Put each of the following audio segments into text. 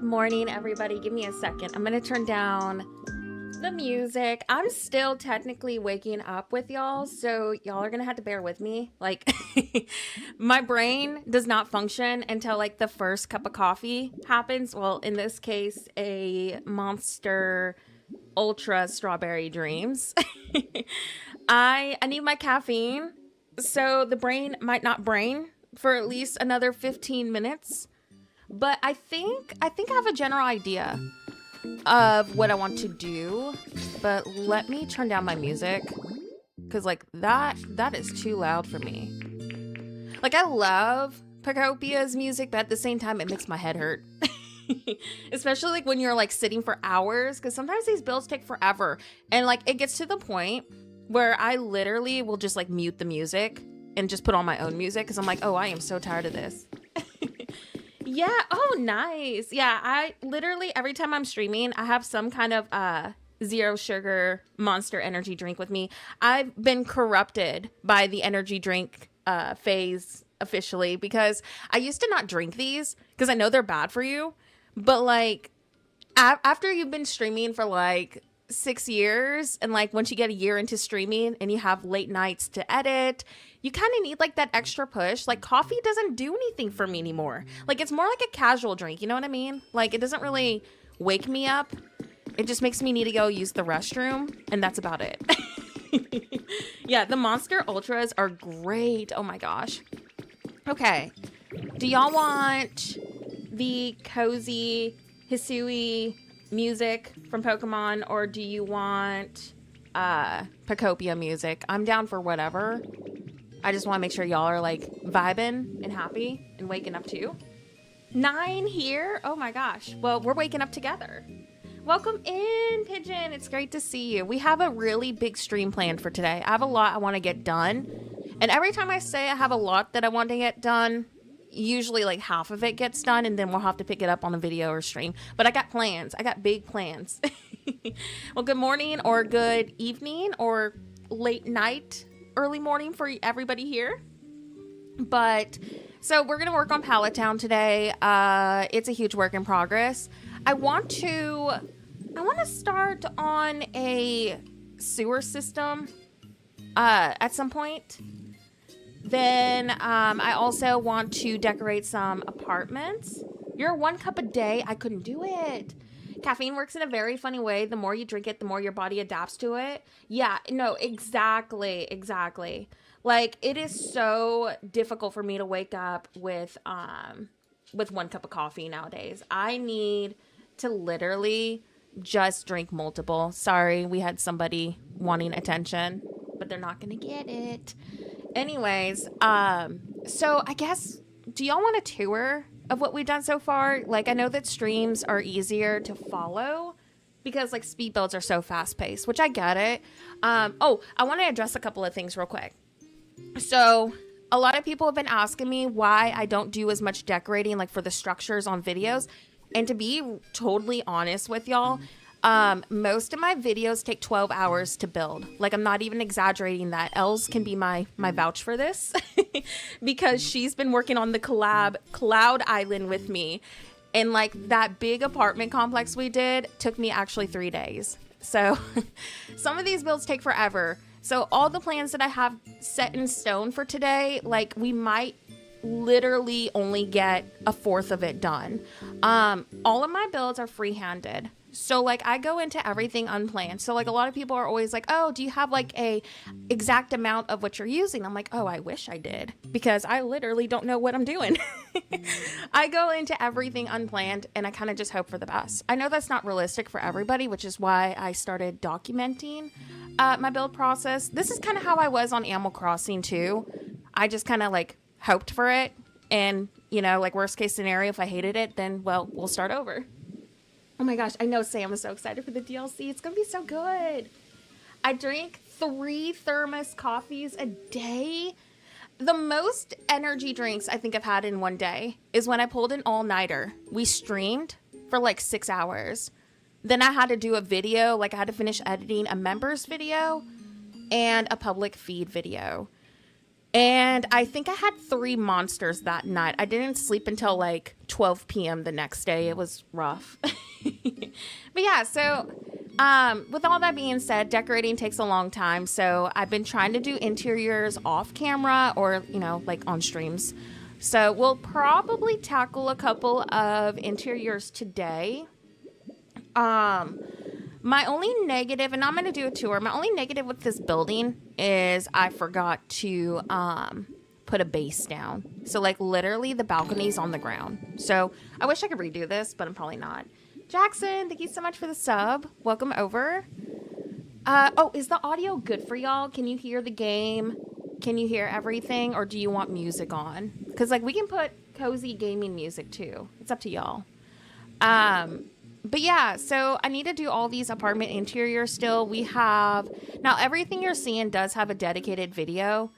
morning, everybody. Give me a second. I'm gonna turn down the music. I'm still technically waking up with y'all, so y'all are gonna have to bear with me. Like, my brain does not function until like the first cup of coffee happens. Well, in this case, a Monster Ultra Strawberry Dreams. I need my caffeine, so the brain might not brain for at least another 15 minutes. But I think I have a general idea of what I want to do. But let me turn down my music, because like that is too loud for me. Like, I love Pokopia's music, but at the same time it makes my head hurt. Especially like when you're like sitting for hours, because sometimes these builds take forever. And like it gets to the point where I literally will just like mute the music and just put on my own music, because I'm like, oh, I am so tired of this. Yeah. Oh, nice. Yeah. I literally, every time I'm streaming, I have some kind of zero sugar Monster energy drink with me. I've been corrupted by the energy drink phase officially, because I used to not drink these because I know they're bad for you. But like after you've been streaming for like 6 years, and like once you get a year into streaming and you have late nights to edit, you kind of need like that extra push. Like, coffee doesn't do anything for me anymore. Like, it's more like a casual drink, you know what I mean? Like, it doesn't really wake me up. It just makes me need to go use the restroom, and that's about it. Yeah, the Monster Ultras are great. Oh my gosh. Okay, do y'all want the cozy Hisui music from Pokemon, or do you want Pokopia music? I'm down for whatever. I just want to make sure y'all are like vibing and happy and waking up too. 9 here. Oh my gosh. Well, we're waking up together. Welcome in, Pigeon. It's great to see you. We have a really big stream planned for today. I have a lot I want to get done. And every time I say I have a lot that I want to get done, usually like half of it gets done, and then we'll have to pick it up on a video or stream. But I got plans. I got big plans. Well, good morning or good evening or late night, early morning for everybody here. But so we're gonna work on Pallet Town today. It's a huge work in progress. I want to start on a sewer system at some point. Then I also want to decorate some apartments. You're 1 cup a day. I couldn't do it. Caffeine works in a very funny way. The more you drink it, the more your body adapts to it. Yeah, no, exactly. Like, it is so difficult for me to wake up with 1 cup of coffee nowadays. I need to literally just drink multiple. Sorry, we had somebody wanting attention, but they're not gonna get it. Anyways, so I guess, do y'all want a tour of what we've done so far? Like, I know that streams are easier to follow because like speed builds are so fast paced, which I get it. Oh, I want to address a couple of things real quick. So a lot of people have been asking me why I don't do as much decorating like for the structures on videos. And to be totally honest with y'all, most of my videos take 12 hours to build. Like, I'm not even exaggerating that. Els can be my vouch for this because she's been working on the collab Cloud Island with me. And like that big apartment complex we did took me actually 3 days. So some of these builds take forever. So all the plans that I have set in stone for today, like, we might literally only get a fourth of it done. All of my builds are free-handed. So like I go into everything unplanned. So like a lot of people are always like, oh, do you have like a exact amount of what you're using? I'm like, oh, I wish I did, because I literally don't know what I'm doing. I go into everything unplanned, and I kind of just hope for the best. I know that's not realistic for everybody, which is why I started documenting my build process. This is kind of how I was on Animal Crossing too. I just kind of like hoped for it, and you know, like worst case scenario, if I hated it, then well, we'll start over. Oh my gosh, I know Sam is so excited for the DLC. It's gonna be so good. I drink 3 thermos coffees a day. The most energy drinks I think I've had in one day is when I pulled an all-nighter. We streamed for like 6 hours. Then I had to do a video, like I had to finish editing a members video and a public feed video. And I think I had 3 monsters that night. I didn't sleep until like 12 p.m. the next day. It was rough. But yeah, so with all that being said, decorating takes a long time. So I've been trying to do interiors off camera or, you know, like on streams. So we'll probably tackle a couple of interiors today. My only negative, and I'm going to do a tour, my only negative with this building is I forgot to put a base down. So, like, literally the balcony's on the ground. So, I wish I could redo this, but I'm probably not. Jackson, thank you so much for the sub. Welcome over. Oh, is the audio good for y'all? Can you hear the game? Can you hear everything? Or do you want music on? Because, like, we can put cozy gaming music, too. It's up to y'all. But yeah, so I need to do all these apartment interiors still. We have, now everything you're seeing does have a dedicated video.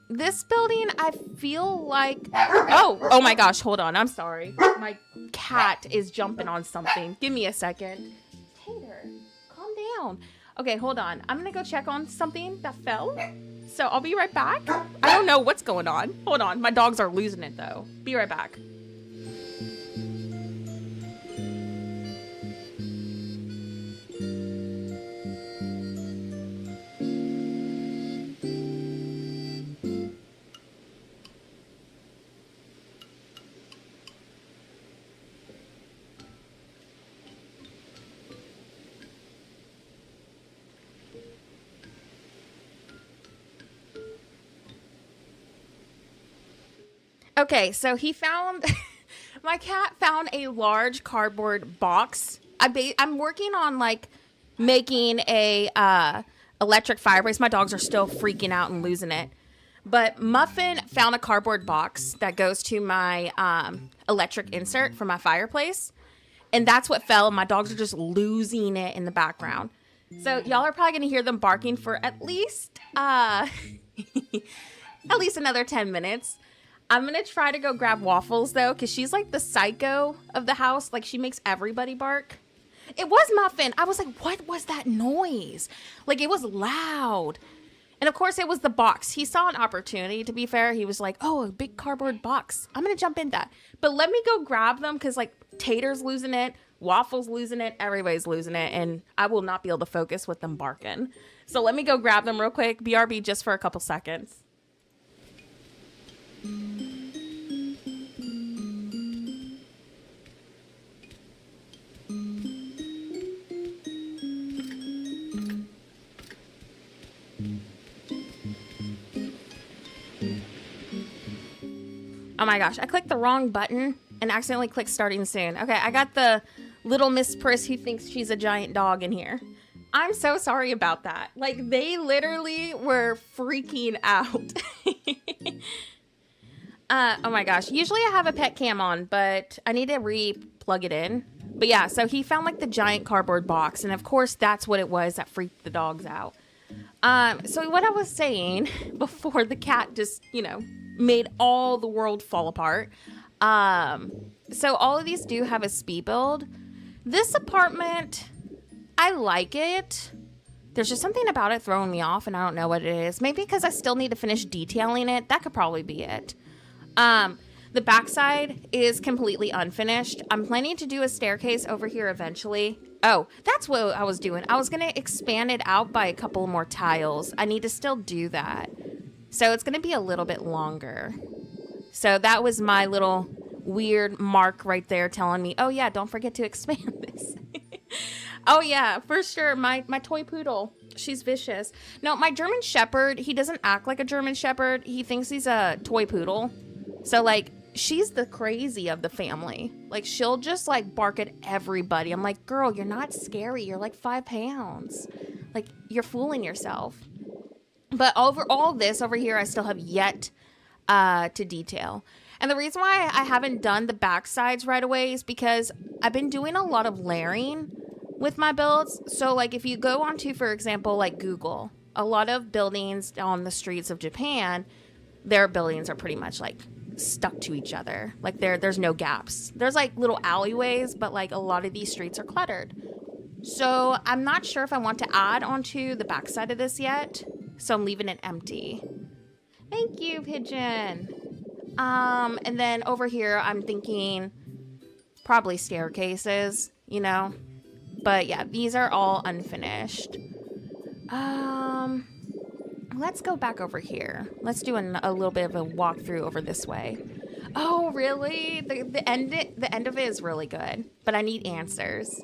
This building, I feel like, oh my gosh, hold on, I'm sorry. My cat is jumping on something. Give me a second. Tater, calm down. Okay, hold on. I'm gonna go check on something that fell. So I'll be right back. I don't know what's going on. Hold on, my dogs are losing it though. Be right back. Okay, so he found, my cat found a large cardboard box. I'm working on like making a electric fireplace. My dogs are still freaking out and losing it. But Muffin found a cardboard box that goes to my electric insert for my fireplace. And that's what fell. My dogs are just losing it in the background. So y'all are probably going to hear them barking for at least another 10 minutes. I'm going to try to go grab Waffles, though, because she's like the psycho of the house. Like, she makes everybody bark. It was Muffin. I was like, what was that noise? Like, it was loud. And, of course, it was the box. He saw an opportunity, to be fair. He was like, oh, a big cardboard box. I'm going to jump in that. But let me go grab them because, like, Tater's losing it. Waffle's losing it. Everybody's losing it. And I will not be able to focus with them barking. So let me go grab them real quick. BRB just for a couple seconds. Oh my gosh, I clicked the wrong button and accidentally clicked starting soon. Okay, I got the little Miss Priss who thinks she's a giant dog in here. I'm so sorry about that. Like, they literally were freaking out. Oh my gosh. Usually I have a pet cam on, but I need to re-plug it in. But yeah, so he found like the giant cardboard box. And of course, that's what it was that freaked the dogs out. So what I was saying before the cat just, you know, made all the world fall apart. So all of these do have a speed build. This apartment, I like it. There's just something about it throwing me off, and I don't know what it is. Maybe because I still need to finish detailing it. That could probably be it. The backside is completely unfinished. I'm planning to do a staircase over here eventually. Oh, that's what I was doing. I was going to expand it out by a couple more tiles. I need to still do that. So it's going to be a little bit longer. So that was my little weird mark right there telling me, oh yeah, don't forget to expand this. Oh yeah, for sure. My toy poodle. She's vicious. No, my German Shepherd, he doesn't act like a German Shepherd. He thinks he's a toy poodle. So like, she's the crazy of the family. Like, she'll just like bark at everybody. I'm like, girl, you're not scary. You're like 5 pounds. Like, you're fooling yourself. But over all this over here, I still have yet to detail. And the reason why I haven't done the back sides right away is because I've been doing a lot of layering with my builds. So like, if you go onto, for example, like Google, a lot of buildings on the streets of Japan, their buildings are pretty much like stuck to each other. Like there's no gaps. There's like little alleyways, but like a lot of these streets are cluttered. So I'm not sure if I want to add onto the backside of this yet. So I'm leaving it empty. Thank you, Pigeon. And then over here, I'm thinking probably staircases, you know? But yeah, these are all unfinished. Let's go back over here. Let's do a little bit of a walkthrough over this way. Oh, really? The end of it is really good, but I need answers.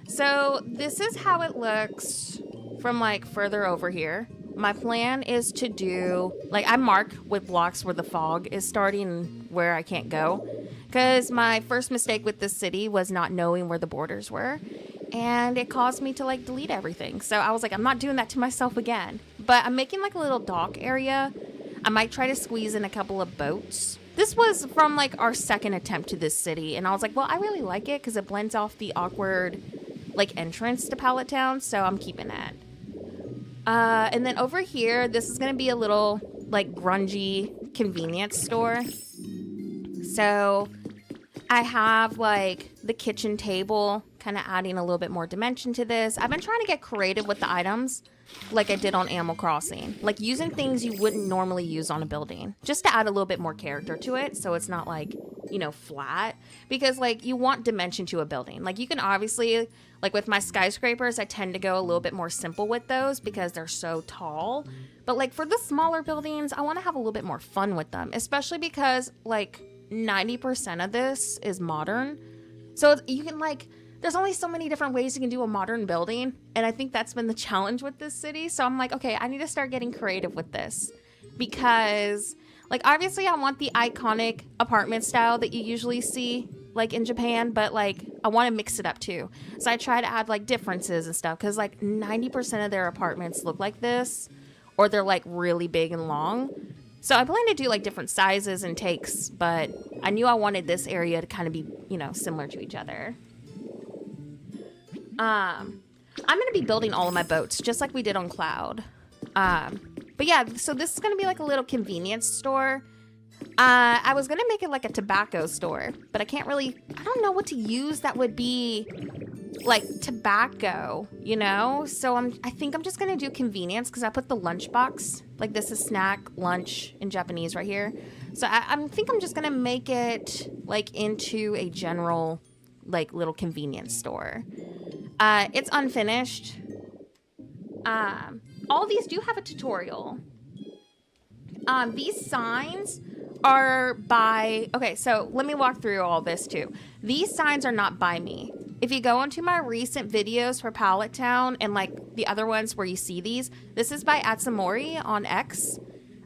So this is how it looks from like further over here. My plan is to do, like, I mark with blocks where the fog is starting and where I can't go. Because my first mistake with this city was not knowing where the borders were. And it caused me to, like, delete everything. So I was like, I'm not doing that to myself again. But I'm making, like, a little dock area. I might try to squeeze in a couple of boats. This was from, like, our second attempt to this city. And I was like, well, I really like it because it blends off the awkward, like, entrance to Pallet Town. So I'm keeping it. And then over here, this is going to be a little, like, grungy convenience store. So I have, like, the kitchen table, kind of adding a little bit more dimension to this. I've been trying to get creative with the items, like I did on Animal Crossing. Like, using things you wouldn't normally use on a building, just to add a little bit more character to it, so it's not, like, you know, flat. Because, like, you want dimension to a building. Like, you can obviously... Like with my skyscrapers, I tend to go a little bit more simple with those because they're so tall. But like for the smaller buildings, I want to have a little bit more fun with them, especially because like 90% of this is modern. So you can like, there's only so many different ways you can do a modern building. And I think that's been the challenge with this city. So I'm like, okay, I need to start getting creative with this because like, obviously I want the iconic apartment style that you usually see like in Japan, but like I want to mix it up too. So I try to add like differences and stuff because like 90% of their apartments look like this, or they're like really big and long. So I plan to do like different sizes and takes, but I knew I wanted this area to kind of be, you know, similar to each other. I'm going to be building all of my boats just like we did on Cloud. But yeah, so this is going to be like a little convenience store. I was going to make it like a tobacco store, but I don't know what to use that would be like tobacco, you know? So I think I'm just going to do convenience because I put the lunchbox, like this is snack, lunch in Japanese right here. So I think I'm just going to make it like into a general like little convenience store. It's unfinished. All these do have a tutorial. These signs are by... Okay, so let me walk through all this too. These signs are not by me. If you go into my recent videos for Pallet Town and like the other ones where you see these, this is by Atsumori on X.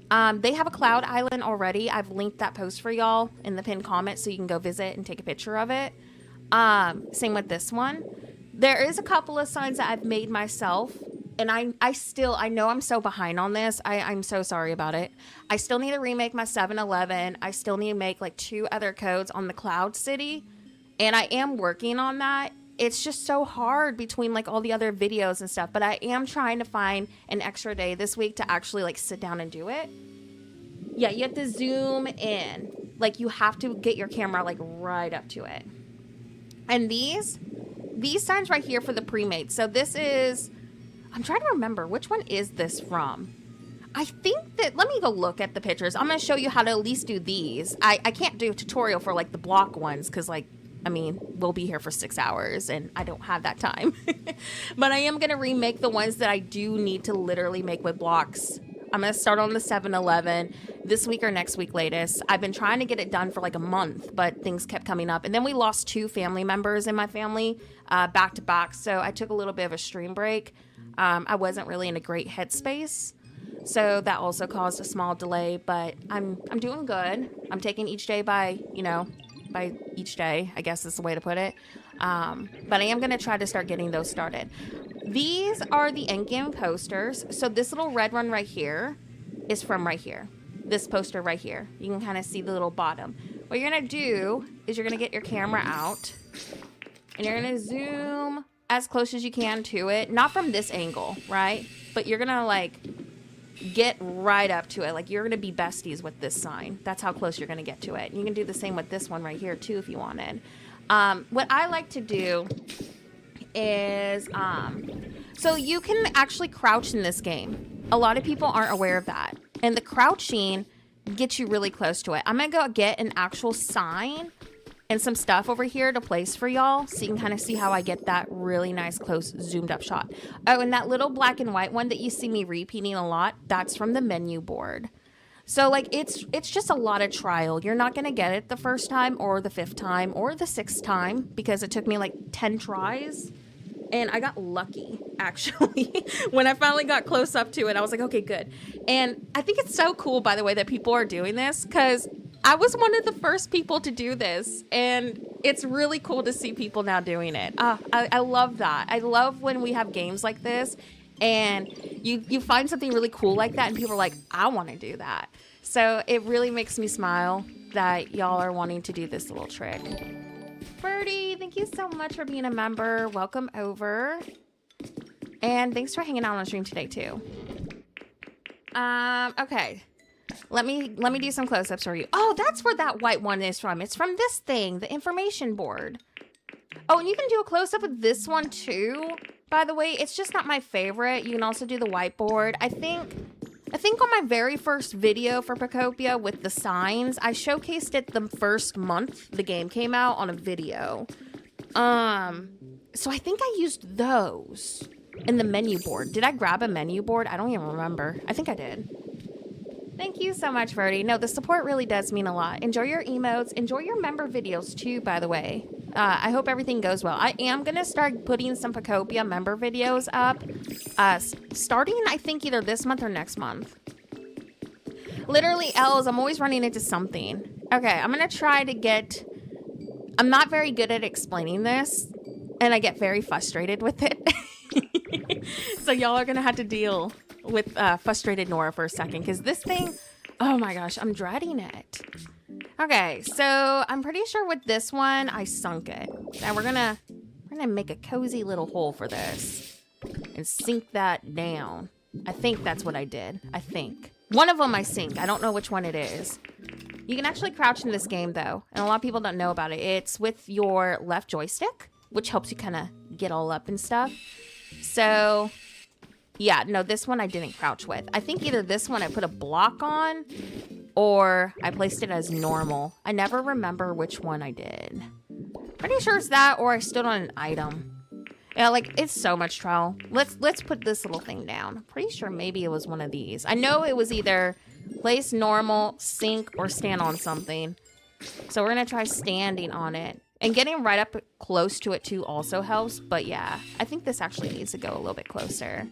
They have a Cloud Island already. I've linked that post for y'all in the pinned comment so you can go visit and take a picture of it. Same with this one. There is a couple of signs that I've made myself. And I know I'm so behind on this. I'm so sorry about it. I still need to remake my 7-Eleven. I still need to make like 2 other codes on the Cloud City. And I am working on that. It's just so hard between like all the other videos and stuff. But I am trying to find an extra day this week to actually like sit down and do it. Yeah, you have to zoom in. Like you have to get your camera like right up to it. And these signs right here for the pre-made. So this is... I'm trying to remember, which one is this from? I think that, let me go look at the pictures. I'm going to show you how to at least do these. I can't do a tutorial for like the block ones because like, I mean, we'll be here for 6 hours and I don't have that time. But I am going to remake the ones that I do need to literally make with blocks. I'm going to start on the 7-Eleven this week or next week latest. I've been trying to get it done for like a month, but things kept coming up. And then we lost 2 family members in my family back to back. So I took a little bit of a stream break. I wasn't really in a great headspace, so that also caused a small delay, but I'm doing good. I'm taking each day by each day, I guess is the way to put it. But I am going to try to start getting those started. These are the endgame posters. So this little red one right here is from right here. This poster right here. You can kind of see the little bottom. What you're going to do is you're going to get your camera out and you're going to zoom as close as you can to it, not from this angle, right? But you're gonna like get right up to it. Like you're gonna be besties with this sign. That's how close you're gonna get to it. You can do the same with this one right here too if you wanted. What I like to do is so you can actually crouch in this game. A lot of people aren't aware of that. And the crouching gets you really close to it. I'm gonna go get an actual sign and some stuff over here to place for y'all so you can kind of see how I get that really nice close zoomed up shot. Oh, and that little black and white one that you see me repeating a lot, that's from the menu board. So like it's just a lot of trial. You're not gonna get it the first time or the 5th time or the 6th time because it took me like 10 tries. And I got lucky, actually. When I finally got close up to it, I was like, okay, good. And I think it's so cool, by the way, that people are doing this because I was one of the first people to do this. And it's really cool to see people now doing it. I love that. I love when we have games like this and you find something really cool like that and people are like, I want to do that. So it really makes me smile that y'all are wanting to do this little trick. Birdie, thank you so much for being a member. Welcome over. And thanks for hanging out on the stream today too. Okay. Let me do some close-ups for you. Oh, that's where that white one is from. It's from this thing, the information board. Oh, and you can do a close-up of this one too. By the way, it's just not my favorite. You can also do the whiteboard. I think on my very first video for Pokopia with the signs, I showcased it the first month the game came out on a video. So I think I used those in the menu board. Did I grab a menu board? I don't even remember. I think I did. Thank you so much, Verdi. No, the support really does mean a lot. Enjoy your emotes. Enjoy your member videos too, by the way. I hope everything goes well. I am going to start putting some Pokopia member videos up starting, I think, either this month or next month. Literally, Els, I'm always running into something. Okay, I'm going to try to get... I'm not very good at explaining this, and I get very frustrated with it. So y'all are going to have to deal with frustrated Nora for a second, because this thing... Oh my gosh, I'm dreading it. Okay, so I'm pretty sure with this one, I sunk it. Now we're gonna make a cozy little hole for this and sink that down. I think that's what I did. I think. One of them I sink. I don't know which one it is. You can actually crouch in this game though, and a lot of people don't know about it. It's with your left joystick, which helps you kind of get all up and stuff. So... yeah, no, this one I didn't crouch with. I think either this one I put a block on or I placed it as normal. I never remember which one I did. Pretty sure it's that or I stood on an item. Yeah, like, it's so much trial. Let's put this little thing down. I'm pretty sure maybe it was one of these. I know it was either place normal, sink, or stand on something. So we're going to try standing on it. And getting right up close to it too also helps. But yeah, I think this actually needs to go a little bit closer.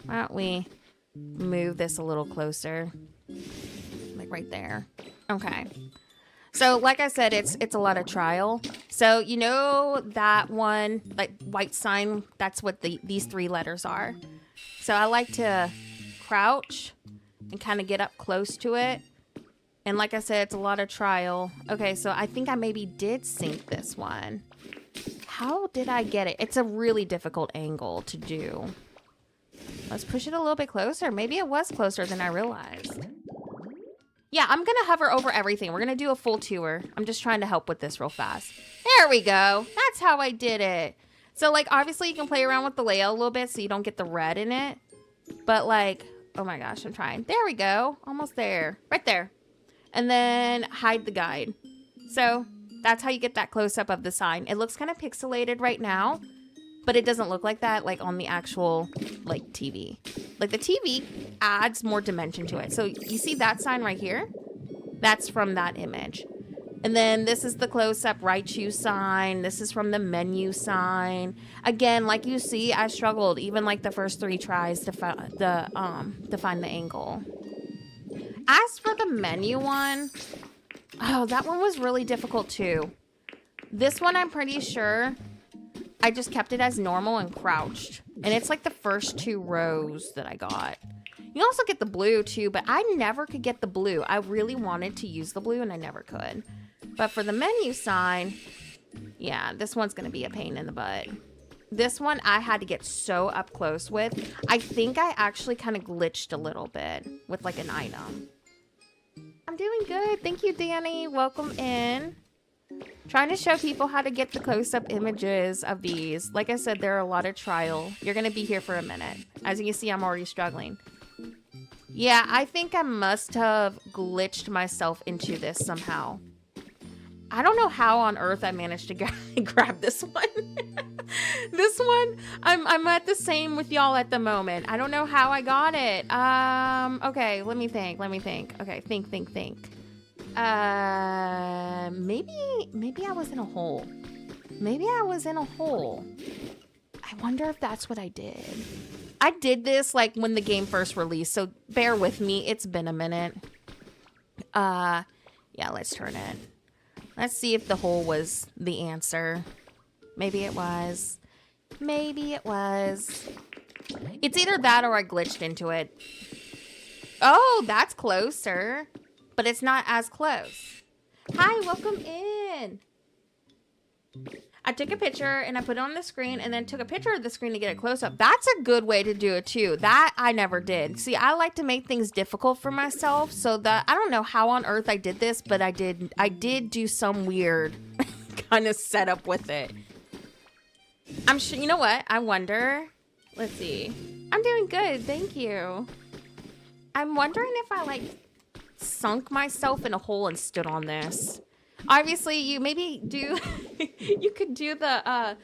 Why don't we move this a little closer? Like right there. Okay. So like I said, it's a lot of trial. So you know that one, like white sign, that's what these 3 letters are. So I like to crouch and kind of get up close to it. And like I said, it's a lot of trial. Okay, so I think I maybe did sink this one. How did I get it? It's a really difficult angle to do. Let's push it a little bit closer. Maybe it was closer than I realized. Yeah, I'm going to hover over everything. We're going to do a full tour. I'm just trying to help with this real fast. There we go. That's how I did it. So, like, obviously you can play around with the layout a little bit so you don't get the red in it. But, like, oh my gosh, I'm trying. There we go. Almost there. Right there. And then hide the guide. So that's how you get that close-up of the sign. It looks kind of pixelated right now, but it doesn't look like that like on the actual like TV. Like the TV adds more dimension to it. So you see that sign right here? That's from that image. And then this is the close-up right choose sign. This is from the menu sign. Again, like you see, I struggled even like the first 3 tries to find the angle. As for the menu one, oh, that one was really difficult too. This one, I'm pretty sure I just kept it as normal and crouched. And it's like the first 2 rows that I got. You can also get the blue too, but I never could get the blue. I really wanted to use the blue and I never could. But for the menu sign, yeah, this one's going to be a pain in the butt. This one I had to get so up close with. I think I actually kind of glitched a little bit with like an item. I'm doing good. Thank you, Danny. Welcome in. Trying to show people how to get the close-up images of these. Like I said, there are a lot of trial. You're going to be here for a minute. As you can see, I'm already struggling. Yeah, I think I must have glitched myself into this somehow. I don't know how on earth I managed to grab this one. This one, I'm at the same with y'all at the moment. I don't know how I got it. Okay, let me think. Okay, think. Maybe I was in a hole. I wonder if that's what I did. I did this like when the game first released, so bear with me. It's been a minute. Yeah, let's turn it. Let's see if the hole was the answer. Maybe it was. It's either that or I glitched into it. Oh, that's closer. But it's not as close. Hi, welcome in. I took a picture and I put it on the screen and then took a picture of the screen to get it close up. That's a good way to do it too. That I never did. See, I like to make things difficult for myself so that I don't know how on earth I did this, but I did do some weird kind of setup with it. I'm sure, you know what? I wonder, let's see. I'm doing good, thank you. I'm wondering if I like sunk myself in a hole and stood on this. Obviously, you maybe do, you could do the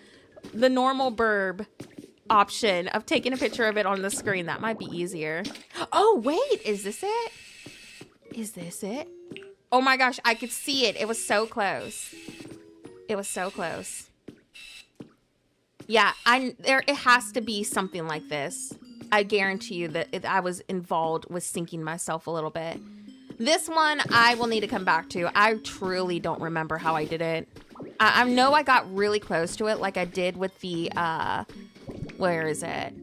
normal burb option of taking a picture of it on the screen. That might be easier. Oh, wait, is this it? Oh my gosh, I could see it. It was so close. Yeah, it has to be something like this. I guarantee you that I was involved with sinking myself a little bit. This one, I will need to come back to. I truly don't remember how I did it. I know I got really close to it like I did with the, where is it?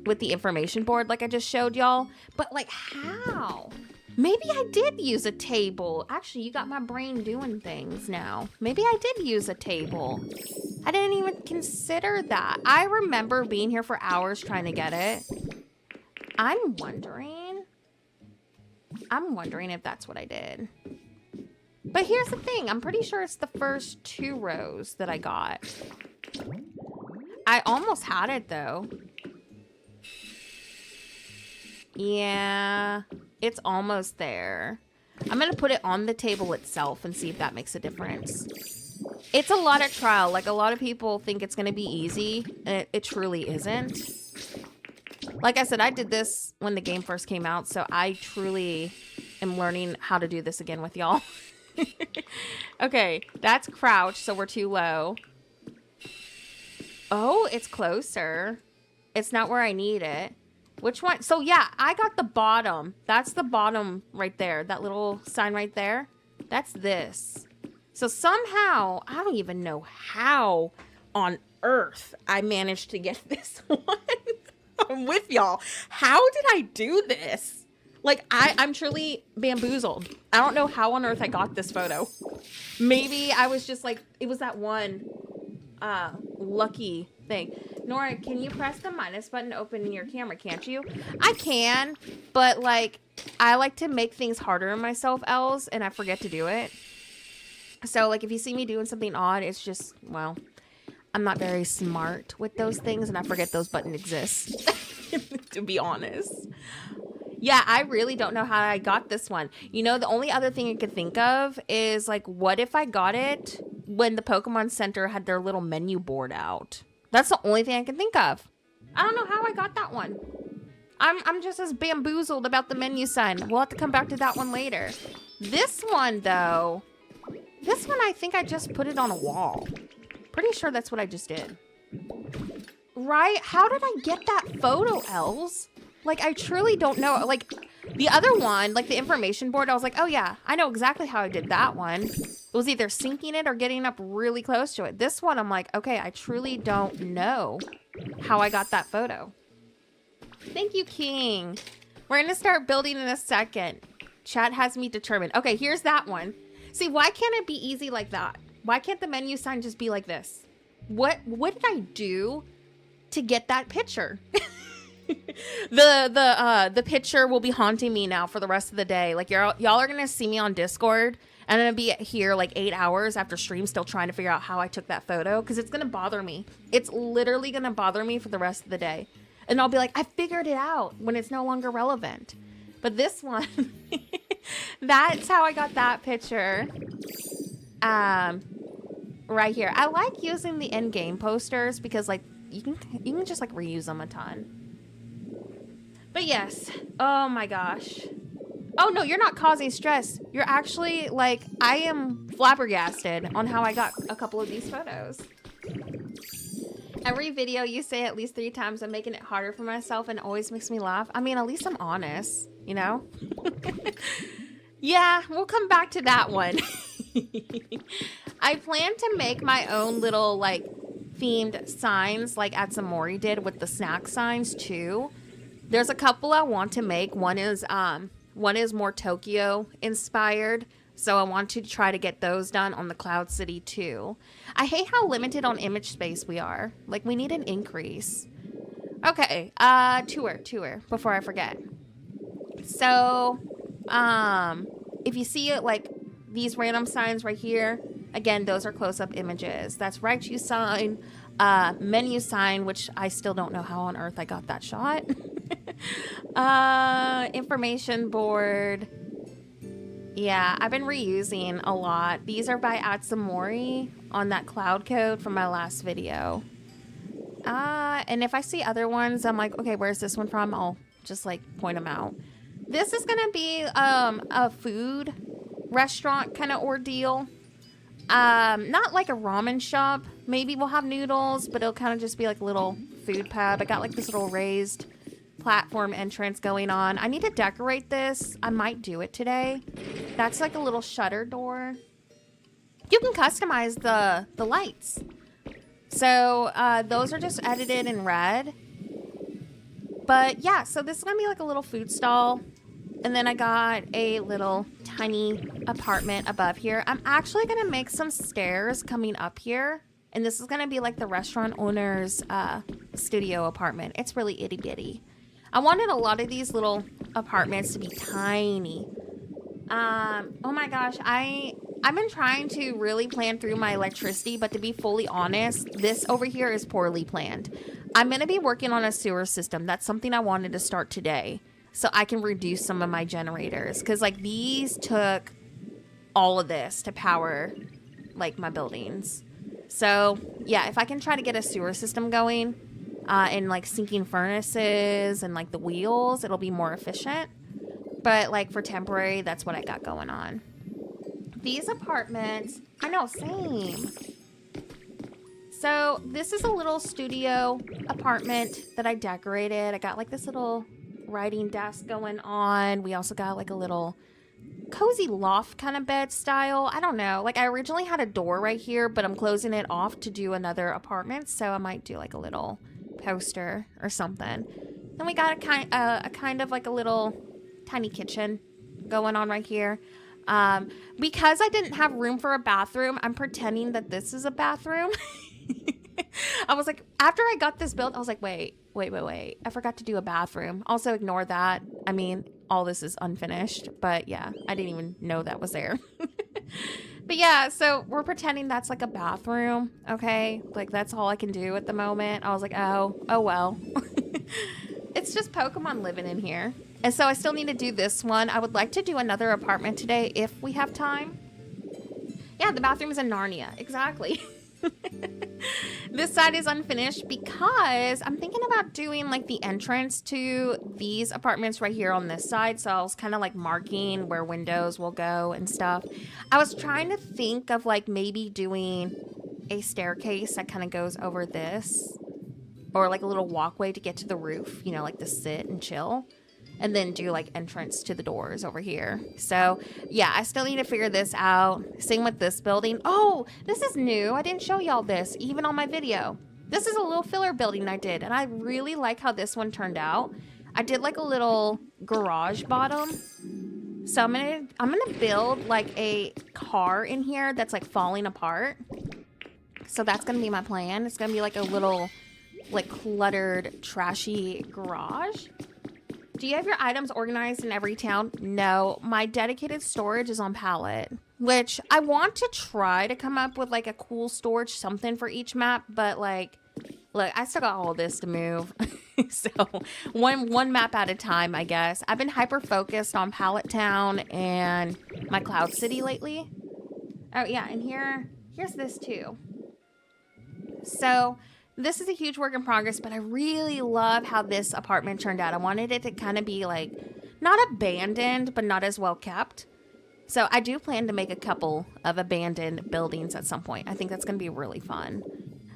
With the information board like I just showed y'all. But like, how? Maybe I did use a table. Actually, you got my brain doing things now. Maybe I did use a table. I didn't even consider that. I remember being here for hours trying to get it. I'm wondering if that's what I did. But here's the thing. I'm pretty sure it's the first 2 rows that I got. I almost had it, though. Yeah, it's almost there. I'm going to put it on the table itself and see if that makes a difference. It's a lot of trial. Like, a lot of people think it's going to be easy, and it truly isn't. Like I said, I did this when the game first came out, so I truly am learning how to do this again with y'all. Okay, that's crouch, so we're too low. Oh, it's closer. It's not where I need it. Which one? So yeah, I got the bottom. That's the bottom right there. That little sign right there. That's this. So somehow, I don't even know how on earth I managed to get this one. I'm with y'all. How did I do this? Like, I'm truly bamboozled. I don't know how on earth I got this photo. Maybe I was just like, it was that one lucky thing. Nora, can you press the minus button to open your camera? Can't you? I can, but like, I like to make things harder on myself, Els, and I forget to do it. So like, if you see me doing something odd, it's just, well, I'm not very smart with those things, and I forget those buttons exist, to be honest. Yeah, I really don't know how I got this one. You know, the only other thing I could think of is, like, what if I got it when the Pokemon Center had their little menu board out? That's the only thing I can think of. I don't know how I got that one. I'm just as bamboozled about the menu sign. We'll have to come back to that one later. This one, though, this one I think I just put it on a wall. Pretty sure that's what I just did. Right? How did I get that photo, Els? Like, I truly don't know. Like, the other one, like the information board, I was like, oh yeah, I know exactly how I did that one. It was either sinking it or getting up really close to it. This one, I'm like, okay, I truly don't know how I got that photo. Thank you, King. We're going to start building in a second. Chat has me determined. Okay, here's that one. See, why can't it be easy like that? Why can't the menu sign just be like this? What did I do to get that picture? The picture will be haunting me now for the rest of the day. Like, y'all are gonna see me on Discord, and I'm gonna be here like 8 hours after stream still trying to figure out how I took that photo, because it's gonna bother me. It's literally gonna bother me for the rest of the day. And I'll be like, I figured it out when it's no longer relevant. But this one, that's how I got that picture. Right here. I like using the in-game posters because like you can just like reuse them a ton. But yes, oh my gosh. Oh no, you're not causing stress. You're actually like, I am flabbergasted on how I got a couple of these photos. Every video you say at least 3 times, I'm making it harder for myself and it always makes me laugh. I mean, at least I'm honest, you know? Yeah, we'll come back to that one. I plan to make my own little like themed signs like Atsumori did with the snack signs too. There's a couple I want to make. One is more Tokyo inspired. So I want to try to get those done on the Cloud City too. I hate how limited on image space we are. Like we need an increase. Okay, tour, before I forget. So, if you see it like these random signs right here, again, those are close-up images. That's Raichu sign, menu sign, which I still don't know how on earth I got that shot. Information board. Yeah, I've been reusing a lot. These are by Atsumori on that cloud code from my last video. And if I see other ones, I'm like, okay, where's this one from? I'll just like point them out. This is gonna be a food restaurant kind of ordeal. Not like a ramen shop. Maybe we'll have noodles, but it'll kind of just be like a little food pub. I got like this little raised platform entrance going on. I need to decorate this. I might do it today. That's like a little shutter door. You can customize the lights. So those are just edited in red. But yeah, so this is gonna be like a little food stall. And then I got a little tiny apartment above here. I'm actually gonna make some stairs coming up here. And this is gonna be like the restaurant owner's studio apartment. It's really itty bitty. I wanted a lot of these little apartments to be tiny. Oh my gosh, I've been trying to really plan through my electricity, but to be fully honest, this over here is poorly planned. I'm gonna be working on a sewer system. That's something I wanted to start today, so I can reduce some of my generators. Because like these took all of this to power like my buildings. So yeah, if I can try to get a sewer system going, and like sinking furnaces and like the wheels, it'll be more efficient. But like for temporary, that's what I got going on. These apartments, I know, same. So this is a little studio apartment that I decorated. I got like this little writing desk going on. We also got like a little cozy loft kind of bed style. I don't know. Like I originally had a door right here, but I'm closing it off to do another apartment. So I might do like a little poster or something. Then we got a kind of like a little tiny kitchen going on right here. Because I didn't have room for a bathroom, I'm pretending that this is a bathroom. I was like, after I got this built, I was like, wait. I forgot to do a bathroom. Also ignore that. I mean, all this is unfinished, but yeah, I didn't even know that was there. But yeah, so we're pretending that's like a bathroom, okay? Like that's all I can do at the moment. I was like, oh well. It's just Pokemon living in here. And so I still need to do this one. I would like to do another apartment today if we have time. Yeah, the bathroom is in Narnia. Exactly. This side is unfinished because I'm thinking about doing like the entrance to these apartments right here on this side. So I was kind of like marking where windows will go and stuff. I was trying to think of like maybe doing a staircase that kind of goes over this, or like a little walkway to get to the roof, you know, like to sit and chill. And then do like entrance to the doors over here. So yeah, I still need to figure this out. Same with this building. Oh, this is new. I didn't show y'all this even on my video. This is a little filler building I did, and I really like how this one turned out. I did like a little garage bottom. So I'm gonna build like a car in here that's like falling apart. So that's gonna be my plan. It's gonna be like a little like cluttered, trashy garage. Do you have your items organized in every town? No, my dedicated storage is on pallet, which I want to try to come up with like a cool storage something for each map, but like, look, I still got all this to move. So one map at a time, I guess. I've been hyper focused on Pallet Town and my Cloud City lately. Oh yeah, and here's this too. So this is a huge work in progress, but I really love how this apartment turned out. I wanted it to kind of be like, not abandoned, but not as well kept. So I do plan to make a couple of abandoned buildings at some point. I think that's going to be really fun.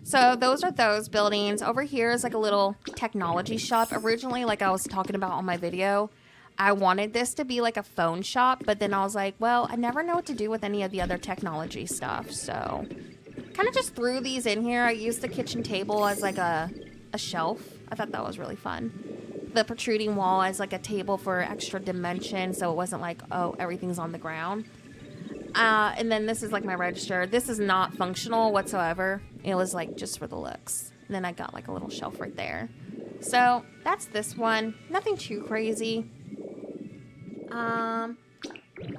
So those are those buildings. Over here is like a little technology shop. Originally, like I was talking about on my video, I wanted this to be like a phone shop, but then I was like, well, I never know what to do with any of the other technology stuff. So kind of just threw these in here. I used the kitchen table as like a shelf. I thought that was really fun. The protruding wall as like a table for extra dimension, so it wasn't like, oh, everything's on the ground. And then this is like my register. This is not functional whatsoever. It was like just for the looks. And then I got like a little shelf right there. So that's this one. Nothing too crazy.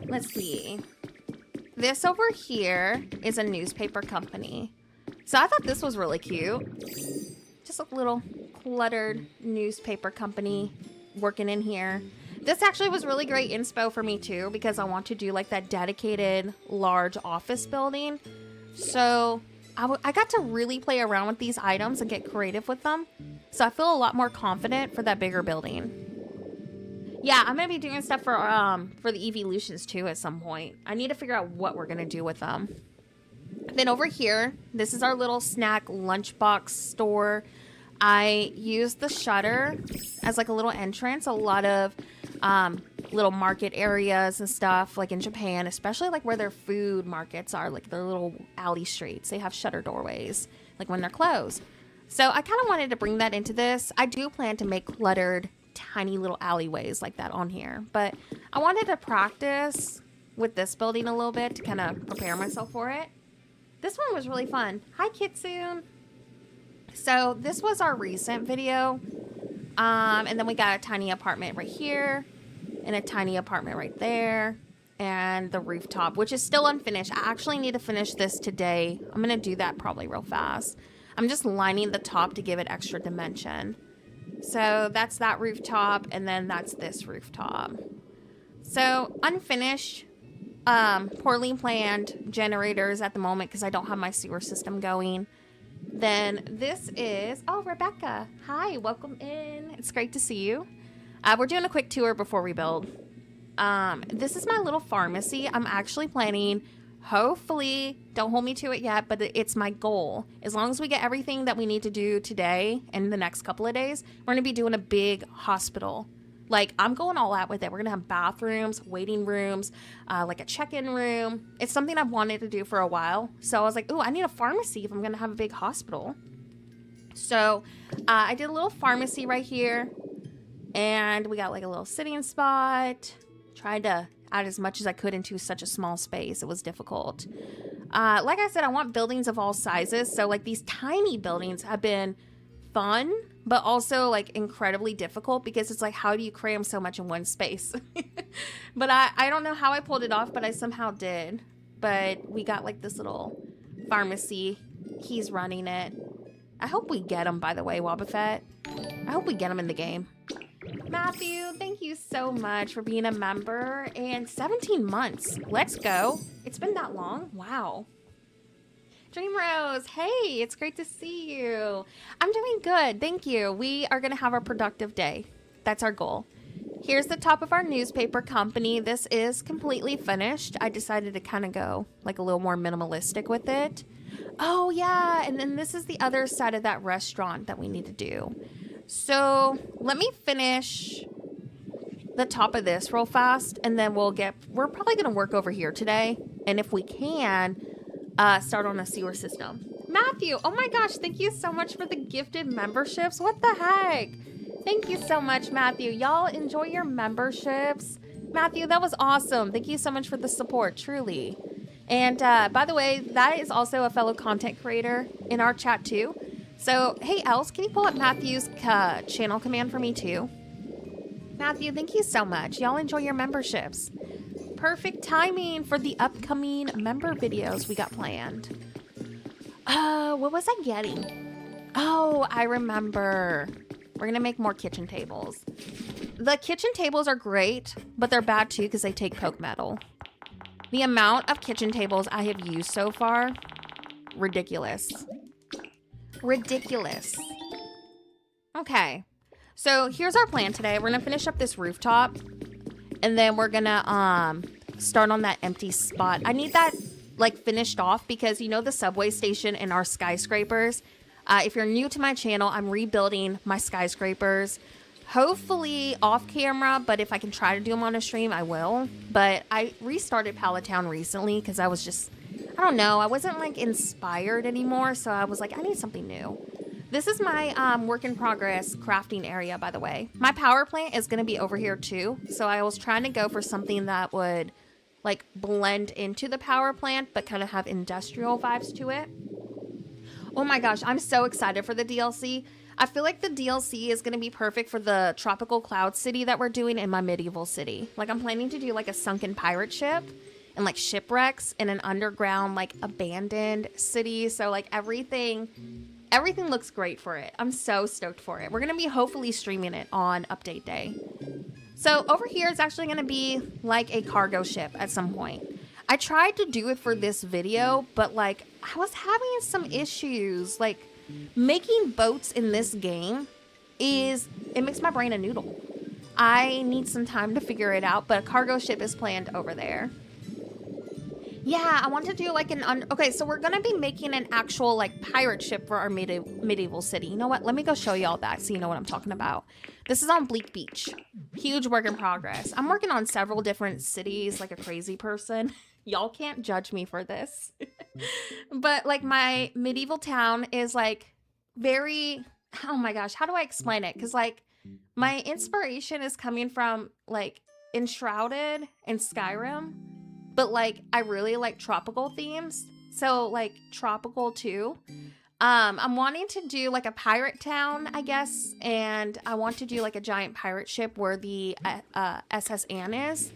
Let's see. This over here is a newspaper company. So I thought this was really cute. Just a little cluttered newspaper company working in here. This actually was really great inspo for me too, because I want to do like that dedicated large office building. So I got to really play around with these items and get creative with them. So I feel a lot more confident for that bigger building. Yeah, I'm going to be doing stuff for the evolutions too at some point. I need to figure out what we're going to do with them. Then over here, this is our little snack lunchbox store. I used the shutter as like a little entrance. A lot of little market areas and stuff, like in Japan, especially like where their food markets are, like their little alley streets. They have shutter doorways, like when they're closed. So I kind of wanted to bring that into this. I do plan to make cluttered, tiny little alleyways like that on here. But I wanted to practice with this building a little bit to kind of prepare myself for it. This one was really fun. Hi, Kitsune. So this was our recent video. And then we got a tiny apartment right here and a tiny apartment right there and the rooftop, which is still unfinished. I actually need to finish this today. I'm going to do that probably real fast. I'm just lining the top to give it extra dimension. So that's that rooftop, and then that's this rooftop. So unfinished, poorly planned generators at the moment because I don't have my sewer system going. Then this is, oh, Rebecca. Hi, welcome in. It's great to see you. We're doing a quick tour before we build. This is my little pharmacy. I'm actually planning, hopefully, don't hold me to it yet, but it's my goal. As long as we get everything that we need to do today and the next couple of days, we're going to be doing a big hospital. Like, I'm going all out with it. We're going to have bathrooms, waiting rooms, like a check-in room. It's something I've wanted to do for a while. So I was like, ooh, I need a pharmacy if I'm going to have a big hospital. So I did a little pharmacy right here. And we got like a little sitting spot. Tried to add as much as I could into such a small space. It was difficult. Like I said, I want buildings of all sizes. So like these tiny buildings have been fun, but also like incredibly difficult because it's like, how do you cram so much in one space? But I don't know how I pulled it off, but I somehow did. But we got like this little pharmacy. He's running it. I hope we get him, by the way, Wobbuffet. I hope we get him in the game. Matthew, thank you so much for being a member. And 17 months. Let's go. It's been that long. Wow. Dream Rose, hey, it's great to see you. I'm doing good, thank you. We are going to have a productive day. That's our goal. Here's the top of our newspaper company. This is completely finished. I decided to kind of go like a little more minimalistic with it. Oh yeah, and then this is the other side of that restaurant that we need to do. So let me finish the top of this real fast, and then we're probably going to work over here today. And if we can, start on a sewer system. Matthew, oh my gosh, thank you so much for the gifted memberships. What the heck? Thank you so much, Matthew. Y'all enjoy your memberships. Matthew, that was awesome. Thank you so much for the support, truly. And by the way, that is also a fellow content creator in our chat too. So, hey, Els, can you pull up Matthew's channel command for me too? Matthew, thank you so much. Y'all enjoy your memberships. Perfect timing for the upcoming member videos we got planned. What was I getting? Oh, I remember. We're gonna make more kitchen tables. The kitchen tables are great, but they're bad too because they take poke metal. The amount of kitchen tables I have used so far, ridiculous. Ridiculous. Okay, so here's our plan today. We're gonna finish up this rooftop, and then we're gonna start on that empty spot. I need that like finished off because you know the subway station and our skyscrapers. If you're new to my channel, I'm rebuilding my skyscrapers. Hopefully off camera, but if I can try to do them on a stream, I will. But I restarted Pallet Town recently because I was just, I don't know, I wasn't like inspired anymore. So I was like, I need something new. This is my work in progress crafting area, by the way. My power plant is going to be over here too. So I was trying to go for something that would like blend into the power plant, but kind of have industrial vibes to it. Oh my gosh, I'm so excited for the DLC. I feel like the DLC is going to be perfect for the tropical cloud city that we're doing in my medieval city. Like I'm planning to do like a sunken pirate ship and like shipwrecks in an underground like abandoned city. So like everything looks great for it. I'm so stoked for it. We're going to be hopefully streaming it on update day. So over here is actually going to be like a cargo ship at some point. I tried to do it for this video, but like I was having some issues. Like making boats in this game it makes my brain a noodle. I need some time to figure it out, but a cargo ship is planned over there. Yeah, I want to do like okay, so we're gonna be making an actual like pirate ship for our medieval city. You know what? Let me go show y'all that so you know what I'm talking about. This is on Bleak Beach. Huge work in progress. I'm working on several different cities like a crazy person. Y'all can't judge me for this. But like my medieval town is like very, oh my gosh, how do I explain it? Because like my inspiration is coming from like Enshrouded and Skyrim, but like I really like tropical themes. So like tropical too. I'm wanting to do like a pirate town, I guess, and I want to do like a giant pirate ship where the SS Anne is.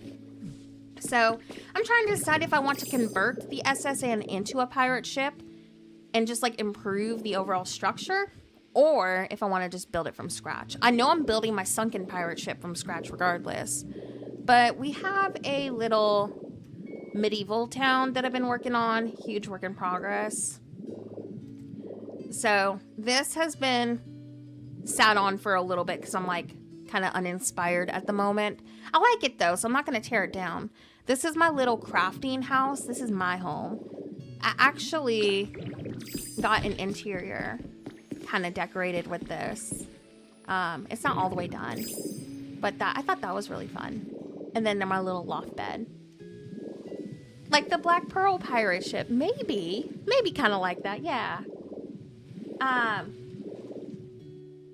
So I'm trying to decide if I want to convert the SS Anne into a pirate ship and just like improve the overall structure, or if I want to just build it from scratch. I know I'm building my sunken pirate ship from scratch regardless, but we have a little medieval town that I've been working on. Huge work in progress. So this has been sat on for a little bit because I'm like kind of uninspired at the moment. I like it though, so I'm not going to tear it down. This is my little crafting house. This is my home. I actually got an interior kind of decorated with this. It's not all the way done, but I thought that was really fun. And then my little loft bed. Like the Black Pearl pirate ship. Maybe kind of like that. Yeah.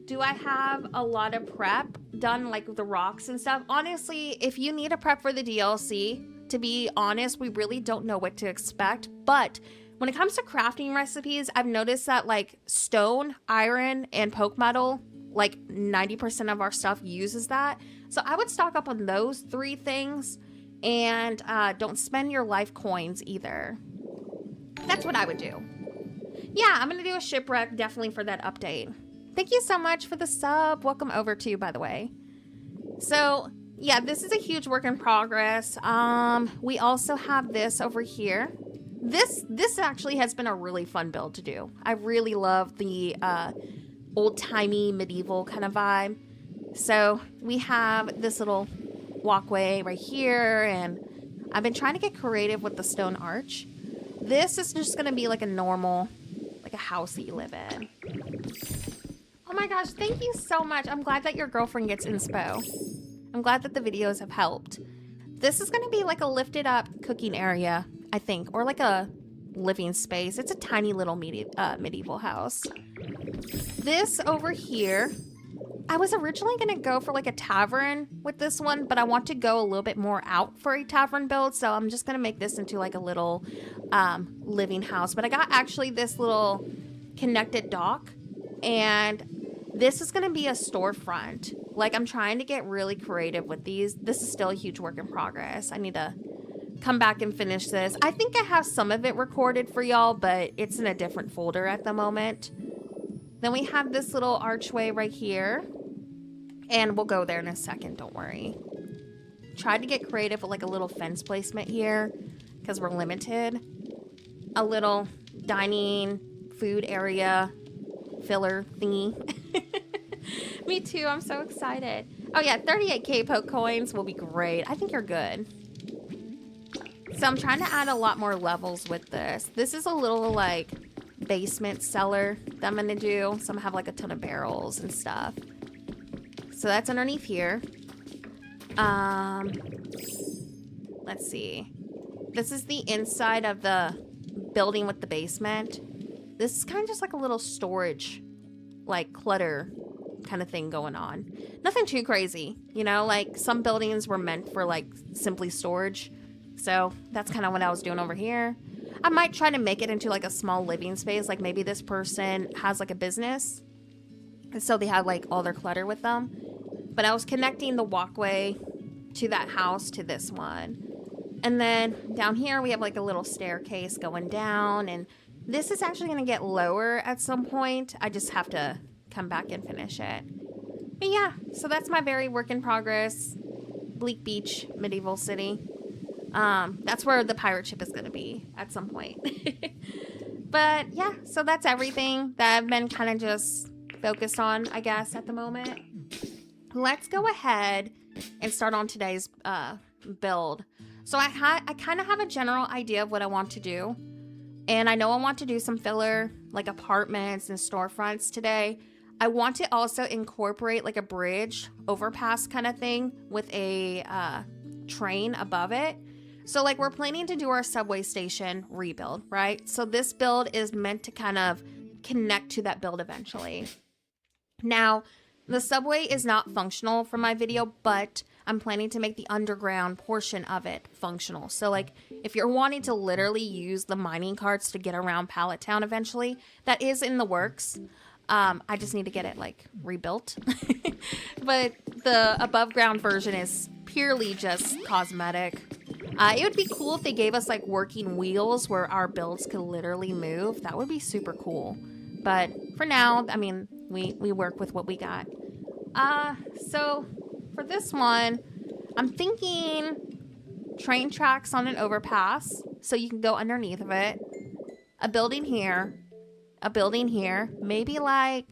Do I have a lot of prep done, like with the rocks and stuff? Honestly, if you need a prep for the DLC, to be honest, we really don't know what to expect. But when it comes to crafting recipes, I've noticed that like stone, iron, and poke metal, like 90% of our stuff uses that. So I would stock up on those 3 things, and don't spend your life coins either. That's what I would do. Yeah, I'm gonna do a shipwreck definitely for that update. Thank you so much for the sub. Welcome over to you, by the way. So yeah, this is a huge work in progress. We also have this over here. This actually has been a really fun build to do. I really love the old-timey medieval kind of vibe. So we have this little walkway right here, and I've been trying to get creative with the stone arch. This is just gonna be like a normal, like a house that you live in. Oh my gosh, thank you so much. I'm glad that your girlfriend gets inspo. I'm glad that the videos have helped. This is gonna be like a lifted up cooking area, I think, or like a living space. It's a tiny little medieval house. This over here, I was originally gonna go for like a tavern with this one, but I want to go a little bit more out for a tavern build, so I'm just gonna make this into like a little living house. But I got actually this little connected dock, and this is gonna be a storefront. Like I'm trying to get really creative with these. This is still a huge work in progress. I need to come back and finish this. I think I have some of it recorded for y'all, but it's in a different folder at the moment. Then we have this little archway right here. And we'll go there in a second, don't worry. Tried to get creative with like a little fence placement here because we're limited. A little dining, food area, filler thingy. Me too, I'm so excited. Oh yeah, 38k poke coins will be great. I think you're good. So I'm trying to add a lot more levels with this. This is a little like basement cellar that I'm gonna do. So I'm gonna have like a ton of barrels and stuff. So that's underneath here. Let's see. This is the inside of the building with the basement. This is kind of just like a little storage, like clutter kind of thing going on. Nothing too crazy, you know, like some buildings were meant for like simply storage. So that's kind of what I was doing over here. I might try to make it into like a small living space. Like maybe this person has like a business. And so they have like all their clutter with them. But I was connecting the walkway to that house to this one. And then down here we have like a little staircase going down. And this is actually going to get lower at some point. I just have to come back and finish it. But yeah, so that's my very work in progress. Bleak Beach, Medieval City. That's where the pirate ship is going to be at some point. But yeah, so that's everything that I've been kind of just focused on, I guess, at the moment. Let's go ahead and start on today's build. So I kind of have a general idea of what I want to do. And I know I want to do some filler, like apartments and storefronts today. I want to also incorporate like a bridge overpass kind of thing with a train above it. So like we're planning to do our subway station rebuild, right? So this build is meant to kind of connect to that build eventually. Now, the subway is not functional for my video, but I'm planning to make the underground portion of it functional. So like if you're wanting to literally use the mining carts to get around Pallet Town eventually, that is in the works. I just need to get it like rebuilt. But the above ground version is purely just cosmetic. It would be cool if they gave us like working wheels where our builds could literally move. That would be super cool. But for now, I mean, we work with what we got. So for this one, I'm thinking train tracks on an overpass so you can go underneath of it. A building here. A building here. Maybe like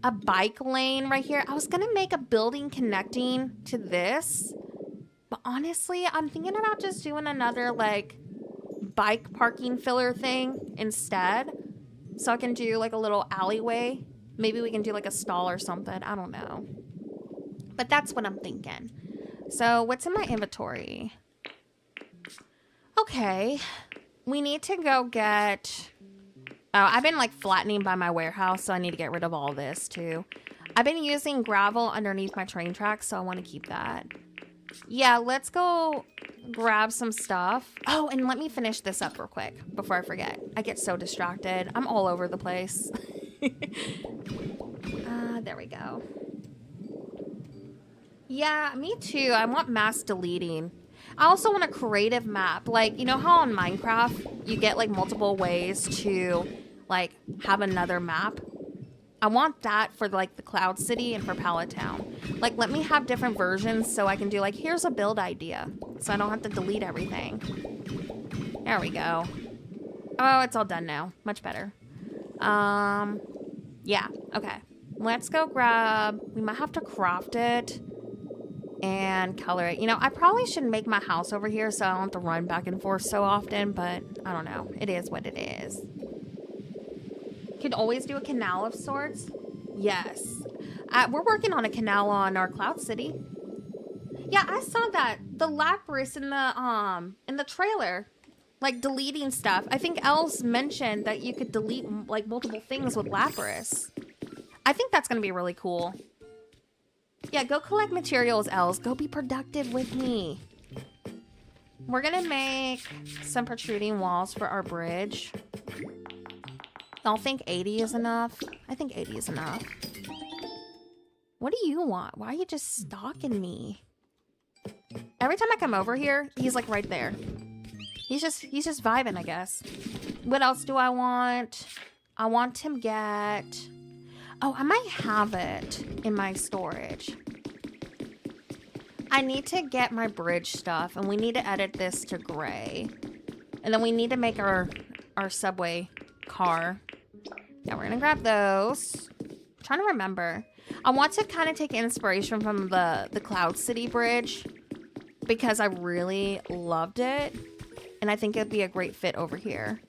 a bike lane right here. I was going to make a building connecting to this. But honestly, I'm thinking about just doing another like bike parking filler thing instead. So I can do like a little alleyway. Maybe we can do like a stall or something. I don't know. But that's what I'm thinking. So what's in my inventory? Okay. We need to go get... Oh, I've been like flattening by my warehouse, so I need to get rid of all this too. I've been using gravel underneath my train tracks, so I want to keep that. Yeah, let's go grab some stuff. Oh, and let me finish this up real quick before I forget. I get so distracted. I'm all over the place. There we go. Yeah, me too. I want mass deleting. I also want a creative map. Like, you know how on Minecraft you get like multiple ways to like have another map? I want that for like the Cloud City and for Pallet Town. Like, let me have different versions so I can do like, here's a build idea. So I don't have to delete everything. There we go. Oh, it's all done now. Much better. Yeah, okay. Let's go grab, we might have to craft it and color it. You know, I probably should make my house over here so I don't have to run back and forth so often, but I don't know. It is what it is. Could always do a canal of sorts. Yes. We're working on a canal on our Cloud City. Yeah, I saw that. The Lapras in the trailer. Like deleting stuff. I think Els mentioned that you could delete like multiple things with Lapras. I think that's gonna be really cool. Yeah, go collect materials, Els. Go be productive with me. We're gonna make some protruding walls for our bridge. I'll think 80 is enough. I think 80 is enough. What do you want? Why are you just stalking me? Every time I come over here, he's like right there. He's just vibing, I guess. What else do I want? I want to get Oh, I might have it in my storage. I need to get my bridge stuff, and we need to edit this to gray. And then we need to make our subway car. Yeah, we're gonna grab those. I'm trying to remember. I want to kind of take inspiration from the Cloud City bridge because I really loved it. And I think it'd be a great fit over here.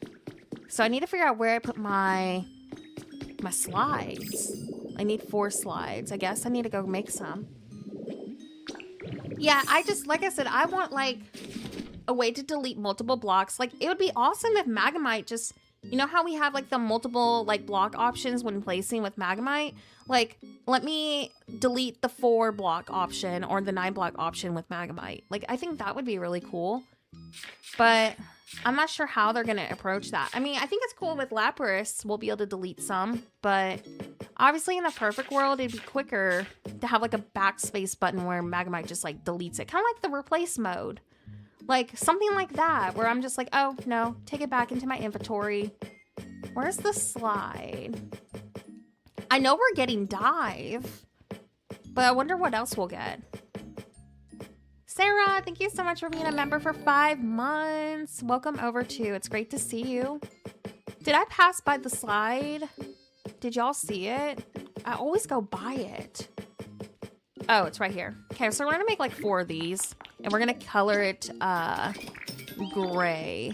So I need to figure out where I put my slides. I need 4 slides. I guess I need to go make some. Yeah, like I said, I want like a way to delete multiple blocks. Like it would be awesome if Magnemite just, you know how we have like the multiple like block options when placing with Magnemite? Like let me delete the 4 block option or the 9 block option with Magnemite. Like I think that would be really cool. But I'm not sure how they're going to approach that. I mean, I think it's cool with Lapras. We'll be able to delete some. But obviously in the perfect world, it'd be quicker to have like a backspace button where Magnemite just like deletes it. Kind of like the replace mode. Like something like that where I'm just like, oh no, take it back into my inventory. Where's the slide? I know we're getting dive. But I wonder what else we'll get. Sarah, thank you so much for being a member for 5 months. Welcome over to. It's great to see you. Did I pass by the slide? Did y'all see it? I always go by it. Oh, it's right here. Okay, so we're gonna make like 4 of these, and we're gonna color it gray.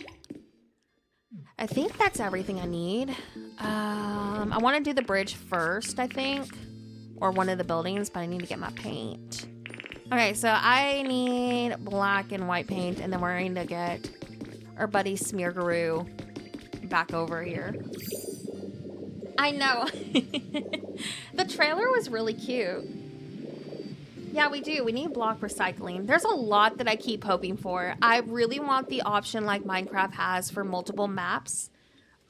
I think that's everything I need. I want to do the bridge first, I think, or one of the buildings, but I need to get my paint. Okay, so I need black and white paint, and then we're going to get our buddy Smeargaroo back over here. I know. The trailer was really cute. Yeah, we do. We need block recycling. There's a lot that I keep hoping for. I really want the option like Minecraft has for multiple maps.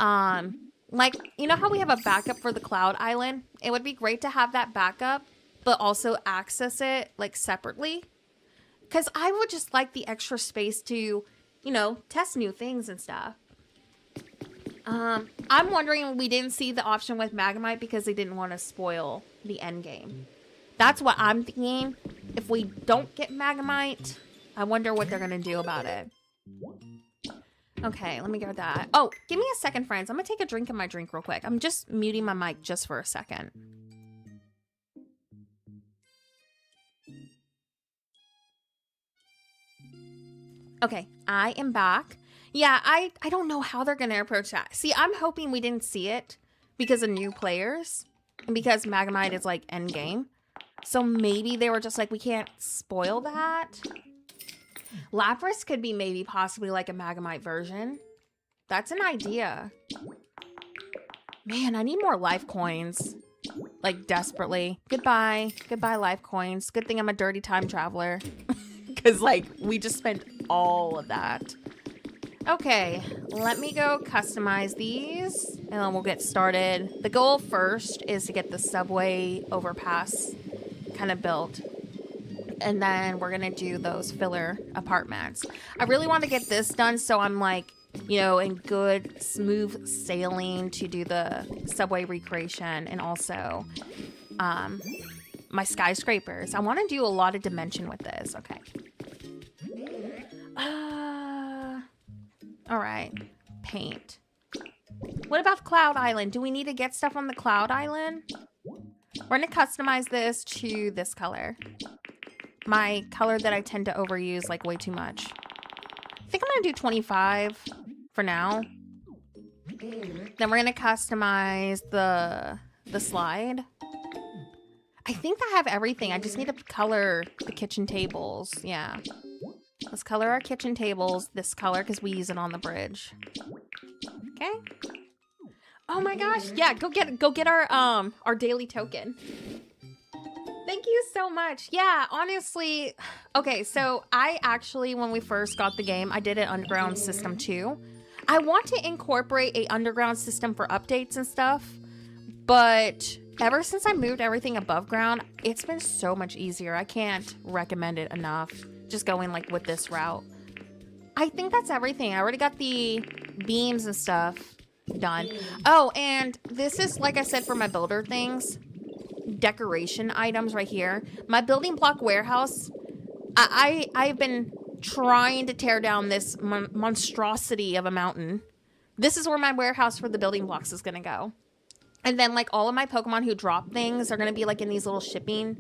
Like, you know how we have a backup for the Cloud Island? It would be great to have that backup, but also access it like separately, because I would just like the extra space to, you know, test new things and stuff. I'm wondering we didn't see the option with Magnemite because they didn't want to spoil the end game. That's what I'm thinking. If we don't get Magnemite, I wonder what they're gonna do about it. Okay, let me get that. Oh, give me a second, friends. I'm gonna take a drink of my drink real quick. I'm just muting my mic just for a second. Okay, I am back. Yeah, I don't know how they're going to approach that. See, I'm hoping we didn't see it because of new players and because Magnemite is like end game. So maybe they were just like, we can't spoil that. Lapras could be maybe possibly like a Magnemite version. That's an idea. Man, I need more life coins. Like desperately. Goodbye. Goodbye, life coins. Good thing I'm a dirty time traveler. Because like we just spent all of that. Okay, let me go customize these and then we'll get started. The goal first is to get the subway overpass kind of built. And then we're gonna do those filler apartments. I really want to get this done so I'm like, you know, in good smooth sailing to do the subway recreation and also my skyscrapers. I want to do a lot of dimension with this. Okay. All right. Paint. What about Cloud Island? Do we need to get stuff on the Cloud Island? We're going to customize this to this color. My color that I tend to overuse like way too much. I think I'm going to do 25 for now. Then we're going to customize the slide. I think I have everything. I just need to color the kitchen tables. Yeah. Let's color our kitchen tables this color because we use it on the bridge. Okay. Oh my gosh. Yeah, go get our daily token. Thank you so much. Yeah, honestly. Okay, so I actually, when we first got the game, I did an underground system too. I want to incorporate a underground system for updates and stuff, but ever since I moved everything above ground, it's been so much easier. I can't recommend it enough. Just going like with this route. I think that's everything. I already got the beams and stuff. Done. Oh, and this is, like I said, for my builder things. Decoration items right here. My building block warehouse. I've been trying to tear down this monstrosity of a mountain. This is where my warehouse for the building blocks is going to go. And then, like, all of my Pokemon who drop things are going to be, like, in these little shipping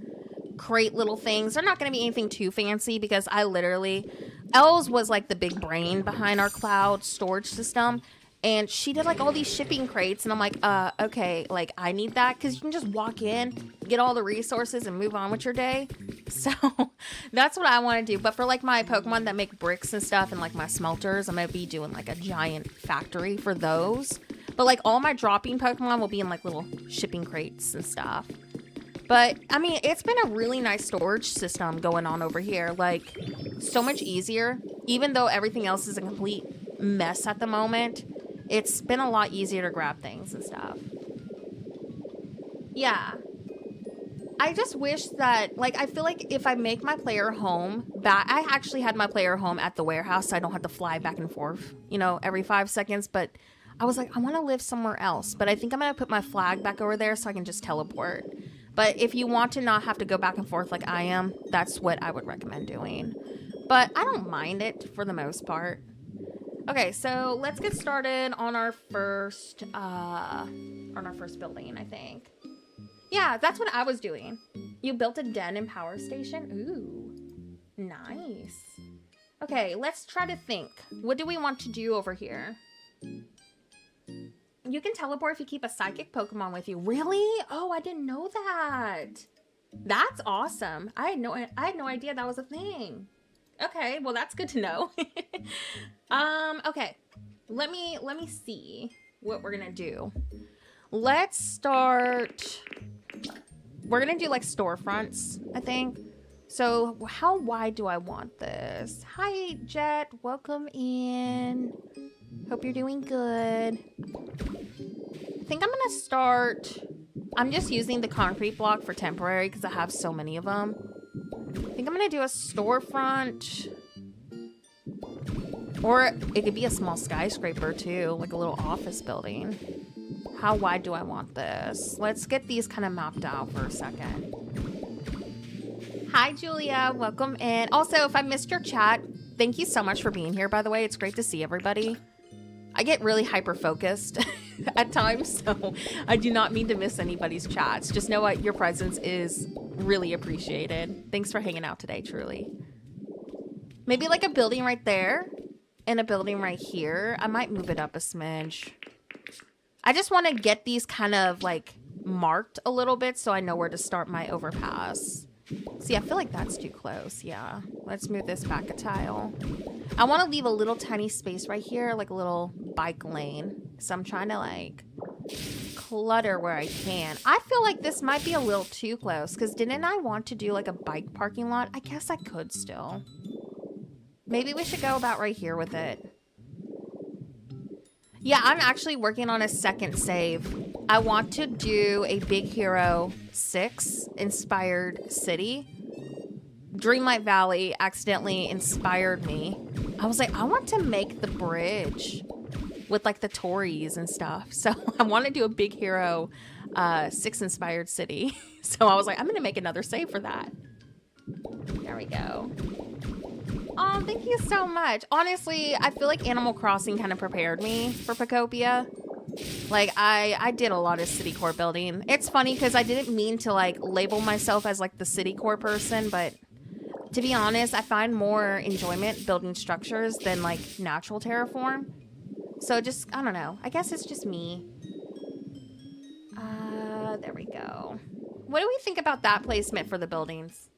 crate little things. They're not going to be anything too fancy because I literally... Els was, like, the big brain behind our cloud storage system. And she did, like, all these shipping crates. And I'm like, okay, like, I need that. Because you can just walk in, get all the resources, and move on with your day. So, that's what I want to do. But for, like, my Pokemon that make bricks and stuff and, like, my smelters, I'm going to be doing, like, a giant factory for those. But, like, all my dropping Pokemon will be in, like, little shipping crates and stuff. But, I mean, it's been a really nice storage system going on over here. Like, so much easier. Even though everything else is a complete mess at the moment, it's been a lot easier to grab things and stuff. Yeah. I just wish that, like, I feel like if I make my player home back, I actually had my player home at the warehouse so I don't have to fly back and forth, you know, every 5 seconds. But I was like, I want to live somewhere else. But I think I'm going to put my flag back over there so I can just teleport. But if you want to not have to go back and forth like I am, that's what I would recommend doing. But I don't mind it for the most part. Okay, so let's get started on our first building, I think. Yeah, that's what I was doing. You built a den and power station? Ooh, nice. Okay, let's try to think. What do we want to do over here? You can teleport if you keep a psychic Pokemon with you. Really? Oh, I didn't know that. That's awesome. I had no idea that was a thing. Okay, well that's good to know. Okay. Let me see what we're gonna do. Let's start. We're gonna do like storefronts, I think. So how wide do I want this? Hi, Jet. Welcome in. Hope you're doing good. I think I'm gonna start. I'm just using the concrete block for temporary because I have so many of them. I think I'm gonna do a storefront. Or it could be a small skyscraper too, like a little office building. How wide do I want this? Let's get these kind of mapped out for a second. Hi, Julia. Welcome in. Also, if I missed your chat, thank you so much for being here, by the way. It's great to see everybody. I get really hyper-focused at times, so I do not mean to miss anybody's chats. Just know what your presence is really appreciated. Thanks for hanging out today, truly. Maybe like a building right there and a building right here. I might move it up a smidge. I just want to get these kind of like marked a little bit so I know where to start my overpass. See, I feel like that's too close. Yeah, let's move this back a tile. I want to leave a little tiny space right here, like a little bike lane. So I'm trying to like clutter where I can. I feel like this might be a little too close because didn't I want to do like a bike parking lot? I guess I could still. Maybe we should go about right here with it. Yeah, I'm actually working on a second save. I want to do a Big Hero 6 inspired city. Dreamlight Valley accidentally inspired me. I was like, I want to make the bridge with like the Tories and stuff. So I want to do a Big Hero 6 inspired city. So I was like, I'm going to make another save for that. There we go. Oh, thank you so much. Honestly, I feel like Animal Crossing kind of prepared me for Pokopia. Like, I did a lot of city core building. It's funny because I didn't mean to, like, label myself as, like, the city core person, but to be honest, I find more enjoyment building structures than, like, natural terraform. So just, I don't know. I guess it's just me. There we go. What do we think about that placement for the buildings?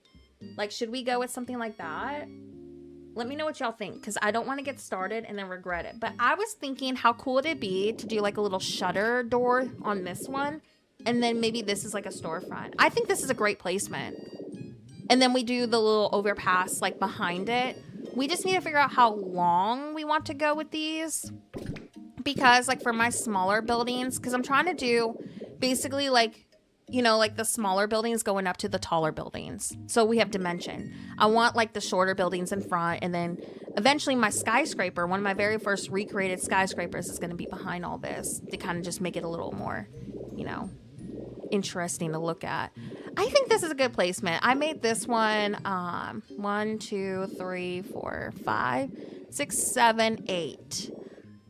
Like, should we go with something like that? Let me know what y'all think, because I don't want to get started and then regret it. But I was thinking, how cool would it be to do like a little shutter door on this one? And then maybe this is like a storefront. I think this is a great placement. And then we do the little overpass like behind it. We just need to figure out how long we want to go with these. Because like for my smaller buildings, because I'm trying to do basically like you know, like the smaller buildings going up to the taller buildings. So we have dimension. I want like the shorter buildings in front, and then eventually my skyscraper, one of my very first recreated skyscrapers, is going to be behind all this to kind of just make it a little more, you know, interesting to look at. I think this is a good placement. I made this one 1, 2, 3, 4, 5, 6, 7, 8.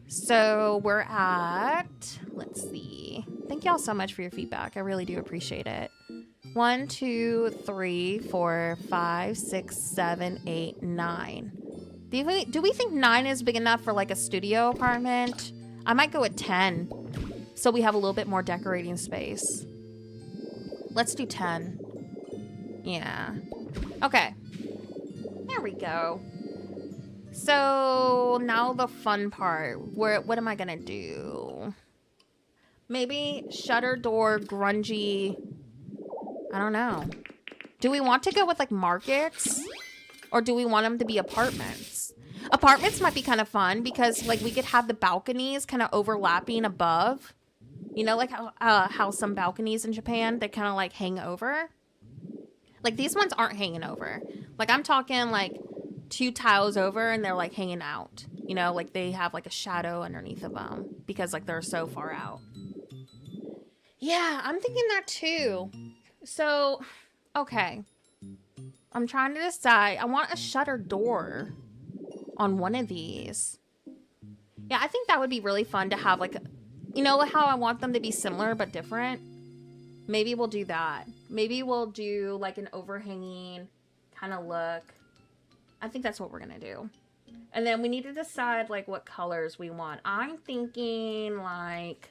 So we're at, let's see. Thank y'all so much for your feedback. I really do appreciate it. 1, 2, 3, 4, 5, 6, 7, 8, 9. Do we think 9 is big enough for like a studio apartment? I might go with 10, so we have a little bit more decorating space. Let's do 10. Yeah. Okay. There we go. So now the fun part. What am I gonna do? Maybe shutter door, grungy. I don't know. Do we want to go with like markets? Or do we want them to be apartments? Apartments might be kind of fun because like we could have the balconies kind of overlapping above. You know, like how some balconies in Japan, they kind of like hang over. Like these ones aren't hanging over. Like I'm talking like 2 tiles over and they're like hanging out. You know, like they have like a shadow underneath of them because like they're so far out. Yeah, I'm thinking that too. So, okay. I'm trying to decide. I want a shutter door on one of these. Yeah, I think that would be really fun to have like, you know how I want them to be similar but different? Maybe we'll do that. Maybe we'll do like an overhanging kind of look. I think that's what we're going to do. And then we need to decide like what colors we want. I'm thinking like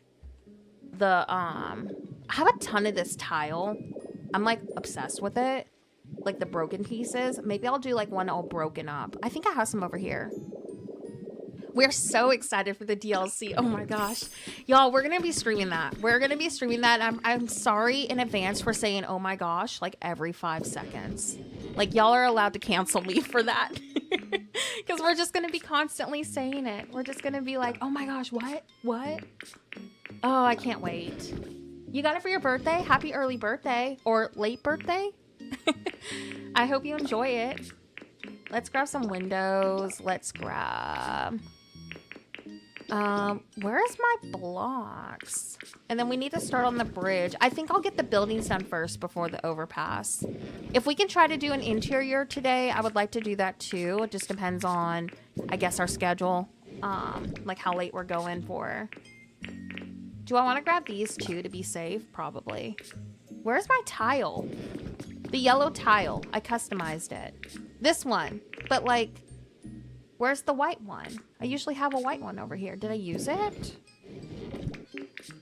the, I have a ton of this tile. I'm like obsessed with it. Like the broken pieces. Maybe I'll do like one all broken up. I think I have some over here. We're so excited for the DLC. Oh my gosh. Y'all, we're going to be streaming that. We're going to be streaming that. I'm sorry in advance for saying, oh my gosh, like every 5 seconds. Like y'all are allowed to cancel me for that. Because we're just going to be constantly saying it. We're just going to be like, oh my gosh, what? What? Oh, I can't wait. You got it for your birthday? Happy early birthday. Or late birthday? I hope you enjoy it. Let's grab some windows. Let's grab... where's my blocks? And then we need to start on the bridge. I think I'll get the buildings done first before the overpass. If we can try to do an interior today, I would like to do that too. It just depends on, I guess, our schedule. Like how late we're going for. Do I want to grab these two to be safe? Probably. Where's my tile? The yellow tile. I customized it. This one. But like... Where's the white one? I usually have a white one over here. Did I use it?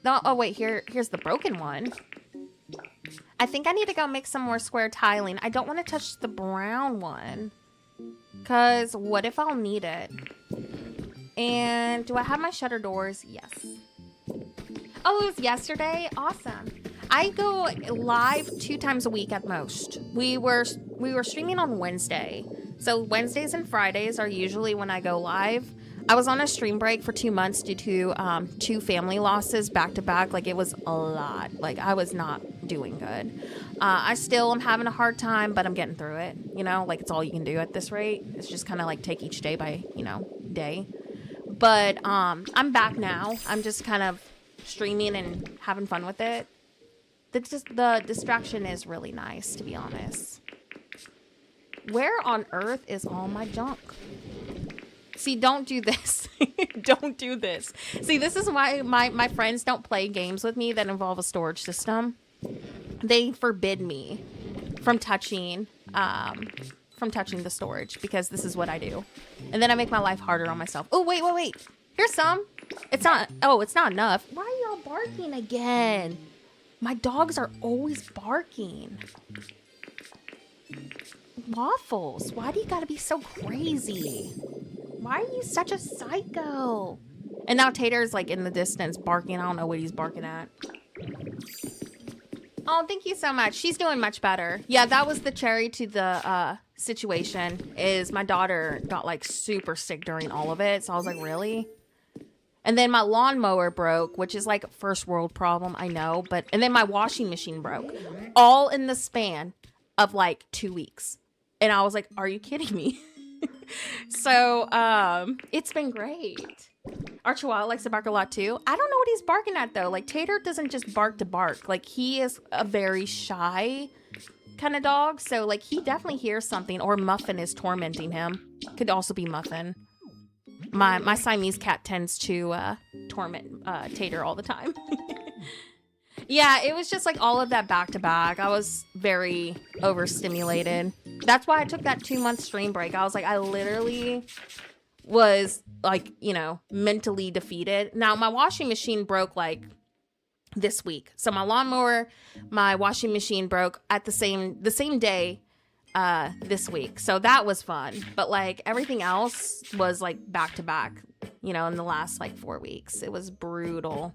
No, oh wait, here's the broken one. I think I need to go make some more square tiling. I don't want to touch the brown one. Because what if I'll need it? And do I have my shutter doors? Yes. Oh, it was yesterday? Awesome. I go live 2 times a week at most. We were streaming on Wednesday. So Wednesdays and Fridays are usually when I go live. I was on a stream break for 2 months due to 2 family losses back to back. Like it was a lot. Like I was not doing good. I still am having a hard time, but I'm getting through it. You know, like it's all you can do at this rate. It's just kind of like take each day by, you know, day. But I'm back now. I'm just kind of streaming and having fun with it. The distraction is really nice, to be honest. Where on earth is all my junk? See, don't do this. Don't do this. See, this is why my friends don't play games with me that involve a storage system. They forbid me from touching the storage because this is what I do. And then I make my life harder on myself. Oh, wait. Here's some. It's not enough. Why are y'all barking again? My dogs are always barking. Waffles, why do you gotta be so crazy? Why are you such a psycho? And now Tater's like in the distance barking. I don't know what he's barking at. Oh, thank you so much. She's doing much better. Yeah, that was the cherry to the situation is my daughter got like super sick during all of it. So I was like, really? And then my lawnmower broke, which is like a first world problem, I know. And then my washing machine broke, all in the span of like 2 weeks. And I was like, are you kidding me? So it's been great. Our Chihuahua likes to bark a lot too. I don't know what he's barking at though. Like Tater doesn't just bark to bark. Like he is a very shy kind of dog. So like he definitely hears something, or Muffin is tormenting him. Could also be Muffin. My Siamese cat tends to torment Tater all the time. Yeah, it was just like all of that back to back. I was very overstimulated. That's why I took that 2-month stream break. I was like, I literally was like, you know, mentally defeated. Now my washing machine broke like this week. So my lawnmower, my washing machine broke at the same day this week. So that was fun. But like everything else was like back to back, you know, in the last like 4 weeks. It was brutal.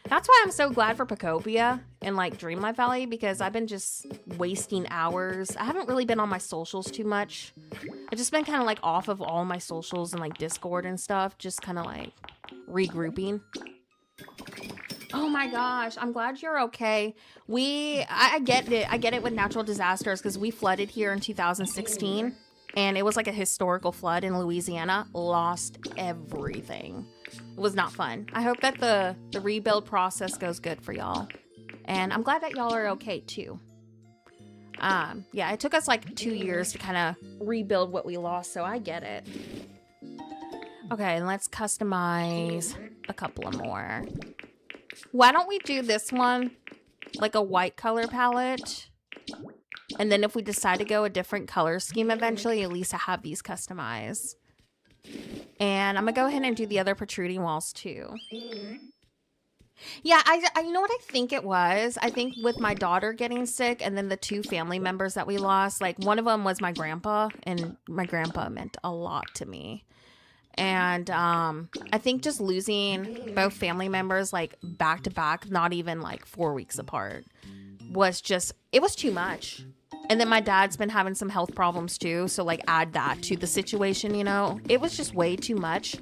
That's why I'm so glad for Pokopia and like Dreamlight Valley, because I've been just wasting hours. I haven't really been on my socials too much. I've just been kind of like off of all my socials and like Discord and stuff, just kind of like regrouping. Oh my gosh, I'm glad you're okay. I get it. I get it with natural disasters, because we flooded here in 2016 and it was like a historical flood in Louisiana. Lost everything. It was not fun. I hope that the rebuild process goes good for y'all. And I'm glad that y'all are okay too. Yeah, it took us like 2 years to kind of rebuild what we lost, so I get it. Okay, and let's customize a couple of more. Why don't we do this one like a white color palette? And then if we decide to go a different color scheme eventually, at least I have these customized. And I'm gonna go ahead and do the other protruding walls too. Yeah, I you know what I think it was? I think with my daughter getting sick and then the 2 family members that we lost, like one of them was my grandpa, and my grandpa meant a lot to me. And I think just losing both family members like back to back, not even like 4 weeks apart, was just, it was too much. And then my dad's been having some health problems too, so like add that to the situation, you know? It was just way too much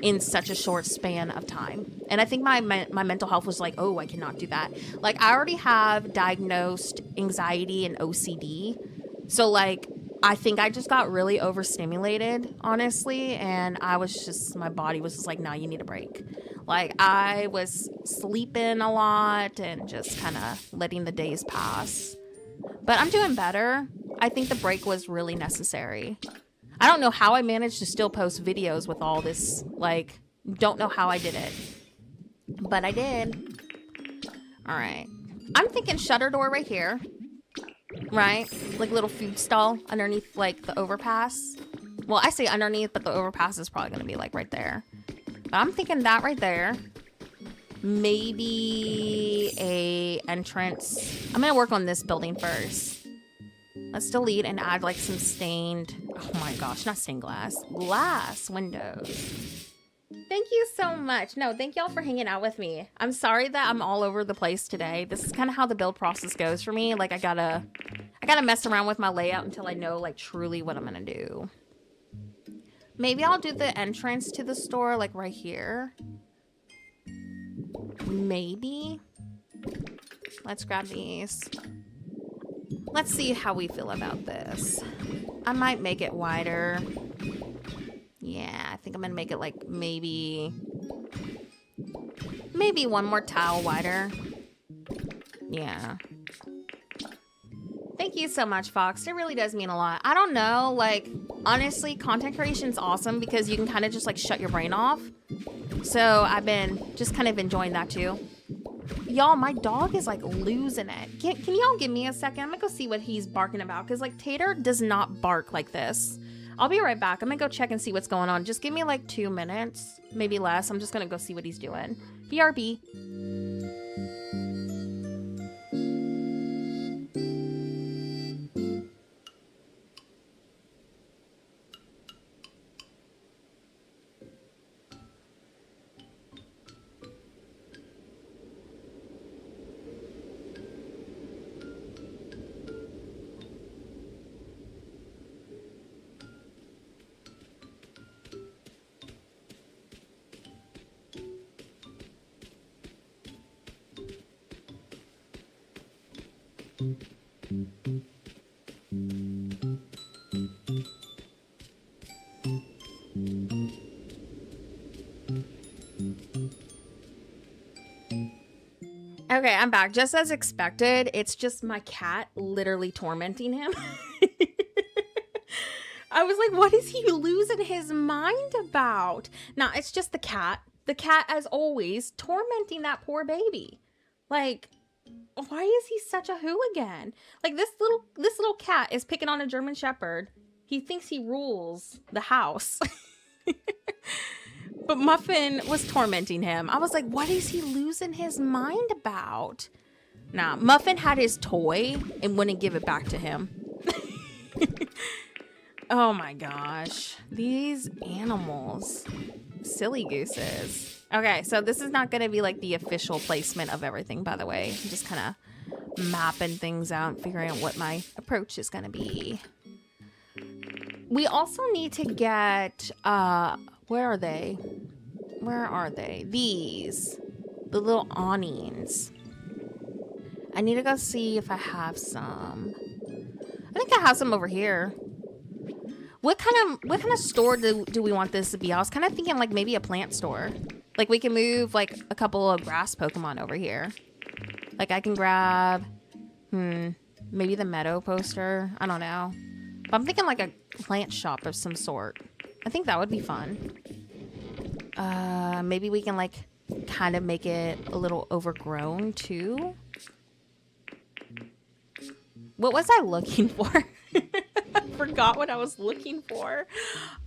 in such a short span of time. And I think my mental health was like, oh, I cannot do that. Like I already have diagnosed anxiety and OCD. So like I think I just got really overstimulated, honestly, and I was just, my body was just like, nah, you need a break. Like I was sleeping a lot and just kind of letting the days pass. But I'm doing better. I think the break was really necessary. I don't know how I managed to still post videos with all this. Like, don't know how I did it. But I did. All right. I'm thinking shutter door right here. Right? Like little food stall underneath like the overpass. Well, I say underneath, but the overpass is probably going to be like right there. But I'm thinking that right there. Maybe a entrance. I'm gonna work on this building first. Let's delete and add like some stained, oh my gosh, not stained glass windows. Thank you so much. No, thank y'all for hanging out with me. I'm sorry that I'm all over the place today. This is kind of how the build process goes for me. Like I gotta mess around with my layout until I know like truly what I'm gonna do. Maybe I'll do the entrance to the store like right here. Maybe. Let's grab these. Let's see how we feel about this. I might make it wider. Yeah, I think I'm gonna make it like maybe one more tile wider. Yeah. Thank you so much, Fox. It really does mean a lot. I don't know, like, honestly, content creation is awesome because you can kind of just like shut your brain off. So I've been just kind of enjoying that too. Y'all, my dog is like losing it. Can y'all give me a second? I'm gonna go see what he's barking about, because like Tater does not bark like this. I'll be right back. I'm gonna go check and see what's going on. Just give me like 2 minutes, maybe less. I'm just gonna go see what he's doing. BRB. Okay, I'm back. Just as expected, it's just my cat literally tormenting him. I was like, what is he losing his mind about? Nah, it's just the cat. The cat, as always, tormenting that poor baby. Like, why is he such a hooligan? Like, this little cat is picking on a German Shepherd. He thinks he rules the house. But Muffin was tormenting him. I was like, what is he losing his mind about? Nah, Muffin had his toy and wouldn't give it back to him. Oh my gosh. These animals. Silly gooses. Okay, so this is not going to be like the official placement of everything, by the way. I'm just kind of mapping things out, figuring out what my approach is going to be. We also need to get, where are they? Where are they? These. The little awnings. I need to go see if I have some. I think I have some over here. What kind of store do we want this to be? I was kind of thinking like maybe a plant store. Like we can move like a couple of grass Pokemon over here. Like I can grab, maybe the meadow poster. I don't know. But I'm thinking like a plant shop of some sort. I think that would be fun. Maybe we can like kind of make it a little overgrown too. What was I looking for? I forgot what I was looking for.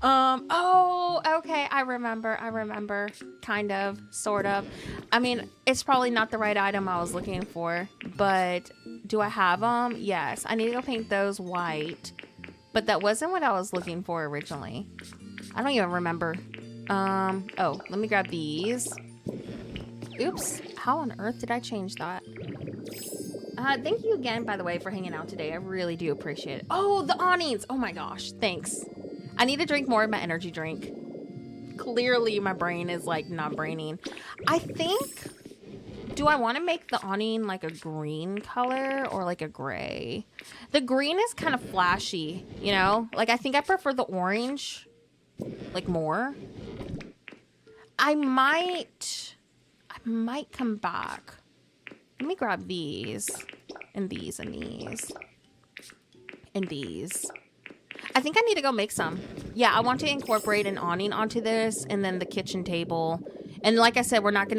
Oh, okay. I remember. Kind of, sort of. I mean, it's probably not the right item I was looking for, but do I have them? Yes. I need to go paint those white, but that wasn't what I was looking for originally. I don't even remember. Oh, let me grab these. Oops. How on earth did I change that? Thank you again, by the way, for hanging out today. I really do appreciate it. Oh, the awnings. Oh my gosh. Thanks. I need to drink more of my energy drink. Clearly, my brain is like not braining. I think, do I want to make the awning like a green color or like a gray? The green is kind of flashy, you know? Like, I think I prefer the orange, like more. I might come back. Let me grab these and these and these and these. I think I need to go make some. Yeah, I want to incorporate an awning onto this and then the kitchen table. And like I said, it's not going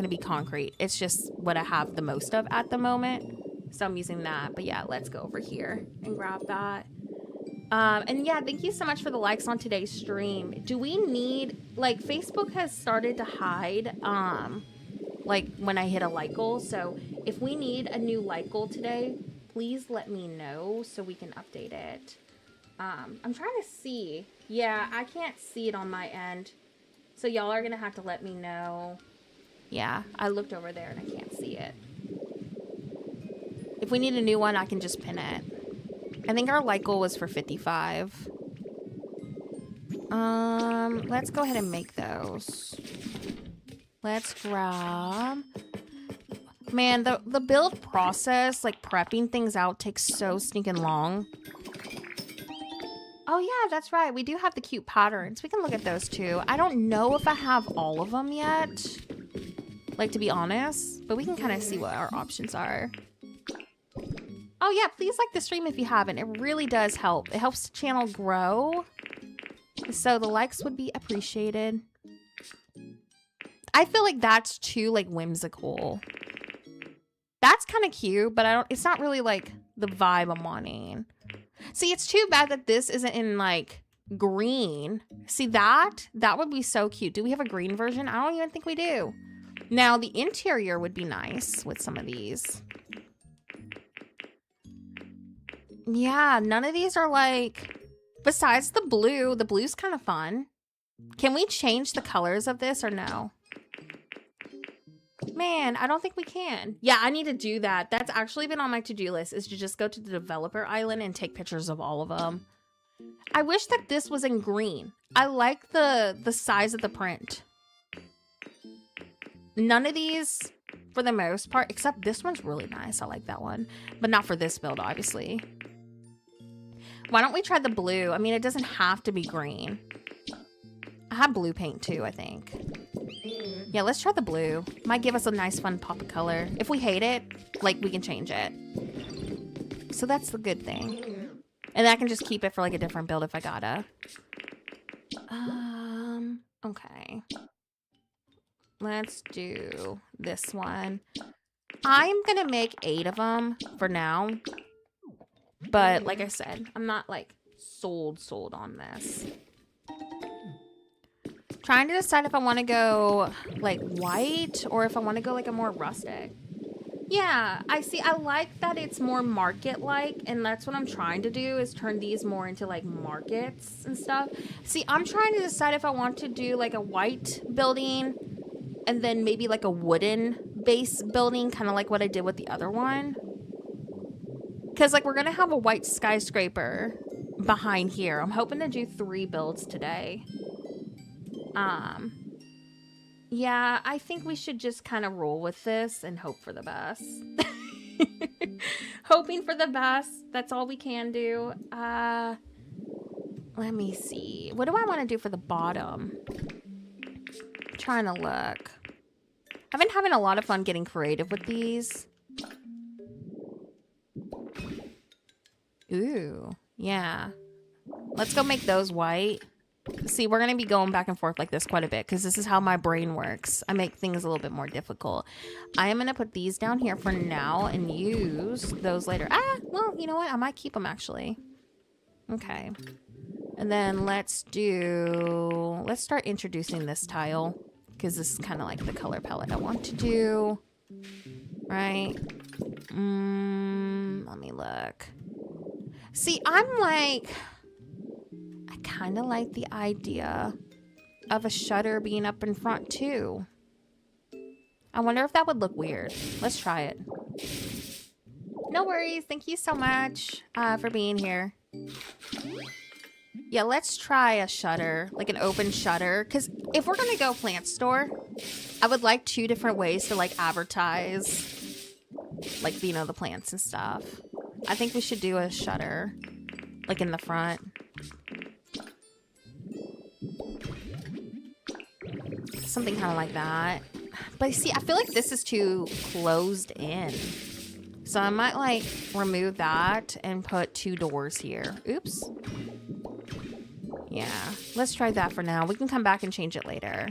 to be concrete. It's just what I have the most of at the moment. So I'm using that. But yeah, let's go over here and grab that. And yeah, thank you so much for the likes on today's stream. Do we need, like, Facebook has started to hide, like when I hit a like goal. So if we need a new like goal today, please let me know so we can update it. I'm trying to see. Yeah, I can't see it on my end. So y'all are going to have to let me know. Yeah, I looked over there and I can't see it. If we need a new one, I can just pin it. I think our like goal was for 55. Let's go ahead and make those. Let's grab... Man, the build process, like prepping things out, takes so stinking long. Oh yeah, that's right. We do have the cute patterns. We can look at those too. I don't know if I have all of them yet, like, to be honest, but we can kind of see what our options are. Oh yeah, please like the stream if you haven't. It really does help. It helps the channel grow. So the likes would be appreciated. I feel like that's too, like, whimsical. That's kind of cute, but it's not really like the vibe I'm wanting. See, it's too bad that this isn't in like green. See, that would be so cute. Do we have a green version? I don't even think we do. Now the interior would be nice with some of these. Yeah, none of these are like, besides the blue's kind of fun. Can we change the colors of this or no? Man, I don't think we can. Yeah, I need to do that. That's actually been on my to-do list, is to just go to the developer island and take pictures of all of them. I wish that this was in green. I like the size of the print. None of these, for the most part, except this one's really nice. I like that one, but not for this build, obviously. Why don't we try the blue? I mean, it doesn't have to be green. I have blue paint too, I think. Yeah, let's try the blue. Might give us a nice fun pop of color. If we hate it, like, we can change it. So that's the good thing. And I can just keep it for like a different build if I gotta. Okay. Let's do this one. I'm gonna make 8 of them for now. But like I said, I'm not like sold on this. Trying to decide if I want to go like white or if I want to go like a more rustic. Yeah, I see. I like that it's more market-like, and that's what I'm trying to do, is turn these more into like markets and stuff. See, I'm trying to decide if I want to do like a white building and then maybe like a wooden base building, kind of like what I did with the other one. Because like we're going to have a white skyscraper behind here. I'm hoping to do 3 builds today. Yeah, I think we should just kind of roll with this and hope for the best. Hoping for the best. That's all we can do. Let me see. What do I want to do for the bottom? I'm trying to look. I've been having a lot of fun getting creative with these. Ooh, yeah. Let's go make those white. See, we're going to be going back and forth like this quite a bit because this is how my brain works. I make things a little bit more difficult. I am going to put these down here for now and use those later. Well, you know what? I might keep them actually. Okay. And then let's start introducing this tile because this is kind of like the color palette I want to do. Right? Let me look. See, I'm like... I kind of like the idea of a shutter being up in front too. I wonder if that would look weird. Let's try it. No worries. Thank you so much for being here. Yeah, let's try a shutter, like an open shutter. Because if we're going to go plant store, I would like 2 different ways to like advertise, like, you know, the plants and stuff. I think we should do a shutter, like in the front. Something kind of like that. But see, I feel like this is too closed in. So I might like remove that and put 2 doors here. Oops. Yeah, let's try that for now. We can come back and change it later.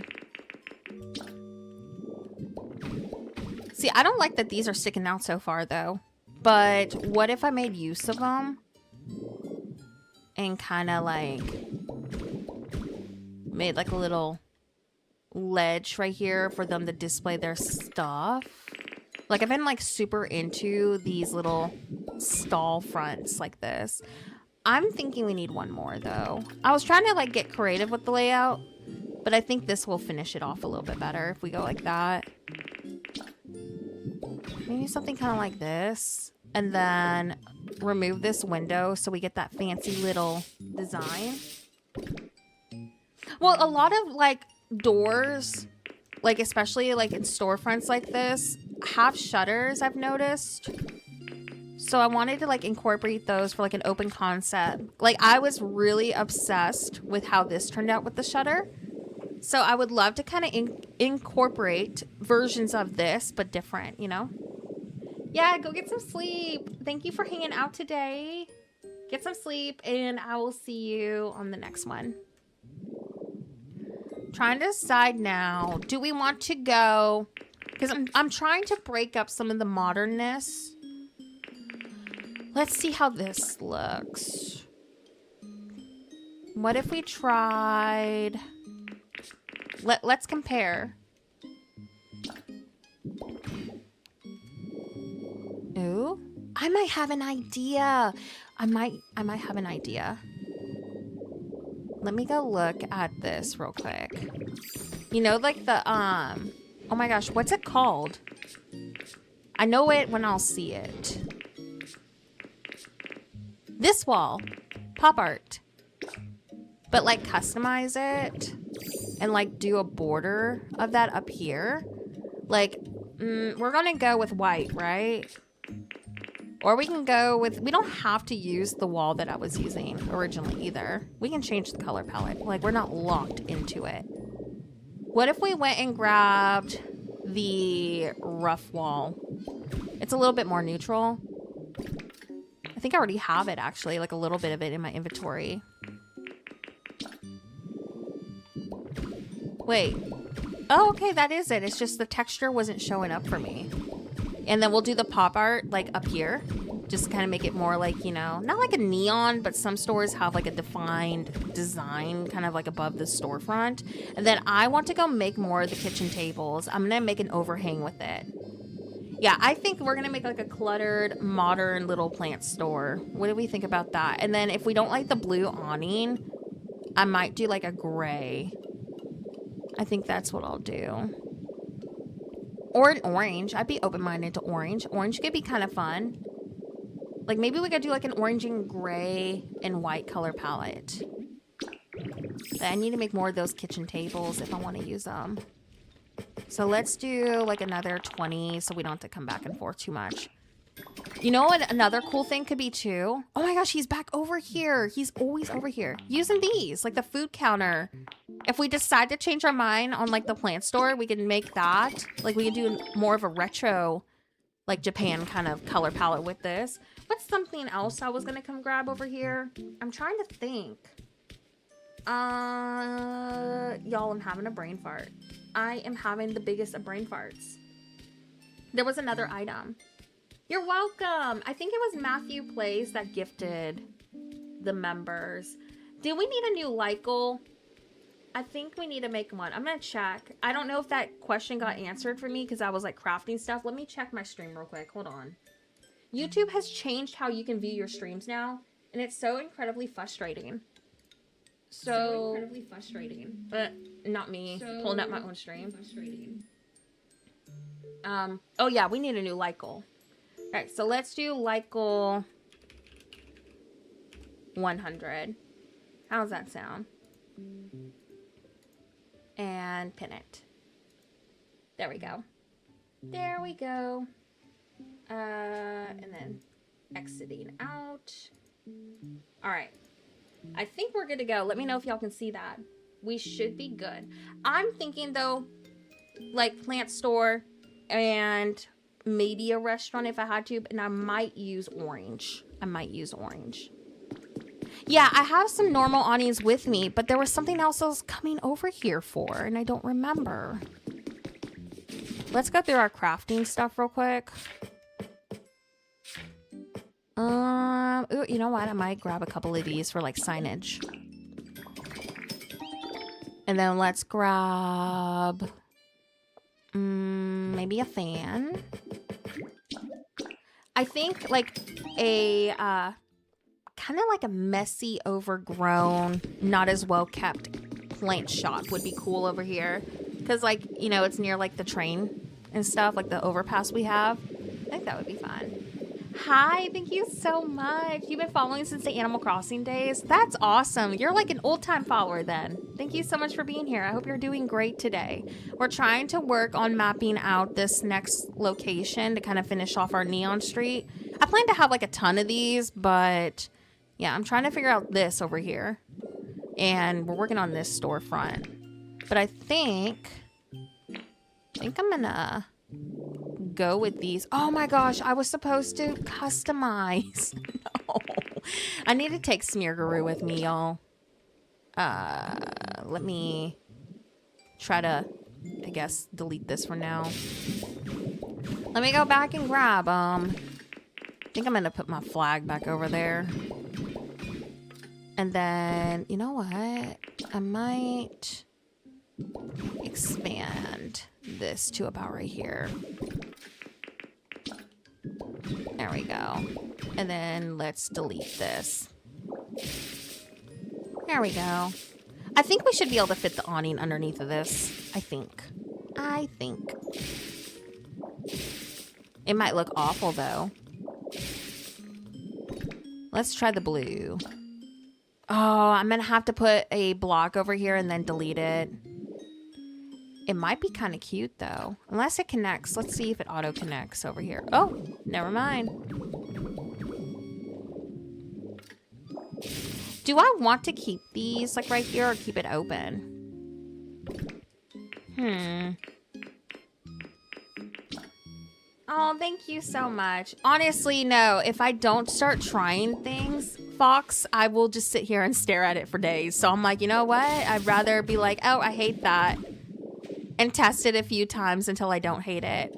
See, I don't like that these are sticking out so far though. But what if I made use of them? And kind of like made like a little ledge right here for them to display their stuff. Like I've been like super into these little stall fronts like this. I'm thinking we need 1 more though. I was trying to like get creative with the layout, but I think this will finish it off a little bit better if we go like that. Maybe something kind of like this, and then remove this window so we get that fancy little design. Well, a lot of like doors, like especially like in storefronts like this, have shutters, I've noticed. So I wanted to like incorporate those for like an open concept. Like I was really obsessed with how this turned out with the shutter. So I would love to kind of incorporate versions of this, but different, you know? Yeah, go get some sleep. Thank you for hanging out today. Get some sleep and I will see you on the next one. Trying to decide now, do we want to go, because I'm trying to break up some of the modernness. Let's see how this looks. What if we tried, let's compare. Ooh, I might have an idea. I might have an idea. Let me go look at this real quick. You know, like the, oh my gosh, what's it called? I know it when I'll see it. This wall, pop art. But like customize it and like do a border of that up here. Like We're gonna go with white, right? Or we can go with, we don't have to use the wall that I was using originally either. We can change the color palette. Like, we're not locked into it. What if we went and grabbed the rough wall? It's a little bit more neutral. I think I already have it, actually, like a little bit of it in my inventory. Wait. Oh, okay, that is it. It's just the texture wasn't showing up for me. And then we'll do the pop art, like, up here. Just to kind of make it more like, you know, not like a neon, but some stores have, like, a defined design kind of, like, above the storefront. And then I want to go make more of the kitchen tables. I'm going to make an overhang with it. Yeah, I think we're going to make, like, a cluttered, modern little plant store. What do we think about that? And then if we don't like the blue awning, I might do, like, a gray. I think that's what I'll do. Or an orange. I'd be open-minded to orange. Orange could be kind of fun. Like, maybe we could do, like, an orange and gray and white color palette. But I need to make more of those kitchen tables if I want to use them. So let's do, like, another 20 so we don't have to come back and forth too much. You know what another cool thing could be, too? Oh, my gosh, he's back over here. He's always over here. Using these, like the food counter. If we decide to change our mind on, like, the plant store, we can make that. Like, we can do more of a retro, like, Japan kind of color palette with this. What's something else I was going to come grab over here? I'm trying to think. Y'all, I'm having a brain fart. I am having the biggest of brain farts. There was another item. You're welcome. I think it was Matthew Plays that gifted the members. Do we need a new light goal? I think we need to make one. I'm going to check. I don't know if that question got answered for me because I was like crafting stuff. Let me check my stream real quick. Hold on. YouTube has changed how you can view your streams now. And it's so incredibly frustrating. So incredibly frustrating. But not me pulling up my own stream. Oh yeah, we need a new light goal. Alright, so let's do light goal 100. How does that sound? And pin it. There we go. There we go. And then exiting out. Alright. I think we're good to go. Let me know if y'all can see that. We should be good. I'm thinking, though, like plant store and maybe a restaurant if I had to, and I might use orange. Yeah, I have some normal awnings with me, but there was something else I was coming over here for, and I don't remember. Let's go through our crafting stuff real quick. Ooh, you know what? I might grab a couple of these for, like, signage. And then let's grab... maybe a fan. I think, like, a, kind of like a messy, overgrown, not as well-kept plant shop would be cool over here. Because, like, you know, it's near, like, the train and stuff, like the overpass we have. I think that would be fun. Hi, thank you so much. You've been following since the Animal Crossing days. That's awesome. You're like an old-time follower then. Thank you so much for being here. I hope you're doing great today. We're trying to work on mapping out this next location to kind of finish off our Neon Street. I plan to have like a ton of these, but yeah, I'm trying to figure out this over here. And we're working on this storefront. But I think I'm gonna go with these. Oh my gosh, I was supposed to customize. No. I need to take Smeargaroo with me, y'all. Let me try to, I guess, delete this for now. Let me go back and grab I think I'm gonna put my flag back over there. And then, you know what? I might expand this to about right here. There we go. And then let's delete this. There we go. I think we should be able to fit the awning underneath of this. I think. It might look awful though. Let's try the blue. Oh, I'm gonna have to put a block over here and then delete it. It might be kind of cute though. Unless it connects. Let's see if it auto connects over here. Oh, never mind. Do I want to keep these like right here or keep it open? Oh, thank you so much. Honestly, no. If I don't start trying things, Fox, I will just sit here and stare at it for days. So I'm like, you know what? I'd rather be like, oh, I hate that. And test it a few times until I don't hate it.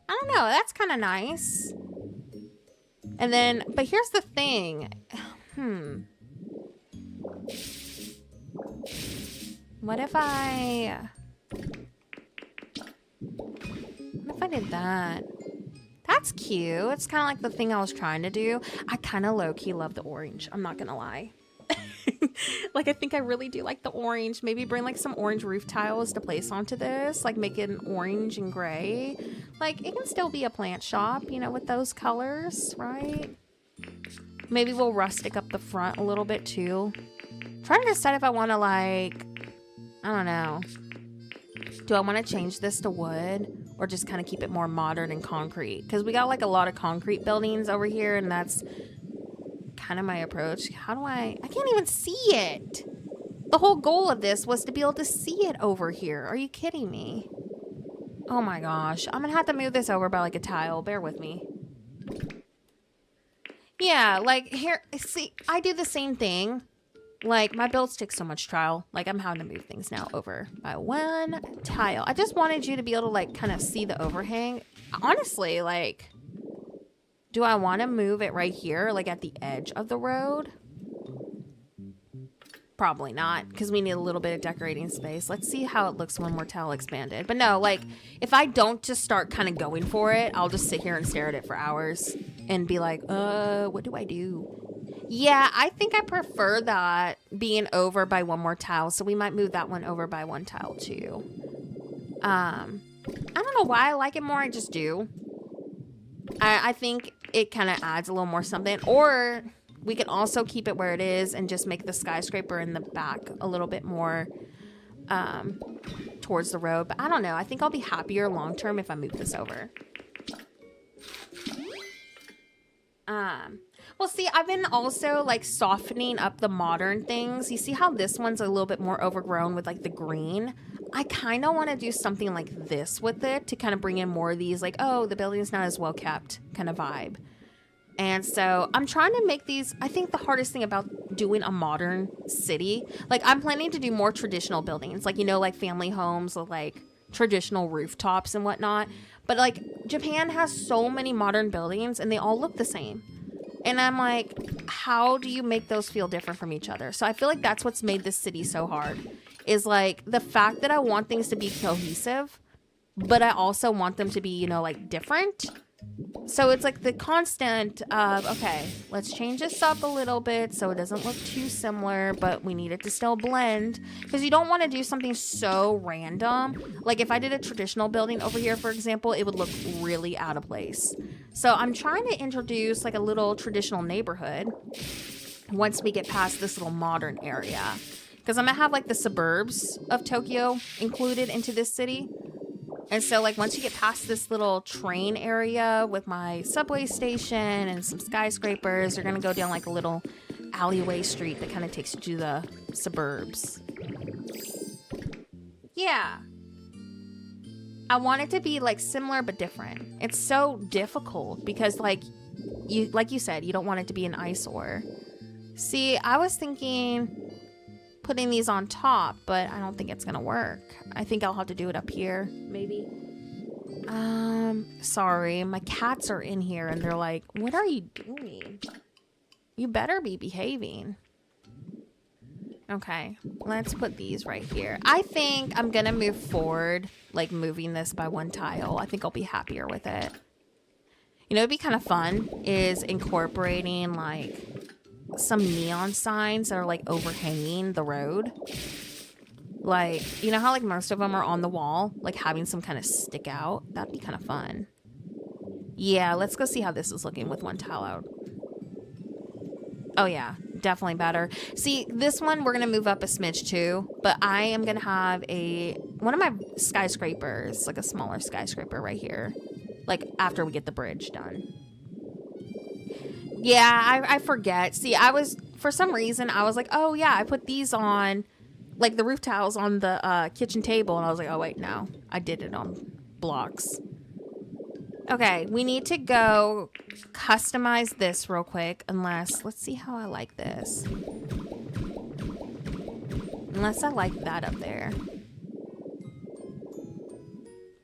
I don't know. That's kind of nice. And then, but here's the thing. What if I did that? That's cute. It's kind of like the thing I was trying to do. I kind of low-key love the orange. I'm not gonna lie. Like, I think I really do like the orange. Maybe bring like some orange roof tiles to place onto this. Like make it an orange and gray. Like it can still be a plant shop, you know, with those colors, right? Maybe we'll rustic up the front a little bit too. I'm trying to decide if I want to like, I don't know. Do I want to change this to wood or just kind of keep it more modern and concrete? Because we got like a lot of concrete buildings over here and that's kind of my approach. How do I can't even see it. The whole goal of this was to be able to see it over here. Are you kidding me? Oh my gosh. I'm gonna have to move this over by like a tile. Bear with me. Yeah, like here, see, I do the same thing. Like my builds take so much trial. Like I'm having to move things now over by one tile. I just wanted you to be able to like kind of see the overhang. Honestly, like, do I want to move it right here, like at the edge of the road? Probably not, because we need a little bit of decorating space. Let's see how it looks when we're tile expanded. But no, like, if I don't just start kind of going for it, I'll just sit here and stare at it for hours and be like, what do I do? Yeah, I think I prefer that being over by one more tile, so we might move that one over by one tile too. I don't know why I like it more, I just do. I think it kind of adds a little more something. Or we can also keep it where it is and just make the skyscraper in the back a little bit more towards the road. But I don't know. I think I'll be happier long term if I move this over. Well, see, I've been also like softening up the modern things. You see how this one's a little bit more overgrown with like the green? I kind of want to do something like this with it to kind of bring in more of these like, oh, the building's not as well kept kind of vibe. And so I'm trying to make these, I think the hardest thing about doing a modern city, like I'm planning to do more traditional buildings, like, you know, like family homes with like traditional rooftops and whatnot. But like Japan has so many modern buildings and they all look the same. And I'm like, how do you make those feel different from each other? So I feel like that's what's made this city so hard, is like the fact that I want things to be cohesive, but I also want them to be, you know, like different. So it's like the constant of, okay, let's change this up a little bit so it doesn't look too similar, but we need it to still blend. Because you don't want to do something so random. Like if I did a traditional building over here, for example, it would look really out of place. So I'm trying to introduce like a little traditional neighborhood once we get past this little modern area. Because I'm going to have like the suburbs of Tokyo included into this city. And so, like, once you get past this little train area with my subway station and some skyscrapers, you're going to go down, like, a little alleyway street that kind of takes you to the suburbs. Yeah. I want it to be, like, similar but different. It's so difficult because, like you said, you don't want it to be an eyesore. See, I was thinking putting these on top, but I don't think it's gonna work. I think I'll have to do it up here, maybe. Sorry, my cats are in here and they're like, what are you doing? You better be behaving. Okay, let's put these right here. I think I'm gonna move forward, like moving this by one tile. I think I'll be happier with it. You know, it'd be kind of fun is incorporating like some neon signs that are like overhanging the road. Like, you know how like most of them are on the wall, like having some kind of stick out? That'd be kind of fun. Yeah, let's go see how this is looking with one tile out. Oh yeah, definitely better. See, this one we're gonna move up a smidge too, but I am gonna have one of my skyscrapers, like a smaller skyscraper right here, like after we get the bridge done. Yeah, I forget. See, for some reason I was like, oh yeah, I put these on, like the roof tiles on the kitchen table, and I was like, oh wait, no, I did it on blocks. Okay, we need to go customize this real quick, let's see how I like this. Unless I like that up there.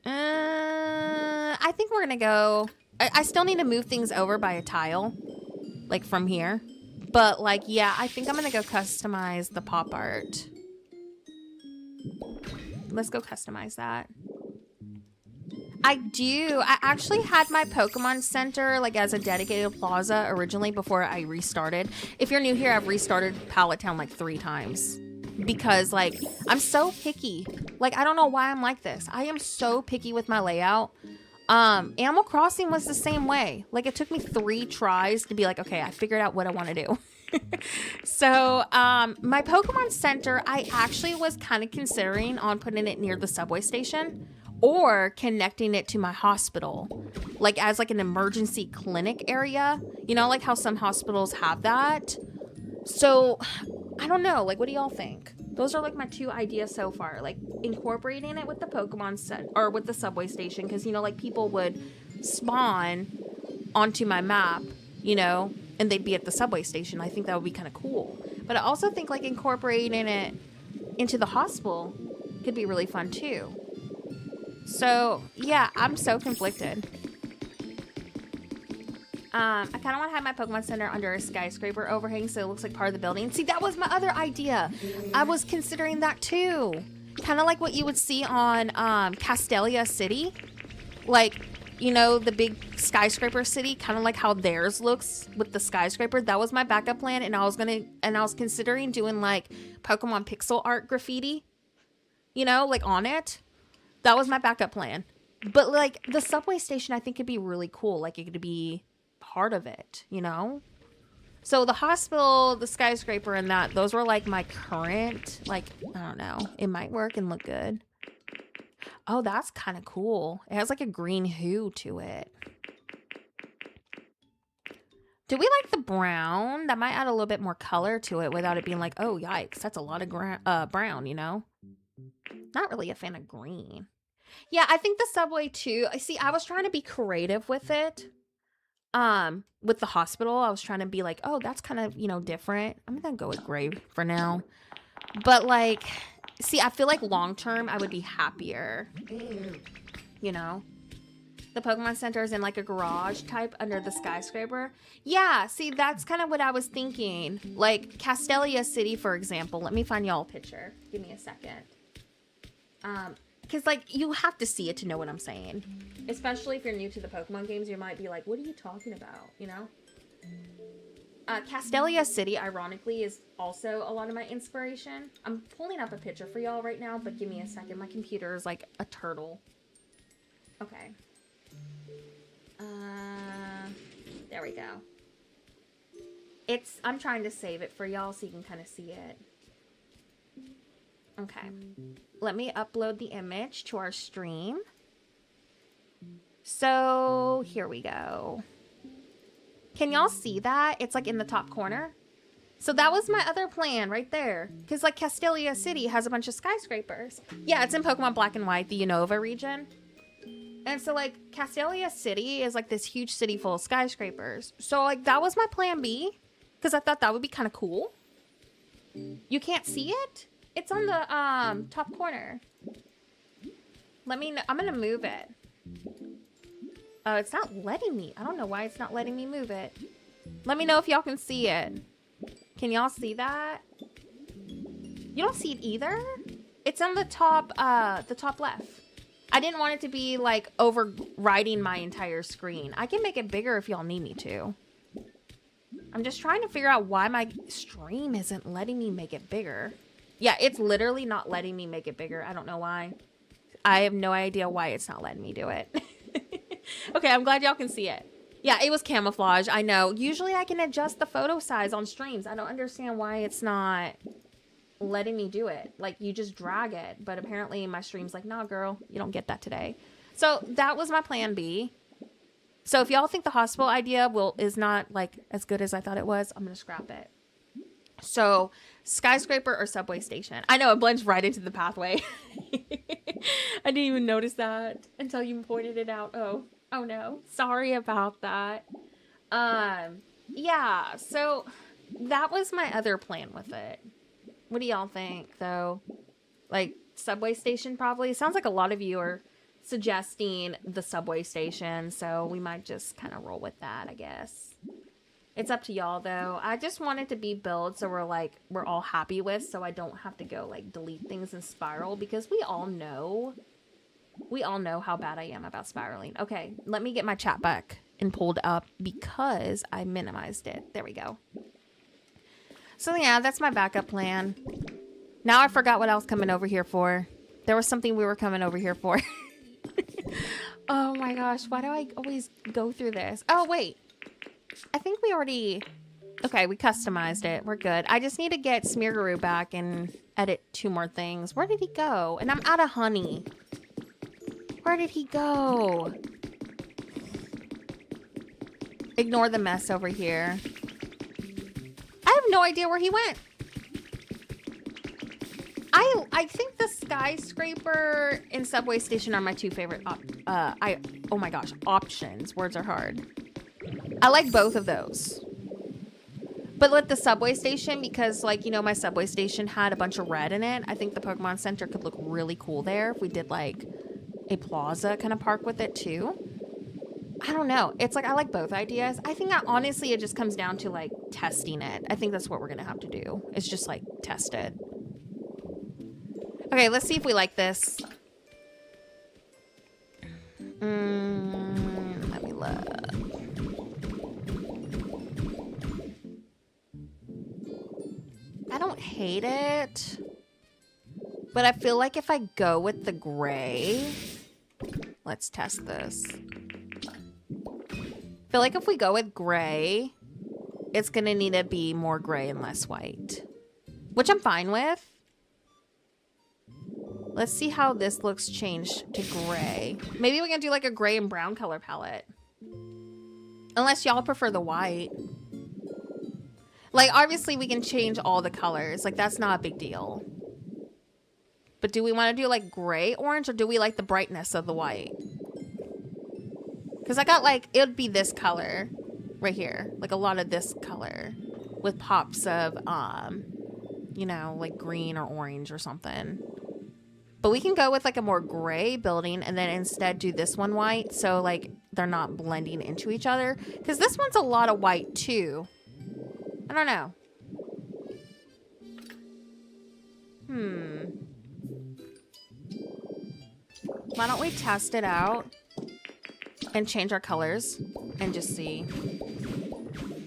I think we're gonna go, I still need to move things over by a tile, like from here. But like, yeah, I think I'm gonna go customize the pop art. Let's go customize that. I actually had my Pokemon Center like as a dedicated plaza originally before I restarted. If you're new here, I've restarted Pallet Town like 3 times because like I'm so picky. Like I don't know why I'm like this. I am so picky with my layout. Animal Crossing was the same way. Like it took me 3 tries to be like, okay, I figured out what I want to do. So my Pokemon Center, I actually was kind of considering on putting it near the subway station or connecting it to my hospital, like as like an emergency clinic area, you know, like how some hospitals have that. So I don't know, like what do y'all think? Those are like my 2 ideas so far, like incorporating it with the Pokemon set or with the subway station, because you know, like people would spawn onto my map, you know, and they'd be at the subway station. I think that would be kind of cool. But I also think like incorporating it into the hospital could be really fun too. So yeah, I'm so conflicted. I kind of want to have my Pokemon Center under a skyscraper overhang so it looks like part of the building. See, that was my other idea. I was considering that too. Kind of like what you would see on Castelia City. Like, you know, the big skyscraper city, kind of like how theirs looks with the skyscraper. That was my backup plan, and I was considering doing like Pokemon pixel art graffiti, you know, like on it. That was my backup plan. But like the subway station, I think could be really cool. Like it could be part of it, you know? So the hospital, the skyscraper, and those were like my current, like, I don't know. It might work and look good. Oh, that's kind of cool. It has like a green hue to it. Do we like the brown? That might add a little bit more color to it without it being like, oh, yikes, that's a lot of brown, you know? Not really a fan of green. Yeah, I think the subway too. See, I was trying to be creative with it. With the hospital, I was trying to be like, oh, that's kind of, you know, different. I'm gonna go with gray for now. But like, see, I feel like long term I would be happier. You know? The Pokemon Center is in like a garage type under the skyscraper. Yeah, see, that's kind of what I was thinking. Like Castelia City, for example. Let me find y'all a picture. Give me a second. Because like you have to see it to know what I'm saying. Especially if you're new to the Pokemon games, you might be like, what are you talking about? You know? Castelia City, ironically, is also a lot of my inspiration. I'm pulling up a picture for y'all right now, but give me a second. My computer is like a turtle. Okay. There we go. I'm trying to save it for y'all so you can kind of see it. Okay. Let me upload the image to our stream. So, here we go. Can y'all see that? It's like in the top corner. So that was my other plan right there. Because like Castelia City has a bunch of skyscrapers. Yeah, it's in Pokemon Black and White, the Unova region. And so like Castelia City is like this huge city full of skyscrapers. So like that was my plan B. Because I thought that would be kind of cool. You can't see it? It's on the top corner. Let me know. I'm going to move it. Oh, it's not letting me. I don't know why it's not letting me move it. Let me know if y'all can see it. Can y'all see that? You don't see it either? It's on the top left. I didn't want it to be like overriding my entire screen. I can make it bigger if y'all need me to. I'm just trying to figure out why my stream isn't letting me make it bigger. Yeah, it's literally not letting me make it bigger. I don't know why. I have no idea why it's not letting me do it. Okay, I'm glad y'all can see it. Yeah, it was camouflage. I know. Usually I can adjust the photo size on streams. I don't understand why it's not letting me do it. Like, you just drag it. But apparently my stream's like, nah, girl, you don't get that today. So that was my plan B. So if y'all think the hospital idea is not like as good as I thought it was, I'm going to scrap it. So skyscraper or subway station. I know it blends right into the pathway. I didn't even notice that until you pointed it out. Oh no. Sorry about that. Yeah, so that was my other plan with it. What do y'all think though? Like subway station probably? Sounds like a lot of you are suggesting the subway station, so we might just kind of roll with that, I guess. It's up to y'all though. I just want it to be built so we're all happy with, so I don't have to go like delete things and spiral, because we all know how bad I am about spiraling. Okay, let me get my chat back and pulled up because I minimized it. There we go. So yeah, that's my backup plan. Now I forgot what I was coming over here for. There was something we were coming over here for. Oh my gosh, why do I always go through this? Oh wait, I think we already... Okay, we customized it. We're good. I just need to get Smeargaroo back and edit 2 more things. Where did he go? And I'm out of honey. Where did he go? Ignore the mess over here. I have no idea where he went. I think the skyscraper and subway station are my 2 favorite oh my gosh, options. Words are hard. I like both of those. But with the subway station, because like, you know, my subway station had a bunch of red in it, I think the Pokemon Center could look really cool there if we did like a plaza kind of park with it too. I don't know. It's like, I like both ideas. I think that honestly, it just comes down to like testing it. I think that's what we're going to have to do. It's just like test it. Okay, let's see if we like this. Let me look. I don't hate it, but I feel like if I go with the gray, let's test this. I feel like if we go with gray, it's gonna need to be more gray and less white, which I'm fine with. Let's see how this looks changed to gray. Maybe we can do like a gray and brown color palette. Unless y'all prefer the white. Like, obviously we can change all the colors. Like, that's not a big deal. But do we want to do like gray orange, or do we like the brightness of the white? Because I got like, it would be this color right here. Like a lot of this color with pops of, you know, like green or orange or something. But we can go with like a more gray building and then instead do this one white. So like they're not blending into each other. Because this one's a lot of white too. I don't know. Why don't we test it out and change our colors and just see.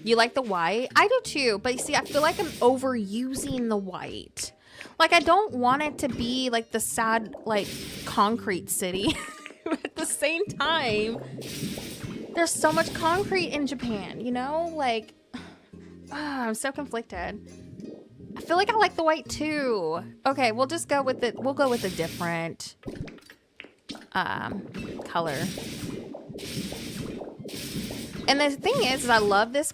You like the white? I do too. But you see, I feel like I'm overusing the white. Like, I don't want it to be like the sad, like, concrete city. At the same time, there's so much concrete in Japan, you know? Like, I'm so conflicted. I feel like I like the white too. Okay, we'll just go with it. We'll go with a different color. And the thing is I love this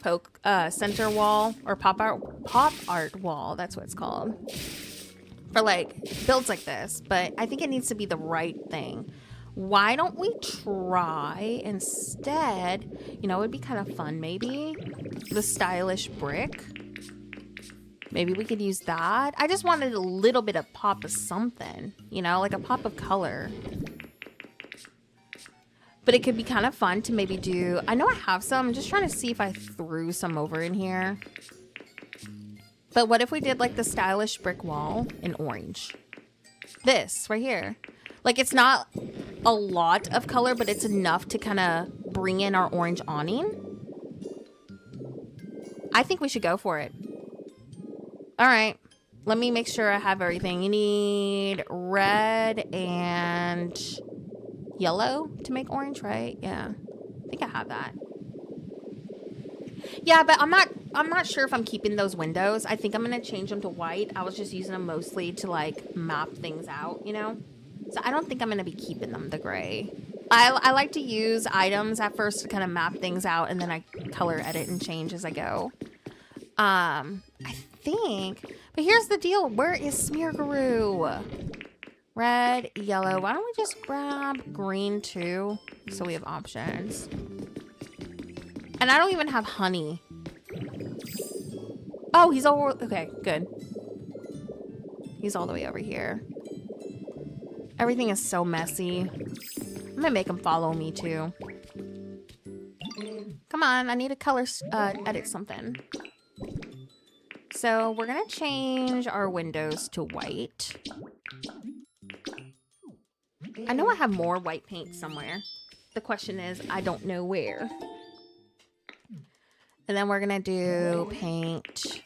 center wall, or pop art wall. That's what it's called. For like builds like this, but I think it needs to be the right thing. Why don't we try instead, you know, it'd be kind of fun maybe, the stylish brick. Maybe we could use that. I just wanted a little bit of pop of something, you know, like a pop of color. But it could be kind of fun to maybe do, I know I have some, I'm just trying to see if I threw some over in here. But what if we did like the stylish brick wall in orange? This right here. Like, it's not a lot of color, but it's enough to kind of bring in our orange awning. I think we should go for it. All right. Let me make sure I have everything. You need red and yellow to make orange, right? Yeah. I think I have that. Yeah, but I'm not sure if I'm keeping those windows. I think I'm gonna change them to white. I was just using them mostly to like map things out, you know? So I don't think I'm gonna be keeping them the gray. I like to use items at first to kind of map things out, and then I color edit and change as I go. I think, but here's the deal. Where is Smeargaroo? Red, yellow. Why don't we just grab green too? So we have options. And I don't even have honey. Oh, he's all, okay, good. He's all the way over here. Everything is so messy. I'm gonna make him follow me too. Come on, I need to color, edit something. So we're gonna change our windows to white. I know I have more white paint somewhere. The question is, I don't know where. And then we're gonna do paint.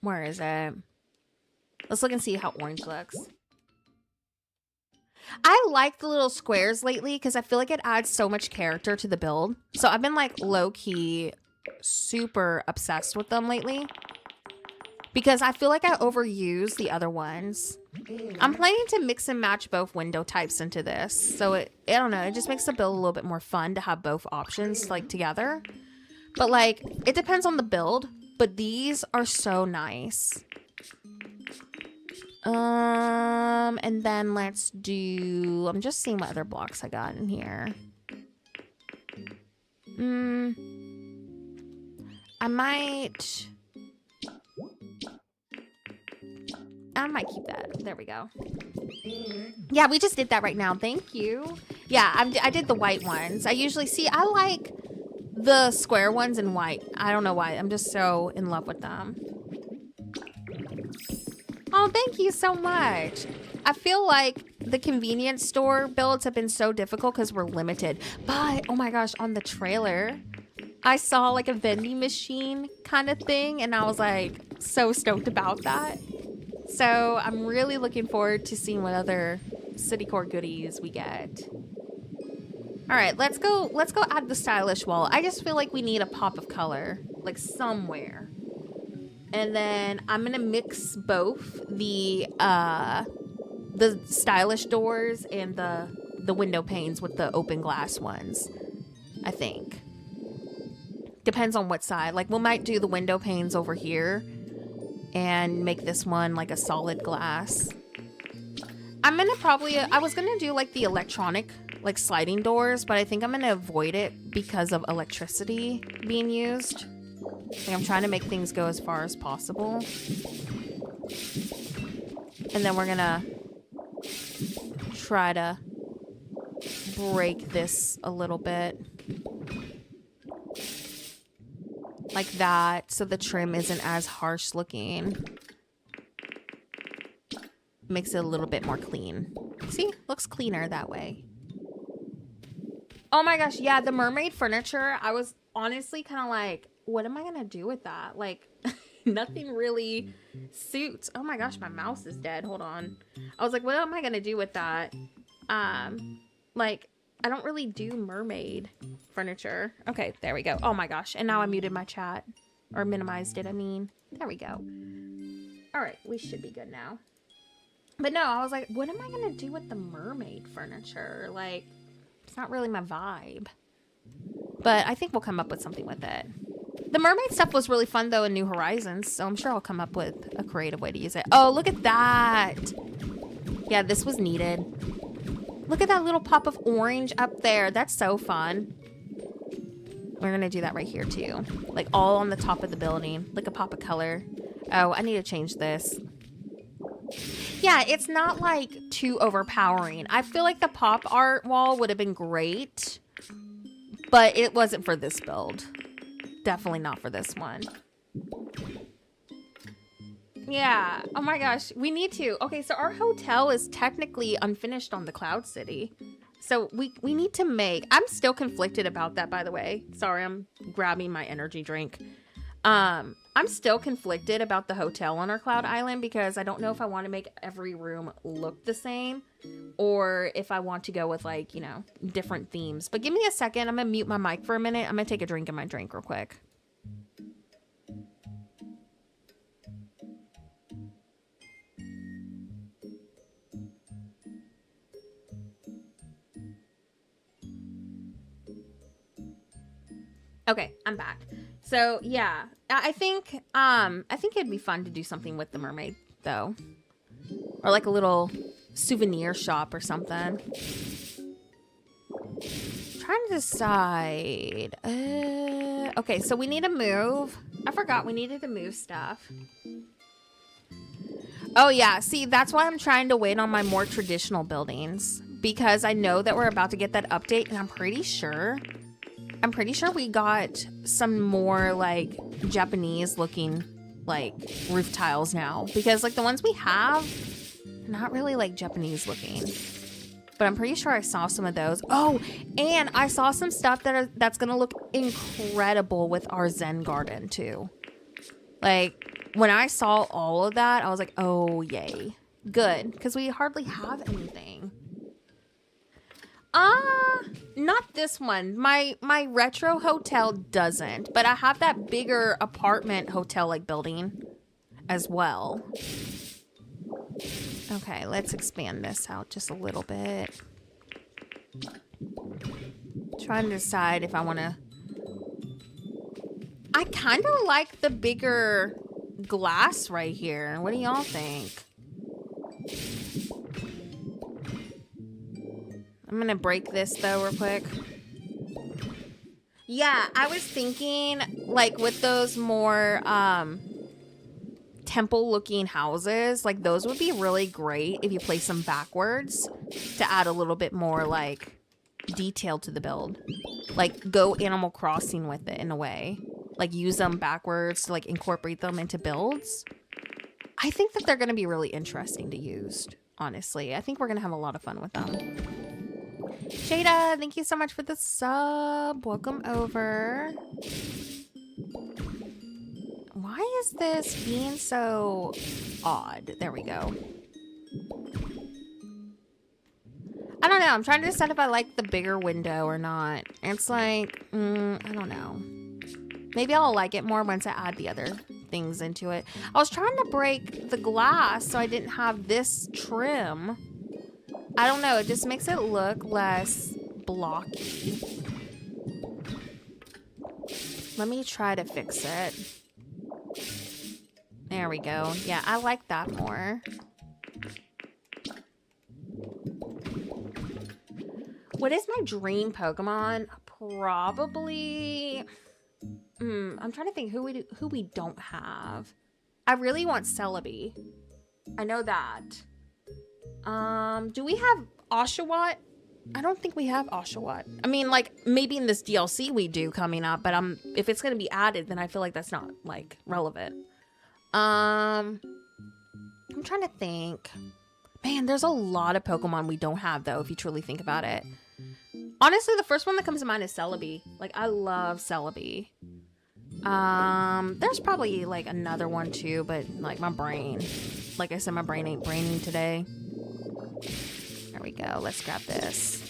Where is it? Let's look and see how orange looks. I like the little squares lately because I feel like it adds so much character to the build. So I've been like low-key super obsessed with them lately because I feel like I overuse the other ones. I'm planning to mix and match both window types into this. So I don't know, it just makes the build a little bit more fun to have both options like together. But like, it depends on the build, but these are so nice. And then let's do, I'm just seeing what other blocks I got in here. I might keep that. There we go. Yeah, we just did that right now. Thank you. Yeah, I did the white ones. I usually see, I like the square ones in white. I don't know why. I'm just so in love with them. Oh, thank you so much. I feel like the convenience store builds have been so difficult because we're limited. But, oh my gosh, on the trailer, I saw like a vending machine kind of thing. And I was like so stoked about that. So I'm really looking forward to seeing what other city core goodies we get. All right, let's go add the stylish wall. I just feel like we need a pop of color, like somewhere. And then I'm gonna mix both the stylish doors and the window panes with the open glass ones, I think. Depends on what side. Like, we might do the window panes over here and make this one like a solid glass. I'm gonna probably, I was gonna do like the electronic, like sliding doors, but I think I'm gonna avoid it because of electricity being used. Like, I'm trying to make things go as far as possible. And then we're gonna try to break this a little bit. Like that, so the trim isn't as harsh looking. Makes it a little bit more clean. See? Looks cleaner that way. Oh my gosh, yeah, the mermaid furniture, I was honestly kind of like, what am I gonna do with that? Like, nothing really suits. Oh my gosh, my mouse is dead. Hold on. I was like, what am I gonna do with that? Like, I don't really do mermaid furniture. Okay, there we go. Oh my gosh, and now I muted my chat. Or minimized it, I mean. There we go. All right, we should be good now. But no, I was like, what am I gonna do with the mermaid furniture? Like, it's not really my vibe. But I think we'll come up with something with it. The mermaid stuff was really fun, though, in New Horizons, so I'm sure I'll come up with a creative way to use it. Oh, look at that! Yeah, this was needed. Look at that little pop of orange up there. That's so fun. We're gonna do that right here, too. Like, all on the top of the building. Like a pop of color. Oh, I need to change this. Yeah, it's not, like, too overpowering. I feel like the pop art wall would have been great, but it wasn't for this build. Definitely not for this one. Yeah. Oh my gosh. We need to. Okay, so our hotel is technically unfinished on the Cloud City. So we need to make... I'm still conflicted about that, by the way. Sorry, I'm grabbing my energy drink. I'm still conflicted about the hotel on our Cloud Island because I don't know if I want to make every room look the same or if I want to go with like, you know, different themes. But give me a second. I'm going to mute my mic for a minute. I'm going to take a drink of my drink real quick. Okay, I'm back. So yeah, I think it'd be fun to do something with the mermaid though, or like a little souvenir shop or something. Trying to decide. Okay, so we need to move. I forgot we needed to move stuff. Oh yeah, see, that's why I'm trying to wait on my more traditional buildings because I know that we're about to get that update, and I'm pretty sure we got some more like Japanese looking like roof tiles now because like the ones we have not really like Japanese looking, but I'm pretty sure I saw some of those. Oh, and I saw some stuff that's gonna look incredible with our Zen garden too. Like when I saw all of that, I was like, oh yay, good, because we hardly have anything. Not this one. My retro hotel doesn't, but I have that bigger apartment hotel like building as well. Okay, let's expand this out just a little bit. Trying to decide if I want to. I kind of like the bigger glass right here. What do y'all think? I'm gonna break this though real quick. Yeah, I was thinking like with those more temple looking houses, like those would be really great if you place them backwards to add a little bit more like detail to the build. Like go Animal Crossing with it in a way. Like use them backwards to like incorporate them into builds. I think that they're gonna be really interesting to use, honestly. I think we're gonna have a lot of fun with them. Shada, thank you so much for the sub. Welcome over. Why is this being so odd? There we go. I don't know. I'm trying to decide if I like the bigger window or not. It's like, I don't know. Maybe I'll like it more once I add the other things into it. I was trying to break the glass so I didn't have this trim. I don't know. It just makes it look less blocky. Let me try to fix it. There we go. Yeah, I like that more. What is my dream Pokemon? Probably... I'm trying to think who we don't have. I really want Celebi. I know that. Do we have Oshawott? I don't think we have Oshawott. I mean, like, maybe in this DLC we do coming up, but if it's going to be added, then I feel like that's not, like, relevant. I'm trying to think. Man, there's a lot of Pokemon we don't have, though, if you truly think about it. Honestly, the first one that comes to mind is Celebi. Like, I love Celebi. There's probably, like, another one, too, but, like, my brain. Like I said, my brain ain't braining today. There we go. Let's grab this.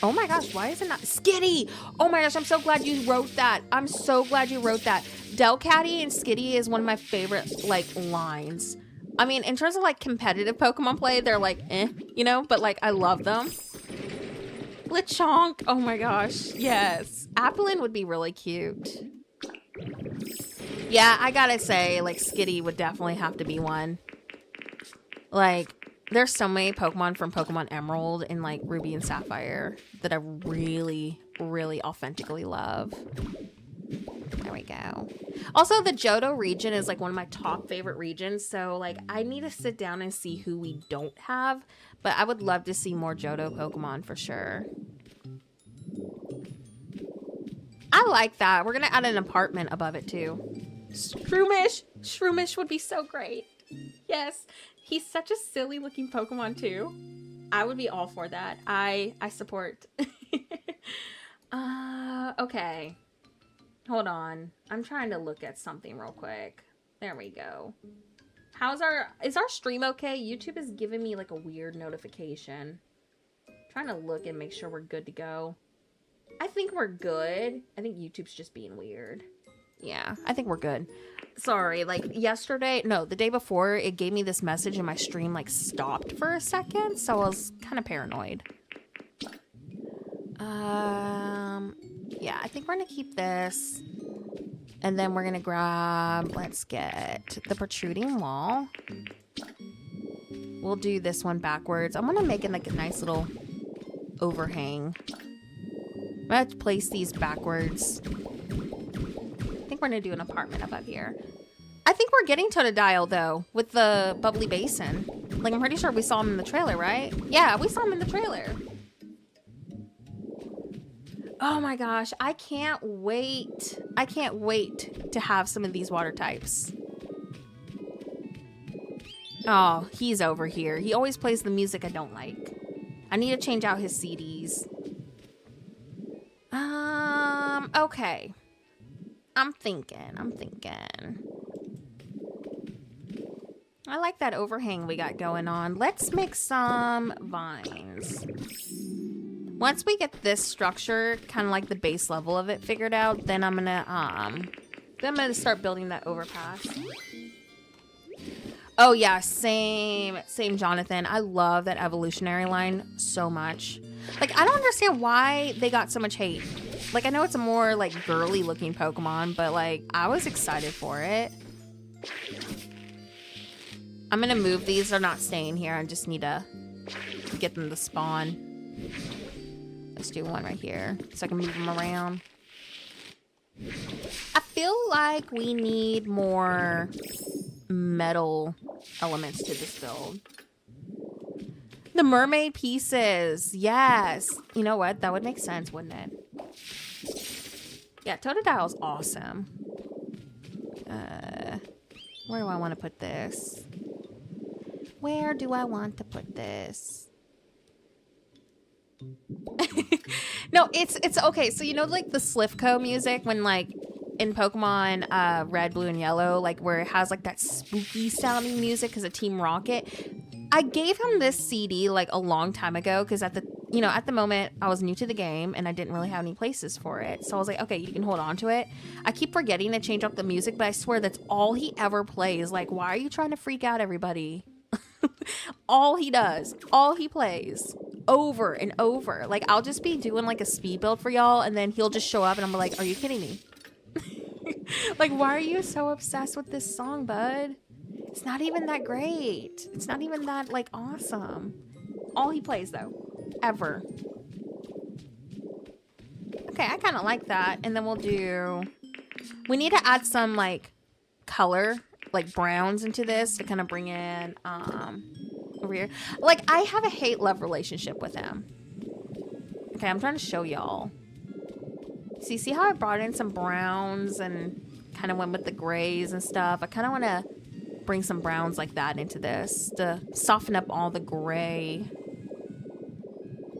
Oh my gosh, why is it not Skitty? Oh my gosh, I'm so glad you wrote that. I'm so glad you wrote that. Delcatty and Skitty is one of my favorite like lines. I mean, in terms of like competitive Pokemon play, they're like you know, but like I love them. Lechonk. Oh my gosh. Yes. Applin would be really cute. Yeah, I gotta say, like Skitty would definitely have to be one. Like, there's so many Pokemon from Pokemon Emerald and like Ruby and Sapphire that I really, really authentically love. There we go. Also, the Johto region is like one of my top favorite regions. So like I need to sit down and see who we don't have. But I would love to see more Johto Pokemon for sure. I like that. We're going to add an apartment above it too. Shroomish. Shroomish would be so great. Yes. He's such a silly looking Pokemon too. I would be all for that. I support. Okay. Hold on. I'm trying to look at something real quick. There we go. Is our stream okay? YouTube is giving me like a weird notification. I'm trying to look and make sure we're good to go. I think we're good. I think YouTube's just being weird. Yeah, I think we're good. Sorry, like yesterday, no, the day before, it gave me this message and my stream like stopped for a second, so I was kind of paranoid. Yeah, I think we're gonna keep this. And then we're gonna grab, let's get the protruding wall. We'll do this one backwards. I'm gonna make it like a nice little overhang. I'm gonna place these backwards. I think we're gonna do an apartment up here. I think we're getting Totodile though, with the bubbly basin. Like I'm pretty sure we saw him in the trailer, right? Yeah, we saw him in the trailer. Oh my gosh, I can't wait. I can't wait to have some of these water types. Oh, he's over here. He always plays the music I don't like. I need to change out his CDs. Okay. I'm thinking. I like that overhang we got going on. Let's make some vines. Once we get this structure, kind of like the base level of it figured out, then I'm gonna start building that overpass. Oh yeah, same Jonathan. I love that evolutionary line so much. Like I don't understand why they got so much hate. Like I know it's a more like girly looking Pokemon, but like I was excited for it. I'm gonna move these. They're not staying here. I just need to get them to spawn. Let's do one right here so I can move them around. I feel like we need more metal elements to this build. The mermaid pieces. Yes. You know what? That would make sense, wouldn't it? Yeah, Totodile's awesome. Where do I want to put this? Where do I want to put this? No, it's okay. So you know like the Slivko music when like in Pokemon Red, Blue, and Yellow, like where it has like that spooky sounding music because of Team Rocket. I gave him this CD like a long time ago because at the moment I was new to the game and I didn't really have any places for it. So I was like, okay, you can hold on to it. I keep forgetting to change up the music, but I swear that's all he ever plays. Like, why are you trying to freak out everybody? All he does, all he plays over and over. Like I'll just be doing like a speed build for y'all and then he'll just show up and I'm like, are you kidding me? Like, why are you so obsessed with this song, bud? It's not even that great. It's not even that like awesome. All he plays though, ever. Okay, I kind of like that. And then we need to add some like color, like browns into this to kind of bring in over here. Like I have a hate-love relationship with him. Okay, I'm trying to show y'all. See how I brought in some browns and kind of went with the grays and stuff? I kind of want to bring some browns like that into this to soften up all the gray.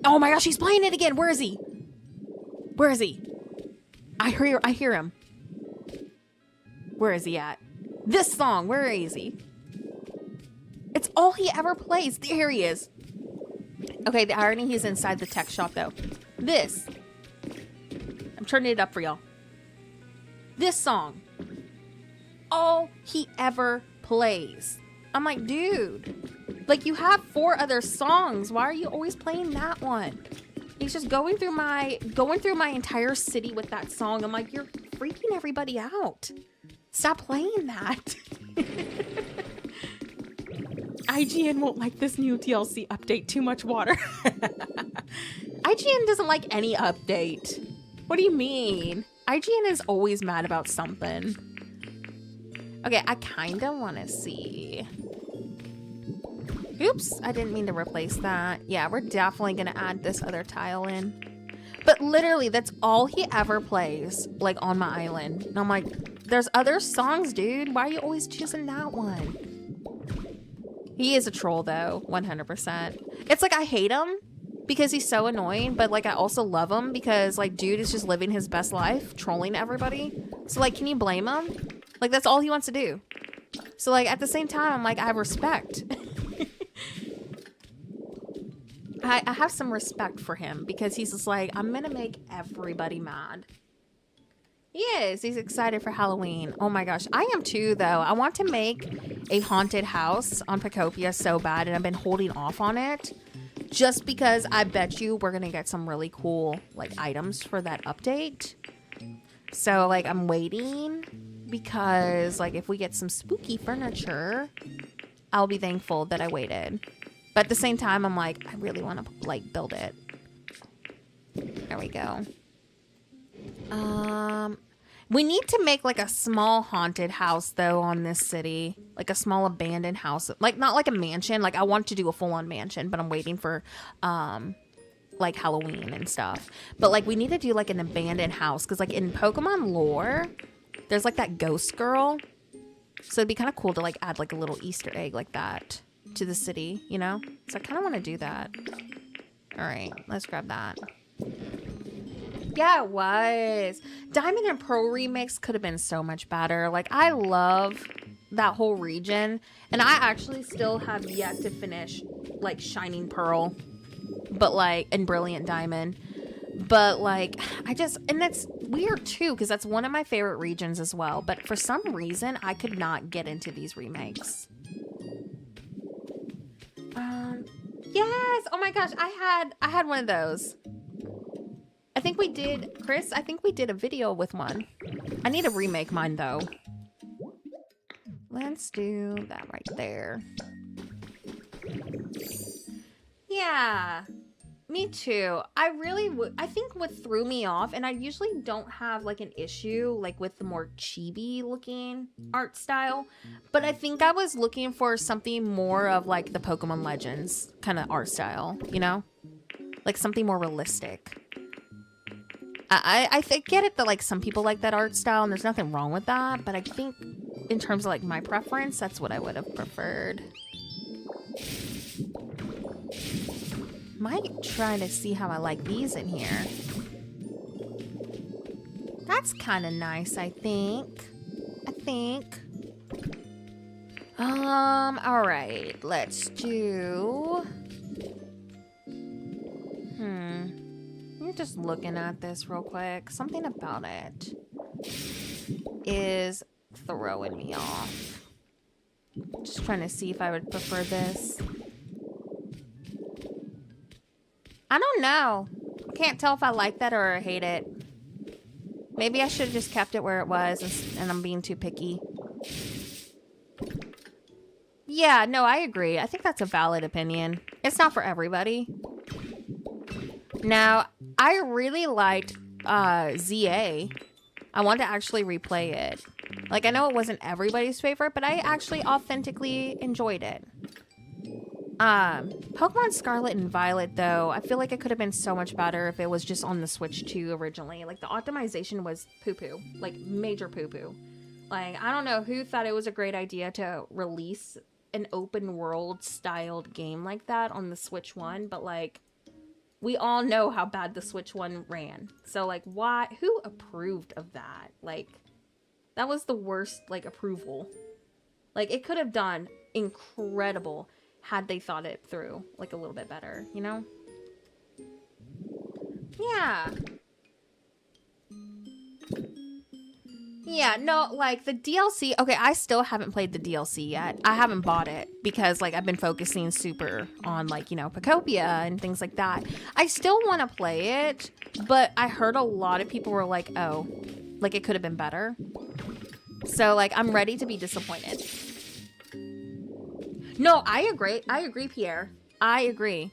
Oh my gosh, he's playing it again. Where is he? Where is he? I hear him. Where is he at? This song, where is he? It's all he ever plays. Here he is. Okay, the irony, he's inside the tech shop though. This. I'm turning it up for y'all. This song. All he ever plays. I'm like, dude. Like, you have 4 other songs. Why are you always playing that one? He's just going through my entire city with that song. I'm like, you're freaking everybody out. Stop playing that. IGN won't like this new DLC update. Too much water. IGN doesn't like any update. What do you mean? IGN is always mad about something. Okay, I kind of want to see. Oops, I didn't mean to replace that. Yeah, we're definitely going to add this other tile in. But literally, that's all he ever plays, like, on my island. And I'm like, there's other songs, dude. Why are you always choosing that one? He is a troll, though, 100%. It's like I hate him, because he's so annoying, but like I also love him because like dude is just living his best life, trolling everybody. So like, can you blame him? Like that's all he wants to do. So like at the same time, I'm like, I have respect. I have some respect for him because he's just like, I'm gonna make everybody mad. He is. He's excited for Halloween. Oh my gosh. I am too, though. I want to make a haunted house on Pokopia so bad, and I've been holding off on it just because I bet you we're going to get some really cool like items for that update. So like I'm waiting because like if we get some spooky furniture, I'll be thankful that I waited. But at the same time, I'm like, I really want to like build it. There we go. We need to make like a small haunted house though on this city, like a small abandoned house, like not like a mansion. Like I want to do a full-on mansion, but I'm waiting for like Halloween and stuff. But like we need to do like an abandoned house because like in Pokemon lore, there's like that ghost girl. So it'd be kind of cool to like add like a little Easter egg like that to the city, you know? So I kind of want to do that. All right, let's grab that. Yeah, it was. Diamond and Pearl remix could have been so much better. Like, I love that whole region. And I actually still have yet to finish, like, Shining Pearl. But, like, and Brilliant Diamond. But, like, and that's weird, too, because that's one of my favorite regions as well. But for some reason, I could not get into these remakes. Yes! Oh my gosh, I had one of those. I think we did, Chris, I think we did a video with one. I need to remake mine, though. Let's do that right there. Yeah, me too. I think what threw me off, and I usually don't have, like, an issue, like, with the more chibi-looking art style, but I think I was looking for something more of, like, the Pokemon Legends kind of art style, you know? Like, something more realistic. I get it that like some people like that art style and there's nothing wrong with that, but I think in terms of like my preference, that's what I would have preferred. Might try to see how I like these in here. That's kind of nice, I think. All right, let's do. I'm just looking at this real quick. Something about it is throwing me off. Just trying to see if I would prefer this. I don't know. I can't tell if I like that or I hate it. Maybe I should have just kept it where it was and I'm being too picky. Yeah, no, I agree. I think that's a valid opinion. It's not for everybody. Now, I really liked ZA. I want to actually replay it. Like, I know it wasn't everybody's favorite, but I actually authentically enjoyed it. Pokemon Scarlet and Violet, though, I feel like it could have been so much better if it was just on the Switch 2 originally. Like, the optimization was poo-poo. Like, major poo-poo. Like, I don't know who thought it was a great idea to release an open world styled game like that on the Switch 1, but like, we all know how bad the Switch 1 ran. So, like, why? Who approved of that? Like, that was the worst, like, approval. Like, it could have done incredible had they thought it through, like, a little bit better, you know? Yeah. Yeah, no, like, the DLC... Okay, I still haven't played the DLC yet. I haven't bought it because, like, I've been focusing super on, like, you know, Pokopia and things like that. I still want to play it, but I heard a lot of people were like, oh, like, it could have been better. So, like, I'm ready to be disappointed. No, I agree. I agree, Pierre. I agree.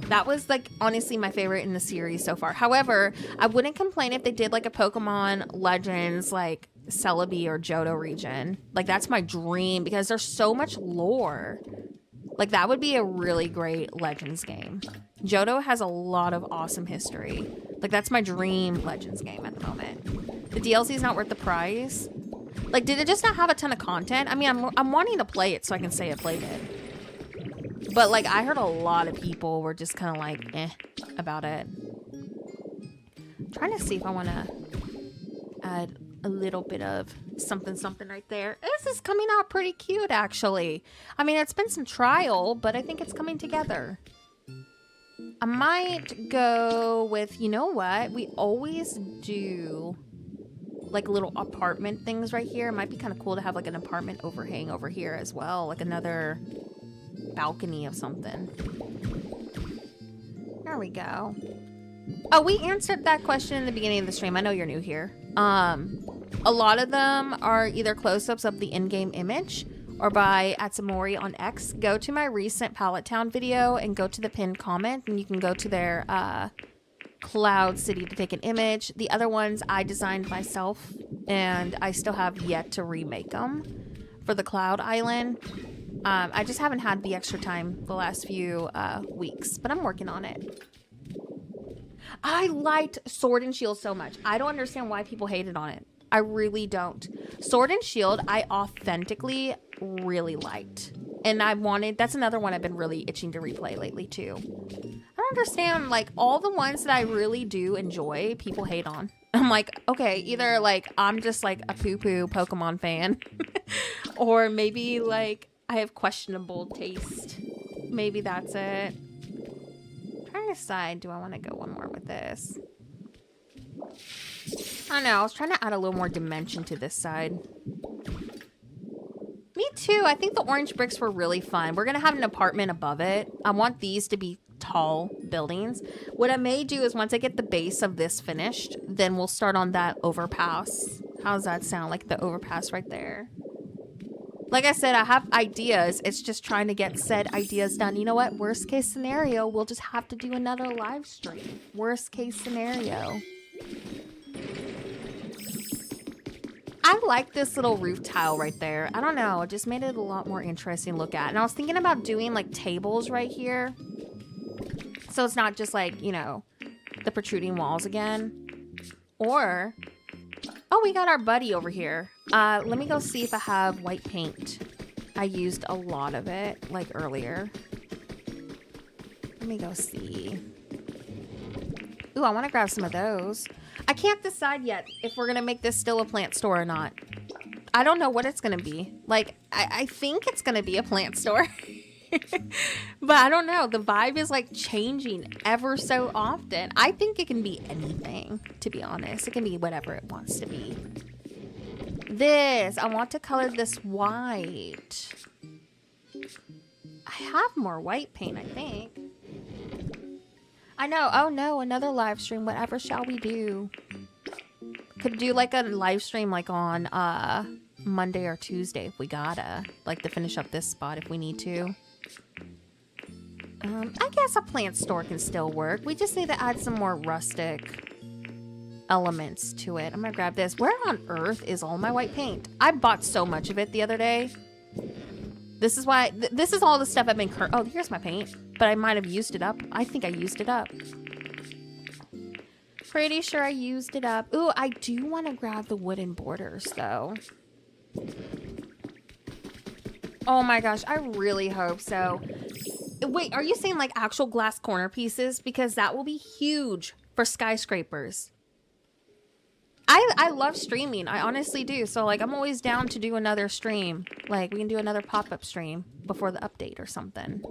That was, like, honestly my favorite in the series so far. However, I wouldn't complain if they did, like, a Pokemon Legends, like, Celebi or Johto region. Like, that's my dream because there's so much lore. Like, that would be a really great Legends game. Johto has a lot of awesome history. Like, that's my dream Legends game at the moment. The DLC is not worth the price. Like, did it just not have a ton of content? I mean, I'm wanting to play it so I can say I played it. But like I heard a lot of people were just kind of like about it. I'm trying to see if I want to add a little bit of something right there. This is coming out pretty cute, actually. I mean, it's been some trial, but I think it's coming together. I might go with, you know what? We always do like little apartment things right here. It might be kind of cool to have like an apartment overhang over here as well. Like another balcony of something. There we go. Oh, we answered that question in the beginning of the stream. I know you're new here. A lot of them are either close-ups of the in-game image or by Atsamori on X. Go to my recent Pallet Town video and go to the pinned comment, and you can go to their Cloud City to take an image. The other ones I designed myself, and I still have yet to remake them for the Cloud Island. I just haven't had the extra time the last few weeks, but I'm working on it. I liked Sword and Shield so much. I don't understand why people hated on it. I really don't. Sword and Shield, I authentically really liked. And that's another one I've been really itching to replay lately too. I don't understand, like, all the ones that I really do enjoy, people hate on. I'm like, okay, either like I'm just like a poo-poo Pokemon fan, or maybe like I have questionable taste. Maybe that's it. I'm trying to decide, do I want to go one more with this? I don't know, I was trying to add a little more dimension to this side. Me too. I think the orange bricks were really fun. We're going to have an apartment above it. I want these to be tall buildings. What I may do is once I get the base of this finished, then we'll start on that overpass. How's that sound? Like the overpass right there. Like I said, I have ideas. It's just trying to get said ideas done. You know what? Worst case scenario, we'll just have to do another live stream. Worst case scenario. I like this little roof tile right there. I don't know. It just made it a lot more interesting to look at. And I was thinking about doing like tables right here. So it's not just like, you know, the protruding walls again. Or, oh, we got our buddy over here. Let me go see if I have white paint. I used a lot of it like earlier. Let me go see. Ooh, I want to grab some of those. I can't decide yet if we're going to make this still a plant store or not. I don't know what it's going to be. Like, I think it's going to be a plant store. But I don't know. The vibe is like changing ever so often. I think it can be anything, to be honest. It can be whatever it wants to be. This, I want to color this white. I have more white paint, I think. I know. Oh no, another live stream. Whatever shall we do? Could do like a live stream like on Monday or Tuesday if we gotta. Like to finish up this spot if we need to. I guess a plant store can still work. We just need to add some more rustic elements to it. I'm gonna grab this. Where on earth is all my white paint? I bought so much of it the other day. This is why, this is all the stuff I've been, oh, here's my paint. But I might have used it up. I think I used it up. Pretty sure I used it up. Ooh, I do want to grab the wooden borders, though. Oh my gosh, I really hope so. Wait, are you saying like actual glass corner pieces? Because that will be huge for skyscrapers. I love streaming. I honestly do. So like I'm always down to do another stream. Like we can do another pop-up stream before the update or something.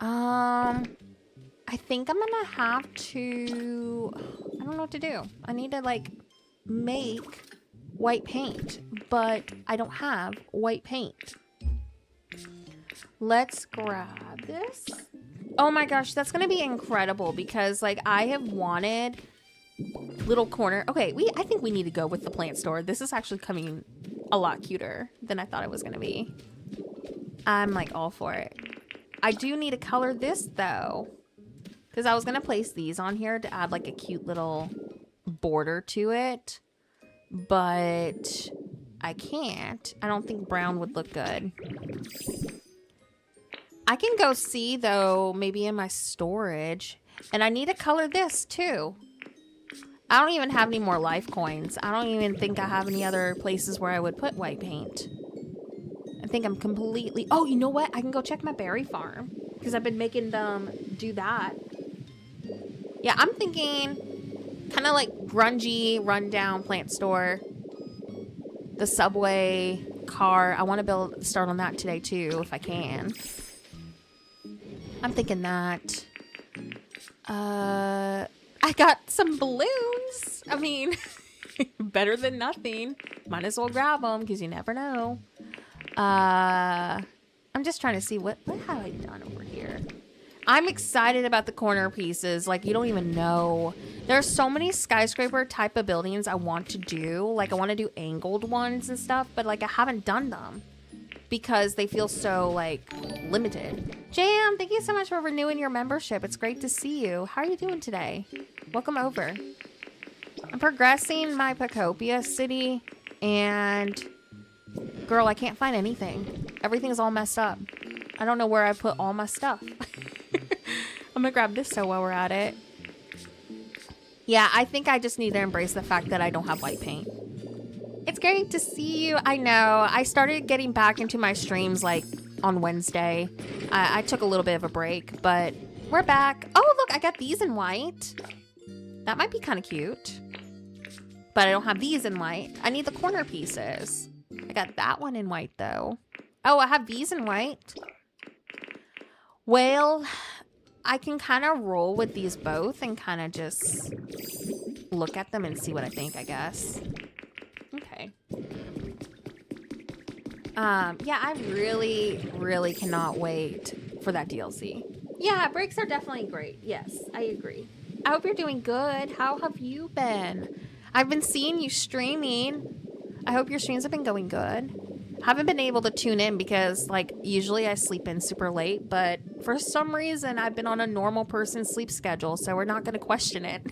I think I'm gonna have to, I don't know what to do. I need to like make white paint, but I don't have white paint. Let's grab this. Oh my gosh, that's gonna be incredible because like I have wanted little corner. Okay, I think we need to go with the plant store. This is actually coming a lot cuter than I thought it was gonna be. I'm like all for it. I do need to color this though, because I was gonna place these on here to add like a cute little border to it, but I can't. I don't think brown would look good. I can go see though, maybe in my storage, and I need to color this too. I don't even have any more life coins. I don't even think I have any other places where I would put white paint. I think I'm completely... Oh, you know what? I can go check my berry farm. Because I've been making them do that. Yeah, I'm thinking kind of like grungy, rundown plant store. The subway car. I want to start on that today too, if I can. I'm thinking that. I got some balloons. I mean, better than nothing. Might as well grab them because you never know. I'm just trying to see what have I done over here. I'm excited about the corner pieces. Like, you don't even know. There's so many skyscraper type of buildings I want to do. Like, I want to do angled ones and stuff, but like I haven't done them because they feel so like limited. Jam, thank you so much for renewing your membership. It's great to see you. How are you doing today? Welcome over. I'm progressing my Pokopia city and girl, I can't find anything. Everything's all messed up. I don't know where I put all my stuff. I'm gonna grab this so while we're at it. Yeah, I think I just need to embrace the fact that I don't have white paint. It's great to see you. I know. I started getting back into my streams like on Wednesday. I took a little bit of a break, but we're back. Oh, look, I got these in white. That might be kind of cute. But I don't have these in white. I need the corner pieces. I got that one in white though. Oh, I have these in white. Well, I can kind of roll with these both and kind of just look at them and see what I think, I guess. Okay. Yeah, I really cannot wait for that DLC. Yeah, breaks are definitely great. Yes, I agree. I hope you're doing good. How have you been? I've been seeing you streaming. I hope your streams have been going good. Haven't been able to tune in because like usually I sleep in super late, but for some reason I've been on a normal person's sleep schedule, so we're not going to question it.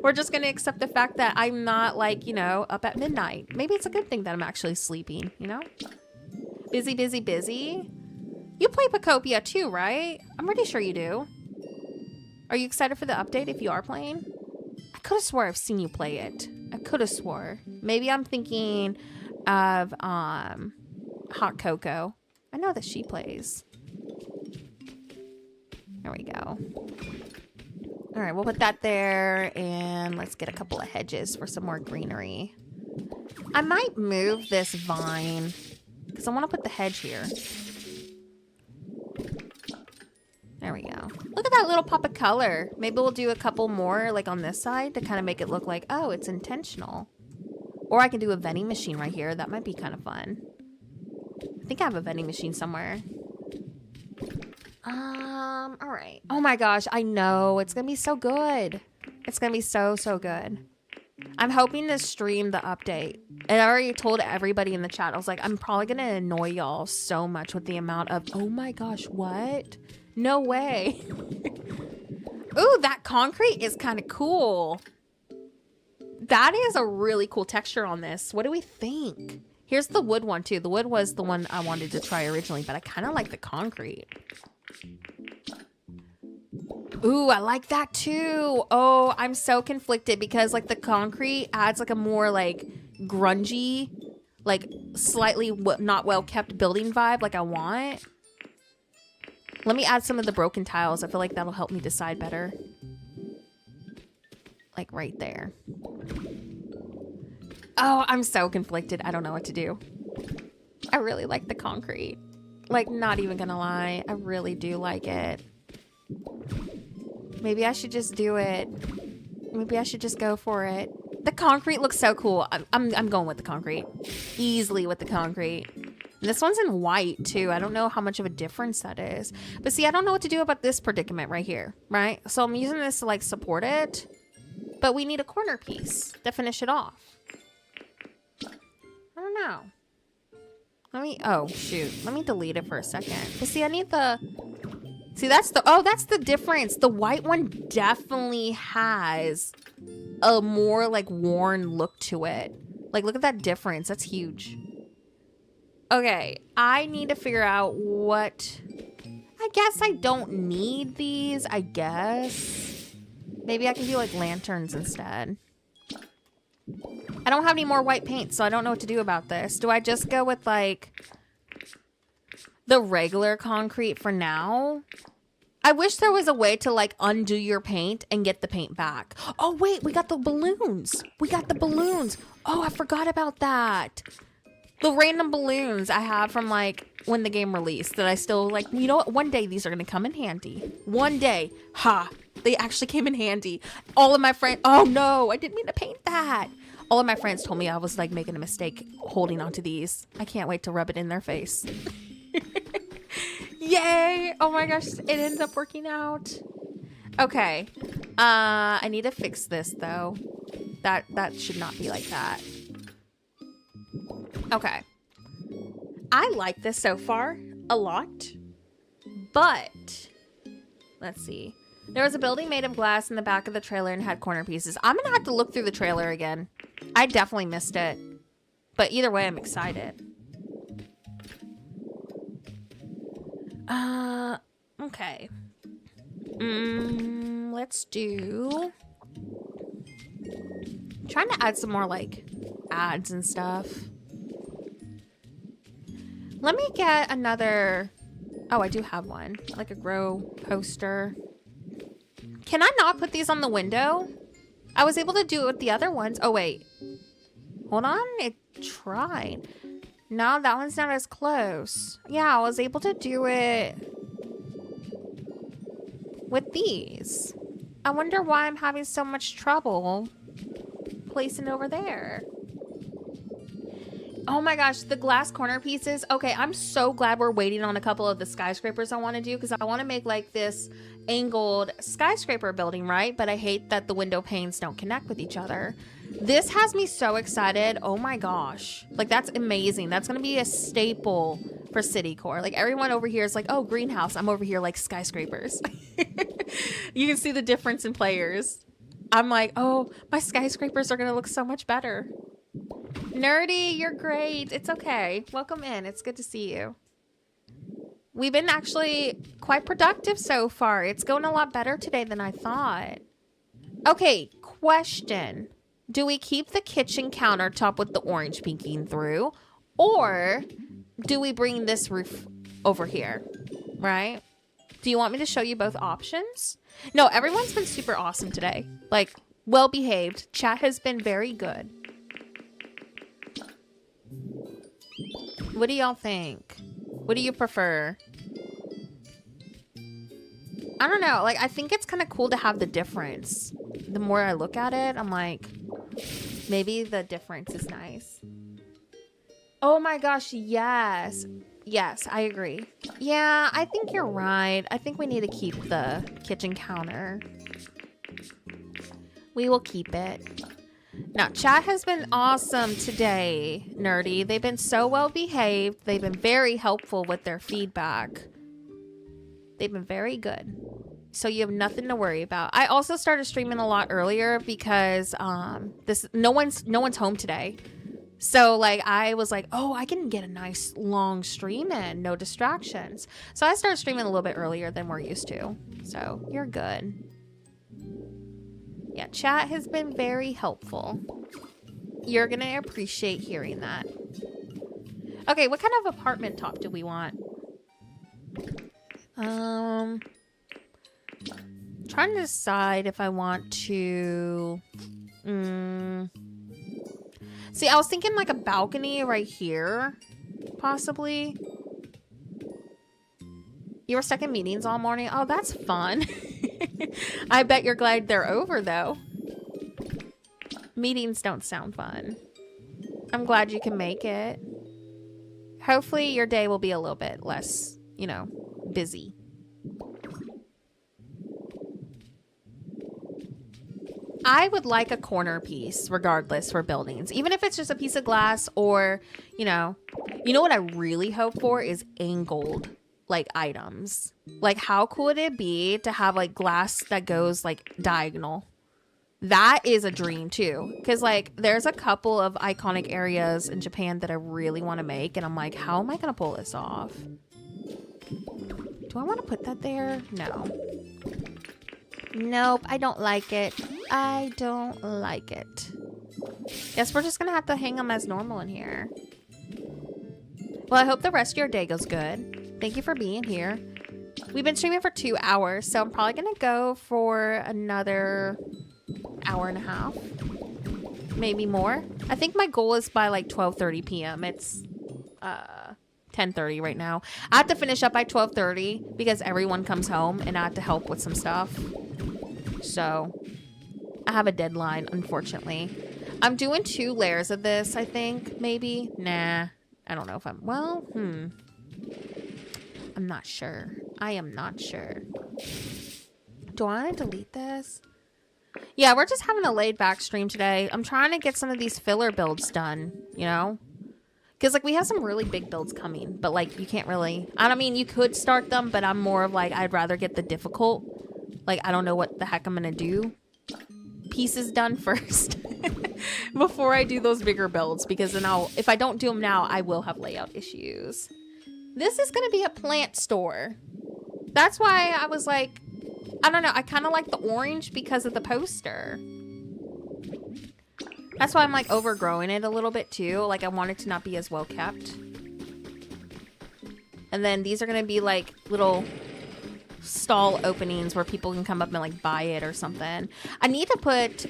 We're just going to accept the fact that I'm not like, you know, up at midnight. Maybe it's a good thing that I'm actually sleeping, you know? Busy, busy, busy. You play Pokopia too, right? I'm pretty sure you do. Are you excited for the update if you are playing? I could have swore I've seen you play it. I could have swore. Maybe I'm thinking of Hot Cocoa. I know that she plays. There we go. All right, we'll put that there and let's get a couple of hedges for some more greenery. I might move this vine because I want to put the hedge here. There we go. Look at that little pop of color. Maybe we'll do a couple more like on this side to kind of make it look like, oh, it's intentional. Or I can do a vending machine right here. That might be kind of fun. I think I have a vending machine somewhere. All right. Oh my gosh, I know. It's gonna be so good. It's gonna be so good. I'm hoping to stream the update. And I already told everybody in the chat. I was like, I'm probably gonna annoy y'all so much with the amount of, oh my gosh, what? No way. Ooh, that concrete is kind of cool. That is a really cool texture on this. What do we think? Here's the wood one too. The wood was the one I wanted to try originally, but I kind of like the concrete. Ooh, I like that too. Oh, I'm so conflicted because like the concrete adds like a more like grungy, like slightly not well kept building vibe like I want. Let me add some of the broken tiles. I feel like that'll help me decide better. Like right there. Oh, I'm so conflicted. I don't know what to do. I really like the concrete. Like, not even gonna lie. I really do like it. Maybe I should just do it. Maybe I should just go for it. The concrete looks so cool. I'm going with the concrete. Easily with the concrete. And this one's in white too. I don't know how much of a difference that is. But see, I don't know what to do about this predicament right here, right? So I'm using this to like support it. But we need a corner piece to finish it off. I don't know. Oh shoot. Let me delete it for a second. But see, I need the, see that's the difference. The white one definitely has a more like worn look to it. Like look at that difference. That's huge. Okay, I need to figure out what, I guess I don't need these, I guess. Maybe I can do like lanterns instead. I don't have any more white paint, so I don't know what to do about this. Do I just go with like the regular concrete for now. I wish there was a way to like undo your paint and get the paint back. Oh wait, we got the balloons. We got the balloons. Oh, I forgot about that. The random balloons I have from like when the game released that I still like, you know what? One day these are going to come in handy. One day. Ha. They actually came in handy. All of my friends. Oh no, I didn't mean to paint that. All of my friends told me I was like making a mistake holding onto these. I can't wait to rub it in their face. Yay! Oh my gosh, it ended up working out. Okay. I need to fix this though. That should not be like that. Okay. I like this so far a lot. But let's see. There was a building made of glass in the back of the trailer and had corner pieces. I'm gonna have to look through the trailer again. I definitely missed it. But either way, I'm excited. Okay. Let's do... I'm trying to add some more, like, ads and stuff. Let me get another... Oh, I do have one. Like a grow poster. Can I not put these on the window? I was able to do it with the other ones. Oh, wait. Hold on. It tried. No, that one's not as close. Yeah, I was able to do it with these. I wonder why I'm having so much trouble placing over there. Oh my gosh, the glass corner pieces. Okay, I'm so glad we're waiting on a couple of the skyscrapers I want to do because I want to make like this angled skyscraper building, right? But I hate that the window panes don't connect with each other. This has me so excited. Oh my gosh. Like, that's amazing. That's going to be a staple for Citycore. Like, everyone over here is like, oh, greenhouse. I'm over here like skyscrapers. You can see the difference in players. I'm like, oh, my skyscrapers are going to look so much better. Nerdy, you're great. It's okay. Welcome in. It's good to see you. We've been actually quite productive so far. It's going a lot better today than I thought. Okay, question. Do we keep the kitchen countertop with the orange peeking through? Or do we bring this roof over here? Right? Do you want me to show you both options? No, everyone's been super awesome today. Like, well behaved. Chat has been very good. What do y'all think? What do you prefer? I don't know. Like, I think it's kind of cool to have the difference. The more I look at it, I'm like, maybe the difference is nice. Oh my gosh, yes. Yes, I agree. Yeah, I think you're right. I think we need to keep the kitchen counter. We will keep it. Now, chat has been awesome today, Nerdy. They've been so well behaved. They've been very helpful with their feedback. They've been very good. So you have nothing to worry about. I also started streaming a lot earlier because no one's home today. So like I was like, oh, I can get a nice long stream in, no distractions. So I started streaming a little bit earlier than we're used to. So you're good. Yeah, chat has been very helpful. You're gonna appreciate hearing that. Okay, what kind of apartment top do we want? Trying to decide if I want to... See, I was thinking like a balcony right here, possibly. You were stuck in meetings all morning? Oh, that's fun. I bet you're glad they're over, though. Meetings don't sound fun. I'm glad you can make it. Hopefully your day will be a little bit less, you know, busy. I would like a corner piece, regardless, for buildings. Even if it's just a piece of glass or, you know what I really hope for is angled, like, items. Like, how cool would it be to have, like, glass that goes, like, diagonal? That is a dream, too. Because, like, there's a couple of iconic areas in Japan that I really want to make. And I'm like, how am I going to pull this off? Do I want to put that there? No. Nope, I don't like it. I don't like it. Guess we're just gonna have to hang them as normal in here. Well, I hope the rest of your day goes good. Thank you for being here. We've been streaming for 2 hours, so I'm probably gonna go for another hour and a half. Maybe more. I think my goal is by like 12:30 p.m. It's 10:30 right now. I have to finish up by 12:30 because everyone comes home and I have to help with some stuff. So I have a deadline, unfortunately. I'm doing 2 layers of this, I think, maybe. Nah, I don't know if I'm, well, I'm not sure. I am not sure. Do I want to delete this? Yeah, we're just having a laid back stream today. I'm trying to get some of these filler builds done, you know? Because, like, we have some really big builds coming, but, like, you can't really... I don't mean, you could start them, but I'm more of, like, I'd rather get the difficult. Like, I don't know what the heck I'm going to do. Pieces done first. Before I do those bigger builds, because then if I don't do them now, I will have layout issues. This is going to be a plant store. That's why I was like... I don't know, I kind of like the orange because of the poster. That's why I'm like overgrowing it a little bit too. Like I want it to not be as well kept. And then these are going to be like little stall openings where people can come up and like buy it or something. I need to put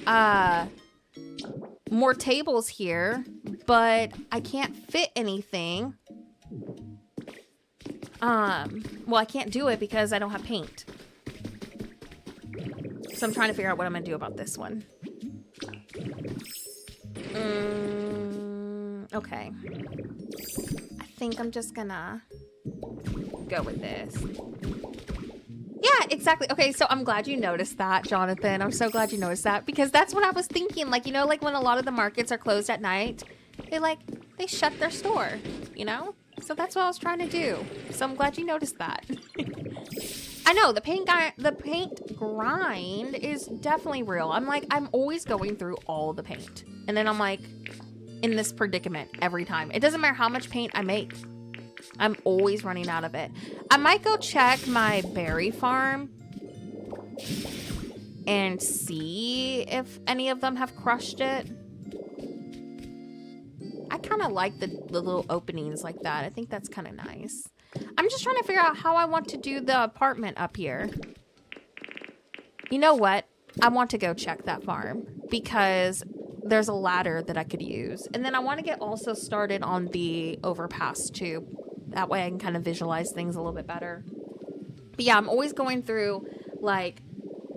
more tables here, but I can't fit anything. Well, I can't do it because I don't have paint. So I'm trying to figure out what I'm going to do about this one. Okay. I think I'm just going to go with this. Yeah, exactly. Okay, so I'm glad you noticed that, Jonathan. I'm so glad you noticed that because that's what I was thinking. Like, you know, like when a lot of the markets are closed at night, they shut their store, you know? So that's what I was trying to do. So I'm glad you noticed that. I know the paint grind is definitely real. I'm always going through all the paint. And then I'm like in this predicament every time. It doesn't matter how much paint I make. I'm always running out of it. I might go check my berry farm and see if any of them have crushed it. I kind of like the little openings like that. I think that's kind of nice. I'm just trying to figure out how I want to do the apartment up here. You know what? I want to go check that farm because there's a ladder that I could use. And then I want to get also started on the overpass too. That way I can kind of visualize things a little bit better. But yeah, I'm always going through like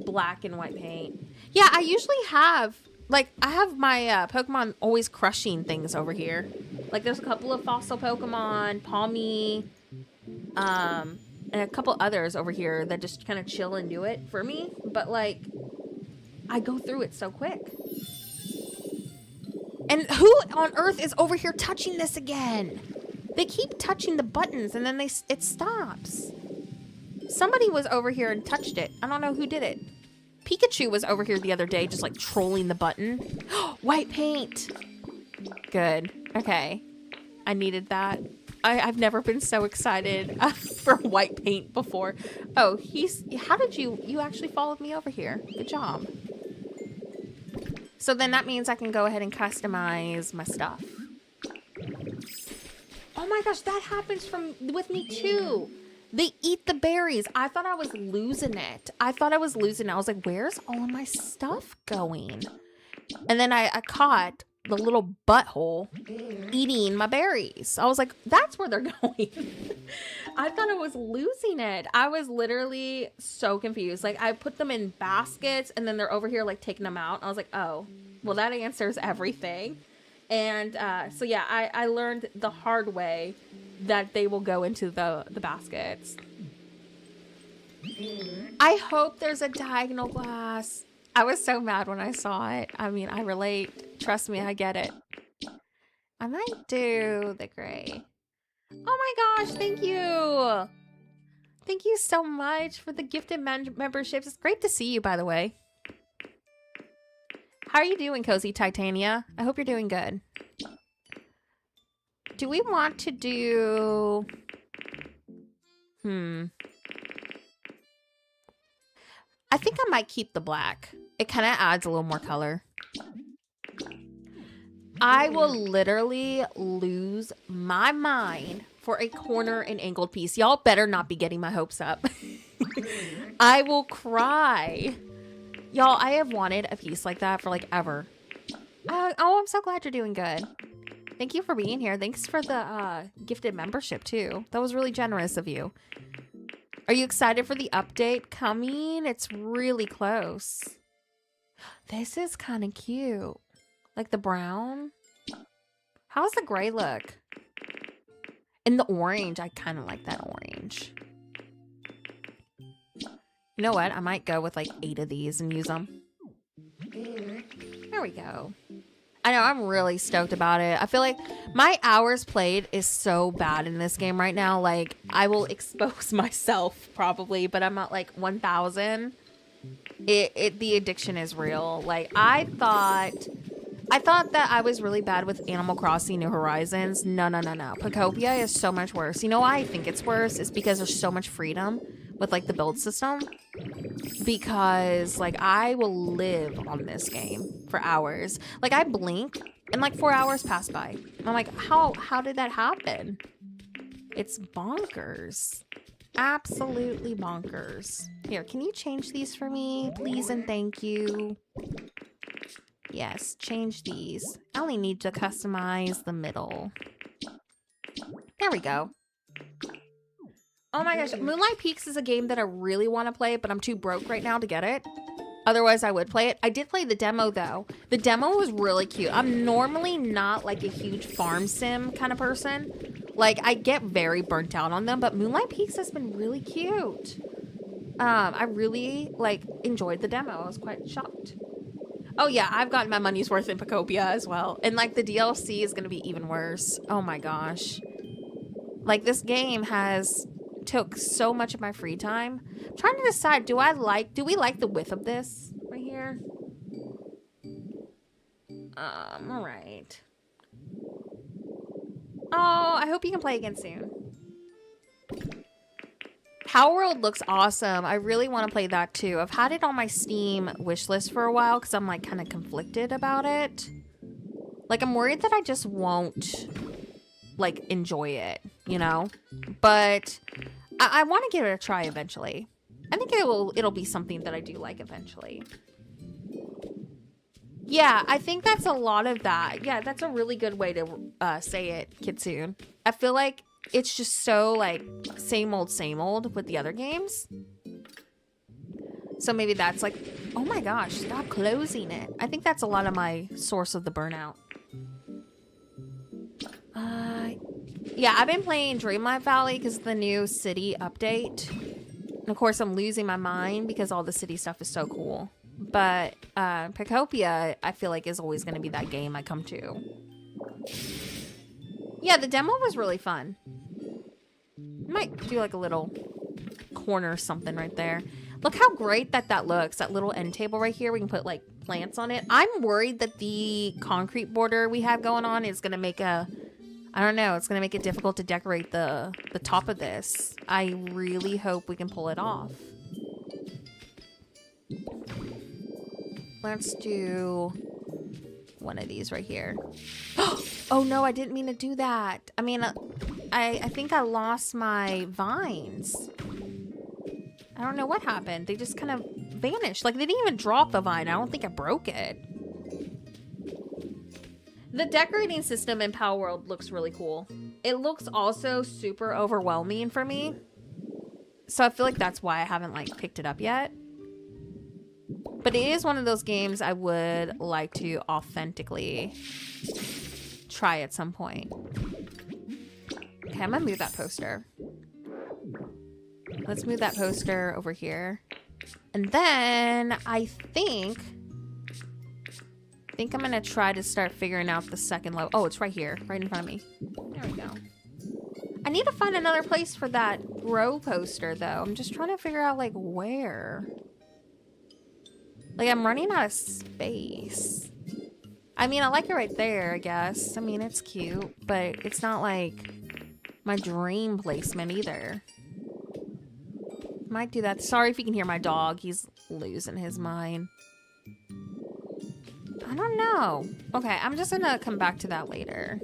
black and white paint. Yeah, I usually have, like, I have my Pokemon always crushing things over here. Like there's a couple of fossil Pokemon, Palmy, and a couple others over here that just kind of chill and do it for me. But like, I go through it so quick. And who on earth is over here touching this again? They keep touching the buttons and then it stops. Somebody was over here and touched it. I don't know who did it. Pikachu was over here the other day just like trolling the button. White paint. Good. Okay. I needed that. I've never been so excited for white paint before. Oh, how did you actually followed me over here? Good job. So then that means I can go ahead and customize my stuff. Oh my gosh, that happens with me too. They eat the berries. I thought I was losing it. I was like, where's all of my stuff going? And then I caught the little butthole eating my berries. I was like, that's where they're going. I thought I was losing it. I was literally so confused. Like I put them in baskets and then they're over here like taking them out. I was like, oh, well that answers everything. And so yeah, I learned the hard way that they will go into the baskets. I hope there's a diagonal glass. I was so mad when I saw it. I mean, I relate. Trust me, I get it. I might do the gray. Oh my gosh, thank you. Thank you so much for the gifted memberships. It's great to see you, by the way. How are you doing, Cozy Titania? I hope you're doing good. Do we want to do... I think I might keep the black. It kind of adds a little more color. I will literally lose my mind for a corner and angled piece. Y'all better not be getting my hopes up. I will cry. Y'all, I have wanted a piece like that for like ever. Oh, I'm so glad you're doing good. Thank you for being here. Thanks for the gifted membership too. That was really generous of you. Are you excited for the update coming? It's really close. This is kind of cute. Like the brown. How's the gray look? And the orange. I kind of like that orange. You know what? I might go with like 8 of these and use them. There we go. I know, I'm really stoked about it. I feel like my hours played is so bad in this game right now. Like, I will expose myself probably, but I'm at like 1,000. The addiction is real. Like, I thought that I was really bad with Animal Crossing New Horizons. No. Pokopia is so much worse. You know why I think it's worse? It's because there's so much freedom with like the build system. Because like I will live on this game for hours. Like I blink and like 4 hours pass by. I'm like, how did that happen? It's bonkers. Absolutely bonkers. Here, can you change these for me, please and thank you? Yes, change these. I only need to customize the middle. There we go. Oh my gosh, Moonlight Peaks is a game that I really want to play, but I'm too broke right now to get it. Otherwise, I would play it. I did play the demo, though. The demo was really cute. I'm normally not, like, a huge farm sim kind of person. Like, I get very burnt out on them, but Moonlight Peaks has been really cute. I really, like, enjoyed the demo. I was quite shocked. Oh, yeah, I've gotten my money's worth in Pokopia as well. And, like, the DLC is going to be even worse. Oh, my gosh. Like, this game took so much of my free time. I'm trying to decide, do we like the width of this right here? All right. Oh, I hope you can play again soon. Power World looks awesome. I really want to play that too. I've had it on my Steam wish list for a while because I'm like kind of conflicted about it. Like I'm worried that I just won't like enjoy it, you know? But I want to give it a try eventually. I think it'll be something that I do like eventually. Yeah, I think that's a lot of that. Yeah, that's a really good way to say it, Kitsune. I feel like it's just so like same old with the other games. So maybe that's like, oh my gosh, stop closing it. I think that's a lot of my source of the burnout. Yeah, I've been playing Dreamlight Valley because of the new city update. And of course, I'm losing my mind because all the city stuff is so cool. But Pokopia, I feel like, is always going to be that game I come to. Yeah, the demo was really fun. Might do like a little corner or something right there. Look how great that looks. That little end table right here. We can put like plants on it. I'm worried that the concrete border we have going on is going to make I don't know. It's going to make it difficult to decorate the top of this. I really hope we can pull it off. Let's do one of these right here. Oh no, I didn't mean to do that. I mean, I think I lost my vines. I don't know what happened. They just kind of vanished. Like they didn't even drop the vine. I don't think I broke it. The decorating system in Power World looks really cool. It looks also super overwhelming for me. So I feel like that's why I haven't like picked it up yet. But it is one of those games I would like to authentically try at some point. Okay, I'm gonna move that poster. Let's move that poster over here. And then I think I'm gonna try to start figuring out the second level. Oh, it's right here, right in front of me. There we go. I need to find another place for that grow poster though. I'm just trying to figure out like where. Like I'm running out of space. I mean, I like it right there, I guess. I mean, it's cute, but it's not like my dream placement either. Might do that. Sorry if you can hear my dog. He's losing his mind. I don't know. Okay, I'm just gonna come back to that later.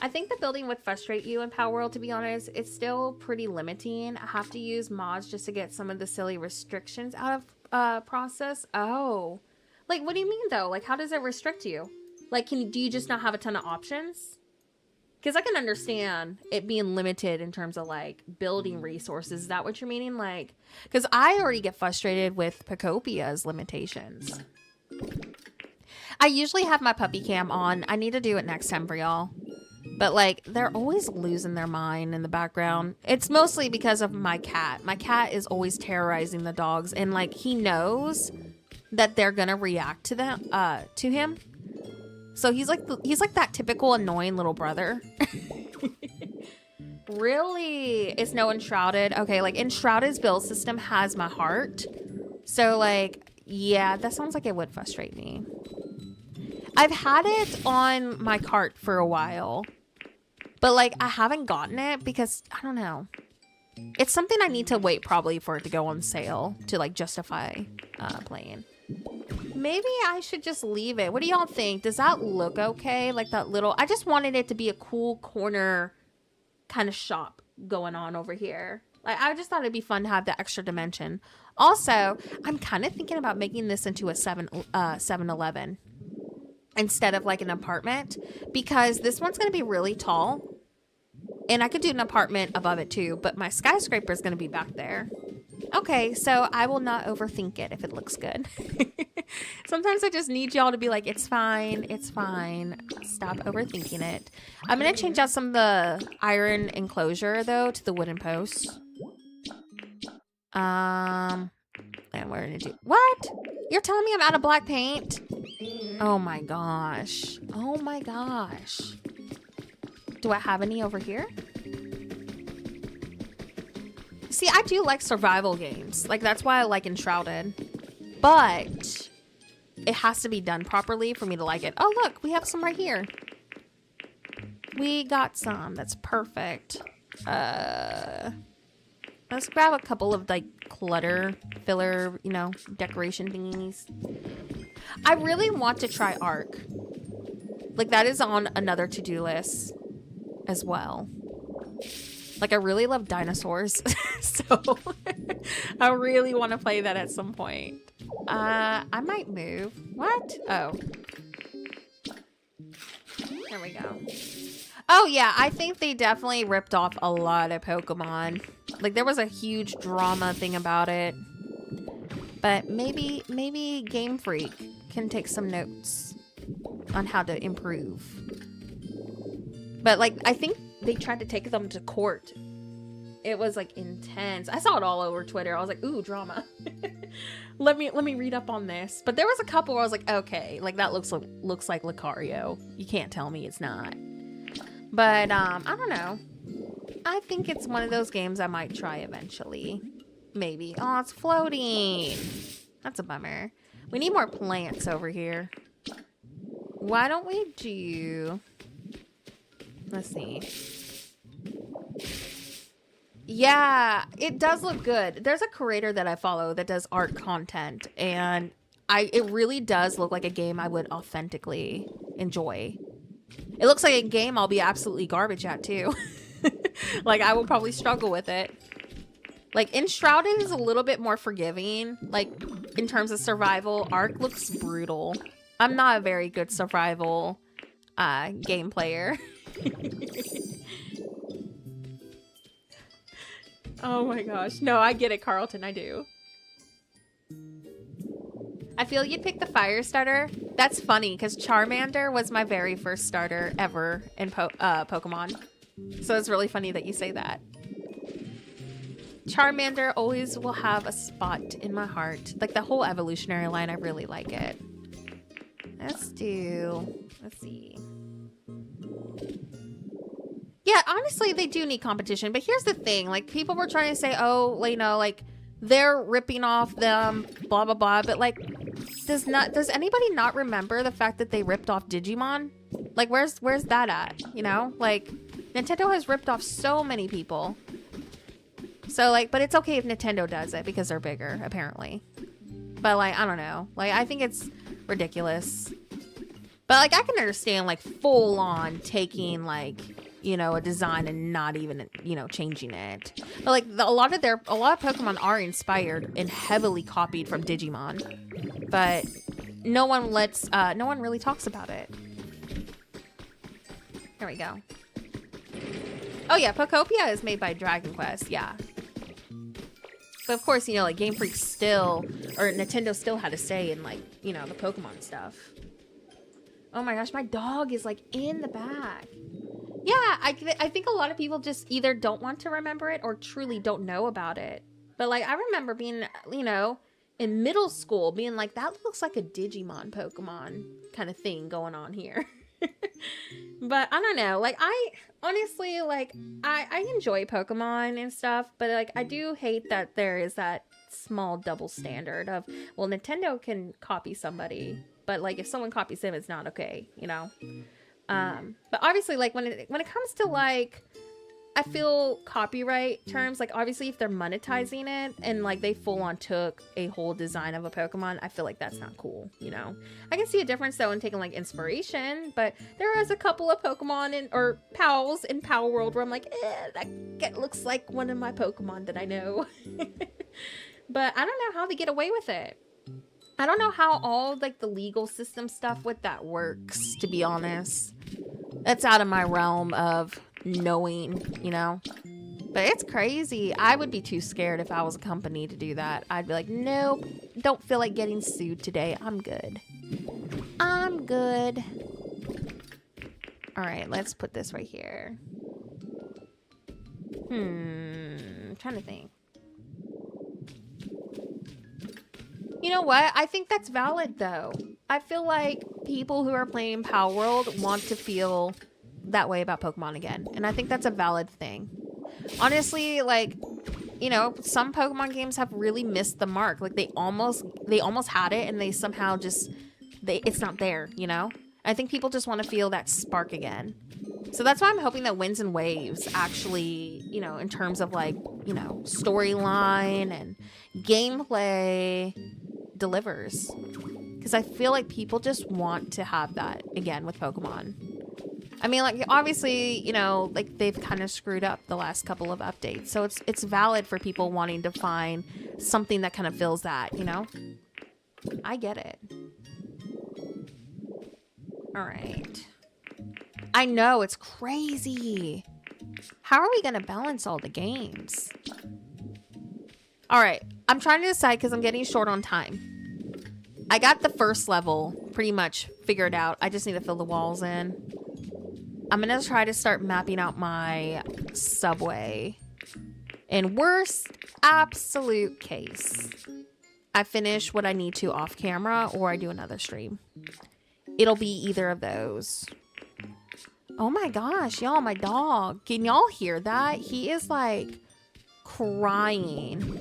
I think the building would frustrate you in Power World, to be honest. It's still pretty limiting. I have to use mods just to get some of the silly restrictions out of process. Oh. Like, what do you mean, though? Like, how does it restrict you? Like, do you just not have a ton of options? Because I can understand it being limited in terms of, like, building resources. Is that what you're meaning? Like, because I already get frustrated with Pokopia's limitations. I usually have my puppy cam on. I need to do it next time for y'all. But, like, they're always losing their mind in the background. It's mostly because of my cat. My cat is always terrorizing the dogs. And, like, he knows that they're going to react to them, to him. So he's like that typical annoying little brother. Really? Is no Enshrouded? Okay, like, Enshrouded's build system has my heart. So, like, yeah, that sounds like it would frustrate me. I've had it on my cart for a while. But, like, I haven't gotten it because, I don't know. It's something I need to wait probably for it to go on sale to, like, justify playing. Maybe I should just leave it. What do y'all think? Does that look okay? Like that little... I just wanted it to be a cool corner kind of shop going on over here. Like, I just thought it'd be fun to have the extra dimension. Also, I'm kind of thinking about making this into a 7-Eleven instead of like an apartment, because this one's going to be really tall. And I could do an apartment above it too, but my skyscraper is going to be back there. Okay, so I will not overthink it if it looks good. Sometimes I just need y'all to be like, it's fine, it's fine. Stop overthinking it. I'm going to change out some of the iron enclosure, though, to the wooden posts. And we're going to do... What? You're telling me I'm out of black paint? Oh my gosh. Oh my gosh. Do I have any over here? See, I do like survival games. Like, that's why I like Enshrouded. But it has to be done properly for me to like it. Oh, look, we have some right here. We got some. That's perfect. Let's grab a couple of, like, clutter, filler, you know, decoration thingies. I really want to try Ark. Like, that is on another to-do list as well. Like, I really love dinosaurs, so I really want to play that at some point. I might move. What? Oh. There we go. Oh, yeah, I think they definitely ripped off a lot of Pokemon. Like, there was a huge drama thing about it. But maybe Game Freak can take some notes on how to improve. But, like, I think they tried to take them to court. It was, like, intense. I saw it all over Twitter. I was like, ooh, drama. let me read up on this. But there was a couple where I was like, okay, like, that looks like Lucario. You can't tell me it's not. But I don't know. I think it's one of those games I might try eventually. Maybe. Oh, it's floating. That's a bummer. We need more plants over here. Why don't we do... Let's see. Yeah, it does look good. There's a creator that I follow that does art content, and it really does look like a game I would authentically enjoy. It looks like a game I'll be absolutely garbage at too. Like, I will probably struggle with it. Like, Enshrouded is a little bit more forgiving. Like, in terms of survival, Ark looks brutal. I'm not a very good survival game player. Oh my gosh. No, I get it, Carlton. I do. I feel you'd pick the fire starter. That's funny, because Charmander was my very first starter ever in Pokemon. So it's really funny that you say that. Charmander always will have a spot in my heart. Like, the whole evolutionary line, I really like it. Let's see. Yeah, honestly, they do need competition. But here's the thing. Like, people were trying to say, oh, you know, like, they're ripping off them, blah, blah, blah. But, like, does anybody not remember the fact that they ripped off Digimon? Like, where's that at? You know? Like, Nintendo has ripped off so many people. So, like, but it's okay if Nintendo does it because they're bigger, apparently. But, like, I don't know. Like, I think it's ridiculous. But like I can understand like full on taking like, you know, a design and not even, you know, changing it. But like a lot of Pokemon are inspired and heavily copied from Digimon. But no one really talks about it. There we go. Oh yeah, Pokopia is made by Dragon Quest, yeah. But of course, you know, like Game Freak Nintendo still had a say in like, you know, the Pokemon stuff. Oh my gosh, my dog is like in the back. Yeah, I think a lot of people just either don't want to remember it or truly don't know about it. But like I remember being, you know, in middle school being like, that looks like a Digimon Pokemon kind of thing going on here. But I don't know, like I honestly like I enjoy Pokemon and stuff, but like I do hate that there is that small double standard of, well, Nintendo can copy somebody, but like if someone copies them, it's not okay, you know. But obviously like when it comes to like, I feel copyright terms, like obviously if they're monetizing it and like they full on took a whole design of a Pokemon, I feel like that's not cool, you know. I can see a difference though in taking like inspiration, but there is a couple of Pokemon or Pals in Pal World where I'm like, that looks like one of my Pokemon that I know. But I don't know how they get away with it. I don't know how all like the legal system stuff with that works, to be honest. That's out of my realm of knowing, you know. But it's crazy. I would be too scared if I was a company to do that. I'd be like, nope, don't feel like getting sued today. I'm good. I'm good. All right, let's put this right here. I'm trying to think. You know what? I think that's valid though. I feel like people who are playing Power World want to feel that way about Pokemon again. And I think that's a valid thing. Honestly, like, you know, some Pokemon games have really missed the mark. Like they almost had it and they somehow just, it's not there, you know? I think people just want to feel that spark again. So that's why I'm hoping that Winds and Waves actually, you know, in terms of like, you know, storyline and gameplay delivers. Because I feel like people just want to have that again with Pokemon. I mean, like, obviously, you know, like they've kind of screwed up the last couple of updates. So it's valid for people wanting to find something that kind of fills that, you know? I get it. All right. I know, it's crazy. How are we going to balance all the games? All right. I'm trying to decide because I'm getting short on time. I got the first level pretty much figured out. I just need to fill the walls in. I'm going to try to start mapping out my subway. In worst absolute case, I finish what I need to off camera or I do another stream. It'll be either of those. Oh my gosh, y'all, my dog. Can y'all hear that? He is like crying.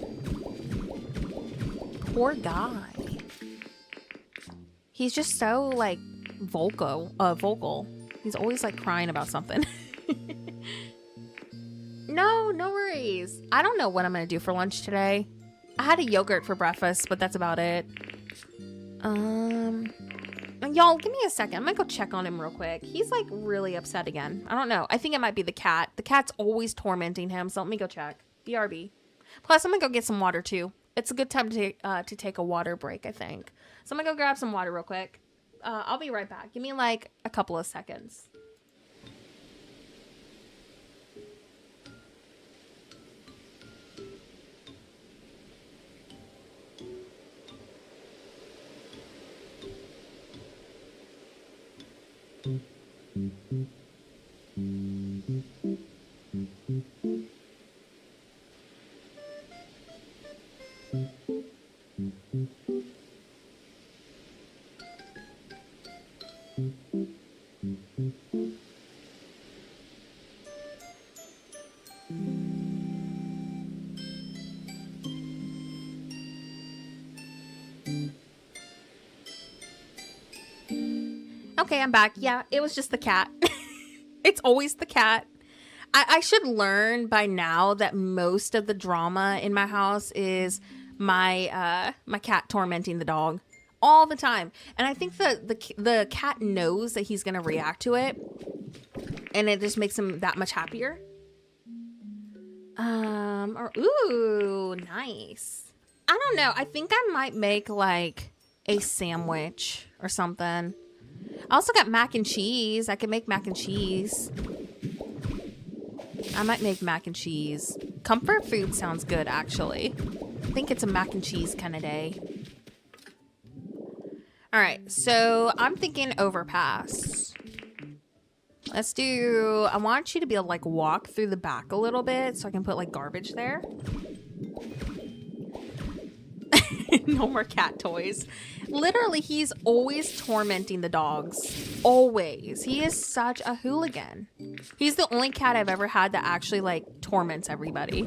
Poor guy. He's just so like vocal. He's always like crying about something. No worries. I don't know what I'm gonna do for lunch today. I had a yogurt for breakfast, but that's about it. Y'all, give me a second. I'm gonna go check on him real quick. He's like really upset again. I don't know. I think it might be the cat. The cat's always tormenting him, so let me go check. BRB. Plus, I'm gonna go get some water too. It's a good time to take a water break, I think. So I'm gonna go grab some water real quick. I'll be right back. Give me like a couple of seconds. Okay, I'm back. Yeah, it was just the cat. It's always the cat. I should learn by now that most of the drama in my house is my my cat tormenting the dog. all the time. And I think the cat knows that he's going to react to it. And it just makes him that much happier. Ooh, nice. I don't know. I think I might make like a sandwich or something. I also got mac and cheese. I could make mac and cheese. I might make mac and cheese. Comfort food sounds good, actually. I think it's a mac and cheese kind of day. All right, so I'm thinking overpass. Let's do, I want you to be able to like walk through the back a little bit so I can put like garbage there. No more cat toys. Literally, he's always tormenting the dogs. Always. He is such a hooligan. He's the only cat I've ever had that actually like torments everybody.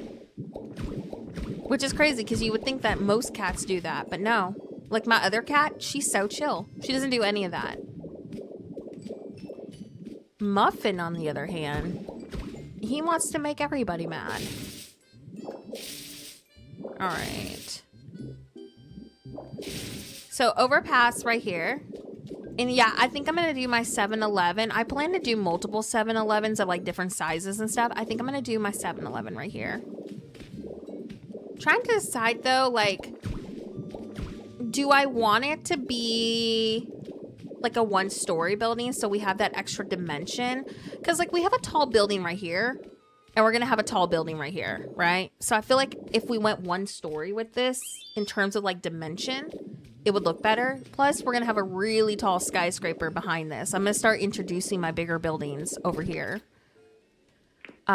Which is crazy because you would think that most cats do that, but no. Like my other cat, she's so chill. She doesn't do any of that. Muffin, on the other hand, he wants to make everybody mad. All right. So overpass right here. And yeah, I think I'm going to do my 7-Eleven. I plan to do multiple 7-Elevens of like different sizes and stuff. I think I'm going to do my 7-Eleven right here. Trying to decide though, like, do I want it to be like a 1-story building so we have that extra dimension? Because like we have a tall building right here and we're going to have a tall building right here, right? So I feel like if we went 1 story with this in terms of like dimension, it would look better. Plus, we're going to have a really tall skyscraper behind this. I'm going to start introducing my bigger buildings over here. So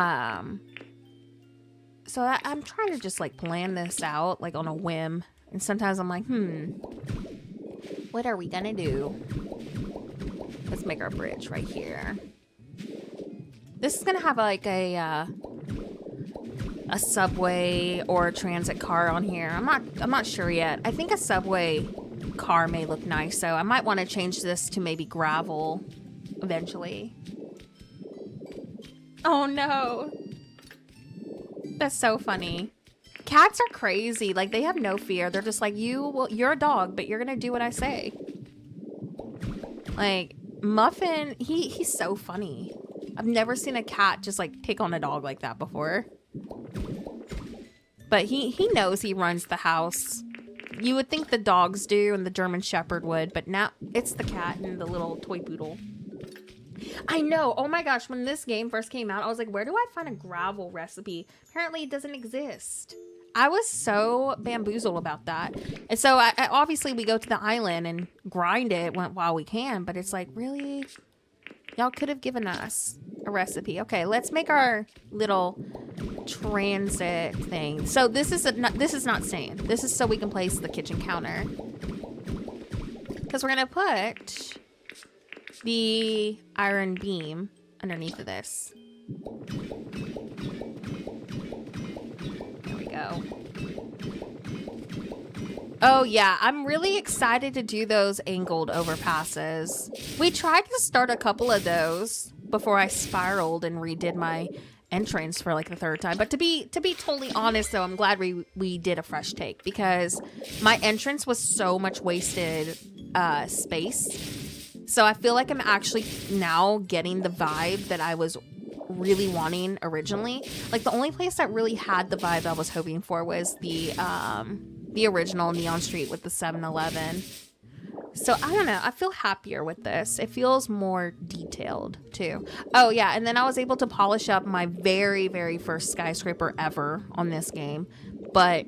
I'm trying to just like plan this out like on a whim. And sometimes I'm like, what are we going to do? Let's make our bridge right here. This is going to have like a subway or a transit car on here. I'm not sure yet. I think a subway car may look nice, so I might want to change this to maybe gravel eventually. Oh no. That's so funny. Cats are crazy. Like, they have no fear. They're just like, you're a dog, but you're gonna do what I say. Like, Muffin, he's so funny. I've never seen a cat just like pick on a dog like that before. But he knows he runs the house. You would think the dogs do and the German Shepherd would, but now it's the cat and the little toy poodle. I know. Oh my gosh, when this game first came out, I was like, where do I find a gravel recipe? Apparently it doesn't exist. I was so bamboozled about that. And so I obviously we go to the island and grind it while we can, but it's like, really? Y'all could have given us a recipe. Okay, let's make our little transit thing. So this is not sand. This is so we can place the kitchen counter. Because we're going to put the iron beam underneath of this. There we go. Oh yeah, I'm really excited to do those angled overpasses. We tried to start a couple of those before I spiraled and redid my entrance for like the 3rd time. But to be totally honest though, I'm glad we did a fresh take because my entrance was so much wasted space. So I feel like I'm actually now getting the vibe that I was really wanting originally. Like the only place that really had the vibe I was hoping for was the original Neon Street with the 7-Eleven. So I don't know. I feel happier with this. It feels more detailed too. Oh yeah, and then I was able to polish up my very, very first skyscraper ever on this game. But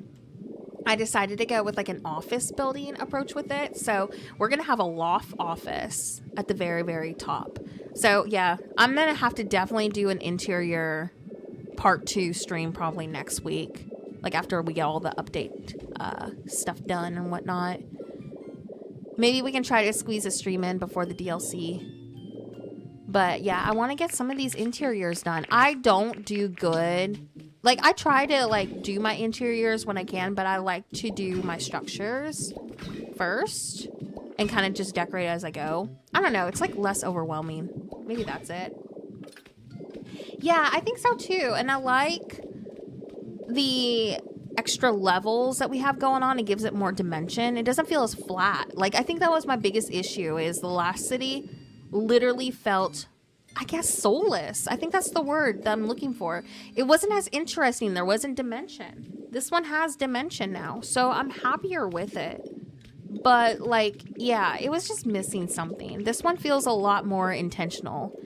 I decided to go with like an office building approach with it. So we're going to have a loft office at the very, very top. So yeah, I'm going to have to definitely do an interior part 2 stream probably next week. Like after we get all the update stuff done and whatnot. Maybe we can try to squeeze a stream in before the DLC. But yeah, I want to get some of these interiors done. I don't do good. Like I try to like do my interiors when I can, but I like to do my structures first and kind of just decorate as I go. I don't know. It's like less overwhelming. Maybe that's it. Yeah, I think so too. And I like the extra levels that we have going on, it gives it more dimension. It doesn't feel as flat. Like, I think that was my biggest issue, is the last city literally felt, I guess, soulless. I think that's the word that I'm looking for. It wasn't as interesting. There wasn't dimension. This one has dimension now, so I'm happier with it. But, like, yeah, it was just missing something. This one feels a lot more intentional.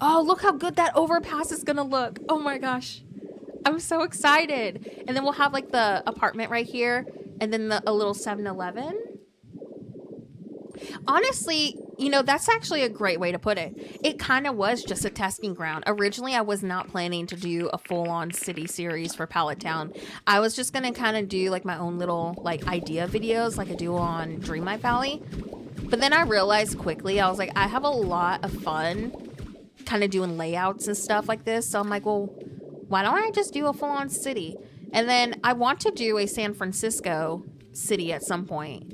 Oh, look how good that overpass is gonna look. Oh my gosh. I'm so excited. And then we'll have like the apartment right here, and then a little 7-Eleven. Honestly, you know, that's actually a great way to put it. It kind of was just a testing ground. Originally, I was not planning to do a full-on city series for Pallet Town. I was just gonna kind of do like my own little like idea videos like I do on Dreamlight Valley. But then I realized quickly, I was like, I have a lot of fun kind of doing layouts and stuff like this. So I'm like, well, why don't I just do a full-on city? And then I want to do a San Francisco city at some point.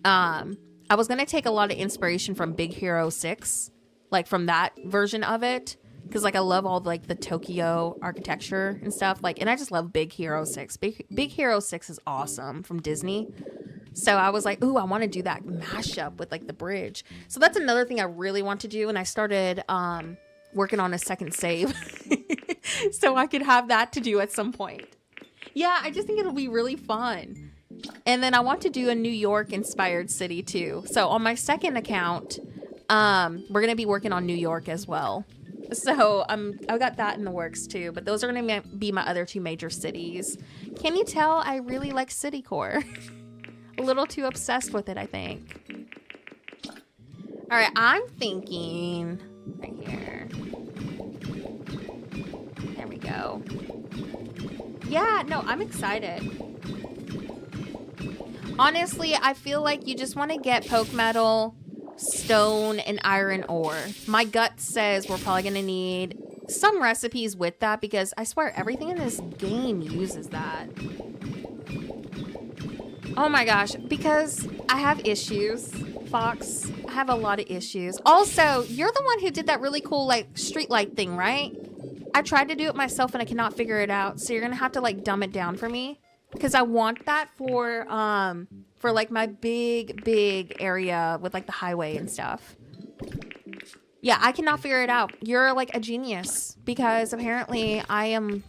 I was going to take a lot of inspiration from Big Hero 6, like from that version of it. Because like I love all like the Tokyo architecture and stuff. Like, and I just love Big Hero 6. Big Hero 6 is awesome from Disney. So I was like, ooh, I want to do that mashup with like the bridge. So that's another thing I really want to do. And I started working on a second save so I could have that to do at some point. Yeah, I just think it'll be really fun. And then I want to do a New York inspired city too. So on my second account, we're going to be working on New York as well. So I've got that in the works too, but those are going to be my other two major cities. Can you tell I really like city core? A little too obsessed with it, I think. All right, I'm thinking right here. There we go. Yeah, no, I'm excited. Honestly, I feel like you just want to get poke metal, stone, and iron ore. My gut says we're probably going to need some recipes with that because I swear everything in this game uses that. Oh my gosh, because I have issues, Fox. I have a lot of issues. Also, you're the one who did that really cool like street light thing, right? I tried to do it myself and I cannot figure it out. So you're going to have to like dumb it down for me. Because I want that for like my big area with like the highway and stuff. Yeah, I cannot figure it out. You're like a genius because apparently I am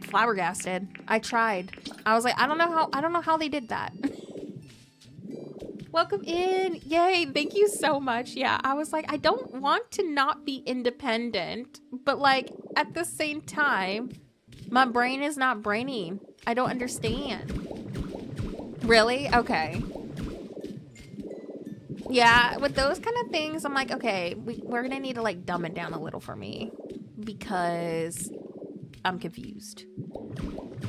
flabbergasted. I tried. I was like, I don't know how they did that. Welcome in. Yay, thank you so much. Yeah, I was like, I don't want to not be independent, but like at the same time, my brain is not braining. I don't understand. Really? Okay. Yeah, with those kind of things, I'm like, okay, we're gonna need to like dumb it down a little for me because I'm confused.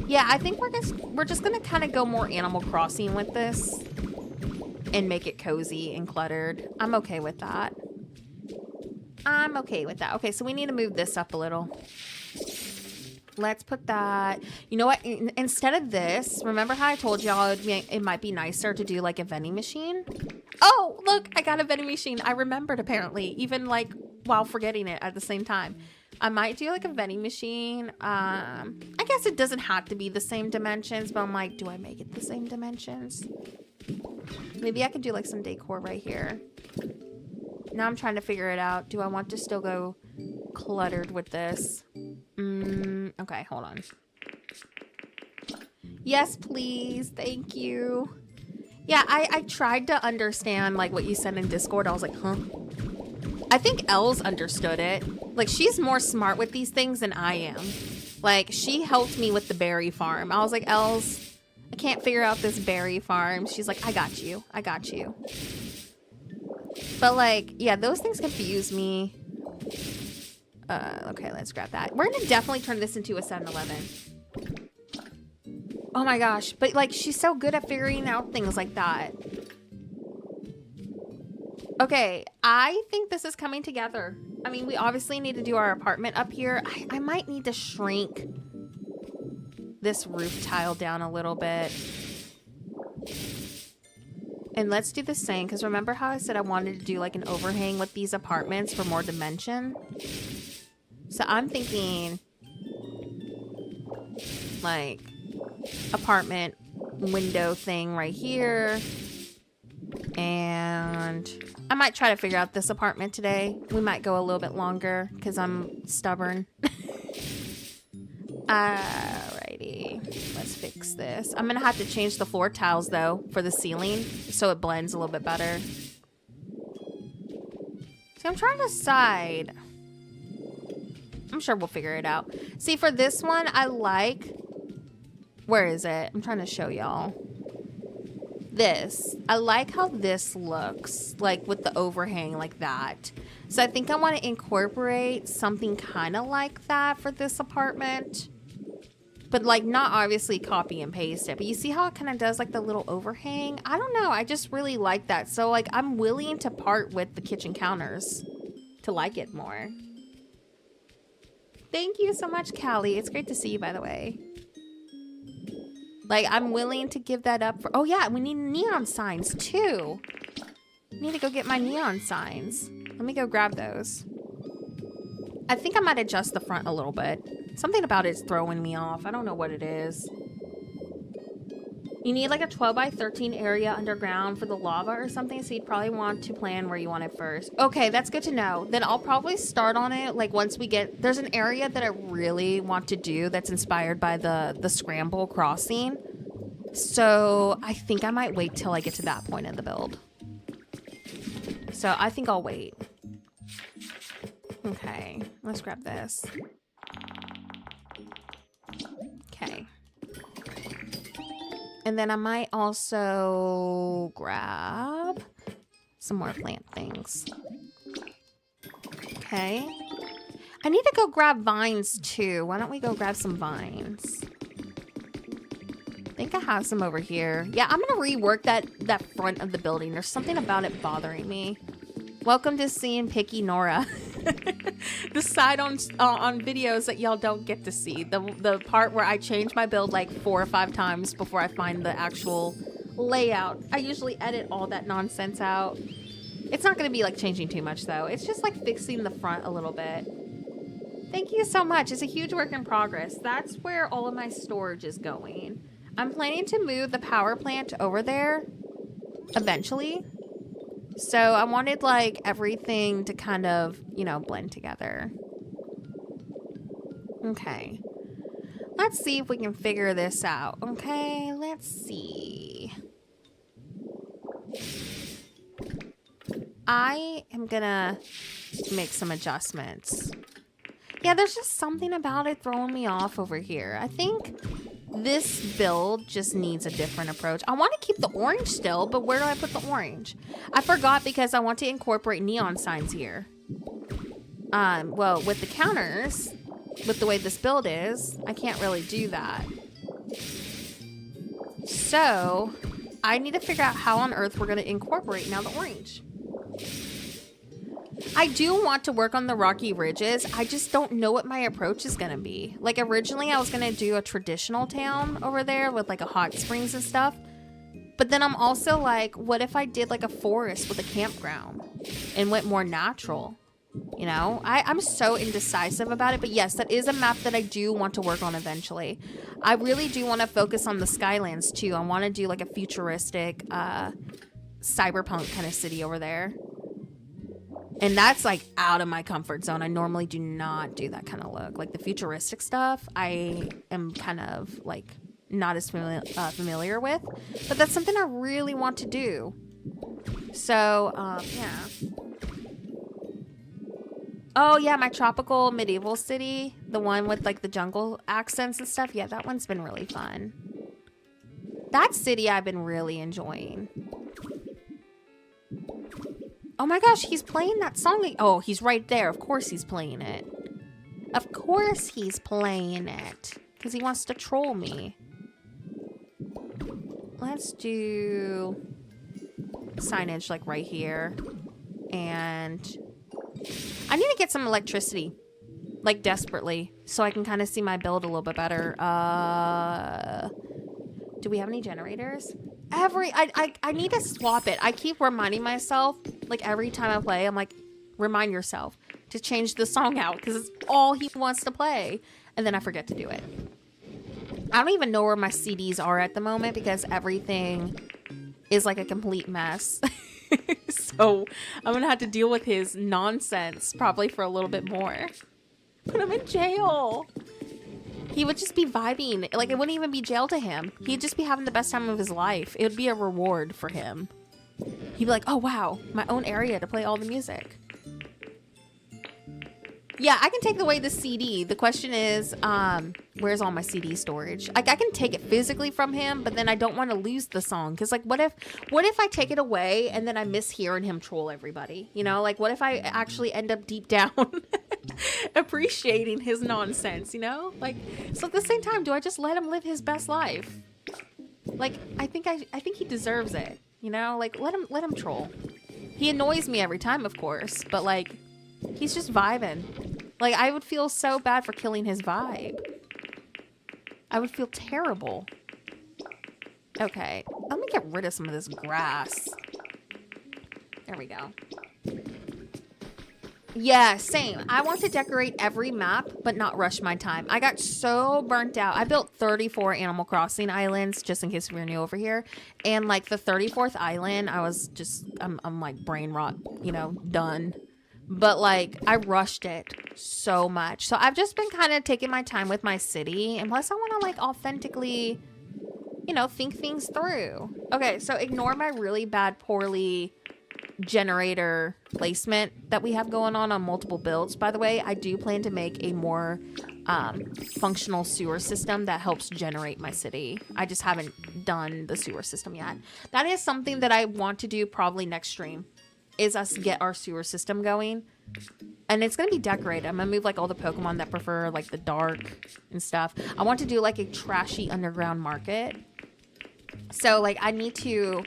Yeah, I think we're just gonna kind of go more Animal Crossing with this and make it cozy and cluttered. I'm okay with that. I'm okay with that. Okay, so we need to move this up a little. Let's put that. You know what? Instead of this, remember how I told y'all it might be nicer to do like a vending machine? Oh, look, I got a vending machine. I remembered apparently, even like while forgetting it at the same time. I might do like a vending machine. I guess it doesn't have to be the same dimensions, but I'm like, do I make it the same dimensions? Maybe I could do like some decor right here. Now I'm trying to figure it out. Do I want to still go cluttered with this? Okay, hold on. Yes, please. Thank you. Yeah, I tried to understand like what you said in Discord. I was like, huh? I think Els understood it. Like, she's more smart with these things than I am. Like, she helped me with the berry farm. I was like, Els, I can't figure out this berry farm. She's like, I got you. I got you. But like, yeah, those things confuse me. Okay, let's grab that. We're gonna definitely turn this into a 7-Eleven. Oh my gosh, but like, she's so good at figuring out things like that. Okay, I think this is coming together. I mean, we obviously need to do our apartment up here. I might need to shrink this roof tile down a little bit. And let's do the same, because remember how I said I wanted to do like an overhang with these apartments for more dimension? So I'm thinking like apartment window thing right here. And I might try to figure out this apartment today. We might go a little bit longer because I'm stubborn. Alrighty, let's fix this. I'm gonna have to change the floor tiles though for the ceiling so it blends a little bit better. See, I'm trying to decide. I'm sure we'll figure it out. See, for this one, I like... Where is it? I'm trying to show y'all. This. I like how this looks, like with the overhang like that. So I think I want to incorporate something kind of like that for this apartment. But like not obviously copy and paste it. But you see how it kind of does like the little overhang? I don't know. I just really like that. So like I'm willing to part with the kitchen counters to like it more. Thank you so much, Callie. It's great to see you, by the way. Like, I'm willing to give that up for... Oh, yeah, we need neon signs, too. I need to go get my neon signs. Let me go grab those. I think I might adjust the front a little bit. Something about it's throwing me off. I don't know what it is. You need, like, a 12 by 13 area underground for the lava or something, so you'd probably want to plan where you want it first. Okay, that's good to know. Then I'll probably start on it, like, once we get... There's an area that I really want to do that's inspired by the Scramble crossing. So I think I might wait till I get to that point in the build. So I think I'll wait. Okay, let's grab this. Okay. And then I might also grab some more plant things. Okay. I need to go grab vines too. Why don't we go grab some vines? I think I have some over here. Yeah, I'm gonna rework that front of the building. There's something about it bothering me. Welcome to seeing Picky Nora. The side on videos that y'all don't get to see. The part where I change my build like 4 or 5 times before I find the actual layout. I usually edit all that nonsense out. It's not going to be like changing too much though. It's just like fixing the front a little bit. Thank you so much. It's a huge work in progress. That's where all of my storage is going. I'm planning to move the power plant over there eventually. So I wanted like everything to kind of, you know, blend together. Okay. Let's see if we can figure this out. Okay, let's see. I am gonna make some adjustments. Yeah, there's just something about it throwing me off over here. I think this build just needs a different approach. I want to keep the orange still, but where do I put the orange? I forgot because I want to incorporate neon signs here. Well, with the counters, with the way this build is, I can't really do that. So, I need to figure out how on earth we're going to incorporate now the orange. I do want to work on the rocky ridges. I just don't know what my approach is going to be. Like originally I was going to do a traditional town over there with like a hot springs and stuff. But then I'm also like, what if I did like a forest with a campground and went more natural? You know, I'm so indecisive about it. But yes, that is a map that I do want to work on eventually. I really do want to focus on the Skylands too. I want to do like a futuristic cyberpunk kind of city over there. And that's like out of my comfort zone. I normally do not do that kind of look. Like the futuristic stuff, I am kind of like not as familiar with. But that's something I really want to do. So, yeah. Oh, yeah, my tropical medieval city. The one with like the jungle accents and stuff. Yeah, that one's been really fun. That city I've been really enjoying. Oh my gosh, he's playing that song. Oh, he's right there. Of course he's playing it. Of course he's playing it. Because he wants to troll me. Let's do signage like right here. And I need to get some electricity. Like desperately. So I can kind of see my build a little bit better. Do we have any generators? I need to swap it. I keep reminding myself, like every time I play, I'm like, remind yourself to change the song out because it's all he wants to play. And then I forget to do it. I don't even know where my CDs are at the moment because everything is like a complete mess. So I'm gonna have to deal with his nonsense probably for a little bit more. Put him in jail. He would just be vibing. Like, it wouldn't even be jail to him. He'd just be having the best time of his life. It would be a reward for him. He'd be like, oh wow, my own area to play all the music. Yeah, I can take away the CD. The question is, where's all my CD storage? Like, I can take it physically from him, but then I don't want to lose the song. Because, like, what if I take it away and then I miss hearing him troll everybody? You know, like, what if I actually end up deep down appreciating his nonsense, you know? Like, so at the same time, do I just let him live his best life? Like, I think he deserves it, you know? Like, let him troll. He annoys me every time, of course, but, like, he's just vibing. Like, I would feel so bad for killing his vibe. I would feel terrible. Okay, let me get rid of some of this grass. There we go. Yeah, same. I want to decorate every map, but not rush my time. I got so burnt out. I built 34 Animal Crossing islands, just in case we were new over here. And, like, the 34th island, I was just, I'm like, brain rot, you know, done. But, like, I rushed it so much. So I've just been kind of taking my time with my city. Unless I want to, like, authentically, you know, think things through. Okay, so ignore my really bad, poorly generator placement that we have going on multiple builds. By the way, I do plan to make a more functional sewer system that helps generate my city. I just haven't done the sewer system yet. That is something that I want to do probably next stream. Is us get our sewer system going. And it's going to be decorated. I'm going to move like all the Pokemon that prefer like the dark and stuff. I want to do like a trashy underground market. So like I need to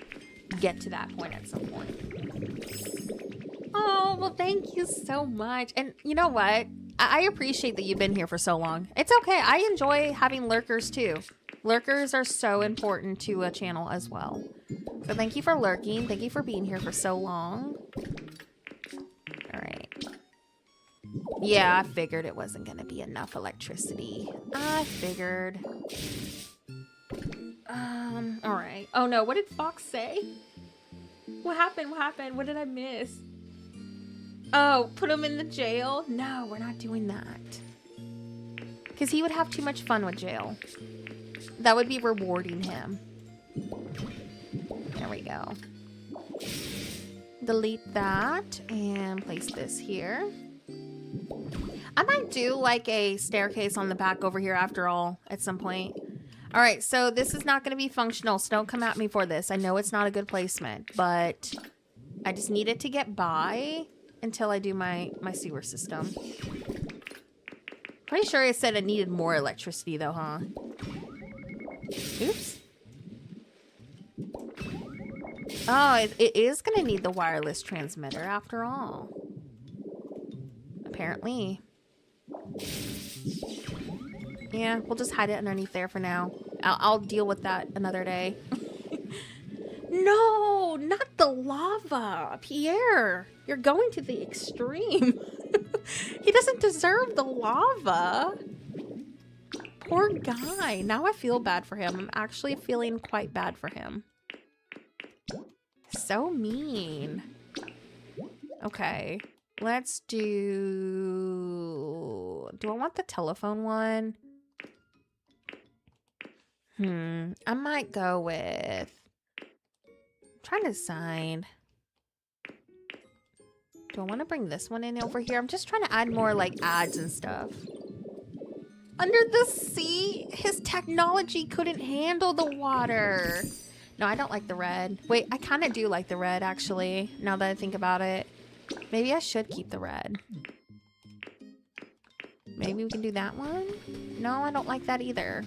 get to that point at some point. Oh, well thank you so much. And you know what? I appreciate that you've been here for so long. It's okay. I enjoy having lurkers too. Lurkers are so important to a channel as well. So thank you for lurking. Thank you for being here for so long. All right. Yeah, I figured it wasn't going to be enough electricity. I figured. All right. Oh no, what did Fox say? What happened? What happened? What did I miss? Oh, put him in the jail? No, we're not doing that. Because he would have too much fun with jail. That would be rewarding him. There we go. Delete that and place this here. I might do like a staircase on the back over here after all at some point. All right, so this is not going to be functional, so don't come at me for this. I know it's not a good placement, but I just need it to get by until I do my sewer system. Pretty sure I said it needed more electricity though, huh? Oops. Oh, it is going to need the wireless transmitter after all. Apparently. Yeah, we'll just hide it underneath there for now. I'll deal with that another day. No, not the lava. Pierre, you're going to the extreme. He doesn't deserve the lava. Poor guy. Now I feel bad for him. I'm actually feeling quite bad for him. So mean. Okay. Let's do I want the telephone one? I might go with... I'm trying to decide. Do I want to bring this one in over here? I'm just trying to add more like ads and stuff. Under the sea, his technology couldn't handle the water. No, I don't like the red. Wait, I kind of do like the red actually, now that I think about it. Maybe I should keep the red. Maybe we can do that one? No, I don't like that either.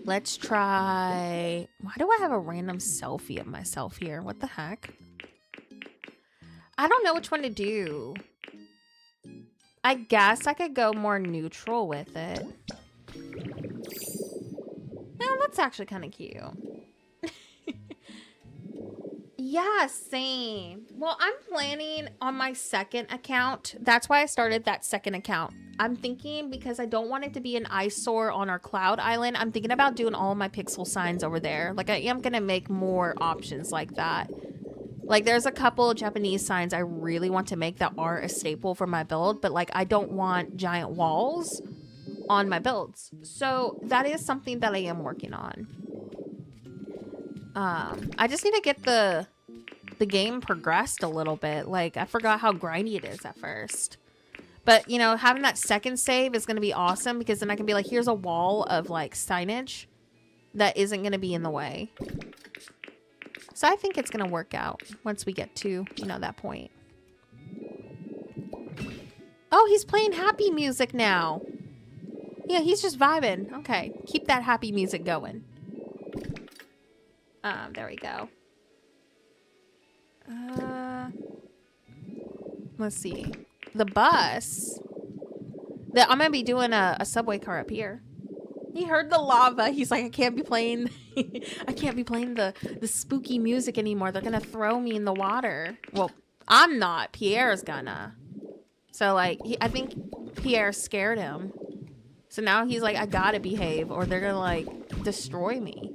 Let's try... Why do I have a random selfie of myself here? What the heck? I don't know which one to do. I guess I could go more neutral with it. No, that's actually kind of cute. Yeah, same. Well, I'm planning on my second account. That's why I started that second account. I'm thinking, because I don't want it to be an eyesore on our cloud island, I'm thinking about doing all my pixel signs over there. Like, I am gonna make more options like that. Like, there's a couple Japanese signs I really want to make that are a staple for my build, but like, I don't want giant walls on my builds. So that is something that I am working on. I just need to get the game progressed a little bit. Like, I forgot how grindy it is at first. But, you know, having that second save is going to be awesome, because then I can be like, here's a wall of like signage that isn't going to be in the way. So I think it's going to work out once we get to, you know, that point. Oh, he's playing happy music now. Yeah, he's just vibing. Okay, keep that happy music going. There we go. Let's see. The bus. I'm gonna be doing a subway car up here. He heard the lava. He's like, I can't be playing. I can't be playing the spooky music anymore. They're gonna throw me in the water. Well, I'm not. Pierre's gonna. So like, I think Pierre scared him. So now he's like, I gotta behave, or they're gonna like destroy me.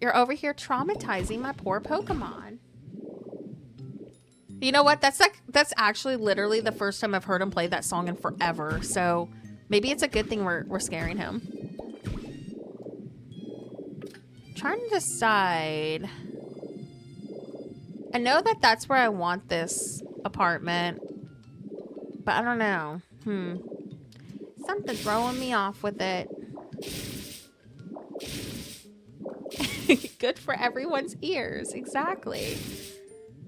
You're over here traumatizing my poor Pokemon. You know what? That's actually literally the first time I've heard him play that song in forever. So maybe it's a good thing we're scaring him. Trying to decide. I know that that's where I want this apartment, but I don't know. Something's throwing me off with it. Good for everyone's ears. Exactly.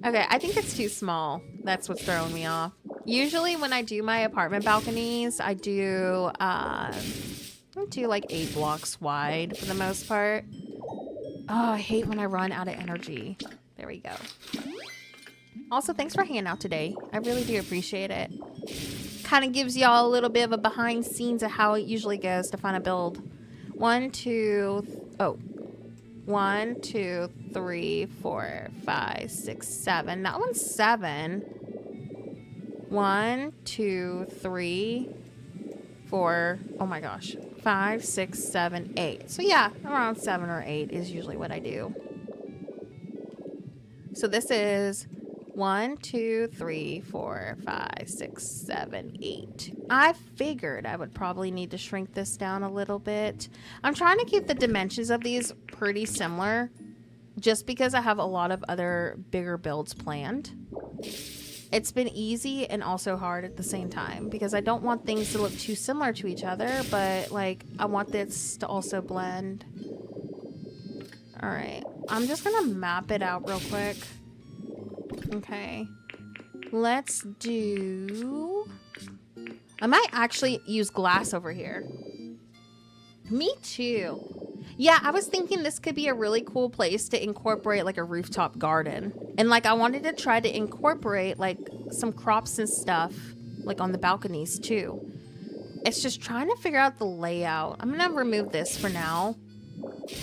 Okay, I think it's too small. That's what's throwing me off. Usually when I do my apartment balconies, I do like 8 blocks wide for the most part. Oh, I hate when I run out of energy. There we go. Also, thanks for hanging out today. I really do appreciate it. Kind of gives y'all a little bit of a behind scenes of how it usually goes to find a build. 1, 2, 3, 4, 5, 6, 7. That one's 7. 1, 2, 3, 4. Oh my gosh. 5, 6, 7, 8. So yeah, around 7 or 8 is usually what I do. So this is 1, 2, 3, 4, 5, 6, 7, 8. I figured I would probably need to shrink this down a little bit. I'm trying to keep the dimensions of these pretty similar, just because I have a lot of other bigger builds planned. It's been easy and also hard at the same time, because I don't want things to look too similar to each other, but like I want this to also blend. All right, I'm just gonna map it out real quick. Okay, let's do... I might actually use glass over here. Me too. Yeah, I was thinking this could be a really cool place to incorporate like a rooftop garden. And like I wanted to try to incorporate like some crops and stuff like on the balconies too. It's just trying to figure out the layout. I'm gonna remove this for now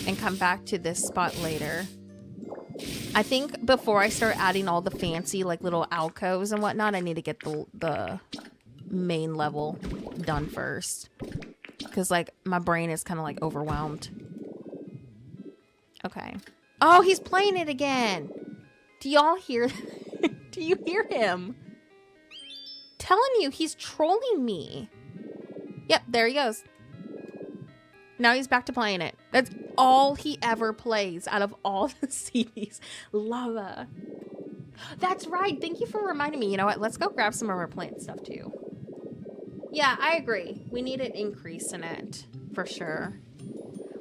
and come back to this spot later. I think before I start adding all the fancy like little alcoves and whatnot, I need to get the main level done first, because like my brain is kind of like overwhelmed. Okay. Oh, he's playing it again. Do y'all hear? Do you hear him? Telling you, he's trolling me. Yep, there he goes. Now he's back to playing it. That's all he ever plays out of all the CDs. Lava. That's right. Thank you for reminding me. You know what? Let's go grab some of our plant stuff too. Yeah, I agree. We need an increase in it for sure.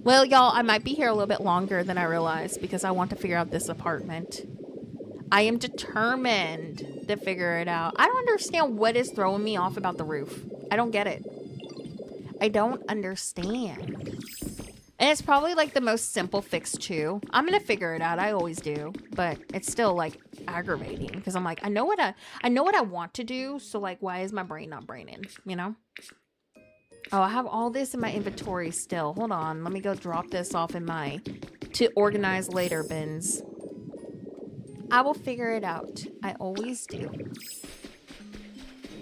Well, y'all, I might be here a little bit longer than I realized because I want to figure out this apartment. I am determined to figure it out. I don't understand what is throwing me off about the roof. I don't get it. I don't understand. And it's probably like the most simple fix too. I'm gonna figure it out. I always do, but it's still like aggravating because I'm like, I know what I want to do. So like, why is my brain not braining? You know? Oh, I have all this in my inventory still. Hold on, let me go drop this off in my to organize later bins. I will figure it out. I always do.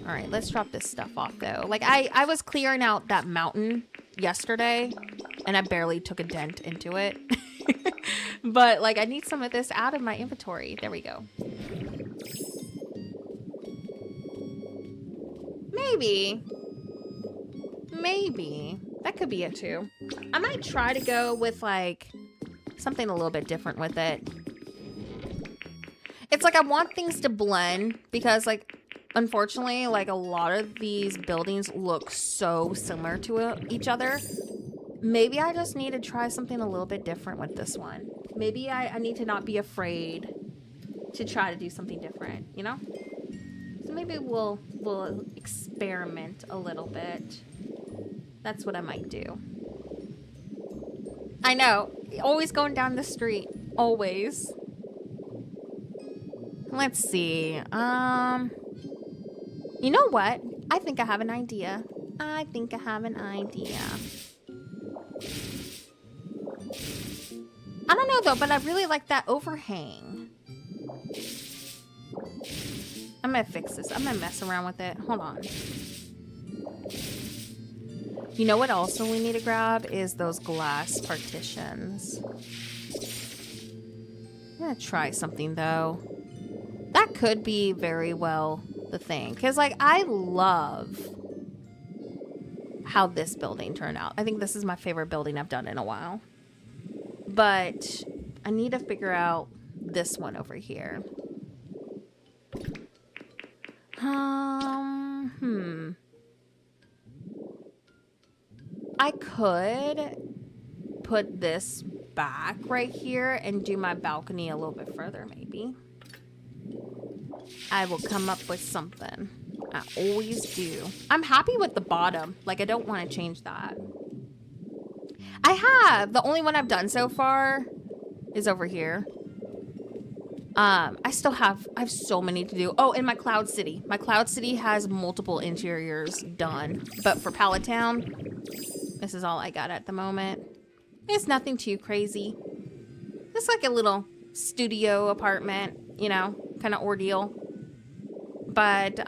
All right, let's drop this stuff off though. Like I was clearing out that mountain yesterday and I barely took a dent into it. But like I need some of this out of my inventory. There we go. Maybe that could be it too. I might try to go with like something a little bit different with it. It's like I want things to blend because like unfortunately like a lot of these buildings look so similar to each other. Maybe I just need to try something a little bit different with this one. Maybe I need to not be afraid to try to do something different, you know? So maybe we'll experiment a little bit. That's what I might do. I know, always going down the street, always. Let's see. You know what? I think I have an idea. I don't know though, but I really like that overhang. I'm gonna fix this. I'm gonna mess around with it. Hold on. You know what also we need to grab is those glass partitions. I'm gonna try something though. That could be very well the thing. Because like I love how this building turned out. I think this is my favorite building I've done in a while. But I need to figure out this one over here. I could put this back right here and do my balcony a little bit further, maybe. I will come up with something. I always do. I'm happy with the bottom. Like, I don't want to change that. I have. The only one I've done so far is over here. I have so many to do. Oh, and my Cloud City. My Cloud City has multiple interiors done. But for Pallet Town, this is all I got at the moment. It's nothing too crazy. It's like a little studio apartment, you know, kind of ordeal. But,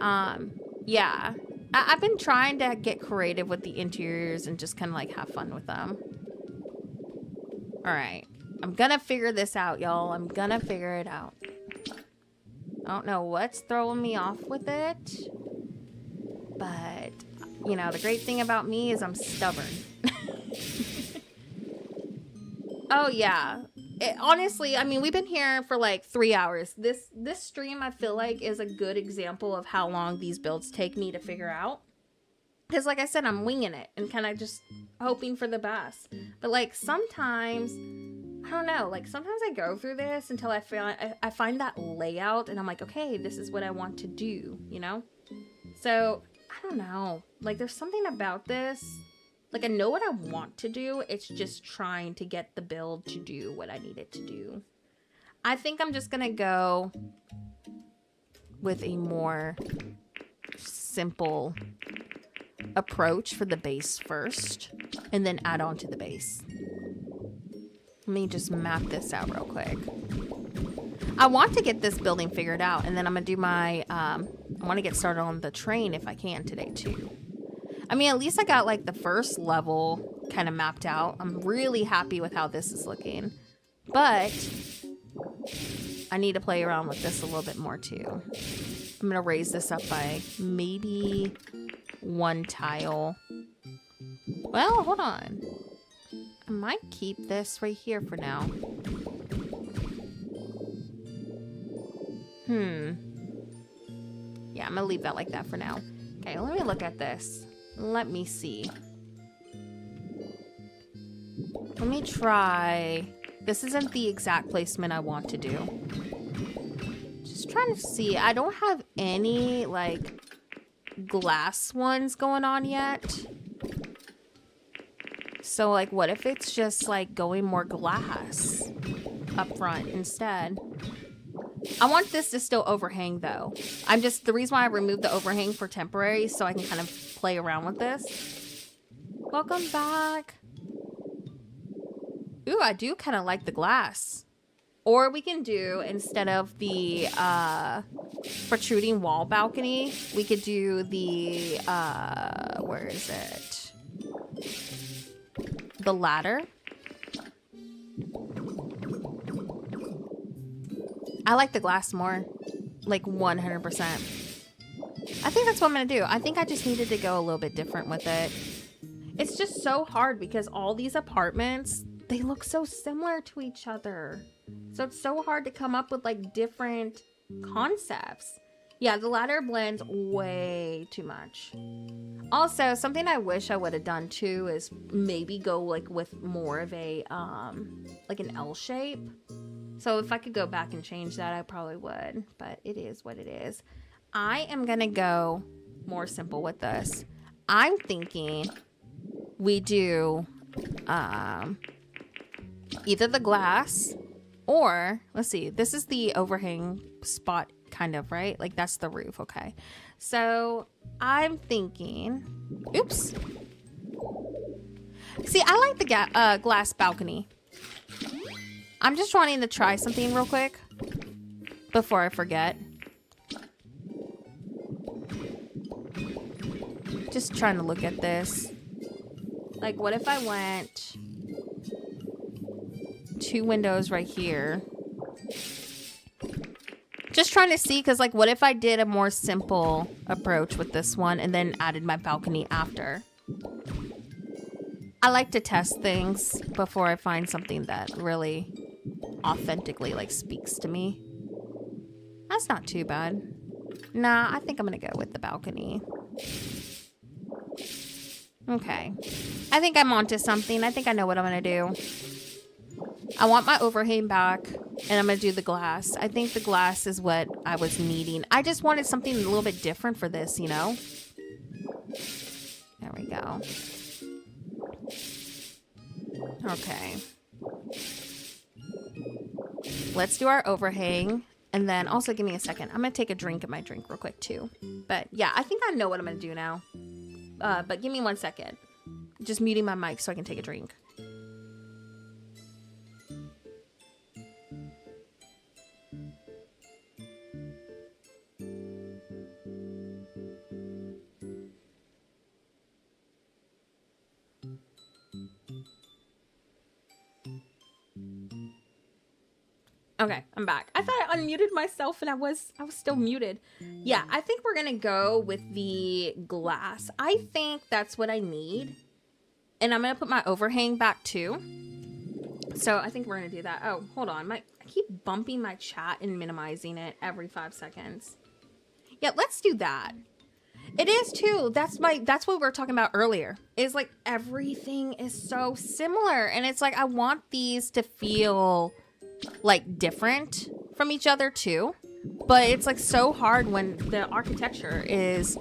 yeah. I've been trying to get creative with the interiors and just kind of like have fun with them. All right. I'm gonna figure this out, y'all. I'm gonna figure it out. I don't know what's throwing me off with it. But, you know, the great thing about me is I'm stubborn. Oh, yeah. Honestly, I mean, we've been here for like 3 hours. This stream, I feel like, is a good example of how long these builds take me to figure out. Because, like I said, I'm winging it and kind of just hoping for the best. But, like, sometimes, I don't know, like, sometimes I go through this until I find that layout and I'm like, okay, this is what I want to do, you know? So, I don't know. Like, there's something about this. Like, I know what I want to do. It's just trying to get the build to do what I need it to do. I think I'm just going to go with a more simple approach for the base first. And then add on to the base. Let me just map this out real quick. I want to get this building figured out. And then I'm going to do my... I want to get started on the train if I can today, too. I mean, at least I got, like, the first level kind of mapped out. I'm really happy with how this is looking. But I need to play around with this a little bit more, too. I'm going to raise this up by maybe 1 tile. Well, hold on. I might keep this right here for now. Yeah, I'm going to leave that like that for now. Okay, let me look at this. Let me see. Let me try. This isn't the exact placement I want to do. Just trying to see. I don't have any, like, glass ones going on yet. So, like, what if it's just, like, going more glass up front instead? I want this to still overhang, though. The reason why I removed the overhang for temporary, so I can kind of play around with this. Welcome back. Ooh, I do kind of like the glass. Or we can do, instead of the protruding wall balcony, we could do the, where is it? The ladder. I like the glass more. Like 100%. I think that's what I'm going to do. I think I just needed to go a little bit different with it. It's just so hard because all these apartments, they look so similar to each other. So it's so hard to come up with like different concepts. Yeah, the ladder blends way too much. Also, something I wish I would have done too is maybe go like with more of a, like an L shape. So if I could go back and change that, I probably would. But it is what it is. I am going to go more simple with this. I'm thinking we do either the glass or, let's see, this is the overhang spot kind of, right? Like that's the roof, okay. So I'm thinking, oops. See, I like the glass balcony. I'm just wanting to try something real quick before I forget. Just trying to look at this. Like, what if I went 2 windows right here? Just trying to see, because, like, what if I did a more simple approach with this one and then added my balcony after? I like to test things before I find something that really authentically, like, speaks to me. That's not too bad. Nah, I think I'm gonna go with the balcony. Okay. I think I'm onto something. I think I know what I'm gonna do. I want my overhang back, and I'm gonna do the glass. I think the glass is what I was needing. I just wanted something a little bit different for this, you know? There we go. Okay. Let's do our overhang. And then also give me a second. I'm going to take a drink of my drink real quick too. But yeah, I think I know what I'm going to do now. But give me 1 second. Just muting my mic so I can take a drink. Okay, I'm back. I thought I unmuted myself and I was still muted. Yeah, I think we're gonna go with the glass. I think that's what I need. And I'm gonna put my overhang back too. So I think we're gonna do that. Oh, hold on. I keep bumping my chat and minimizing it every 5 seconds. Yeah, let's do that. It is too. That's what we were talking about earlier. Is like everything is so similar. And it's like I want these to feel like different from each other too, but it's like so hard when the architecture is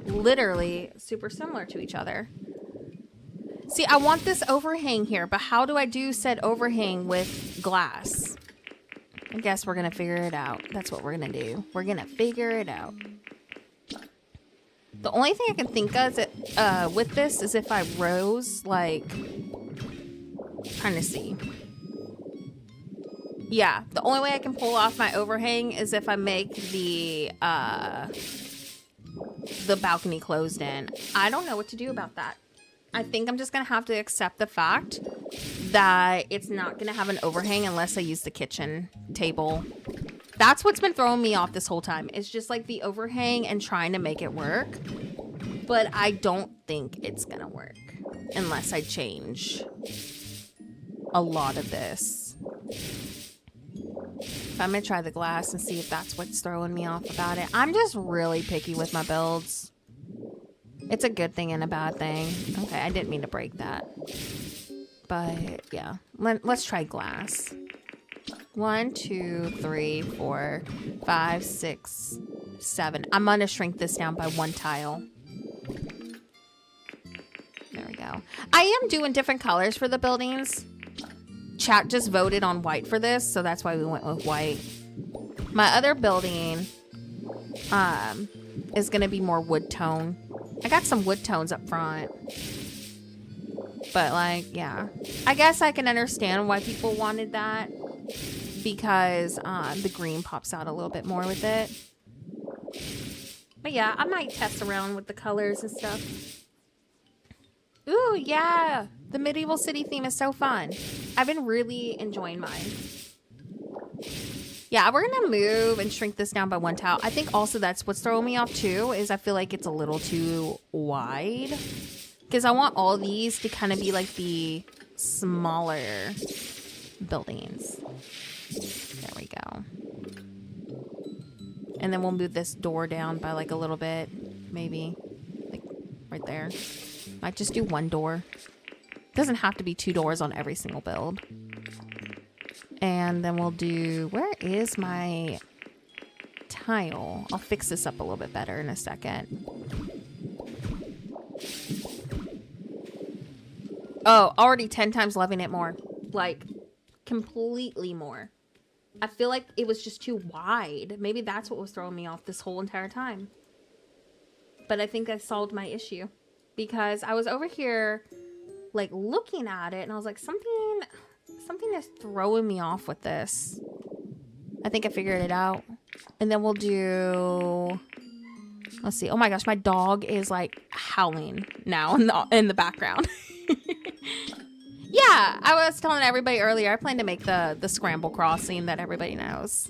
literally super similar to each other. See, I want this overhang here, but how do I do said overhang with glass? I guess we're gonna figure it out. That's what we're gonna do. We're gonna figure it out. The only thing I can think of is with this is if I rose, like, trying to see. Yeah, the only way I can pull off my overhang is if I make the balcony closed in. I don't know what to do about that. I think I'm just going to have to accept the fact that it's not going to have an overhang unless I use the kitchen table. That's what's been throwing me off this whole time. It's just like the overhang and trying to make it work. But I don't think it's going to work unless I change a lot of this. I'm going to try the glass and see if that's what's throwing me off about it. I'm just really picky with my builds. It's a good thing and a bad thing. Okay, I didn't mean to break that. But, yeah. Let's try glass. 1, 2, 3, 4, 5, 6, 7. I'm going to shrink this down by 1 tile. There we go. I am doing different colors for the buildings. Chat just voted on white for this, so that's why we went with white. My other building is going to be more wood tone. I got some wood tones up front. But, like, yeah. I guess I can understand why people wanted that. because the green pops out a little bit more with it. But yeah, I might test around with the colors and stuff. Ooh, yeah. The medieval city theme is so fun. I've been really enjoying mine. Yeah, we're gonna move and shrink this down by 1 tile. I think also that's what's throwing me off too, is I feel like it's a little too wide. Because I want all these to kind of be like the smaller buildings. There we go. And then we'll move this door down by like a little bit, maybe. Like right there. Might just do 1 door. Doesn't have to be 2 doors on every single build. And then we'll do, where is my tile? I'll fix this up a little bit better in a second. Oh, already 10 times loving it more. Like, completely more. I feel like it was just too wide. Maybe that's what was throwing me off this whole entire time. But I think I solved my issue. Because I was over here, like, looking at it, and I was like, something is throwing me off with this. I think I figured it out. And then we'll do... Let's see. Oh my gosh, my dog is, like, howling now in the background. Yeah, I was telling everybody earlier, I plan to make the scramble crossing that everybody knows.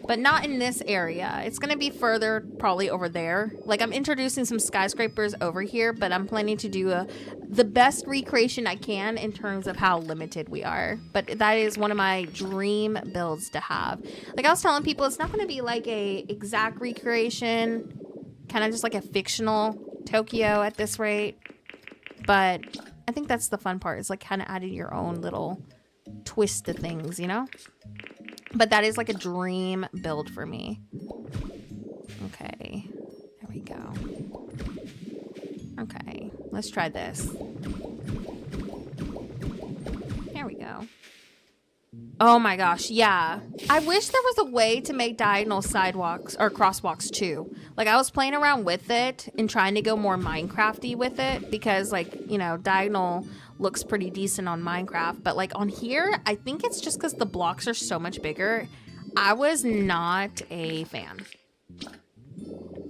But not in this area. It's going to be further, probably over there. Like, I'm introducing some skyscrapers over here, but I'm planning to do the best recreation I can in terms of how limited we are. But that is one of my dream builds to have. Like I was telling people, it's not going to be like a exact recreation, kind of just like a fictional Tokyo at this rate. But I think that's the fun part, is like kind of adding your own little twist to things, you know? But that is like a dream build for me. Okay, there we go. Okay, let's try this. There we go. Oh my gosh, yeah. I wish there was a way to make diagonal sidewalks or crosswalks too. Like, I was playing around with it and trying to go more Minecrafty with it because, like, you know, diagonal looks pretty decent on Minecraft. But, like, on here, I think it's just because the blocks are so much bigger. I was not a fan.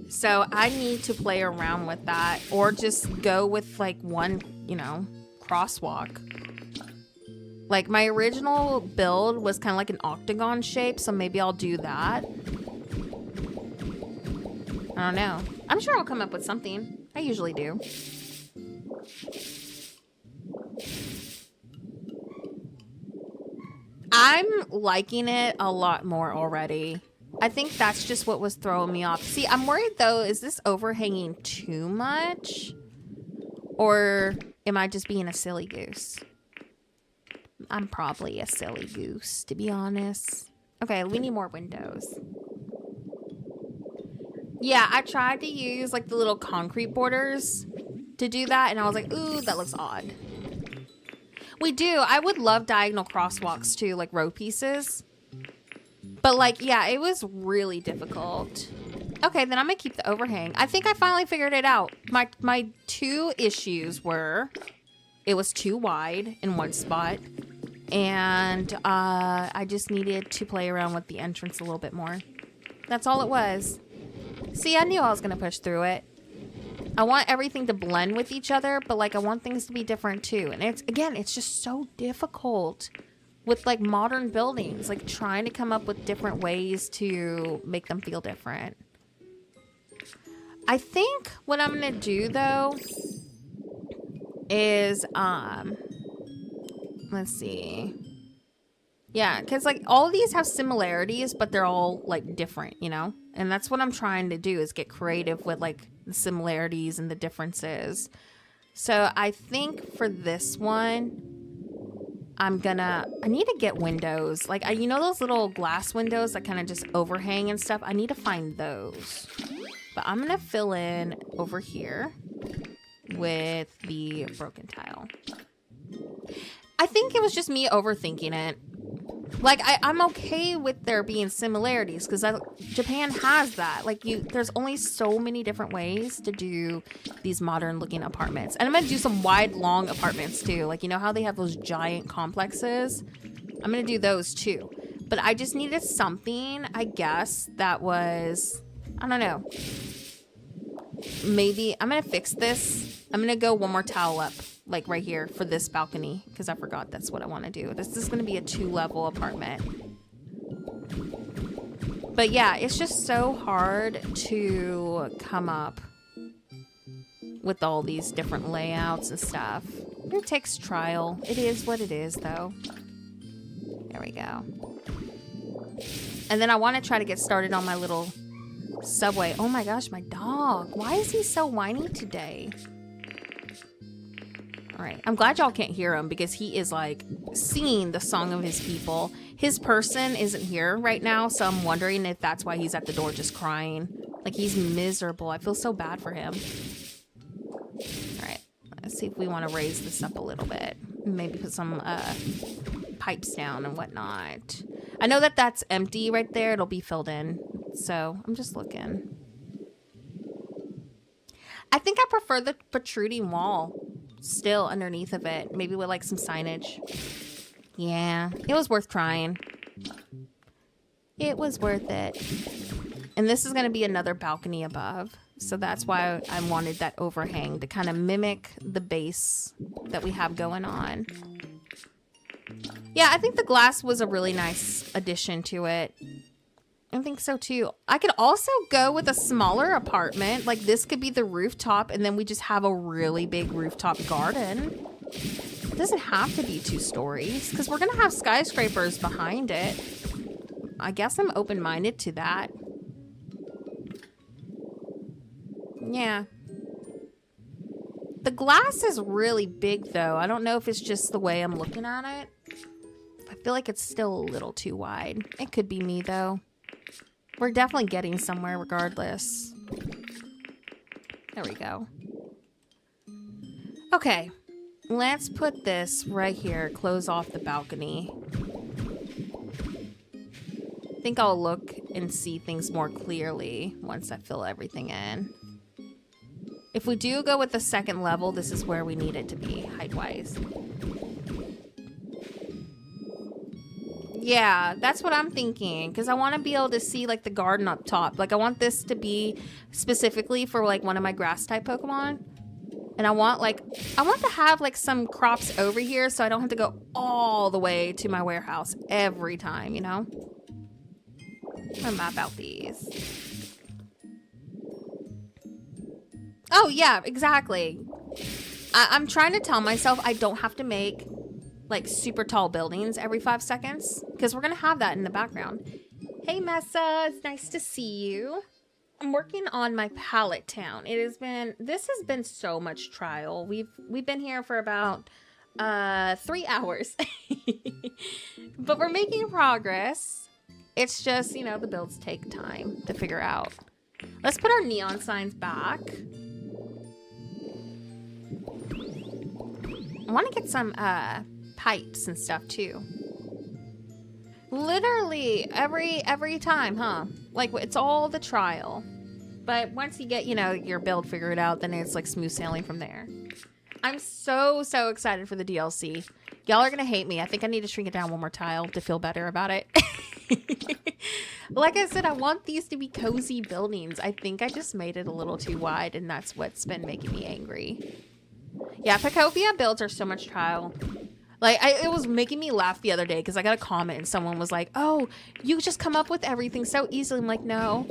So I need to play around with that or just go with, like, one, you know, crosswalk. Like, my original build was kind of like an octagon shape, so maybe I'll do that. I don't know. I'm sure I'll come up with something. I usually do. I'm liking it a lot more already. I think that's just what was throwing me off. See, I'm worried, though, is this overhanging too much? Or am I just being a silly goose? I'm probably a silly goose, to be honest. Okay, we need more windows. Yeah, I tried to use, like, the little concrete borders to do that, and I was like, ooh, that looks odd. We do. I would love diagonal crosswalks, too, like row pieces. But, like, yeah, it was really difficult. Okay, then I'm gonna keep the overhang. I think I finally figured it out. My 2 issues were it was too wide in one spot, and I just needed to play around with the entrance a little bit more. That's all it was. See, I knew I was gonna push through it. I want everything to blend with each other, but, like, I want things to be different too. And it's just so difficult with, like, modern buildings, like trying to come up with different ways to make them feel different. I think what I'm gonna do, though, is let's see. Yeah, because, like, all of these have similarities, but they're all, like, different, you know? And that's what I'm trying to do, is get creative with, like, the similarities and the differences. So I think for this one, I need to get windows. Like, you know those little glass windows that kind of just overhang and stuff? I need to find those. But I'm going to fill in over here with the broken tile. I think it was just me overthinking it. Like, I'm okay with there being similarities because Japan has that. Like, there's only so many different ways to do these modern looking apartments. And I'm going to do some wide, long apartments too. Like, you know how they have those giant complexes? I'm going to do those too. But I just needed something, I guess, that was, I don't know. Maybe I'm gonna fix this. I'm gonna go one more tile up, like right here for this balcony, because I forgot that's what I want to do. This is gonna be a 2-level apartment. But yeah, it's just so hard to come up with all these different layouts and stuff. It takes trial. It is what it is, though. There we go. And then I want to try to get started on my little subway. Oh my gosh, my dog. Why is he so whiny today? All right. I'm glad y'all can't hear him because he is like singing the song of his people. His person isn't here right now, so I'm wondering if that's why he's at the door just crying. Like, he's miserable. I feel so bad for him. All right. Let's see if we want to raise this up a little bit. Maybe put some pipes down and whatnot. I know that that's empty right there. It'll be filled in. So I'm just looking. I think I prefer the protruding wall still underneath of it. Maybe with like some signage. Yeah, it was worth trying. It was worth it. And this is going to be another balcony above. So that's why I wanted that overhang to kind of mimic the base that we have going on. Yeah, I think the glass was a really nice addition to it. I think so too. I could also go with a smaller apartment. Like, this could be the rooftop, and then we just have a really big rooftop garden. It doesn't have to be 2 stories because we're going to have skyscrapers behind it. I guess I'm open-minded to that. Yeah. The glass is really big, though. I don't know if it's just the way I'm looking at it. I feel like it's still a little too wide. It could be me, though. We're definitely getting somewhere regardless. There we go. Okay. Let's put this right here. Close off the balcony. I think I'll look and see things more clearly once I fill everything in. If we do go with the second level, this is where we need it to be, height-wise. Yeah, that's what I'm thinking, because I want to be able to see, like, the garden up top. Like, I want this to be specifically for, like, one of my grass-type Pokemon. And I want to have, like, some crops over here so I don't have to go all the way to my warehouse every time, you know? I'm gonna map out these. Oh, yeah, exactly. I'm trying to tell myself I don't have to make, like, super tall buildings every 5 seconds, because we're gonna have that in the background. Hey, Messa, it's nice to see you. I'm working on my pallet town. This has been so much trial. We've been here for about 3 hours. But we're making progress. It's just, you know, the builds take time to figure out. Let's put our neon signs back. I want to get some pipes and stuff too. Literally every time, huh? Like, it's all the trial. But once you get, you know, your build figured out, then it's like smooth sailing from there. I'm so excited for the DLC. Y'all are gonna hate me. I think I need to shrink it down one more tile to feel better about it. Like I said, I want these to be cozy buildings. I think I just made it a little too wide, and that's what's been making me angry. Yeah, Pokopia builds are so much trial. Like, it was making me laugh the other day because I got a comment and someone was like, oh, you just come up with everything so easily. I'm like, no,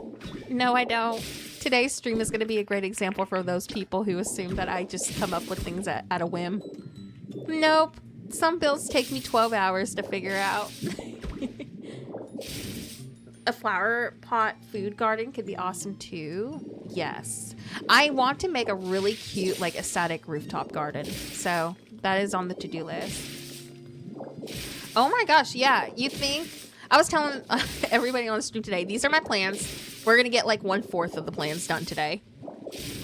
I don't. Today's stream is going to be a great example for those people who assume that I just come up with things at a whim. Nope. Some builds take me 12 hours to figure out. A flower pot food garden could be awesome too. Yes. I want to make a really cute, like, aesthetic rooftop garden. So that is on the to-do list. Oh my gosh, yeah. You think... I was telling everybody on the stream today, these are my plans. We're going to get like 1/4 of the plans done today.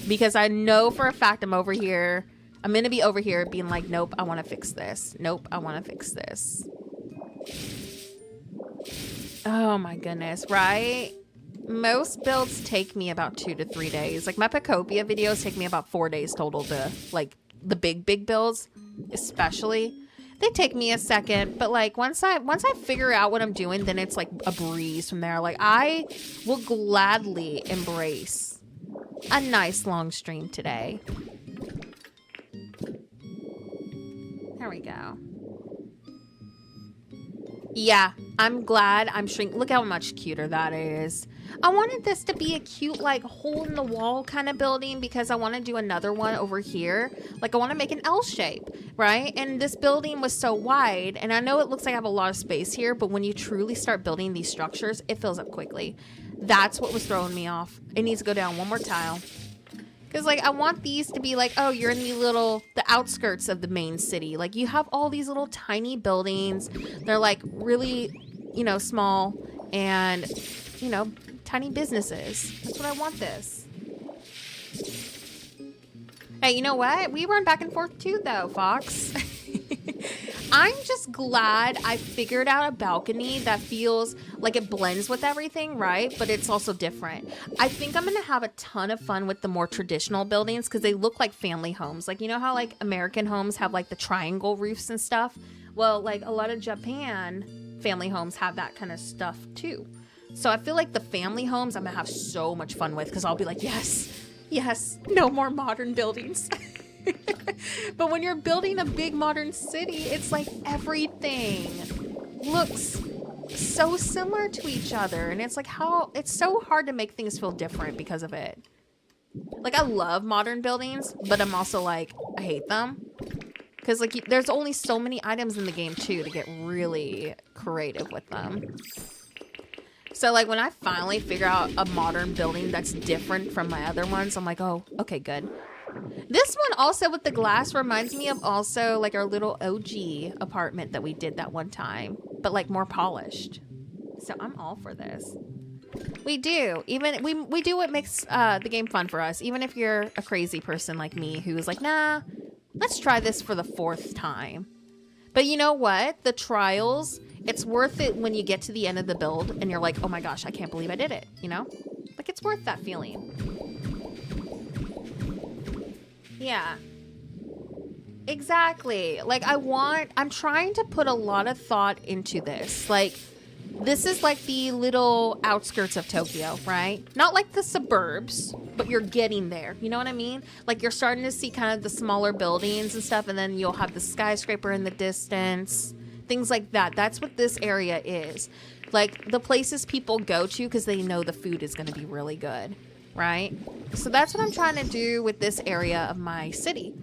Because I know for a fact I'm over here. I'm going to be over here being like, nope, I want to fix this. Nope, I want to fix this. Oh my goodness, right? Most builds take me about 2 to 3 days. Like, my Pokopia videos take me about 4 days total to, like, the big builds, especially. They take me a second, but like once I figure out what I'm doing, then it's like a breeze from there. Like I will gladly embrace a nice long stream today. There we go. Yeah, I'm glad I'm shrinking. Look how much cuter that is. I wanted this to be a cute, like, hole-in-the-wall kind of building because I want to do another one over here. Like, I want to make an L shape, right? And this building was so wide, and I know it looks like I have a lot of space here, but when you truly start building these structures, it fills up quickly. That's what was throwing me off. It needs to go down one more tile. Because, like, I want these to be like, oh, you're in the outskirts of the main city. Like, you have all these little tiny buildings. They're, like, really, you know, small and, you know, tiny businesses. That's what I want this. Hey, you know what? We run back and forth too, though, Fox. I'm just glad I figured out a balcony that feels like it blends with everything, right? But it's also different. I think I'm gonna have a ton of fun with the more traditional buildings because they look like family homes. Like, you know how like American homes have like the triangle roofs and stuff? Well, like a lot of Japan family homes have that kind of stuff too. So I feel like the family homes I'm gonna have so much fun with because I'll be like, yes, yes, no more modern buildings. But when you're building a big modern city, it's like everything looks so similar to each other. And it's like how it's so hard to make things feel different because of it. Like I love modern buildings, but I'm also like, I hate them. Because like there's only so many items in the game too to get really creative with them. So like when I finally figure out a modern building that's different from my other ones, I'm like, oh, okay, good. This one also with the glass reminds me of also like our little OG apartment that we did that one time, but like more polished. So I'm all for this. We do. Even we do what makes the game fun for us. Even if you're a crazy person like me who is like, nah, let's try this for the 4th time. But you know what? The trials, it's worth it when you get to the end of the build and you're like, oh my gosh, I can't believe I did it. You know? Like it's worth that feeling. Yeah. Exactly. Like I'm trying to put a lot of thought into this. Like this is like the little outskirts of Tokyo, right? Not like the suburbs, but you're getting there. You know what I mean? Like you're starting to see kind of the smaller buildings and stuff, and then you'll have the skyscraper in the distance, things like that. That's what this area is. Like the places people go to because they know the food is going to be really good, right? So that's what I'm trying to do with this area of my city.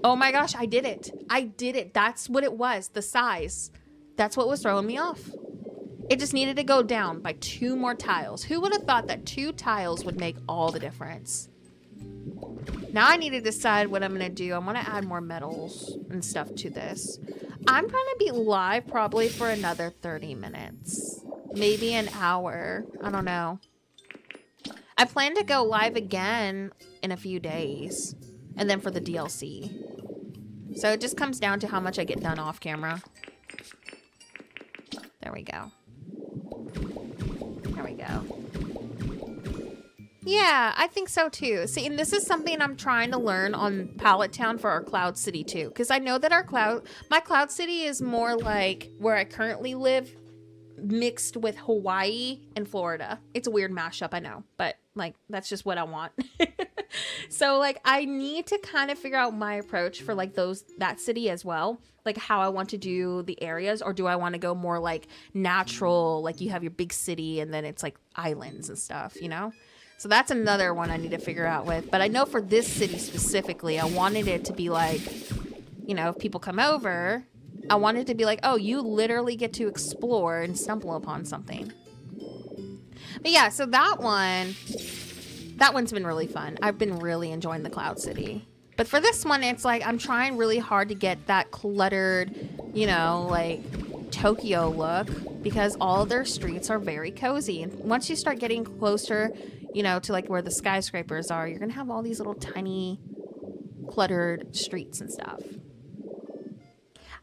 Oh my gosh, I did it. I did it. That's what it was, the size. That's what was throwing me off. It just needed to go down by 2 more tiles. Who would have thought that 2 tiles would make all the difference? Now I need to decide what I'm going to do. I want to add more metals and stuff to this. I'm going to be live probably for another 30 minutes. Maybe an hour. I don't know. I plan to go live again in a few days. And then for the DLC. So it just comes down to how much I get done off camera. There we go. There we go. Yeah, I think so too. See, and this is something I'm trying to learn on Pallet Town for our Cloud City too. Because I know that my Cloud City is more like where I currently live mixed with Hawaii and Florida. It's a weird mashup, I know. But like, that's just what I want. So like, I need to kind of figure out my approach for like that city as well. Like how I want to do the areas, or do I want to go more like natural, like you have your big city and then it's like islands and stuff, you know? So that's another one I need to figure out with. But I know for this city specifically, I wanted it to be like, you know, if people come over, I wanted it to be like, oh, you literally get to explore and stumble upon something. But yeah, so that one's been really fun. I've been really enjoying the Cloud City. But for this one, it's like I'm trying really hard to get that cluttered, you know, like Tokyo look, because all of their streets are very cozy. And once you start getting closer, you know, to like where the skyscrapers are, you're going to have all these little tiny cluttered streets and stuff.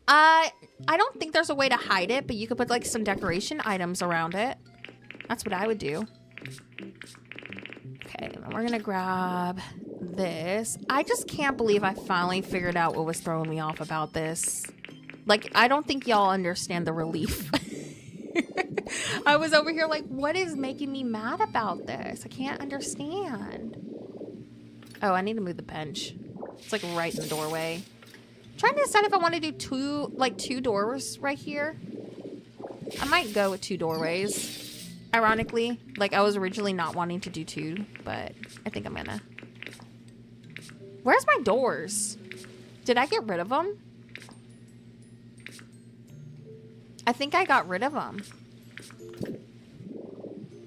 I don't think there's a way to hide it, but you could put like some decoration items around it. That's what I would do. Okay, then we're going to grab this. I just can't believe I finally figured out what was throwing me off about this. Like, I don't think y'all understand the relief. I was over here like, what is making me mad about this? I can't understand. Oh, I need to move the bench. It's like right in the doorway. I'm trying to decide if I want to do two doors right here. I might go with 2 doorways. Ironically, like I was originally not wanting to do 2, but I think I'm gonna. Where's my doors? Did I get rid of them? I think I got rid of them.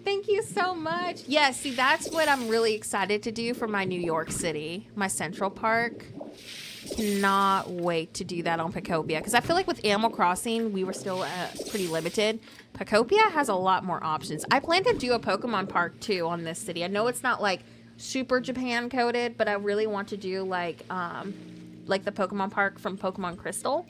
Thank you so much. Yeah, see, that's what I'm really excited to do for my New York City, my Central Park. Cannot wait to do that on Pokopia, because I feel like with Animal Crossing, we were still pretty limited. Pokopia has a lot more options. I plan to do a Pokemon Park, too, on this city. I know it's not, like, super Japan coded, but I really want to do, like the Pokemon Park from Pokemon Crystal.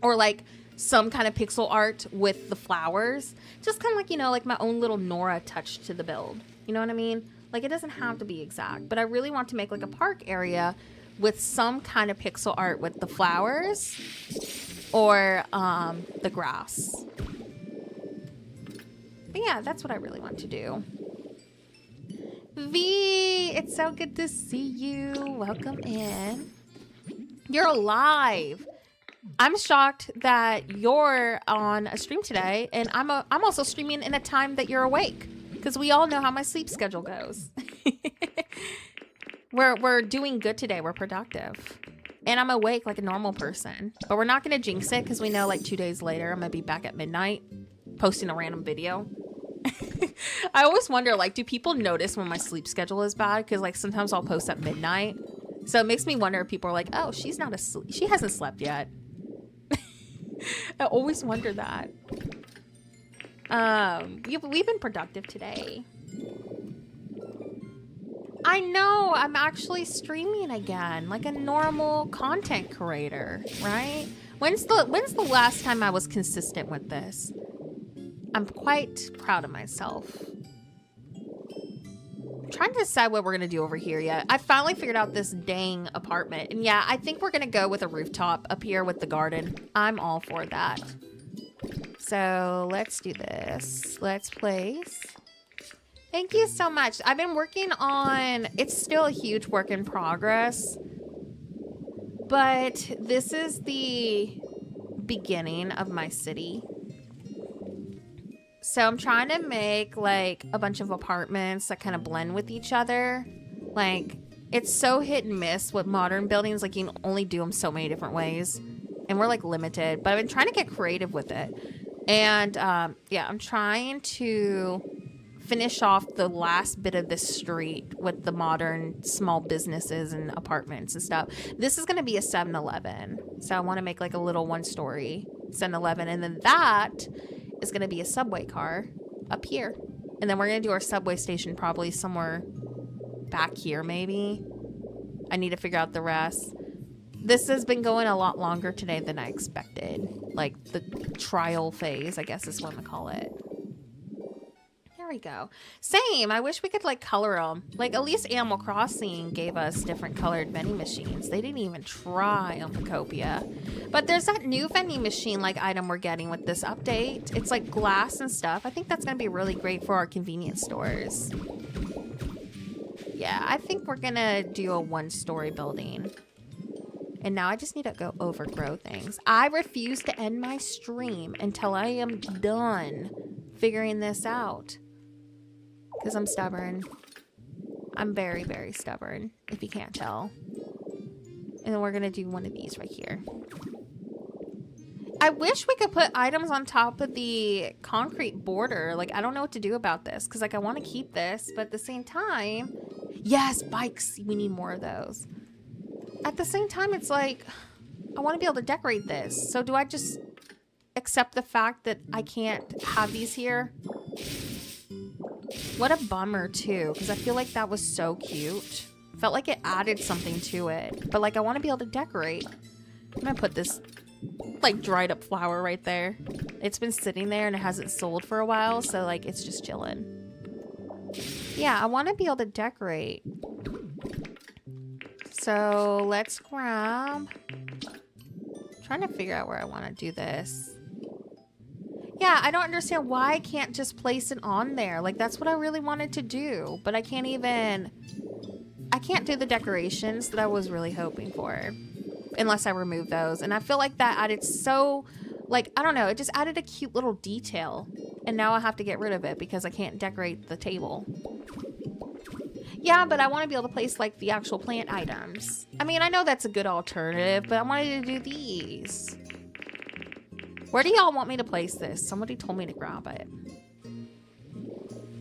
Or, like, some kind of pixel art with the flowers. Just kind of like, you know, like my own little Nora touch to the build. You know what I mean? Like, it doesn't have to be exact, but I really want to make like a park area with some kind of pixel art with the flowers or the grass. But yeah, that's what I really want to do. V, it's so good to see you. Welcome in. You're alive. I'm shocked that you're on a stream today, and I'm also streaming in a time that you're awake, because we all know how my sleep schedule goes. We're doing good today. We're productive, and I'm awake like a normal person. But we're not gonna jinx it, because we know like 2 days later I'm gonna be back at midnight posting a random video. I always wonder, like, do people notice when my sleep schedule is bad? Because like sometimes I'll post at midnight, so it makes me wonder if people are like, oh, she's not asleep. She hasn't slept yet. I always wonder that. We've been productive today. I know, I'm actually streaming again, like a normal content creator, right? When's the last time I was consistent with this? I'm quite proud of myself. I'm trying to decide what we're gonna do over here yet. I finally figured out this dang apartment. And yeah, I think we're gonna go with a rooftop up here with the garden. I'm all for that. So let's do this. Let's place. Thank you so much. I've been working on, it's still a huge work in progress, but this is the beginning of my city. So I'm trying to make like a bunch of apartments that kind of blend with each other. Like, it's so hit and miss with modern buildings. Like, you can only do them so many different ways, and we're like limited, but I've been trying to get creative with it. And yeah, I'm trying to finish off the last bit of this street with the modern small businesses and apartments and stuff. This is going to be a 7-Eleven. So I want to make like a little 1-story 7-Eleven. And then that is going to be a subway car up here. And then we're going to do our subway station probably somewhere back here maybe. I need to figure out the rest. This has been going a lot longer today than I expected. Like the trial phase, I guess is what I'm going to call it. There we go. Same. I wish we could like color them. Like at least Animal Crossing gave us different colored vending machines. They didn't even try on Pokopia. But there's that new vending machine like item we're getting with this update. It's like glass and stuff. I think that's going to be really great for our convenience stores. Yeah, I think we're going to do a 1-story building. And now I just need to go overgrow things. I refuse to end my stream until I am done figuring this out. Because I'm stubborn. I'm very, very stubborn, if you can't tell. And then we're going to do one of these right here. I wish we could put items on top of the concrete border. Like, I don't know what to do about this. Because, like, I want to keep this. But at the same time... Yes, bikes. We need more of those. At the same time, it's like... I want to be able to decorate this. So do I just accept the fact that I can't have these here? What a bummer, too. Because I feel like that was so cute. Felt like it added something to it. But, like, I want to be able to decorate. I'm going to put this... like dried up flower right there. It's been sitting there and it hasn't sold for a while, so like it's just chilling. Yeah, I want to be able to decorate. So let's grab... trying to figure out where I want to do this. Yeah, I don't understand why I can't just place it on there. Like, that's what I really wanted to do. But I can't even... I can't do the decorations that I was really hoping for. Unless I remove those. And I feel like that added so... like, I don't know. It just added a cute little detail. And now I have to get rid of it because I can't decorate the table. Yeah, but I want to be able to place, like, the actual plant items. I mean, I know that's a good alternative, but I wanted to do these. Where do y'all want me to place this? Somebody told me to grab it.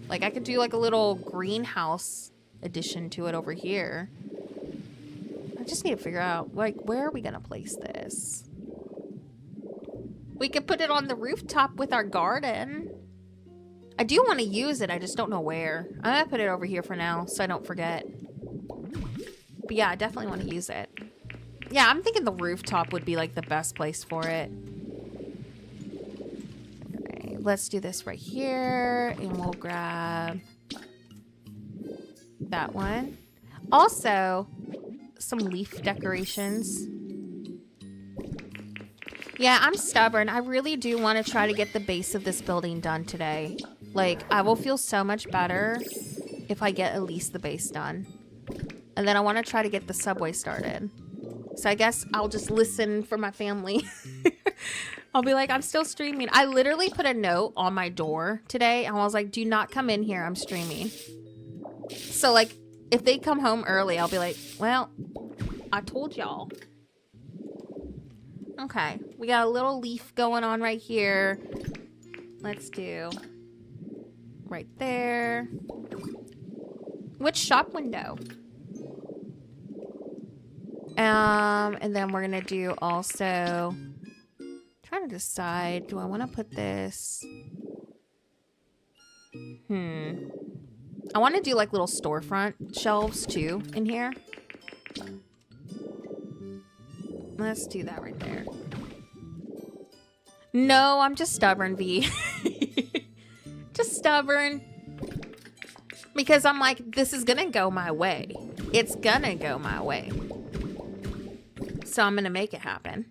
Like, I could do, like, a little greenhouse addition to it over here. I just need to figure out, like, where are we going to place this? We could put it on the rooftop with our garden. I do want to use it. I just don't know where. I'm going to put it over here for now so I don't forget. But yeah, I definitely want to use it. Yeah, I'm thinking the rooftop would be like the best place for it. Okay, let's do this right here. And we'll grab that one. Also, some leaf decorations. Yeah, I'm stubborn. I really do want to try to get the base of this building done today. Like, I will feel so much better if I get at least the base done. And then I want to try to get the subway started. So I guess I'll just listen for my family. I'll be like, I'm still streaming. I literally put a note on my door today. And I was like, do not come in here. I'm streaming. So, like, if they come home early, I'll be like, well, I told y'all. Okay, we got a little leaf going on right here. Let's do right there. Which shop window? And then we're gonna do also, trying to decide, do I want to put this? I want to do like little storefront shelves too in here. Let's do that right there. No, I'm just stubborn, V. Just stubborn. Because I'm like, this is gonna go my way. It's gonna go my way. So I'm gonna make it happen.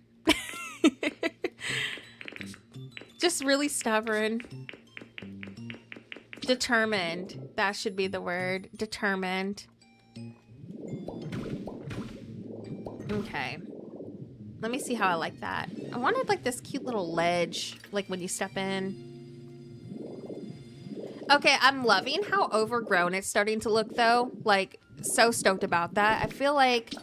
Just really stubborn. Determined. That should be the word. Determined. Okay. Let me see how I like that. I wanted like this cute little ledge, like when you step in. Okay, I'm loving how overgrown it's starting to look though. Like, so stoked about that. I feel like,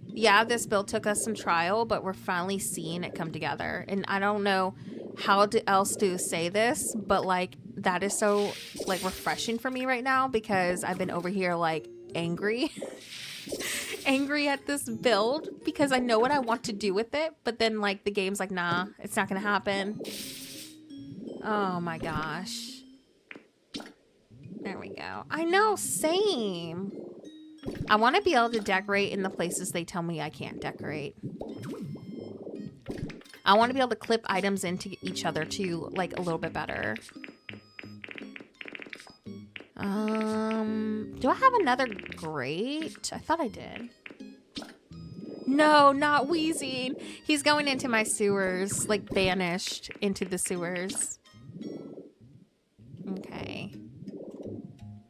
yeah, this build took us some trial, but we're finally seeing it come together. And I don't know how else to say this, but like, that is so like refreshing for me right now because I've been over here like angry. Angry at this build because I know what I want to do with it, but then like the game's like, nah, it's not gonna happen. Oh my gosh. There we go. I know, same. I want to be able to decorate in the places they tell me I can't decorate. I want to be able to clip items into each other too, like a little bit better. Do I have another grate? I thought I did. No, not wheezing. He's going into my sewers, like banished into the sewers. Okay.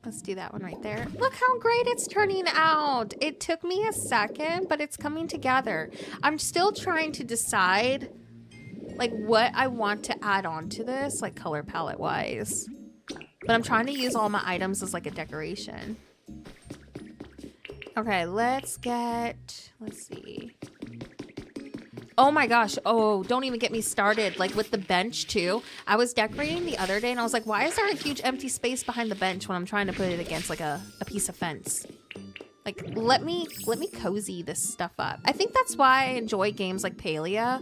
Let's do that one right there. Look how great it's turning out. It took me a second, but it's coming together. I'm still trying to decide like what I want to add on to this, like color palette wise. But I'm trying to use all my items as like a decoration. Okay, let's see. Oh my gosh. Oh, don't even get me started. Like with the bench too. I was decorating the other day and I was like, why is there a huge empty space behind the bench when I'm trying to put it against like a piece of fence? Like, let me cozy this stuff up. I think that's why I enjoy games like Palia,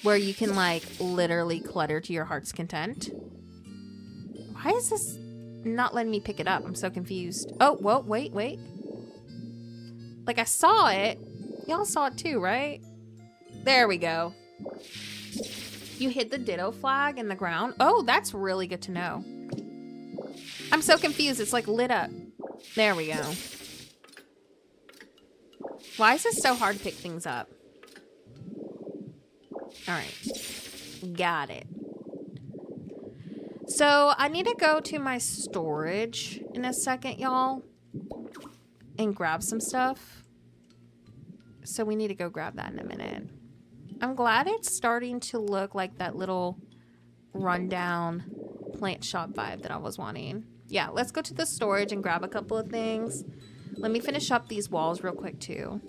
where you can like literally clutter to your heart's content. Why is this not letting me pick it up? I'm so confused. Oh, whoa, wait. Like I saw it. Y'all saw it too, right? There we go. You hid the ditto flag in the ground? Oh, that's really good to know. I'm so confused. It's like lit up. There we go. Why is it so hard to pick things up? All right. Got it. So I need to go to my storage in a second, y'all, and grab some stuff. So we need to go grab that in a minute. I'm glad it's starting to look like that little rundown plant shop vibe that I was wanting. Yeah, let's go to the storage and grab a couple of things. Let me finish up these walls real quick too.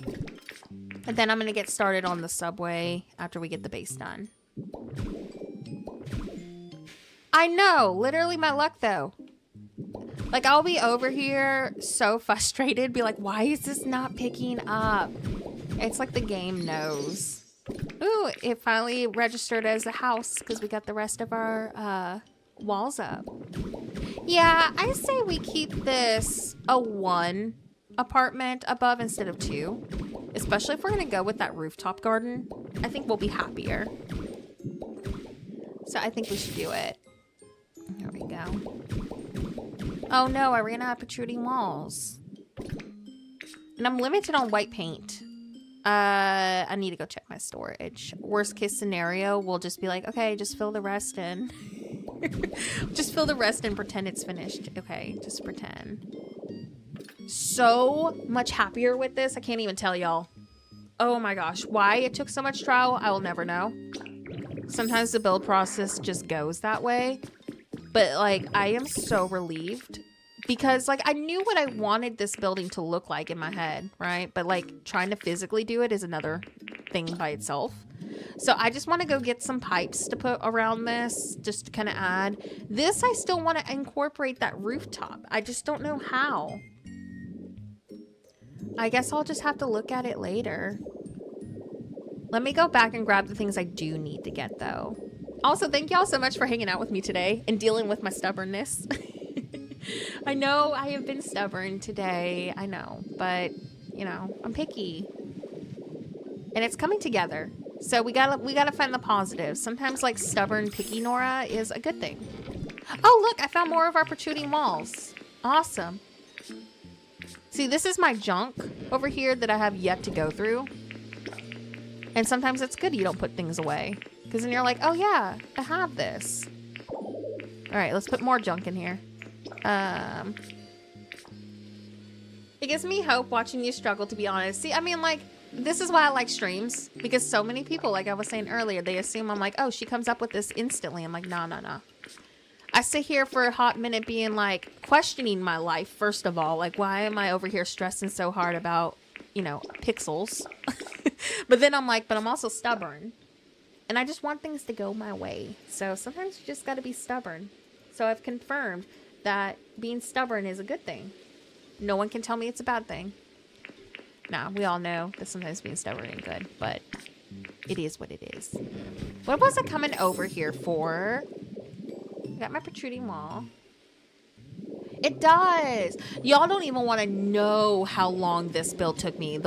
And then I'm going to get started on the subway after we get the base done. I know, literally my luck though. Like I'll be over here so frustrated, be like, why is this not picking up? It's like the game knows. Ooh, it finally registered as a house because we got the rest of our walls up. Yeah, I say we keep this a 1 apartment above instead of 2. Especially if we're going to go with that rooftop garden. I think we'll be happier. So I think we should do it. There we go. Oh no, I ran out of protruding walls. And I'm limited on white paint. I need to go check my storage. Worst case scenario, we'll just be like, okay, just fill the rest in. Just fill the rest and pretend it's finished. Okay, just pretend. So much happier with this. I can't even tell y'all. Oh my gosh. Why it took so much trial, I will never know. Sometimes the build process just goes that way. But like, I am so relieved. Because, like, I knew what I wanted this building to look like in my head, right? But, like, trying to physically do it is another thing by itself. So, I just want to go get some pipes to put around this, just to kind of add. This, I still want to incorporate that rooftop. I just don't know how. I guess I'll just have to look at it later. Let me go back and grab the things I do need to get, though. Also, thank y'all so much for hanging out with me today and dealing with my stubbornness. I know I have been stubborn today, I know, but, you know, I'm picky. And it's coming together. So we gotta find the positives. Sometimes, like, stubborn, picky Nora is a good thing. Oh, look, I found more of our protruding walls. Awesome. See, this is my junk over here that I have yet to go through. And sometimes it's good you don't put things away. Because then you're like, oh yeah, I have this. Alright, let's put more junk in here. It gives me hope watching you struggle, to be honest. See, I mean, like, this is why I like streams, because so many people, like I was saying earlier, they assume I'm like, oh, she comes up with this instantly. I'm like, no, no, no. I sit here for a hot minute being like, questioning my life, first of all. Like, why am I over here stressing so hard about, you know, pixels? But then I'm like, but I'm also stubborn. And I just want things to go my way. So sometimes you just got to be stubborn. So I've confirmed that being stubborn is a good thing. No one can tell me it's a bad thing. Nah, we all know that sometimes being stubborn ain't good, but it is what it is. What was I coming over here for? I got my protruding wall. It does. Y'all don't even want to know how long this build took me.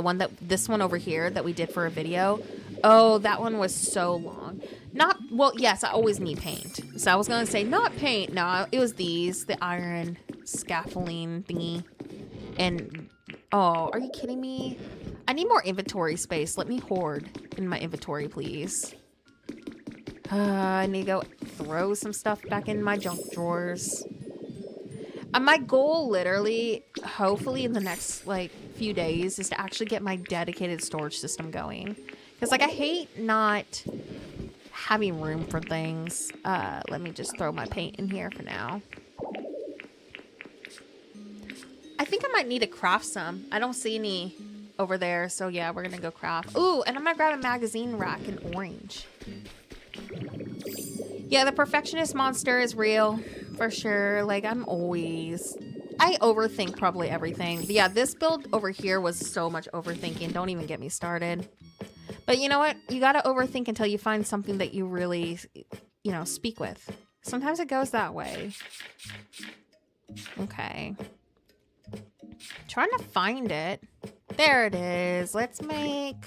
This one over here that we did for a video. Oh, that one was so long. Well, yes, I always need paint. So I was going to say not paint. No, it was the iron scaffolding thingy. And, oh, are you kidding me? I need more inventory space. Let me hoard in my inventory, please. I need to go throw some stuff back in my junk drawers. My goal, literally, hopefully in the next, like, few days, is to actually get my dedicated storage system going. Because, like, I hate not having room for things. Let me just throw my paint in here for now. I think I might need to craft some. I don't see any over there, so yeah, we're gonna go craft. Ooh, and I'm gonna grab a magazine rack in orange. Yeah, the perfectionist monster is real, for sure. Like, I overthink probably everything. But yeah, this build over here was so much overthinking. Don't even get me started. But you know what? You gotta overthink until you find something that you really, you know, speak with. Sometimes it goes that way. Okay. Trying to find it. There it is. Let's make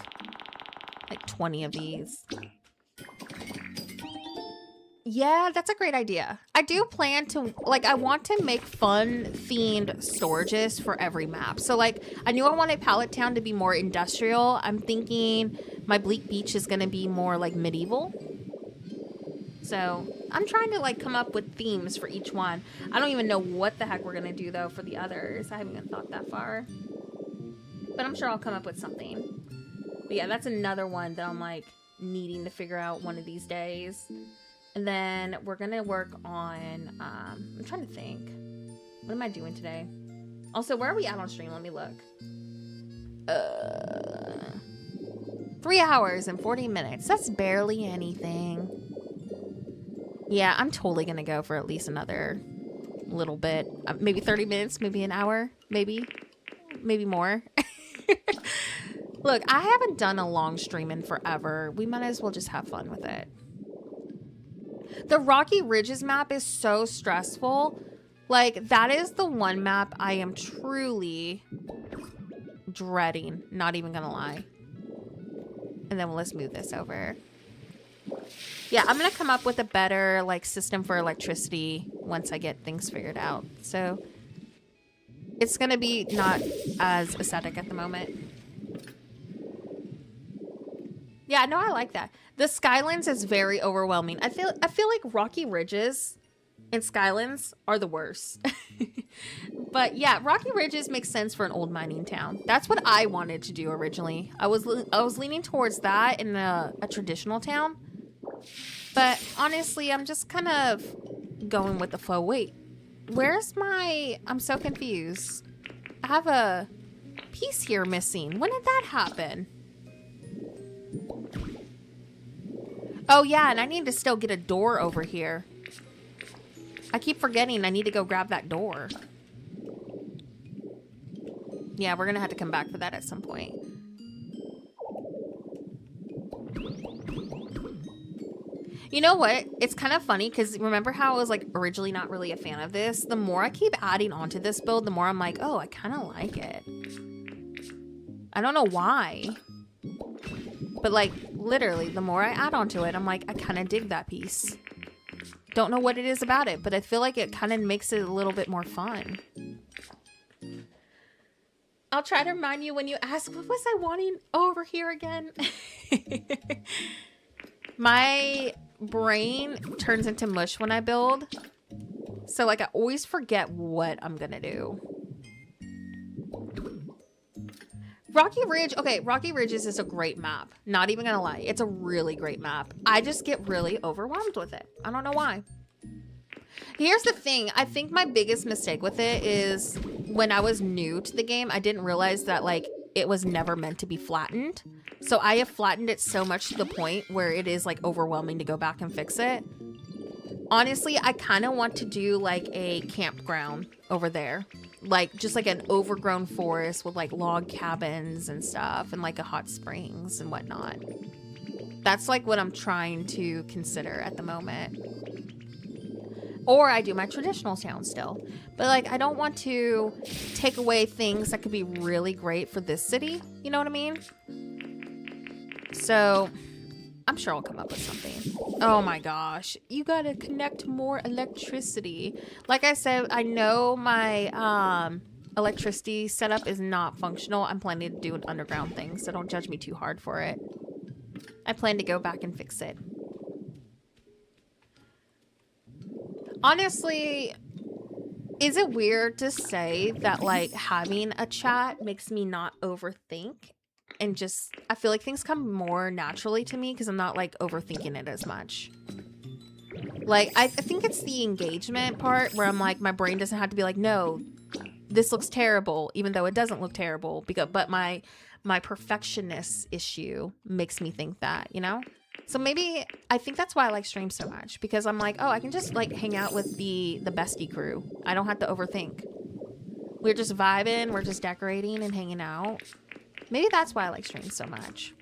like 20 of these. Yeah, that's a great idea. I do plan to, like, I want to make fun themed storages for every map. So, like, I knew I wanted Pallet Town to be more industrial. I'm thinking my Bleak Beach is going to be more, like, medieval. So, I'm trying to, like, come up with themes for each one. I don't even know what the heck we're going to do, though, for the others. I haven't even thought that far. But I'm sure I'll come up with something. But yeah, that's another one that I'm, like, needing to figure out one of these days. And then we're gonna work on, I'm trying to think. What am I doing today? Also, where are we at on stream? Let me look. 3 hours and 40 minutes. That's barely anything. Yeah, I'm totally gonna go for at least another little bit. Maybe 30 minutes, maybe an hour, maybe more. Look, I haven't done a long stream in forever. We might as well just have fun with it. The Rocky Ridges map is so stressful. Like, that is the one map I am truly dreading. Not even gonna lie. And then let's move this over. Yeah, I'm gonna come up with a better, like, system for electricity once I get things figured out. So, it's gonna be not as aesthetic at the moment. Yeah, no, I like that. The Skylands is very overwhelming. I feel like Rocky Ridges and Skylands are the worst. But yeah, Rocky Ridges makes sense for an old mining town. That's what I wanted to do originally. I was leaning towards that in a traditional town. But honestly, I'm just kind of going with the flow. Wait, where's my... I'm so confused. I have a piece here missing. When did that happen? Oh yeah, and I need to still get a door over here. I keep forgetting I need to go grab that door. Yeah, we're gonna have to come back for that at some point. You know what? It's kind of funny because remember how I was like originally not really a fan of this? The more I keep adding onto this build, the more I'm like, oh, I kind of like it. I don't know why. But like literally the more I add onto it, I'm like, I kind of dig that piece. Don't know what it is about it, but I feel like it kind of makes it a little bit more fun. I'll try to remind you when you ask, what was I wanting over here again? My brain turns into mush when I build. So like I always forget what I'm gonna do. Rocky Ridge, okay, Rocky Ridges is a great map. Not even gonna lie, it's a really great map. I just get really overwhelmed with it. I don't know why. Here's the thing, I think my biggest mistake with it is when I was new to the game, I didn't realize that like it was never meant to be flattened. So I have flattened it so much to the point where it is like overwhelming to go back and fix it. Honestly, I kind of want to do like a campground over there. Like just like an overgrown forest with like log cabins and stuff and like a hot springs and whatnot. That's like what I'm trying to consider at the moment. Or I do my traditional town still. But like I don't want to take away things that could be really great for this city. You know what I mean? So I'm sure I'll come up with something. Oh my gosh. You gotta connect more electricity. Like I said, I know my electricity setup is not functional. I'm planning to do an underground thing, so don't judge me too hard for it. I plan to go back and fix it. Honestly, is it weird to say that like having a chat makes me not overthink? And just, I feel like things come more naturally to me because I'm not like overthinking it as much. Like, I think it's the engagement part where I'm like, my brain doesn't have to be like, no, this looks terrible, even though it doesn't look terrible. But my perfectionist issue makes me think that, you know? So maybe, I think that's why I like streams so much. Because I'm like, oh, I can just like hang out with the bestie crew. I don't have to overthink. We're just vibing, we're just decorating and hanging out. Maybe that's why I like streams so much.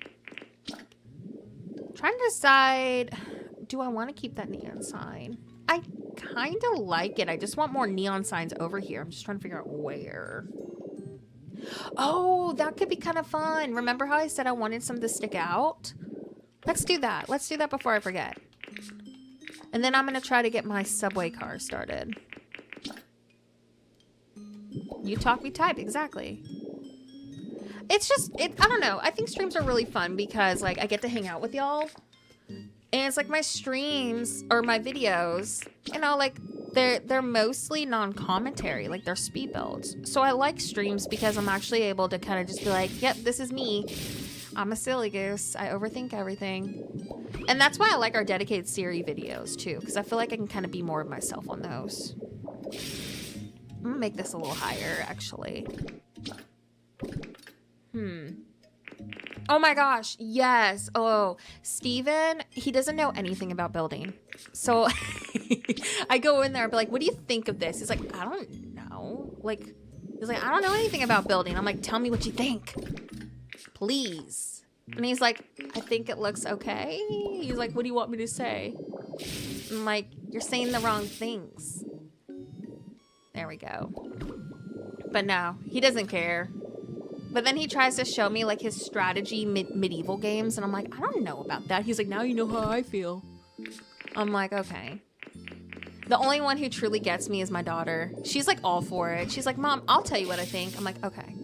Trying to decide, do I want to keep that neon sign? I kind of like it. I just want more neon signs over here. I'm just trying to figure out where. Oh, that could be kind of fun. Remember how I said I wanted some to stick out? Let's do that. Let's do that before I forget. And then I'm going to try to get my subway car started. You talk, we type. Exactly. It's just, I don't know. I think streams are really fun because, like, I get to hang out with y'all. And it's like my streams or my videos, you know, like, they're mostly non-commentary. Like, they're speed builds. So I like streams because I'm actually able to kind of just be like, yep, this is me. I'm a silly goose. I overthink everything. And that's why I like our dedicated Siri videos, too. Because I feel like I can kind of be more of myself on those. I'm going to make this a little higher, actually. Oh my gosh, yes. Oh, Steven, he doesn't know anything about building. So I go in there and be like, what do you think of this? He's like, I don't know. Like, he's like, I don't know anything about building. I'm like, tell me what you think. Please. And he's like, I think it looks okay. He's like, what do you want me to say? I'm like, you're saying the wrong things. There we go. But no, he doesn't care. But then he tries to show me, like, his strategy medieval games. And I'm like, I don't know about that. He's like, now you know how I feel. I'm like, okay. The only one who truly gets me is my daughter. She's, like, all for it. She's like, Mom, I'll tell you what I think. I'm like, okay.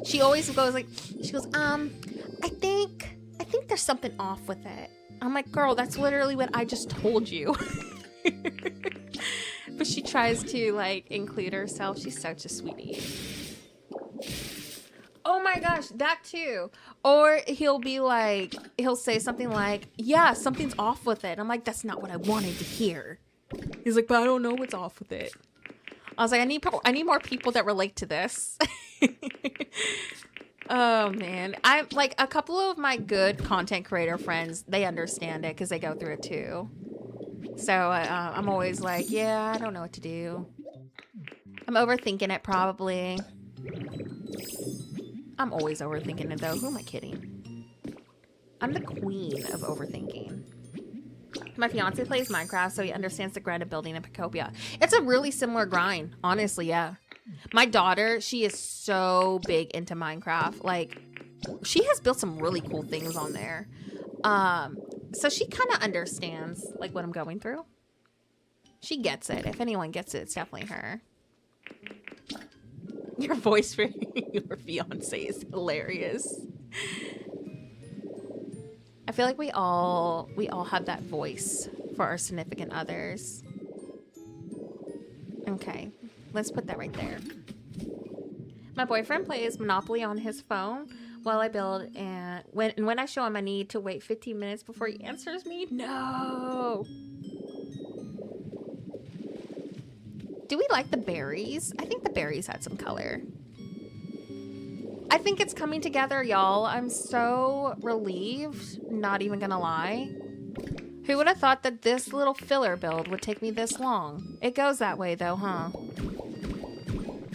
She always goes, like, she goes, I think there's something off with it. I'm like, girl, that's literally what I just told you. But she tries to, like, include herself. She's such a sweetie. Oh my gosh, that too. Or he'll be like, he'll say something like, yeah, something's off with it. I'm like, that's not what I wanted to hear. He's like, but I don't know what's off with it. I was like, I need more people that relate to this. Oh man, I'm like, a couple of my good content creator friends, they understand it because they go through it too. So I'm always like, yeah, I don't know what to do. I'm overthinking it probably. I'm always overthinking it though. Who am I kidding? I'm the queen of overthinking. My fiance plays Minecraft, so he understands the grind of building in Pokopia. It's a really similar grind, honestly, yeah. My daughter, she is so big into Minecraft. Like, she has built some really cool things on there. So she kind of understands, like, what I'm going through. She gets it. If anyone gets it, it's definitely her. Your voice for your fiance is hilarious. I feel like we all have that voice for our significant others. Okay, let's put that right there. My boyfriend plays Monopoly on his phone while I build, and when I show him I need to wait 15 minutes before he answers me. No. Do we like the berries? I think the berries had some color. I think it's coming together, y'all. I'm so relieved, not even gonna lie. Who would have thought that this little filler build would take me this long? It goes that way though, huh?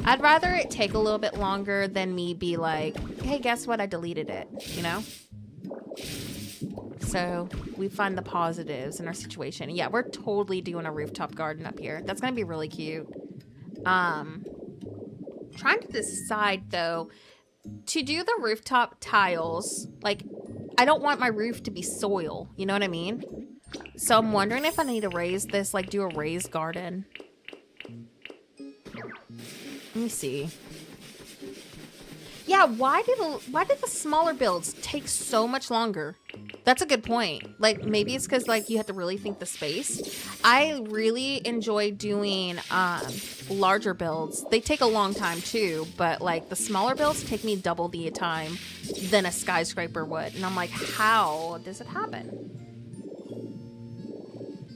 I'd rather it take a little bit longer than me be like, hey, guess what? I deleted it, you know? So we find the positives in our situation. Yeah, we're totally doing a rooftop garden up here. That's gonna be really cute. Trying to decide though, to do the rooftop tiles, like, I don't want my roof to be soil, you know what I mean? So I'm wondering if I need to raise this, like do a raised garden. Let me see. Yeah, why did the smaller builds take so much longer? That's a good point. Like, maybe it's because, like, you have to really think the space. I really enjoy doing larger builds. They take a long time, too. But, like, the smaller builds take me double the time than a skyscraper would. And I'm like, how does it happen?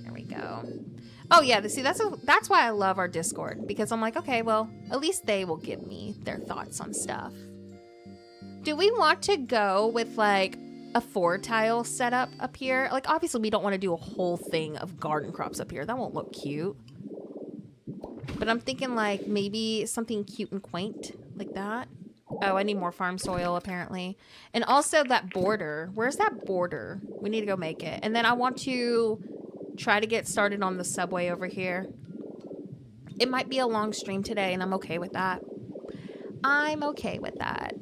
There we go. Oh, yeah, see, that's why I love our Discord. Because I'm like, okay, well, at least they will give me their thoughts on stuff. Do we want to go with, like, a 4-tile setup up here? Like, obviously, we don't want to do a whole thing of garden crops up here. That won't look cute. But I'm thinking, like, maybe something cute and quaint like that. Oh, I need more farm soil, apparently. And also that border. Where's that border? We need to go make it. And then I want to try to get started on the subway over here. It might be a long stream today, and I'm okay with that. I'm okay with that.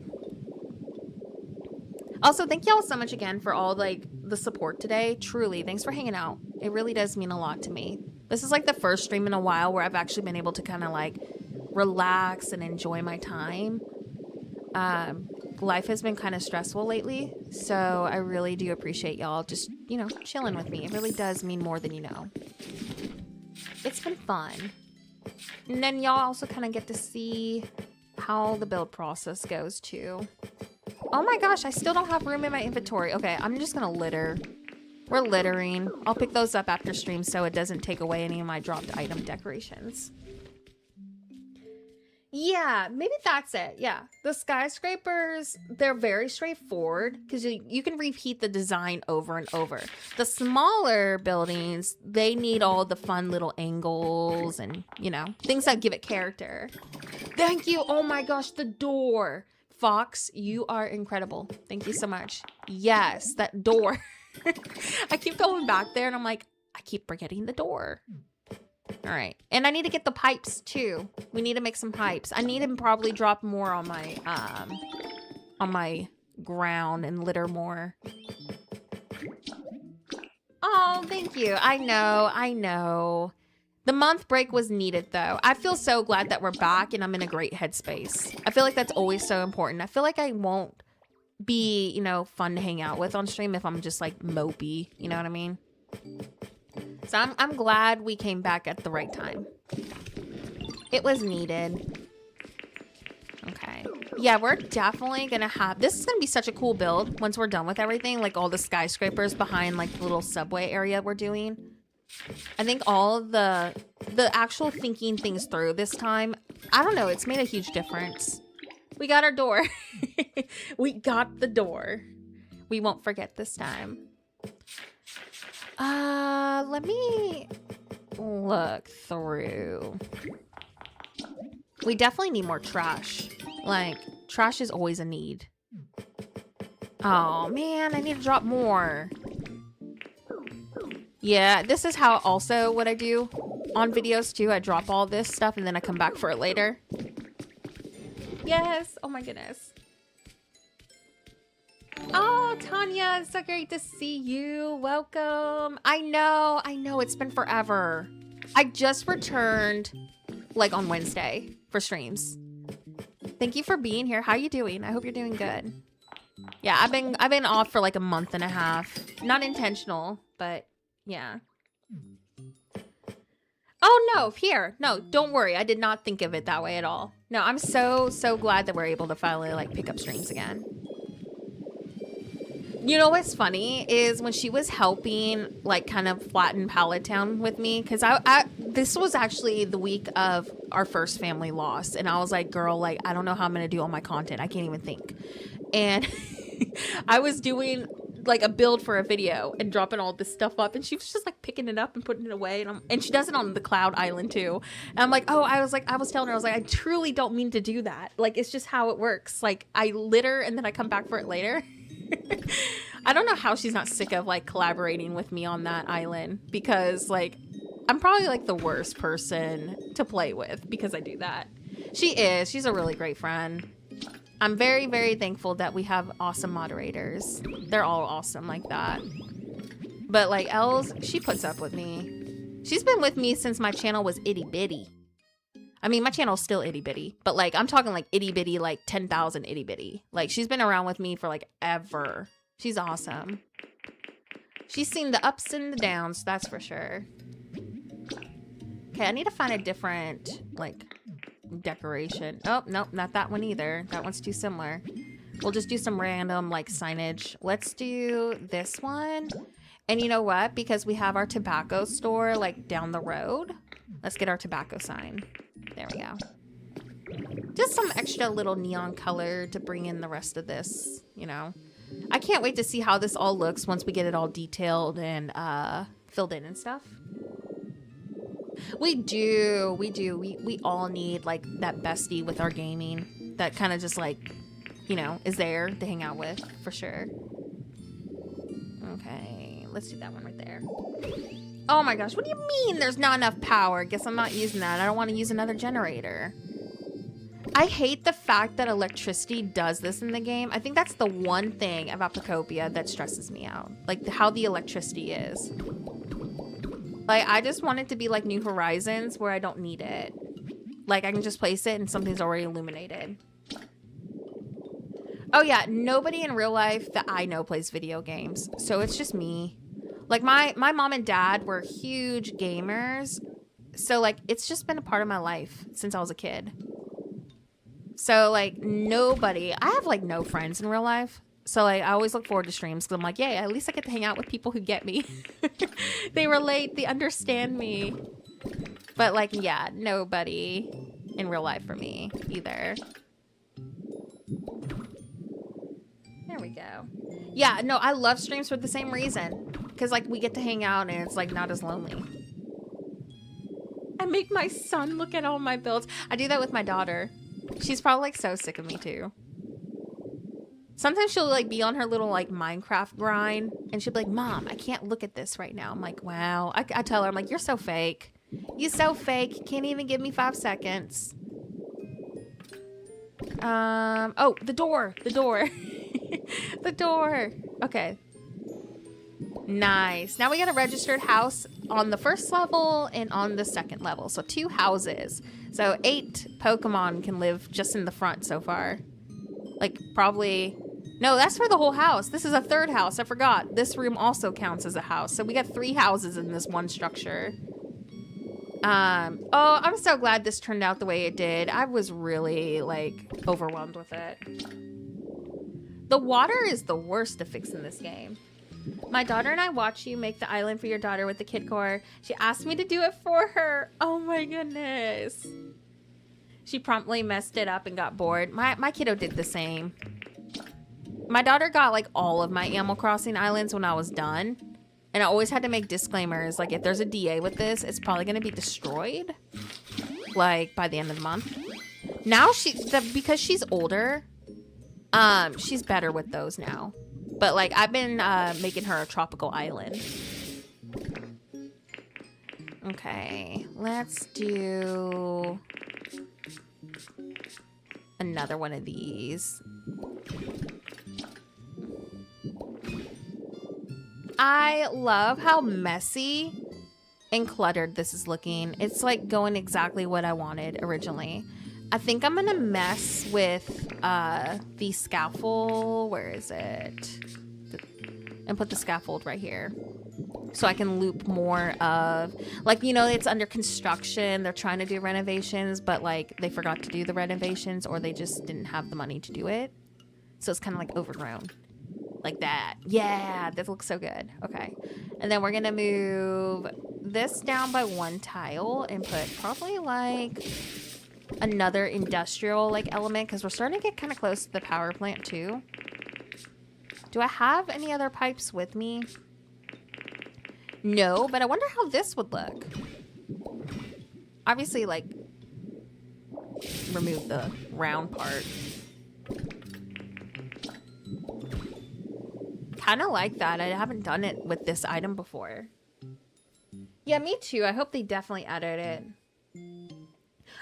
Also, thank y'all so much again for all, like, the support today. Truly, thanks for hanging out. It really does mean a lot to me. This is like the first stream in a while where I've actually been able to kind of like relax and enjoy my time. Life has been kind of stressful lately, so I really do appreciate y'all just, you know, chilling with me. It really does mean more than you know. It's been fun. And then y'all also kind of get to see how the build process goes too. Oh my gosh, I still don't have room in my inventory. Okay, I'm just gonna litter. We're littering. I'll pick those up after stream so it doesn't take away any of my dropped item decorations. Yeah, maybe that's it. Yeah, the skyscrapers, they're very straightforward because you can repeat the design over and over. The smaller buildings, they need all the fun little angles and, you know, things that give it character. Thank you. Oh my gosh, the door. Fox, you are incredible. Thank you so much. Yes, that door. I keep going back there and I'm like, I keep forgetting the door. All right. And I need to get the pipes too. We need to make some pipes. I need to probably drop more on my ground and litter more. Oh, thank you. I know. The month break was needed though. I feel so glad that we're back and I'm in a great headspace. I feel like that's always so important. I feel like I won't be, you know, fun to hang out with on stream if I'm just like mopey, you know what I mean? So I'm glad we came back at the right time. It was needed. Okay. Yeah, we're definitely gonna have, this is gonna be such a cool build once we're done with everything, like all the skyscrapers behind like the little subway area we're doing. I think all of the actual thinking things through this time, I don't know, it's made a huge difference. We got our door. We got the door. We won't forget this time. Let me look through. We definitely need more trash. Like, trash is always a need. Oh, man, I need to drop more. Yeah, this is how also what I do on videos, too. I drop all this stuff, and then I come back for it later. Yes! Oh, my goodness. Oh, Tanya, it's so great to see you. Welcome. I know. It's been forever. I just returned, like, on Wednesday for streams. Thank you for being here. How you doing? I hope you're doing good. Yeah, I've been off for like a month and a half. Not intentional, but yeah. Oh, no, here. No, don't worry. I did not think of it that way at all. No, I'm so glad that we're able to finally, like, pick up streams again. You know what's funny is when she was helping, like, kind of flatten Pallet Town with me, because this was actually the week of our first family loss, and I was like, girl, like, I don't know how I'm gonna do all my content. I can't even think. And I was doing like a build for a video and dropping all this stuff up, and she was just like picking it up and putting it away, and she does it on the cloud island too. And I'm like, oh, I was telling her, I was like, I truly don't mean to do that. Like, it's just how it works. Like, I litter and then I come back for it later. I don't know how she's not sick of like collaborating with me on that island, because like I'm probably like the worst person to play with because I do that. She's a really great friend. I'm very thankful that we have awesome moderators. They're all awesome like that. But like Els, she puts up with me. She's been with me since my channel was itty bitty. I mean, my channel's still itty bitty, but like I'm talking like itty bitty, like 10,000 itty bitty. Like, she's been around with me for like ever. She's awesome. She's seen the ups and the downs, that's for sure. Okay, I need to find a different like decoration. Oh, nope, not that one either. That one's too similar. We'll just do some random like signage. Let's do this one. And you know what? Because we have our tobacco store like down the road, let's get our tobacco sign. There we go. Just some extra little neon color to bring in the rest of this, you know. I can't wait to see how this all looks once we get it all detailed and filled in and stuff. We do. We all need like that bestie with our gaming that kind of just like, you know, is there to hang out with for sure. Okay, let's do that one right there. Oh my gosh, what do you mean there's not enough power? Guess I'm not using that. I don't want to use another generator. I hate the fact that electricity does this in the game. I think that's the one thing about Pokopia that stresses me out. Like how the electricity is. Like I just want it to be like New Horizons where I don't need it. Like I can just place it and something's already illuminated. Oh yeah, nobody in real life that I know plays video games. So it's just me. Like my mom and dad were huge gamers. So like it's just been a part of my life since I was a kid. So like nobody, I have like no friends in real life. So like I always look forward to streams because I'm like, yay, at least I get to hang out with people who get me. They relate, they understand me. But like, yeah, nobody in real life for me either. There we go. Yeah, no, I love streams for the same reason. Because like we get to hang out and it's like not as lonely. I make my son look at all my builds. I do that with my daughter. She's probably like so sick of me too. Sometimes she'll like be on her little like Minecraft grind and she'll be like, Mom, I can't look at this right now. I'm like, wow. I tell her, I'm like, you're so fake. You so fake. Can't even give me 5 seconds. Oh, the door. The door. The door. Okay. Nice. Now we got a registered house on the first level and on the second level. So 2 houses. So 8 Pokemon can live just in the front so far. Like probably... No, that's for the whole house. This is a 3rd house. I forgot. This room also counts as a house. So we got 3 houses in this one structure. Oh, I'm so glad this turned out the way it did. I was really like overwhelmed with it. The water is the worst to fix in this game. My daughter and I watch you make the island for your daughter with the kid core. She asked me to do it for her. Oh my goodness. She promptly messed it up and got bored. My kiddo did the same. My daughter got like all of my Animal Crossing islands when I was done. And I always had to make disclaimers. Like if there's a DA with this, it's probably going to be destroyed. Like by the end of the month. Now because she's older, she's better with those now. But like I've been making her a tropical island. Okay, let's do another one of these. I love how messy and cluttered this is looking. It's like going exactly what I wanted originally. I think I'm gonna mess with the scaffold. Where is it? And put the scaffold right here. So I can loop more of, like, you know, it's under construction. They're trying to do renovations, but like they forgot to do the renovations or they just didn't have the money to do it. So it's kind of like overgrown. Like that. Yeah, this looks so good. Okay. And then we're gonna move this down by 1 tile and put probably like another industrial like element because we're starting to get kind of close to the power plant too. Do I have any other pipes with me? No, but I wonder how this would look. Obviously, like, remove the round part. Kind of like that. I haven't done it with this item before. Yeah, me too. I hope they definitely edit it.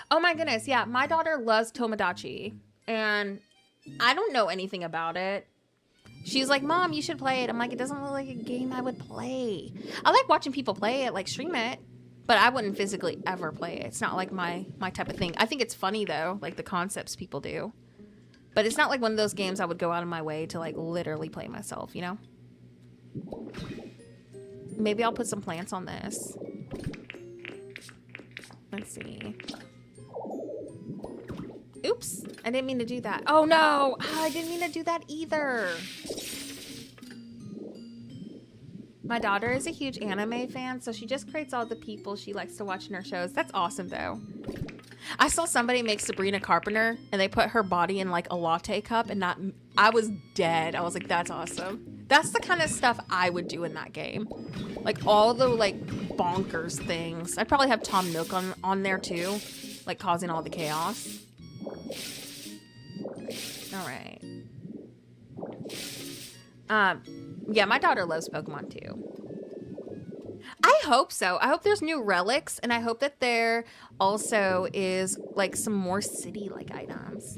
Oh my goodness. Yeah, my daughter loves Tomodachi. And I don't know anything about it. She's like, Mom, you should play it. I'm like, it doesn't look like a game I would play. I like watching people play it, like stream it. But I wouldn't physically ever play it. It's not like my type of thing. I think it's funny though, like the concepts people do. But it's not like one of those games I would go out of my way to like literally play myself, you know? Maybe I'll put some plants on this. Let's see. Oops, I didn't mean to do that. Oh no, I didn't mean to do that either. My daughter is a huge anime fan, so she just creates all the people she likes to watch in her shows. That's awesome though. I saw somebody make Sabrina Carpenter and they put her body in like a latte cup and I was dead. I was like, that's awesome. That's the kind of stuff I would do in that game. Like all the like bonkers things. I'd probably have Tom Nook on there too, like causing all the chaos. All right. Yeah, my daughter loves Pokemon too. I hope so. I hope there's new relics, and I hope that there also is like some more city-like items.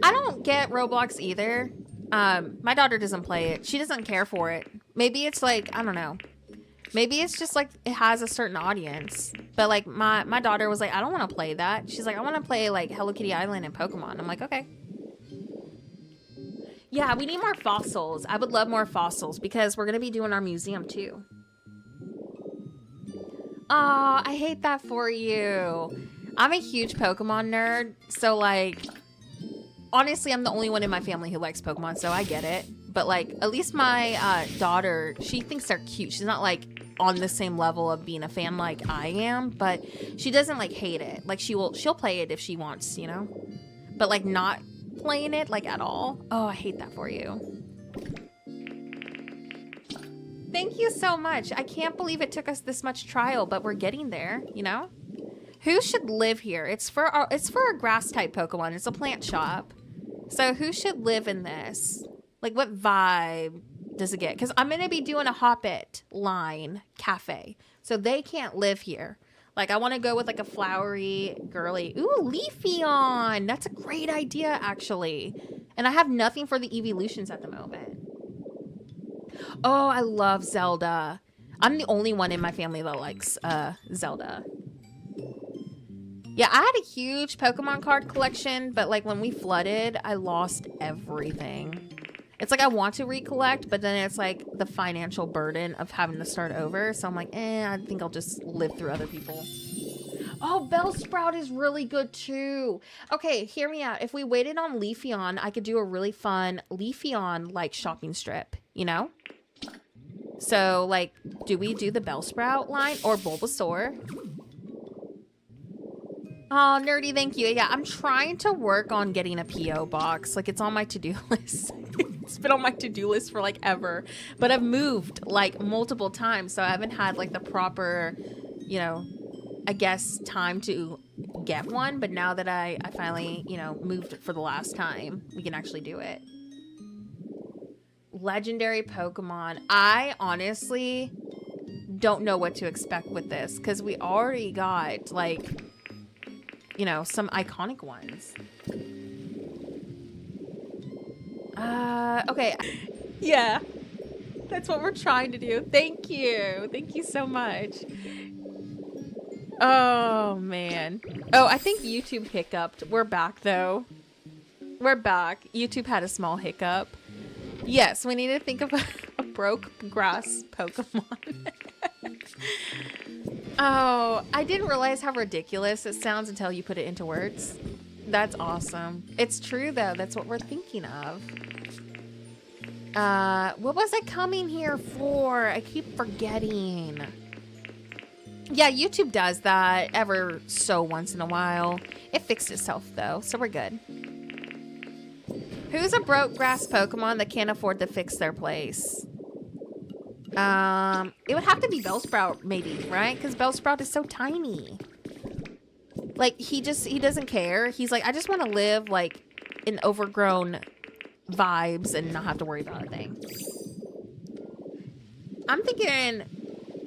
I don't get Roblox either. My daughter doesn't play it. She doesn't care for it. Maybe it's like, I don't know. Maybe it's just like it has a certain audience. But like my daughter was like, I don't want to play that. She's like, I want to play like Hello Kitty Island and Pokemon. I'm like, okay. Yeah, we need more fossils. I would love more fossils because we're going to be doing our museum too. Oh, I hate that for you. I'm a huge Pokemon nerd. So like, honestly, I'm the only one in my family who likes Pokemon, so I get it. But like, at least my daughter, she thinks they're cute. She's not like on the same level of being a fan like I am, but she doesn't like hate it. Like she'll play it if she wants, you know? But like not playing it like at all. Oh, I hate that for you. Thank you so much. I can't believe it took us this much trial, but we're getting there, you know? Who should live here? It's for a grass type Pokemon. It's a plant shop. So who should live in this? Like what vibe does it get? Because I'm going to be doing a Hoppit line cafe. So they can't live here. Like I want to go with like a flowery, girly. Ooh, Leafeon. That's a great idea actually. And I have nothing for the evolutions at the moment. Oh, I love Zelda. I'm the only one in my family that likes Zelda. Yeah, I had a huge Pokemon card collection, but like when we flooded, I lost everything. It's like I want to recollect, but then it's like the financial burden of having to start over. So I'm like, I think I'll just live through other people. Oh, Bellsprout is really good too. Okay, hear me out. If we waited on Leafeon, I could do a really fun Leafeon like shopping strip, you know? So like, do we do the Bellsprout line or Bulbasaur? Oh, nerdy, thank you. Yeah, I'm trying to work on getting a P.O. box. Like, it's on my to-do list. It's been on my to-do list for, like, ever. But I've moved, like, multiple times, so I haven't had, like, the proper, you know, I guess, time to get one. But now that I finally, you know, moved for the last time, we can actually do it. Legendary Pokemon. I honestly don't know what to expect with this, because we already got, like, you know, some iconic ones. Okay. Yeah. That's what we're trying to do. Thank you. Thank you so much. Oh, man. Oh, I think YouTube hiccuped. We're back, though. We're back. YouTube had a small hiccup. Yes, we need to think of a broke grass Pokemon. Oh, I didn't realize how ridiculous it sounds until you put it into words. That's awesome. It's true, though. That's what we're thinking of. What was I coming here for? I keep forgetting. Yeah, YouTube does that ever so once in a while. It fixed itself, though, so we're good. Who's a broke grass Pokemon that can't afford to fix their place? It would have to be Bellsprout, maybe, right? Because Bellsprout is so tiny. Like, he doesn't care. He's like, I just want to live, like, in overgrown vibes and not have to worry about a thing. I'm thinking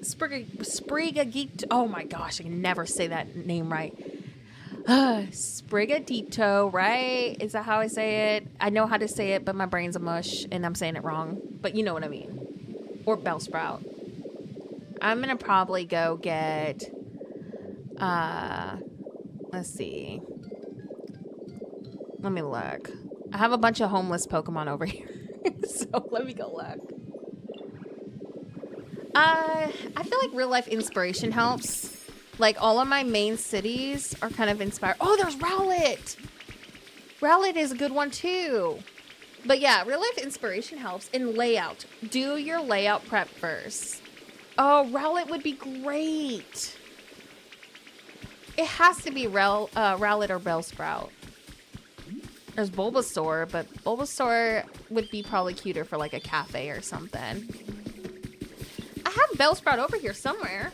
Sprigatito. Oh my gosh, I can never say that name right. Sprigatito, right? Is that how I say it? I know how to say it, but my brain's a mush and I'm saying it wrong. But you know what I mean. Or Bellsprout. I'm gonna probably go get, let's see. Let me look. I have a bunch of homeless Pokemon over here. So let me go look. I feel like real life inspiration helps. Like all of my main cities are kind of inspired. Oh, there's Rowlet. Rowlet is a good one too. But yeah, real life inspiration helps. In layout, do your layout prep first. Oh, Rowlet would be great. It has to be Rowlet or Bellsprout. There's Bulbasaur, but Bulbasaur would be probably cuter for like a cafe or something. I have Bellsprout over here somewhere.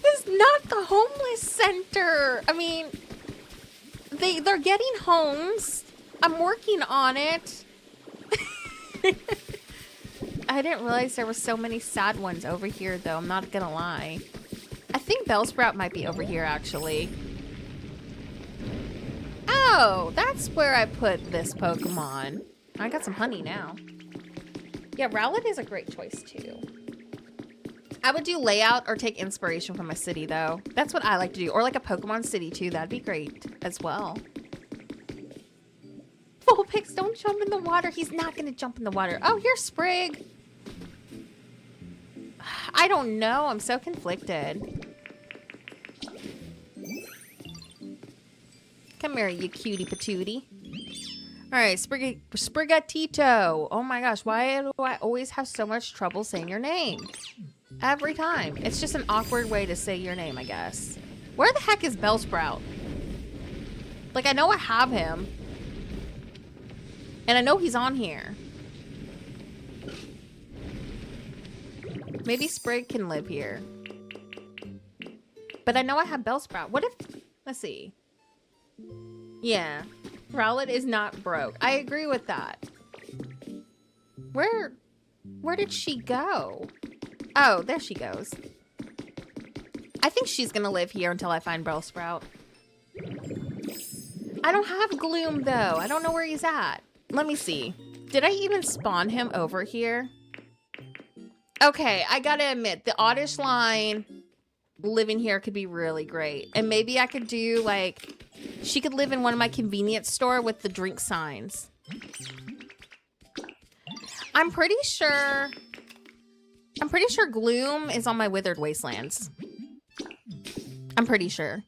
It's not the homeless center. I mean, they're getting homes. I'm working on it. I didn't realize there were so many sad ones over here, though. I'm not gonna lie. I think Bellsprout might be over here, actually. Oh, that's where I put this Pokemon. I got some honey now. Yeah, Rowlet is a great choice, too. I would do layout or take inspiration from a city, though. That's what I like to do. Or like a Pokemon city, too. That'd be great as well. Vulpix, don't jump in the water. He's not going to jump in the water. Oh, here's Sprig. I don't know. I'm so conflicted. Come here, you cutie patootie. All right, Sprigatito. Oh my gosh, why do I always have so much trouble saying your name? Every time. It's just an awkward way to say your name, I guess. Where the heck is Bellsprout? Like, I know I have him. And I know he's on here. Maybe Sprig can live here. But I know I have Bellsprout. What if... Let's see. Yeah. Rowlet is not broke. I agree with that. Where did she go? Oh, there she goes. I think she's gonna live here until I find Bellsprout. I don't have Gloom, though. I don't know where he's at. Let me see. Did I even spawn him over here? Okay, I gotta admit, the Oddish line living here could be really great. And maybe I could do, like... She could live in one of my convenience store with the drink signs. I'm pretty sure Gloom is on my Withered Wastelands. I'm pretty sure.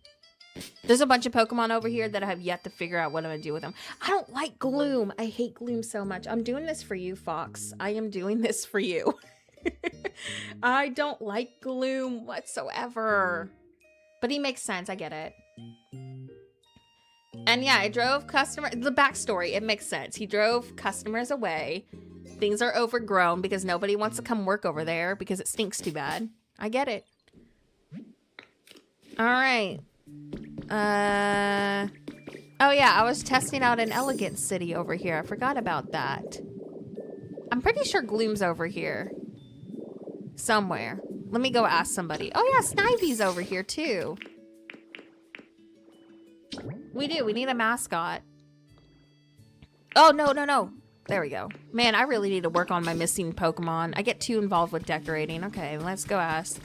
There's a bunch of Pokemon over here that I have yet to figure out what I'm gonna do with them. I don't like Gloom. I hate Gloom so much. I'm doing this for you, Fox. I am doing this for you. I don't like Gloom whatsoever. But he makes sense. I get it. And yeah, I drove the backstory, it makes sense. He drove customers away. Things are overgrown because nobody wants to come work over there because it stinks too bad. I get it. All right. Oh yeah, I was testing out an Elegant City over here. I forgot about that. I'm pretty sure Gloom's over here. Somewhere. Let me go ask somebody. Oh yeah, Snivy's over here too. We do. We need a mascot. Oh, no. There we go. Man, I really need to work on my missing Pokemon. I get too involved with decorating. Okay, let's go ask.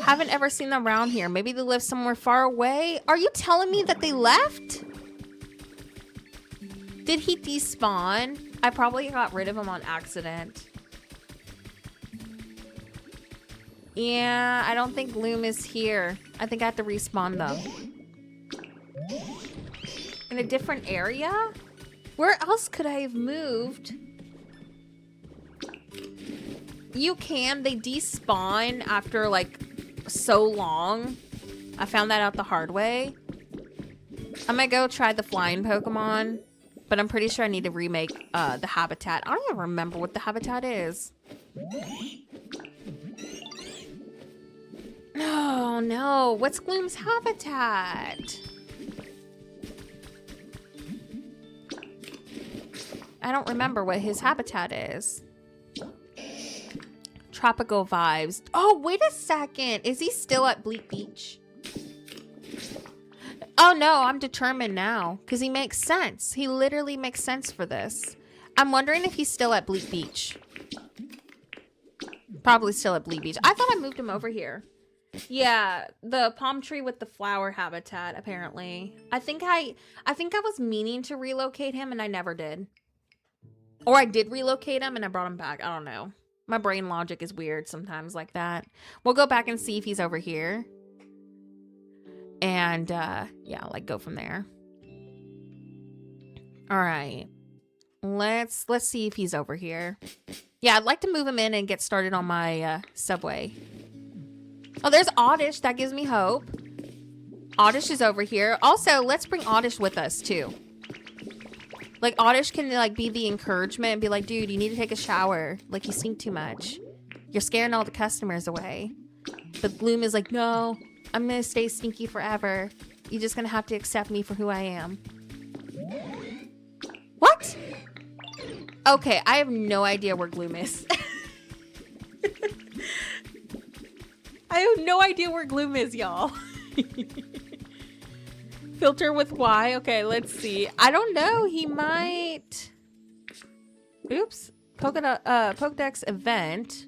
Haven't ever seen them around here. Maybe they live somewhere far away. Are you telling me that they left? Did he despawn? I probably got rid of him on accident. Yeah, I don't think Gloom is here. I think I have to respawn them. In a different area? Where else could I have moved? You can. They despawn after, like, so long. I found that out the hard way. I'm gonna go try the flying Pokemon. But I'm pretty sure I need to remake the habitat. I don't even remember what the habitat is. Oh no, what's Gloom's habitat? I don't remember what his habitat is. Tropical vibes. Oh, wait a second. Is he still at Bleak Beach? Oh no, I'm determined now. Because he makes sense. He literally makes sense for this. I'm wondering if he's still at Bleak Beach. Probably still at Bleak Beach. I thought I moved him over here. Yeah, the palm tree with the flower habitat, apparently. I think I was meaning to relocate him and I never did. Or I did relocate him and I brought him back. I don't know. My brain logic is weird sometimes like that. We'll go back and see if he's over here. And, yeah, like, go from there. All right. Let's see if he's over here. Yeah, I'd like to move him in and get started on my, subway. Oh, there's Oddish. That gives me hope. Oddish is over here. Also, let's bring Oddish with us, too. Like, Oddish can, like, be the encouragement and be like, dude, you need to take a shower. Like, you stink too much. You're scaring all the customers away. But Gloom is like, no, I'm gonna stay stinky forever. You're just gonna have to accept me for who I am. What? Okay, I have no idea where Gloom is. I have no idea where Gloom is, y'all. Filter with Y. Okay, let's see. I don't know. He might... Oops. Pokedex event.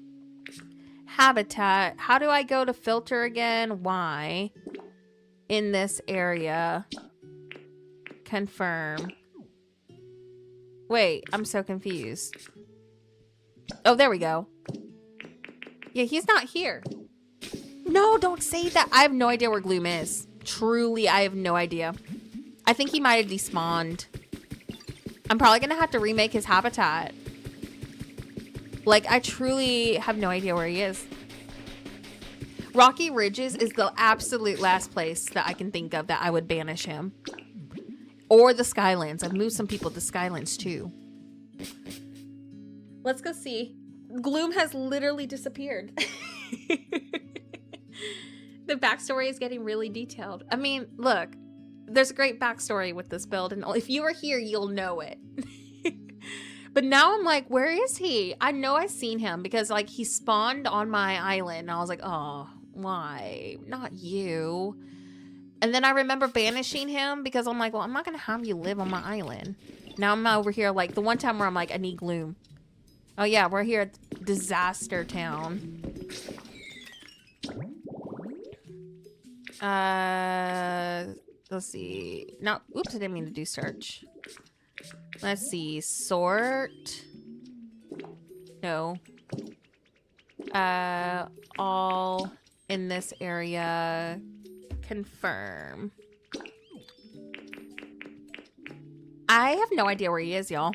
Habitat. How do I go to filter again? Y. In this area. Confirm. Wait, I'm so confused. Oh, there we go. Yeah, he's not here. No, don't say that. I have no idea where Gloom is. Truly, I have no idea. I think he might have despawned. I'm probably going to have to remake his habitat. Like, I truly have no idea where he is. Rocky Ridges is the absolute last place that I can think of that I would banish him. Or the Skylands. I've moved some people to Skylands too. Let's go see. Gloom has literally disappeared. The backstory is getting really detailed. I mean, look, there's a great backstory with this build, and if you were here, you'll know it. But now I'm like, where is he? I know I've seen him because like he spawned on my island, and I was like, oh, why? Not you. And then I remember banishing him because I'm like, well, I'm not going to have you live on my island. Now I'm over here like the one time where I'm like, I need Gloom. Oh yeah, we're here at Disaster Town. Let's see. No, oops, I didn't mean to do search. Let's see. Sort. No. All in this area. Confirm. I have no idea where he is, y'all.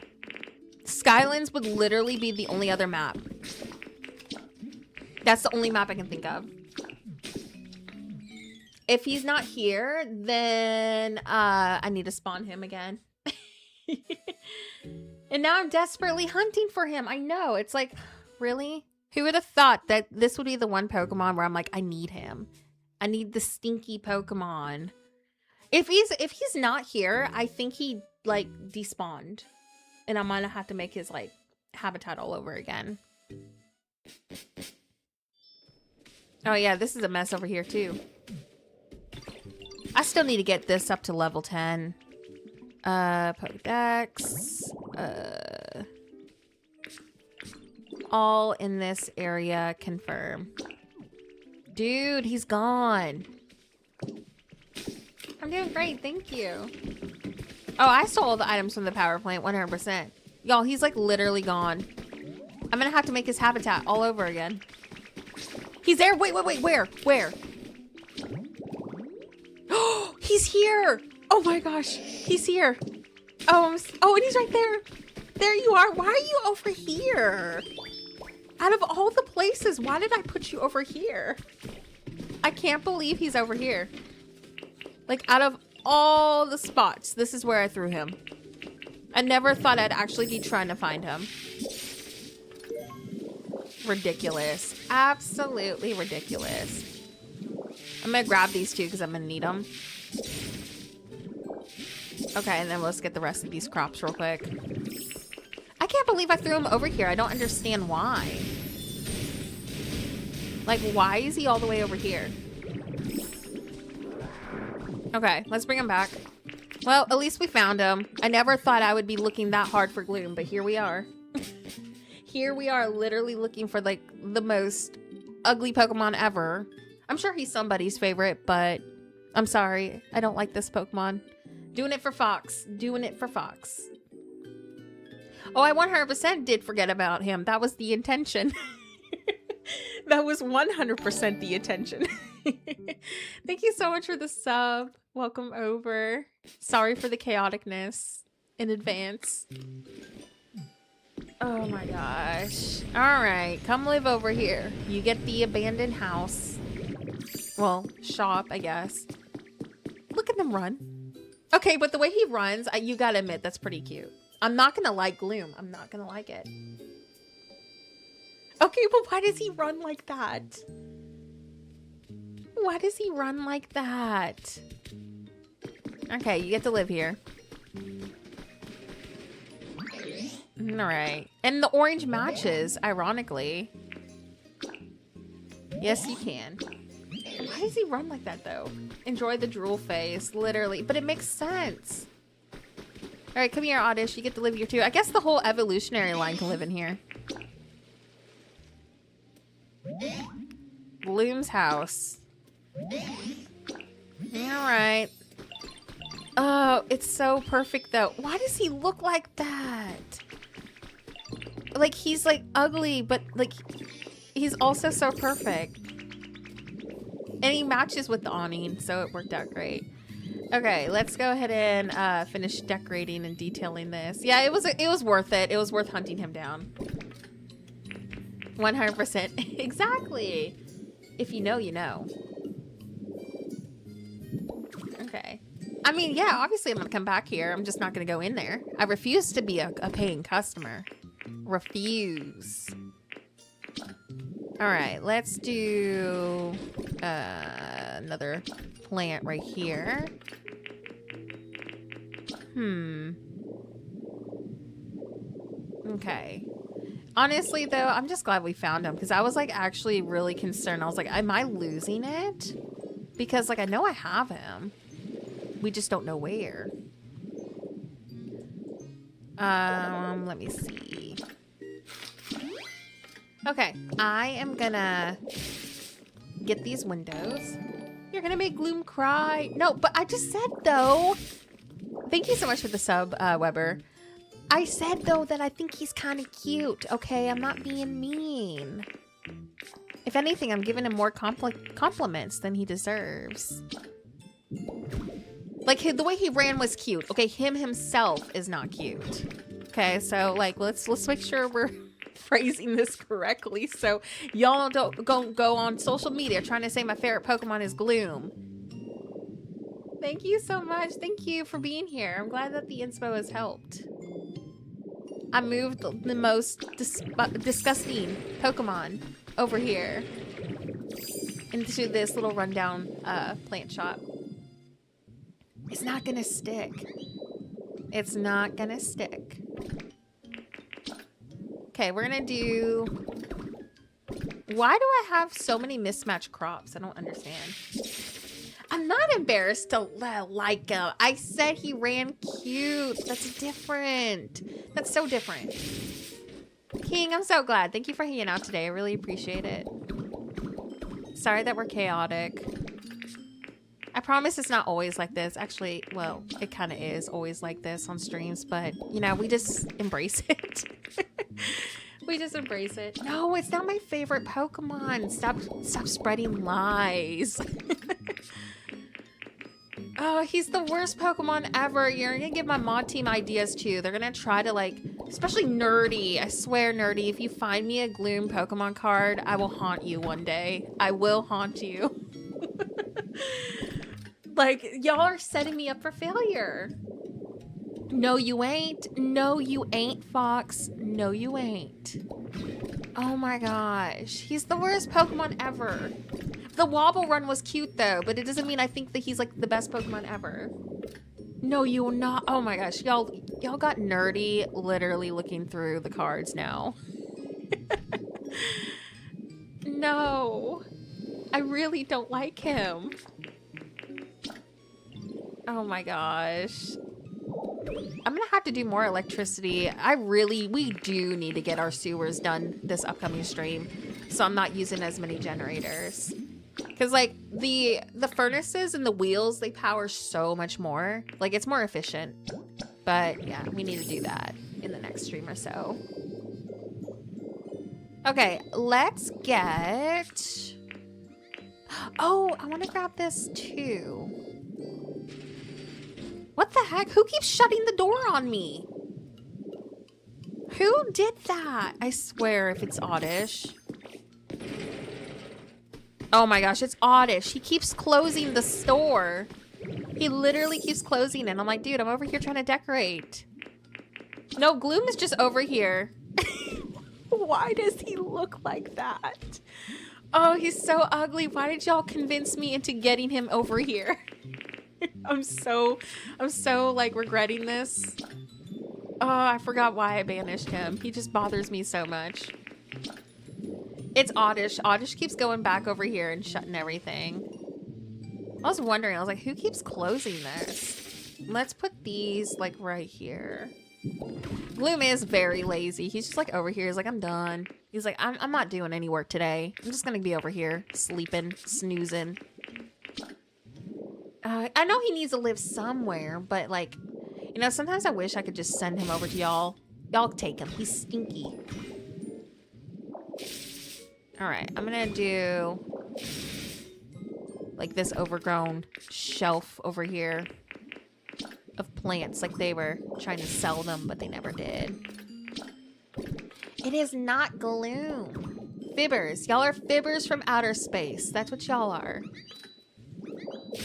Skylands would literally be the only other map. That's the only map I can think of. If he's not here, then I need to spawn him again. And now I'm desperately hunting for him. I know. It's like, really? Who would have thought that this would be the one Pokemon where I'm like, I need him. I need the stinky Pokemon. If he's not here, I think he like despawned. And I'm gonna have to make his like habitat all over again. Oh yeah, this is a mess over here too. I still need to get this up to level 10. Pokedex. All in this area. Confirm. Dude, he's gone. I'm doing great, thank you. Oh, I stole all the items from the power plant, 100%. Y'all, he's like literally gone. I'm gonna have to make his habitat all over again. He's there. Wait, where? Oh, he's here. Oh my gosh, he's here. Oh, and he's right there. There you are. Why are you over here? Out of all the places, why did I put you over here? I can't believe he's over here. Like, out of all the spots, this is where I threw him. I never thought I'd actually be trying to find him. Ridiculous. Absolutely ridiculous. I'm gonna grab these two because I'm gonna need them. Okay, and then let's get the rest of these crops real quick. I can't believe I threw him over here. I don't understand why. Like, why is he all the way over here? Okay, let's bring him back. Well, at least we found him. I never thought I would be looking that hard for Gloom, but here we are. Here we are literally looking for like the most ugly Pokemon ever. I'm sure he's somebody's favorite, but I'm sorry. I don't like this Pokemon. Doing it for Fox. Doing it for Fox. Oh, I 100% did forget about him. That was the intention. That was 100% the intention. Thank you so much for the sub. Welcome over. Sorry for the chaoticness in advance. Oh my gosh. All right, come live over here. You get the abandoned house. Well, shop, I guess. Look at them run. Okay, but the way he runs, you gotta admit, that's pretty cute. I'm not gonna like Gloom. I'm not gonna like it. Okay, but why does he run like that? Why does he run like that? Okay, you get to live here. All right. And the orange matches, ironically. Yes, you can. Why does he run like that, though? Enjoy the drool face, literally. But it makes sense. All right, come here, Oddish. You get to live here, too. I guess the whole evolutionary line can live in here. Bloom's house. All right. Oh, it's so perfect, though. Why does he look like that? Like, he's, like, ugly, but, like, he's also so perfect. And he matches with the awning, so it worked out great. Okay, let's go ahead and finish decorating and detailing this. Yeah, it was worth it. It was worth hunting him down. 100%. Exactly. If you know, you know. Okay. I mean, yeah, obviously I'm going to come back here. I'm just not going to go in there. I refuse to be a paying customer. Refuse. All right, let's do another plant right here. Okay. Honestly, though, I'm just glad we found him because I was, like, actually really concerned. I was like, am I losing it? Because, like, I know I have him. We just don't know where. Let me see. Okay, I am gonna get these windows. You're gonna make Gloom cry. No, but I just said, though. Thank you so much for the sub, Weber. I said, though, that I think he's kind of cute, okay? I'm not being mean. If anything, I'm giving him more compliments than he deserves. Like, the way he ran was cute. Okay, him himself is not cute. Okay, so, like, let's make sure we're phrasing this correctly so y'all don't go on social media trying to say my favorite Pokemon is Gloom. Thank you so much. Thank you for being here. I'm glad that the inspo has helped. I moved the most disgusting Pokemon over here into this little rundown plant shop. It's not gonna stick. It's not gonna stick. Okay, we're gonna do... Why do I have so many mismatched crops? I don't understand. I'm not embarrassed to like him. I said he ran cute. That's different. That's so different. King, I'm so glad. Thank you for hanging out today. I really appreciate it. Sorry that we're chaotic. I promise it's not always like this. Actually, well, it kind of is always like this on streams, but, you know, we just embrace it. We just embrace it. No, it's not my favorite Pokemon. Stop spreading lies. Oh, he's the worst Pokemon ever. You're gonna give my mod team ideas too. They're gonna try to, like, especially Nerdy. I swear, Nerdy, if you find me a Gloom Pokemon card, I will haunt you one day. I will haunt you. Like, y'all are setting me up for failure. No, you ain't. No, you ain't, Fox. No, you ain't. Oh my gosh. He's the worst Pokemon ever. The Wobble Run was cute, though, but it doesn't mean I think that he's, like, the best Pokemon ever. No, you will not. Oh my gosh. Y'all got Nerdy literally looking through the cards now. No. I really don't like him. Oh my gosh. I'm gonna have to do more electricity. We do need to get our sewers done this upcoming stream, so I'm not using as many generators. Because, like, the furnaces and the wheels, they power so much more. Like, it's more efficient. But, yeah, we need to do that in the next stream or so. Okay, let's get... Oh, I want to grab this, too. What the heck? Who keeps shutting the door on me? Who did that? I swear if it's Oddish. Oh my gosh, it's Oddish. He keeps closing the store. He literally keeps closing it. I'm like, dude, I'm over here trying to decorate. No, Gloom is just over here. Why does he look like that? Oh, he's so ugly. Why did y'all convince me into getting him over here? I'm so like regretting this. Oh, I forgot why I banished him. He just bothers me so much. It's Oddish. Oddish keeps going back over here and shutting everything. I was wondering, I was like, who keeps closing this? Let's put these like right here. Gloom is very lazy. He's just like over here. He's like, I'm done. He's like, I'm not doing any work today. I'm just gonna be over here sleeping, snoozing. I know he needs to live somewhere, but like, you know, sometimes I wish I could just send him over to y'all. Y'all take him. He's stinky. All right, I'm gonna do like this overgrown shelf over here of plants, like they were trying to sell them, but they never did. It is not Gloom. Fibbers. Y'all are fibbers from outer space. That's what y'all are.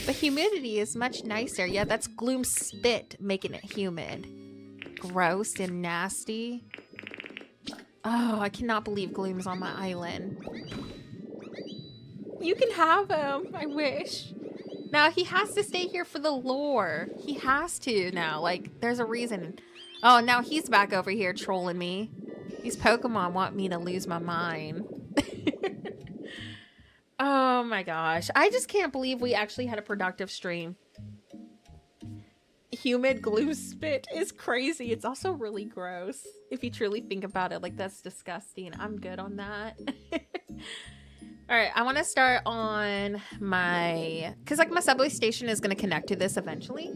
The humidity is much nicer. Yeah, that's Gloom spit making it humid. Gross and nasty. Oh, I cannot believe Gloom's on my island. You can have him. I wish. Now, he has to stay here for the lore. He has to now. Like, there's a reason. Oh, now he's back over here trolling me. These Pokemon want me to lose my mind. Oh my gosh. I just can't believe we actually had a productive stream. Humid glue spit is crazy. It's also really gross. If you truly think about it, like that's disgusting. I'm good on that. All right, I want to start on my, because like my subway station is going to connect to this eventually.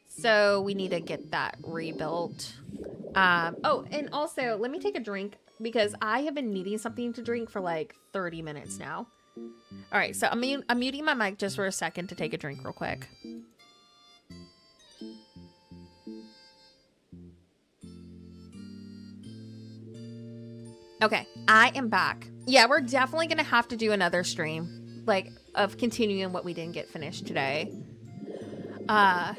So we need to get that rebuilt. Oh, and also let me take a drink because I have been needing something to drink for like 30 minutes now. All right, so I'm muting my mic just for a second to take a drink real quick. Okay, I am back. Yeah, we're definitely gonna have to do another stream, like, of continuing what we didn't get finished today. I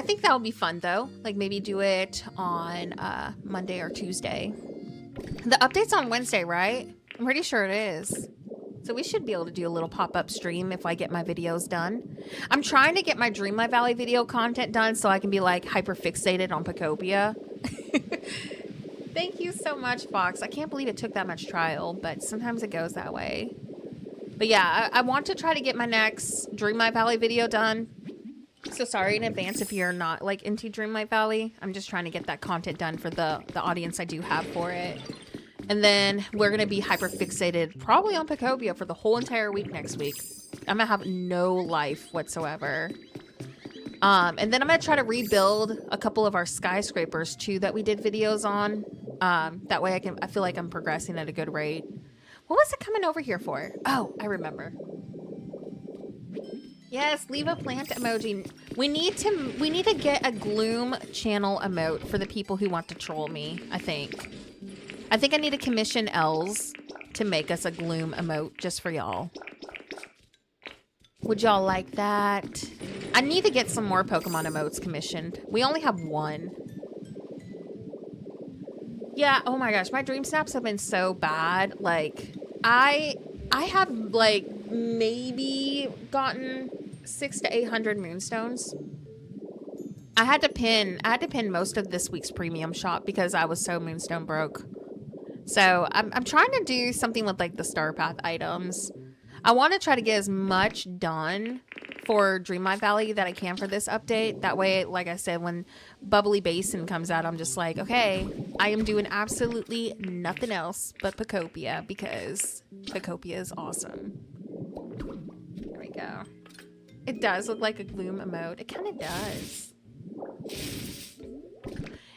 think that'll be fun, though. Like, maybe do it on Monday or Tuesday. The update's on Wednesday, right? I'm pretty sure it is. So we should be able to do a little pop-up stream if I get my videos done. I'm trying to get my Dreamlight Valley video content done so I can be, like, hyper-fixated on Pokopia. Thank you so much, Fox. I can't believe it took that much trial, but sometimes it goes that way. But yeah, I want to try to get my next Dreamlight Valley video done. So sorry in advance if you're not like into Dreamlight Valley. I'm just trying to get that content done for the audience I do have for it. And then we're going to be hyper fixated probably on Pokopia for the whole entire week next week. I'm going to have no life whatsoever. And then I'm going to try to rebuild a couple of our skyscrapers too that we did videos on. That way I feel like I'm progressing at a good rate. What was it coming over here for? Oh, I remember. Yes, leave a plant emoji. We need to get a Gloom channel emote for the people who want to troll me, I think. I think I need to commission Els to make us a Gloom emote just for y'all. Would y'all like that? I need to get some more Pokemon emotes commissioned. We only have one. Yeah, oh my gosh, my dream snaps have been so bad. Like, I have like maybe gotten 600 to 800 moonstones. I had to pin most of this week's premium shop because I was so moonstone broke. So I'm trying to do something with like the Star Path items. I want to try to get as much done for Dreamlight Valley that I can for this update. That way, like I said, when Bubbly Basin comes out, I'm just like, okay, I am doing absolutely nothing else but Pokopia because Pokopia is awesome. There we go. It does look like a Gloom emote. It kind of does.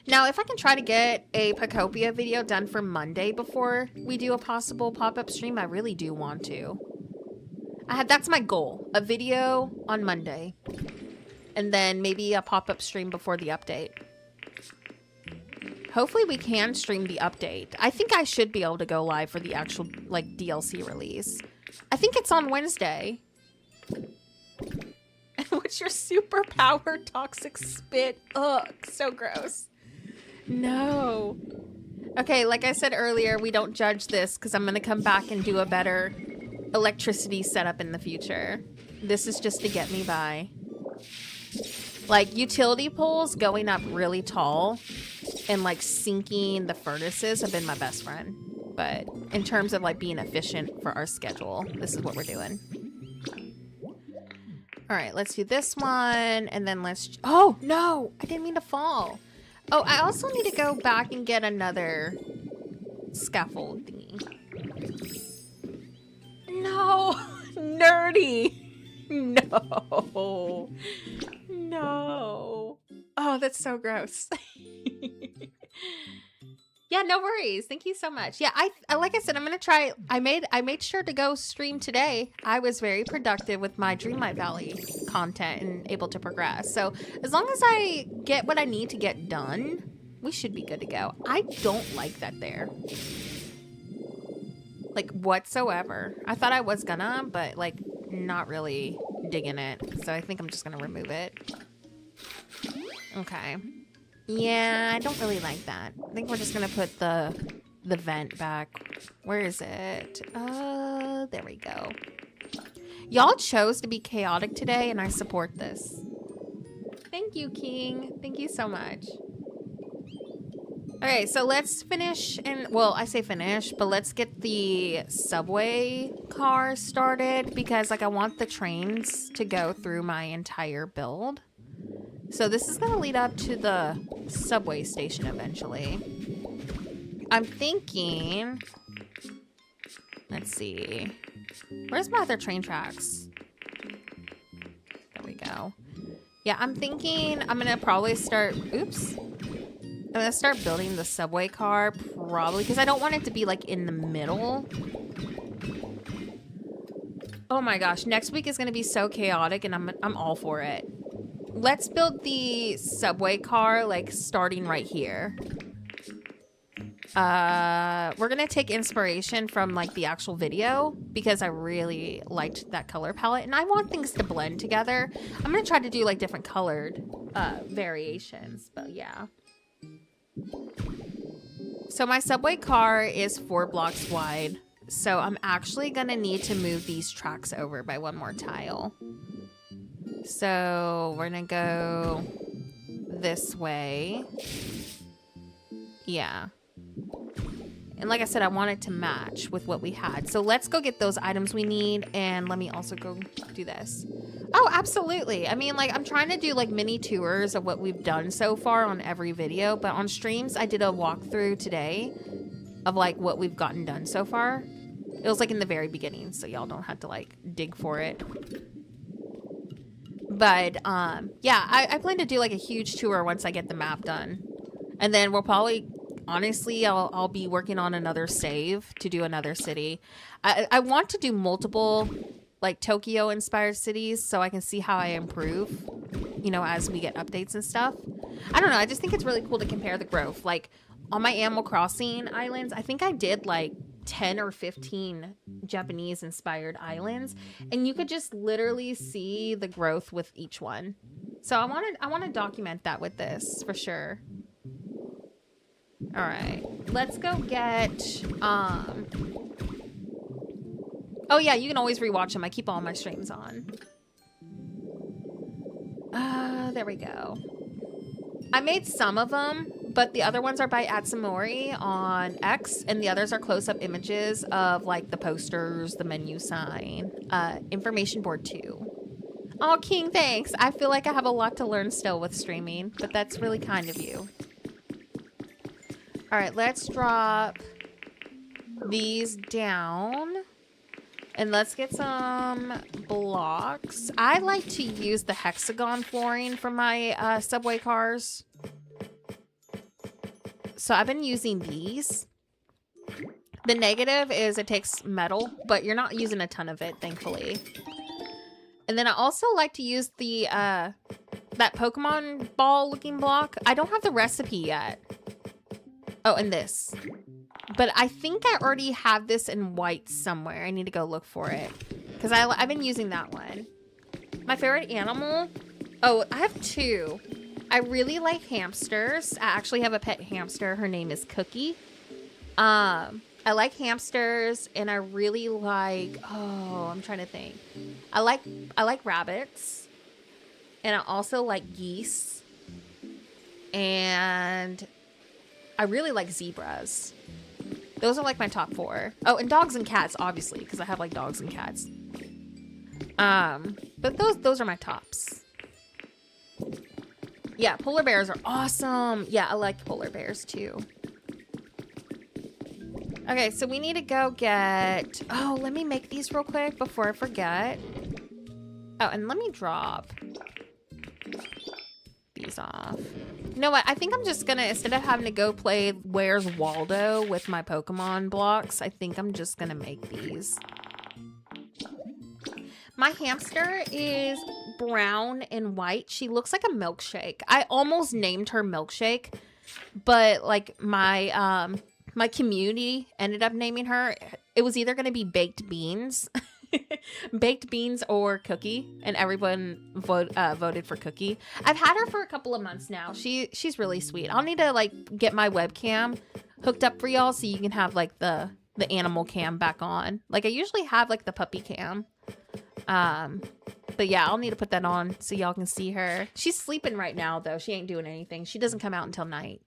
Now, if I can try to get a Pokopia video done for Monday before we do a possible pop-up stream, I really do want to. That's my goal. A video on Monday. And then maybe a pop-up stream before the update. Hopefully we can stream the update. I think I should be able to go live for the actual, like, DLC release. I think it's on Wednesday. What's your superpower toxic spit? Ugh, so gross. No. Okay, like I said earlier, we don't judge this because I'm going to come back and do a better electricity setup in the future. This is just to get me by. Like, utility poles going up really tall and like sinking the furnaces have been my best friend. But in terms of like being efficient for our schedule, this is what we're doing. All right, let's do this one, and then let's... Oh, no! I didn't mean to fall. Oh, I also need to go back and get another scaffold thingy. No! Nerdy! No! No! Oh, that's so gross. Yeah, no worries. Thank you so much. Yeah, I like I said, I'm gonna try. I made sure to go stream today. I was very productive with my Dreamlight Valley content and able to progress. So as long as I get what I need to get done, we should be good to go. I don't like that there, like whatsoever. I thought I was gonna, but like not really digging it. So I think I'm just gonna remove it. Okay. Yeah, I don't really like that. I think we're just gonna put the vent back. Where is it? There we go. Y'all chose to be chaotic today, and I support this. Thank you, King. Thank you so much. Okay, so let's finish, and well, I say finish, but let's get the subway car started because like I want the trains to go through my entire build. So this is going to lead up to the subway station eventually. I'm thinking... Let's see. Where's my other train tracks? There we go. Yeah, I'm thinking I'm going to probably start... Oops. I'm going to start building the subway car probably because I don't want it to be like in the middle. Oh my gosh. Next week is going to be so chaotic and I'm all for it. Let's build the subway car, like, starting right here. We're gonna take inspiration from, like, the actual video because I really liked that color palette, and I want things to blend together. I'm gonna try to do, like, different colored variations, but yeah. So my subway car is 4 blocks wide, so I'm actually gonna need to move these tracks over by 1 more tile. So we're gonna go this way. Yeah. And like I said, I want it to match with what we had. So let's go get those items we need. And let me also go do this. Oh, absolutely. I mean, like, I'm trying to do like mini tours of what we've done so far on every video. But on streams, I did a walkthrough today of like what we've gotten done so far. It was like in the very beginning, so y'all don't have to like dig for it. But, yeah, I plan to do, like, a huge tour once I get the map done. And then we'll probably, honestly, I'll be working on another save to do another city. I want to do multiple, like, Tokyo-inspired cities so I can see how I improve, you know, as we get updates and stuff. I don't know. I just think it's really cool to compare the growth. Like, on my Animal Crossing islands, I think I did, like, 10 or 15 Japanese inspired islands, and you could just literally see the growth with each one. So I want to document that with this for sure. All right, let's go get oh yeah, you can always rewatch them. I keep all my streams on. There we go. I made some of them, but the other ones are by Atsumori on X, and the others are close-up images of, like, the posters, the menu sign, information board too. Oh, King, thanks. I feel like I have a lot to learn still with streaming, but that's really kind of you. All right, let's drop these down, and let's get some blocks. I like to use the hexagon flooring for my subway cars. So I've been using these. The negative is it takes metal, but you're not using a ton of it, thankfully. And then I also like to use the that Pokemon ball looking block. I don't have the recipe yet. Oh, and this. But I think I already have this in white somewhere. I need to go look for it. Because I've been using that one. My favorite animal? Oh, I have 2. I really like hamsters. I actually have a pet hamster. Her name is Cookie. I like hamsters, and I really like... Oh, I'm trying to think. I like rabbits. And I also like geese. And I really like zebras. Those are like my top 4. Oh, and dogs and cats, obviously, because I have like dogs and cats. But those are my tops. Yeah, polar bears are awesome. Yeah, I like polar bears too. Okay, so we need to go get... Oh, let me make these real quick before I forget. Oh, and let me drop these off. You know what? I think I'm just gonna, instead of having to go play Where's Waldo with my Pokemon blocks, I think I'm just gonna make these. My hamster is brown and white. She looks like a milkshake. I almost named her Milkshake, but like my my community ended up naming her. It was either gonna be Baked Beans, Baked Beans or Cookie, and everyone voted for Cookie. I've had her for a couple of months now. She's really sweet. I'll need to like get my webcam hooked up for y'all so you can have like the animal cam back on. Like I usually have like the puppy cam. But yeah, I'll need to put that on so y'all can see her. She's sleeping right now though. She ain't doing anything. She doesn't come out until night.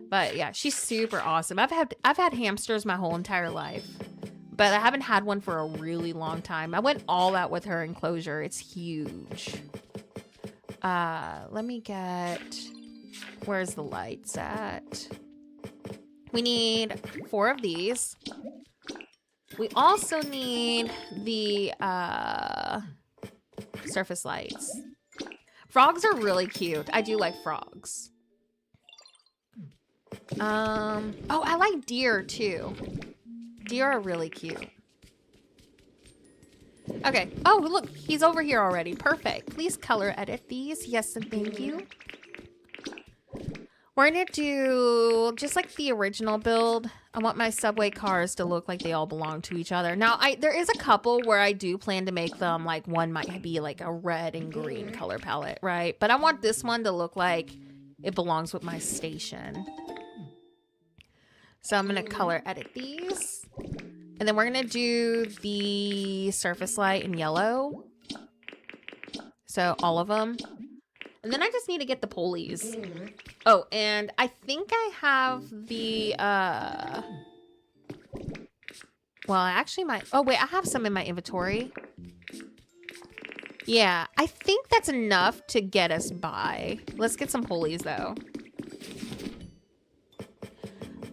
But yeah, she's super awesome. I've had hamsters my whole entire life, but I haven't had one for a really long time. I went all out with her enclosure. It's huge. Let me get, where's the lights at? We need 4 of these. We also need the surface lights. Frogs are really cute. I do like frogs. Oh, I like deer too. Deer are really cute. Okay. Oh, look, he's over here already. Perfect. Please color edit these. Yes, and thank you. We're gonna do just like the original build. I want my subway cars to look like they all belong to each other. Now, there is a couple where I do plan to make them like one might be like a red and green color palette, right? But I want this one to look like it belongs with my station. So I'm gonna color edit these. And then we're gonna do the surface light in yellow. So all of them. And then I just need to get the pulleys. Oh, and I think I have the, well, I actually might, oh wait, I have some in my inventory. Yeah, I think that's enough to get us by. Let's get some pulleys though.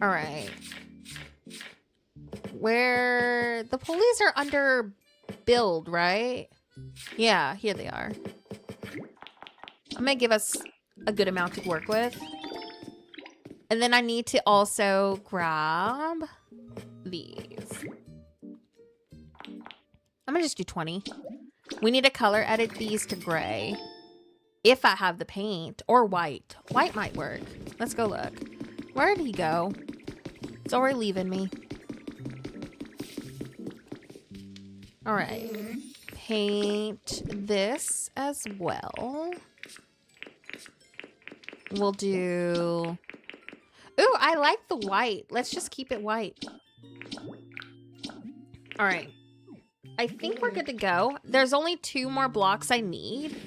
All right. Where, the pulleys are under build, right? Yeah, here they are. I'm gonna give us a good amount to work with. And then I need to also grab these. I'm gonna just do 20. We need to color edit these to gray. If I have the paint, or white. White might work. Let's go look. Where did he go? It's already leaving me. All right. Paint this as well. We'll do... Ooh, I like the white. Let's just keep it white. All right. I think we're good to go. There's only 2 more blocks I need.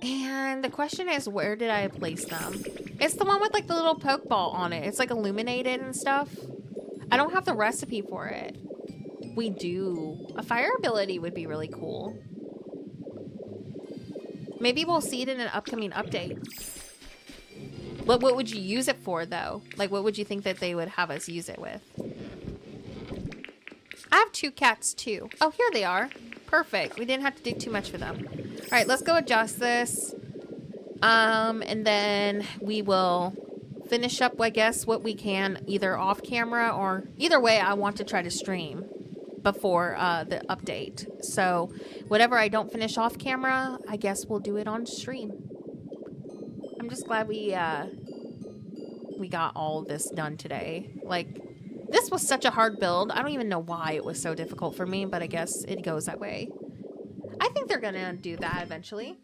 And the question is, where did I place them? It's the one with like the little Pokeball on it. It's like illuminated and stuff. I don't have the recipe for it. We do. A fire ability would be really cool. Maybe we'll see it in an upcoming update. What would you use it for, though? Like, what would you think that they would have us use it with? I have 2 cats, too. Oh, here they are. Perfect. We didn't have to do too much for them. All right, let's go adjust this. And then we will finish up, I guess, what we can, either off camera or... Either way, I want to try to stream before the update. So whatever I don't finish off camera, I guess we'll do it on stream. I'm just glad we got all of this done today. Like, this was such a hard build. I don't even know why it was so difficult for me, but I guess it goes that way. I think they're gonna do that eventually.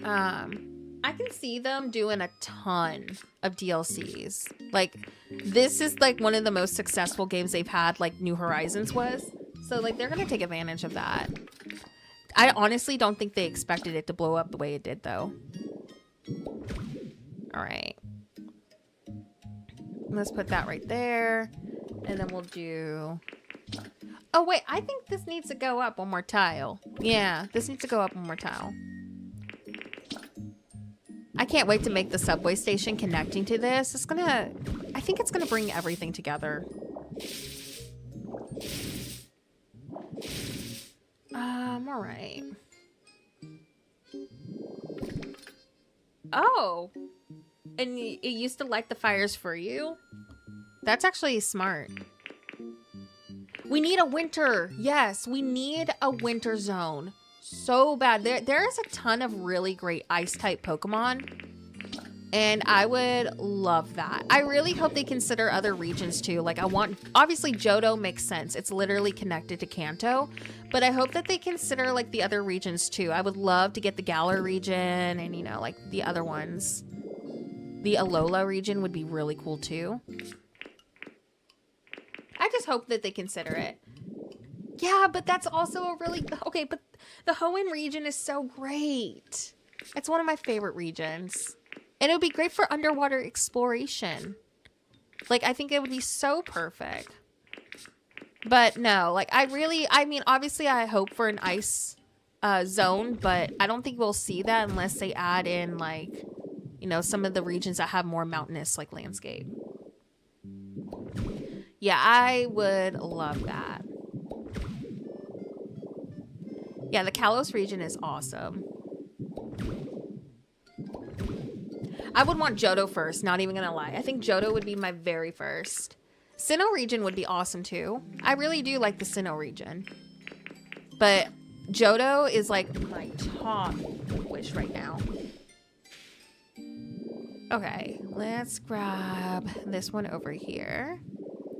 I can see them doing a ton of DLCs. Like, this is like one of the most successful games they've had, like New Horizons was. So like, they're gonna take advantage of that. I honestly don't think they expected it to blow up the way it did, though. All right. Let's put that right there. And then we'll do... Oh, wait. I think this needs to go up one more tile. Yeah, this needs to go up one more tile. I can't wait to make the subway station connecting to this. It's gonna... I think it's gonna bring everything together. All right. Oh. And it used to light the fires for you? That's actually smart. We need a winter. Yes, we need a winter zone. So bad. There is a ton of really great ice-type Pokemon. And I would love that. I really hope they consider other regions too. Like obviously Johto makes sense. It's literally connected to Kanto. But I hope that they consider like the other regions too. I would love to get the Galar region and, you know, like the other ones. The Alola region would be really cool too. I just hope that they consider it. Yeah, but that's also a really... Okay, but the Hoenn region is so great. It's one of my favorite regions. And it would be great for underwater exploration. Like, I think it would be so perfect. But no, like, I mean, obviously I hope for an ice zone, but I don't think we'll see that unless they add in, like, you know, some of the regions that have more mountainous, like, landscape. Yeah, I would love that. Yeah, the Kalos region is awesome. I would want Johto first, not even gonna lie. I think Johto would be my very first. Sinnoh region would be awesome too. I really do like the Sinnoh region. But Johto is like my top wish right now. Okay, let's grab this one over here.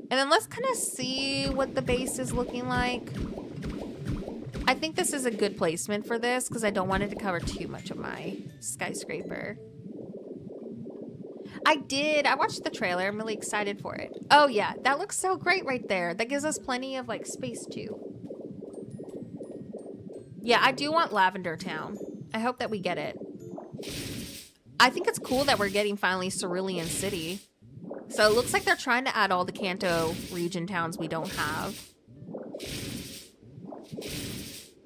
And then let's kind of see what the base is looking like. I think this is a good placement for this because I don't want it to cover too much of my skyscraper. I watched the trailer. I'm really excited for it. Oh yeah, that looks so great right there. That gives us plenty of like space too. Yeah, I do want Lavender Town. I hope that we get it. I think it's cool that we're getting finally Cerulean City. So it looks like they're trying to add all the Kanto region towns we don't have.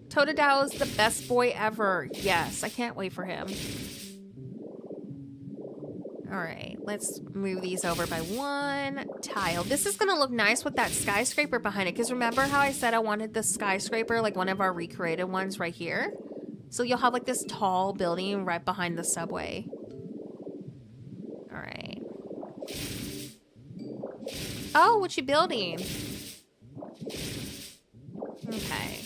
Totodile is the best boy ever. Yes, I can't wait for him. All right, let's move these over by one tile. This is gonna look nice with that skyscraper behind it. Because remember how I said I wanted the skyscraper, like one of our recreated ones right here? So you'll have like this tall building right behind the subway. All right. Oh, what you building? Okay.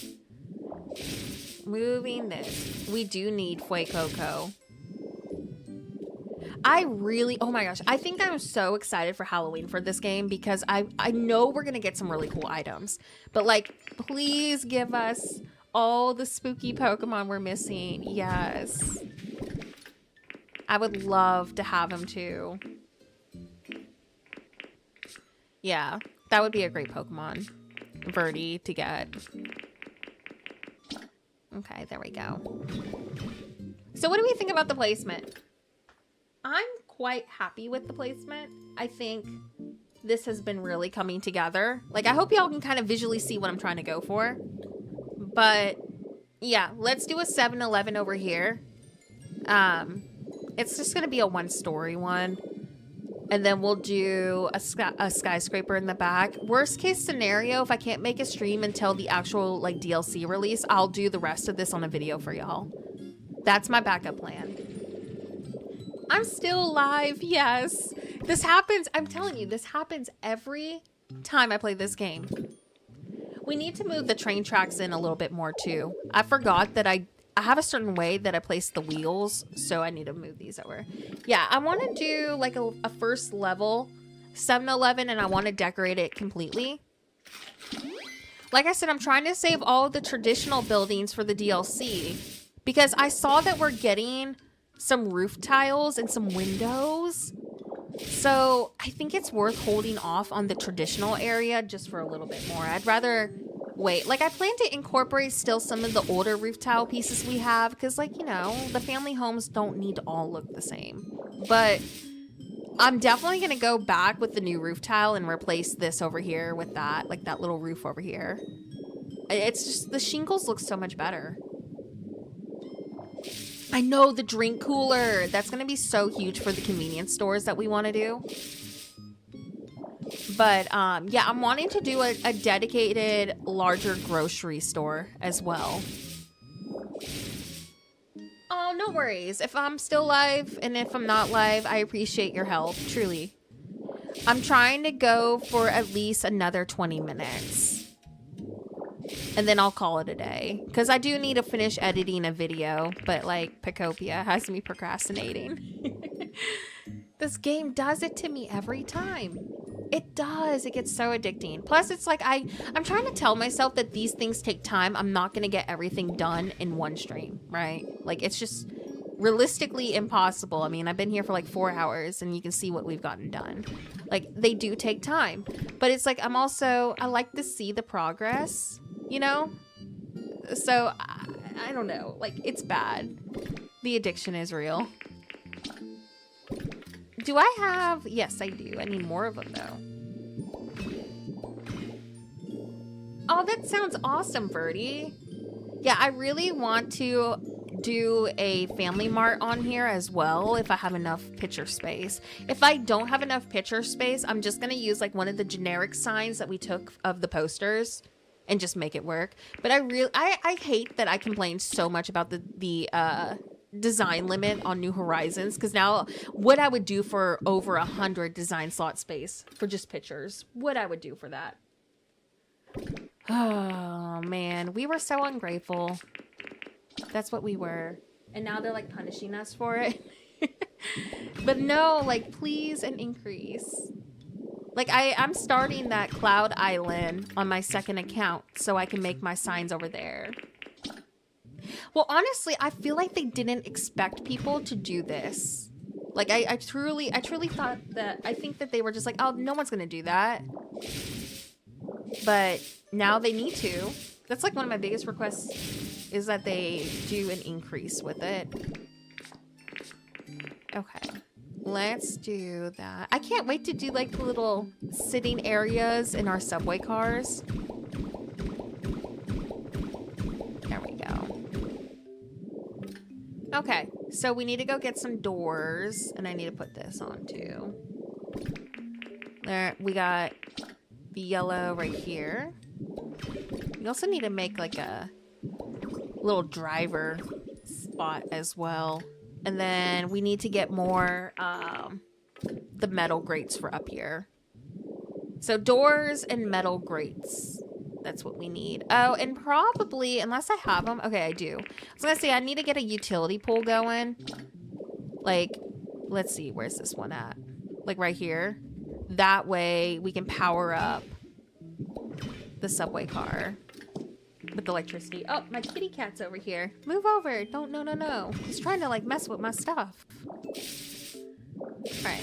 Moving this. We do need Fuecoco. Oh my gosh, I think I'm so excited for Halloween for this game because I know we're gonna get some really cool items. But like, please give us all the spooky Pokemon we're missing. Yes. I would love to have them too. Yeah, that would be a great Pokemon. Verdi to get. Okay, there we go. So what do we think about the placement? I'm quite happy with the placement. I think this has been really coming together. Like, I hope y'all can kind of visually see what I'm trying to go for. But, yeah, let's do a 7-Eleven over here. It's just going to be a one-story one. And then we'll do a skyscraper in the back. Worst case scenario, if I can't make a stream until the actual, like, DLC release, I'll do the rest of this on a video for y'all. That's my backup plan. I'm still alive, yes. This happens, I'm telling you, this happens every time I play this game. We need to move the train tracks in a little bit more too. I forgot that I have a certain way that I place the wheels, so I need to move these over. Yeah, I want to do like a first level 7-Eleven and I want to decorate it completely. Like I said, I'm trying to save all of the traditional buildings for the DLC because I saw that we're getting some roof tiles and some windows. So I think it's worth holding off on the traditional area just for a little bit more. I'd rather wait. Like, I plan to incorporate still some of the older roof tile pieces we have because, like, you know, the family homes don't need to all look the same. But I'm definitely going to go back with the new roof tile and replace this over here with that, like that little roof over here. It's just, the shingles look so much better. I know, the drink cooler. That's going to be so huge for the convenience stores that we want to do. But, yeah, I'm wanting to do a dedicated, larger grocery store as well. Oh, no worries. If I'm still live and if I'm not live, I appreciate your help, truly. I'm trying to go for at least another 20 minutes. And then I'll call it a day. Because I do need to finish editing a video, but like Pokopia has me procrastinating. This game does it to me every time. It does. It gets so addicting. Plus, it's like I'm trying to tell myself that these things take time. I'm not going to get everything done in one stream, right? Like, it's just realistically impossible. I mean, I've been here for like 4 hours and you can see what we've gotten done. Like, they do take time. But it's like, I like to see the progress, you know? So, I don't know. Like, it's bad. The addiction is real. Do I have... Yes, I do. I need more of them, though. Oh, that sounds awesome, Birdie. Yeah, I really want to do a Family Mart on here as well if I have enough picture space. If I don't have enough picture space, I'm just going to use like one of the generic signs that we took of the posters and just make it work. But I hate that I complained so much about the design limit on New Horizons, because now what I would do for over 100 design slot space for just pictures, what I would do for that. Oh man, we were so ungrateful. That's what we were. And now they're like punishing us for it. But no, like, please an increase. Like, I'm starting that Cloud Island on my second account so I can make my signs over there. Well, honestly, I feel like they didn't expect people to do this. Like, I truly thought that, I think that they were just like, oh, no one's gonna do that. But now they need to. That's like one of my biggest requests, is that they do an increase with it. Okay, let's do that. I can't wait to do like the little sitting areas in our subway cars. There we go. Okay, so we need to go get some doors, and I need to put this on too. There, we got the yellow right here. We also need to make like a little driver spot as well. And then we need to get more the metal grates for up here. So doors and metal grates. That's what we need. Oh, and probably, unless I have them. Okay, I do. I was gonna say, I need to get a utility pole going. Like, let's see, where's this one at? Like right here. That way we can power up the subway car with electricity. Oh, my kitty cat's over here. Move over. Don't, no. He's trying to like mess with my stuff. All right,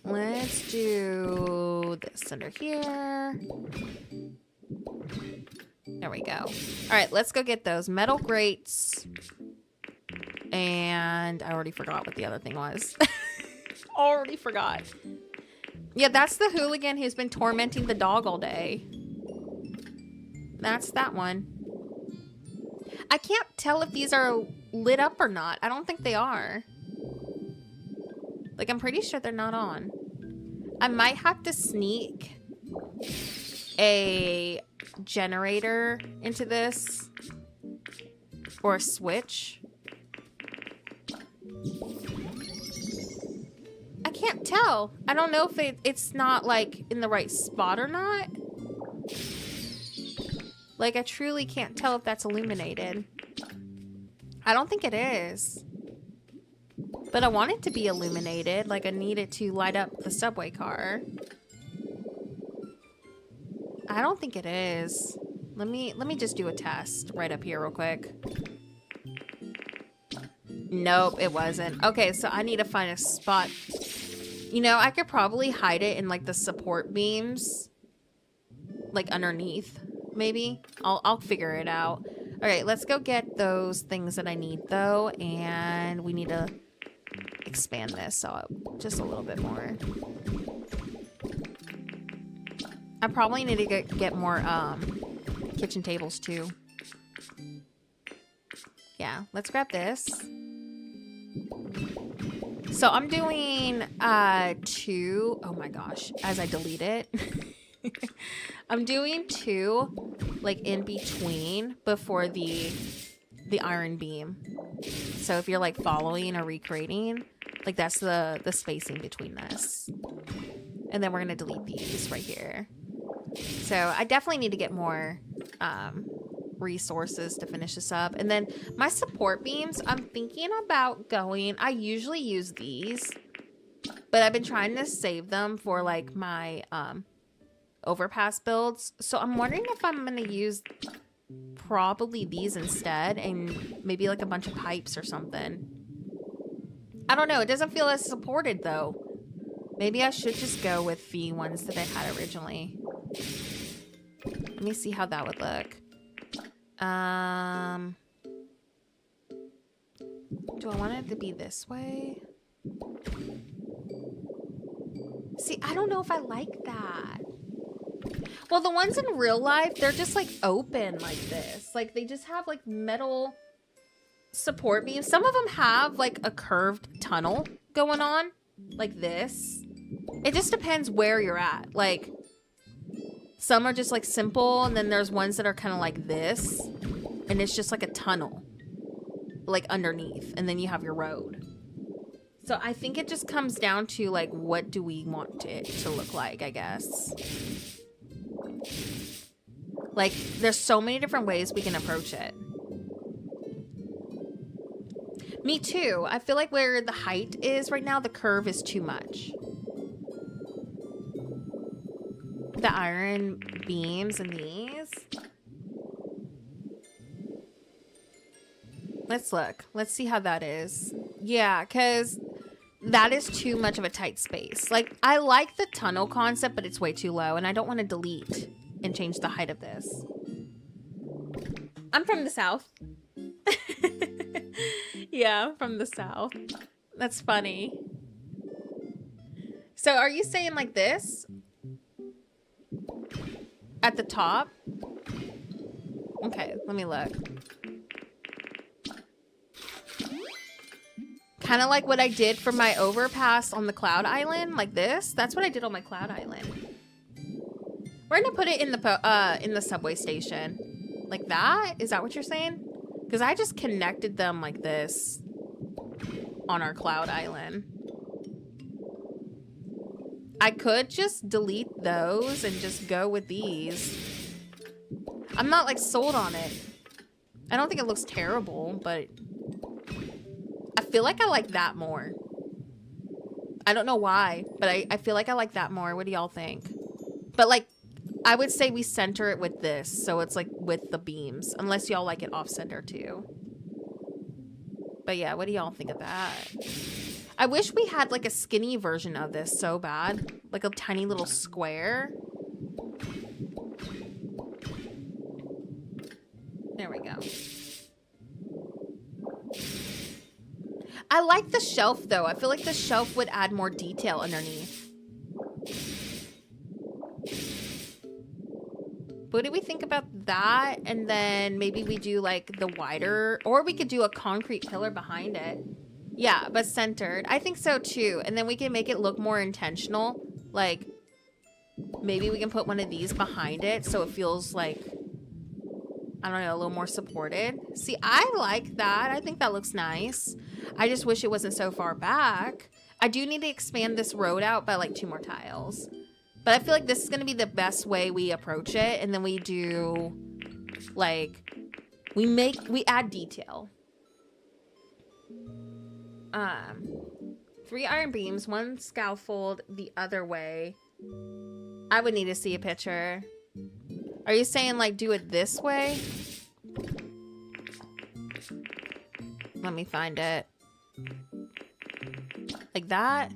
let's do this under here. There we go. All right, let's go get those metal grates. And I already forgot what the other thing was. Already forgot. Yeah, that's the hooligan who's been tormenting the dog all day. That's that one. I can't tell if these are lit up or not. I don't think they are. Like, I'm pretty sure they're not on. I might have to sneak a generator into this. Or a switch. I can't tell. I don't know if it's not, like, in the right spot or not. Like, I truly can't tell if that's illuminated. I don't think it is. But I want it to be illuminated. Like, I need it to light up the subway car. I don't think it is. Let me just do a test right up here real quick. Nope, it wasn't. Okay, so I need to find a spot. You know, I could probably hide it in, like, the support beams. Like, underneath. Maybe I'll figure it out. All right, let's go get those things that I need though, and we need to expand this just a little bit more. I probably need to get more kitchen tables too. Yeah, let's grab this. So I'm doing 2. Oh my gosh, as I delete it. I'm doing 2 like in between before the iron beam. So if you're like following or recreating, like that's the spacing between this. And then we're gonna delete these right here. So I definitely need to get more resources to finish this up. And then my support beams, I'm thinking about going, I usually use these, but I've been trying to save them for like my overpass builds. So I'm wondering if I'm gonna use probably these instead, and maybe like a bunch of pipes or something. I don't know, it doesn't feel as supported though. Maybe I should just go with the ones that I had originally. Let me see how that would look. Do I want it to be this way? See, I don't know if I like that. Well, the ones in real life, they're just like open like this. Like they just have like metal support beams. Some of them have like a curved tunnel going on like this. It just depends where you're at. Like some are just like simple, and then there's ones that are kind of like this, and it's just like a tunnel like underneath, and then you have your road. So I think it just comes down to like, what do we want it to look like, I guess. Like there's so many different ways we can approach it. Me too. I feel like where the height is right now, the curve is too much. The iron beams and these. Let's look. Let's see how that is. Yeah, because that is too much of a tight space. Like, I like the tunnel concept, but it's way too low, and I don't want to delete and change the height of this. I'm from the South. Yeah, I'm from the South. That's funny. So are you saying like this? At the top? Okay, let me look. Kind of like what I did for my overpass on the Cloud Island, like this. That's what I did on my Cloud Island. We're gonna put it in the subway station. Like that? Is that what you're saying? Because I just connected them like this on our Cloud Island. I could just delete those and just go with these. I'm not like sold on it. I don't think it looks terrible, but I feel like I like that more. I don't know why, but I feel like I like that more. What do y'all think? But like, I would say we center it with this, so it's like with the beams, unless y'all like it off center too. But yeah, what do y'all think of that? I wish we had like a skinny version of this so bad. Like a tiny little square. There we go. I like the shelf though. I feel like the shelf would add more detail underneath. What do we think about that? And then maybe we do like the wider, or we could do a concrete pillar behind it. Yeah, but centered. I think so too. And then we can make it look more intentional. Like maybe we can put one of these behind it so it feels like, I don't know, a little more supported. See, I like that. I think that looks nice. I just wish it wasn't so far back. I do need to expand this road out by like 2 more tiles. But I feel like this is going to be the best way we approach it. And then we do like, we add detail. 3 iron beams, 1 scaffold the other way. I would need to see a picture. Are you saying like do it this way? Let me find it. Like that?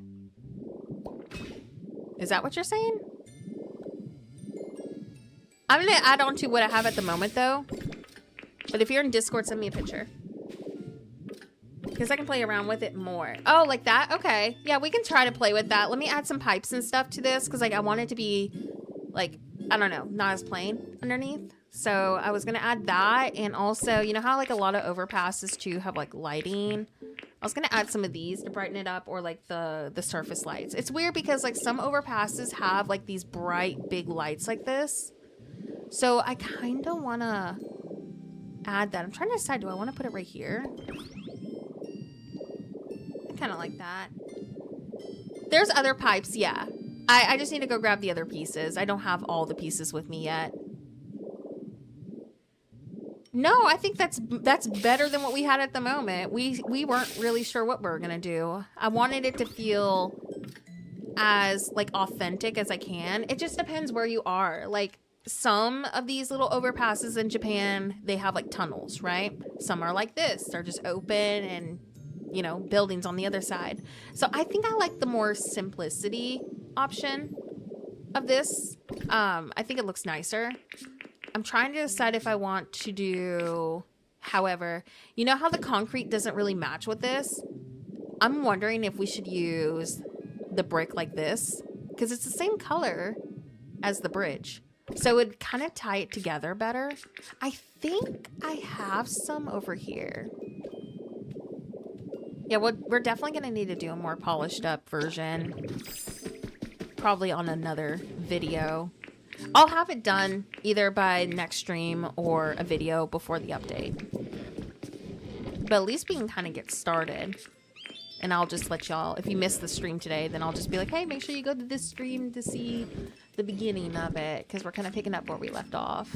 Is that what you're saying? I'm gonna add on to what I have at the moment though. But if you're in Discord, send me a picture. because I can play around with it more. Oh, like that? Okay. Yeah, we can try to play with that. Let me add some pipes and stuff to this because like I want it to be like, I don't know, not as plain underneath. So I was going to add that. And also, you know how like a lot of overpasses too have like lighting? I was going to add some of these to brighten it up, or like the surface lights. It's weird because like some overpasses have like these bright big lights like this. So I kind of want to add that. I'm trying to decide, do I want to put it right here? I kind of like that. There's other pipes, yeah. I just need to go grab the other pieces. I don't have all the pieces with me yet. No, I think that's better than what we had at the moment. We weren't really sure what we were gonna do. I wanted it to feel as like authentic as I can. It just depends where you are. Like some of these little overpasses in Japan, they have like tunnels, right? Some are like this. They're just open and, you know, buildings on the other side. So I think I like the more simplicity option of this. I think it looks nicer. I'm trying to decide if I want to do, however, you know how the concrete doesn't really match with this? I'm wondering if we should use the brick like this, because it's the same color as the bridge. So it would kind of tie it together better. I think I have some over here. Yeah, we're definitely going to need to do a more polished up version. Probably on another video. I'll have it done either by next stream or a video before the update. But at least we can kind of get started. And I'll just let y'all, if you missed the stream today, then I'll just be like, hey, make sure you go to this stream to see the beginning of it. Because we're kind of picking up where we left off.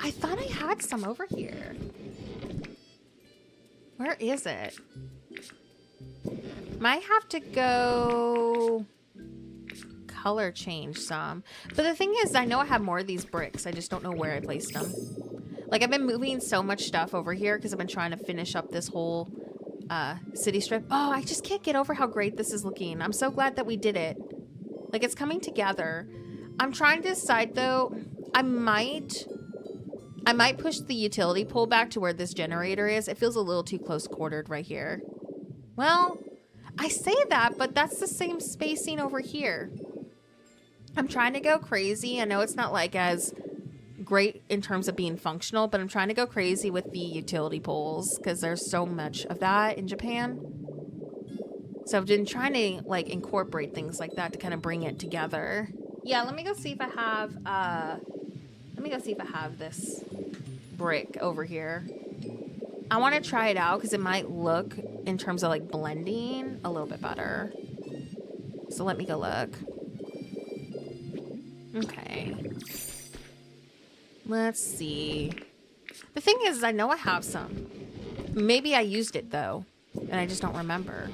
I thought I had some over here. Where is it? Might have to go color change some. But the thing is, I know I have more of these bricks. I just don't know where I placed them. Like, I've been moving so much stuff over here because I've been trying to finish up this whole city strip. Oh, I just can't get over how great this is looking. I'm so glad that we did it. Like, it's coming together. I'm trying to decide, though, I might push the utility pole back to where this generator is. It feels a little too close quartered right here. Well, I say that, but that's the same spacing over here. I'm trying to go crazy. I know it's not like as great in terms of being functional, but I'm trying to go crazy with the utility poles because there's so much of that in Japan. So I've been trying to like incorporate things like that to kind of bring it together. Yeah, let me go see if I have this brick over here. I want to try it out because it might look in terms of like blending a little bit better. So let me go look. Okay. Let's see. The thing is, I know I have some. Maybe I used it though, and I just don't remember.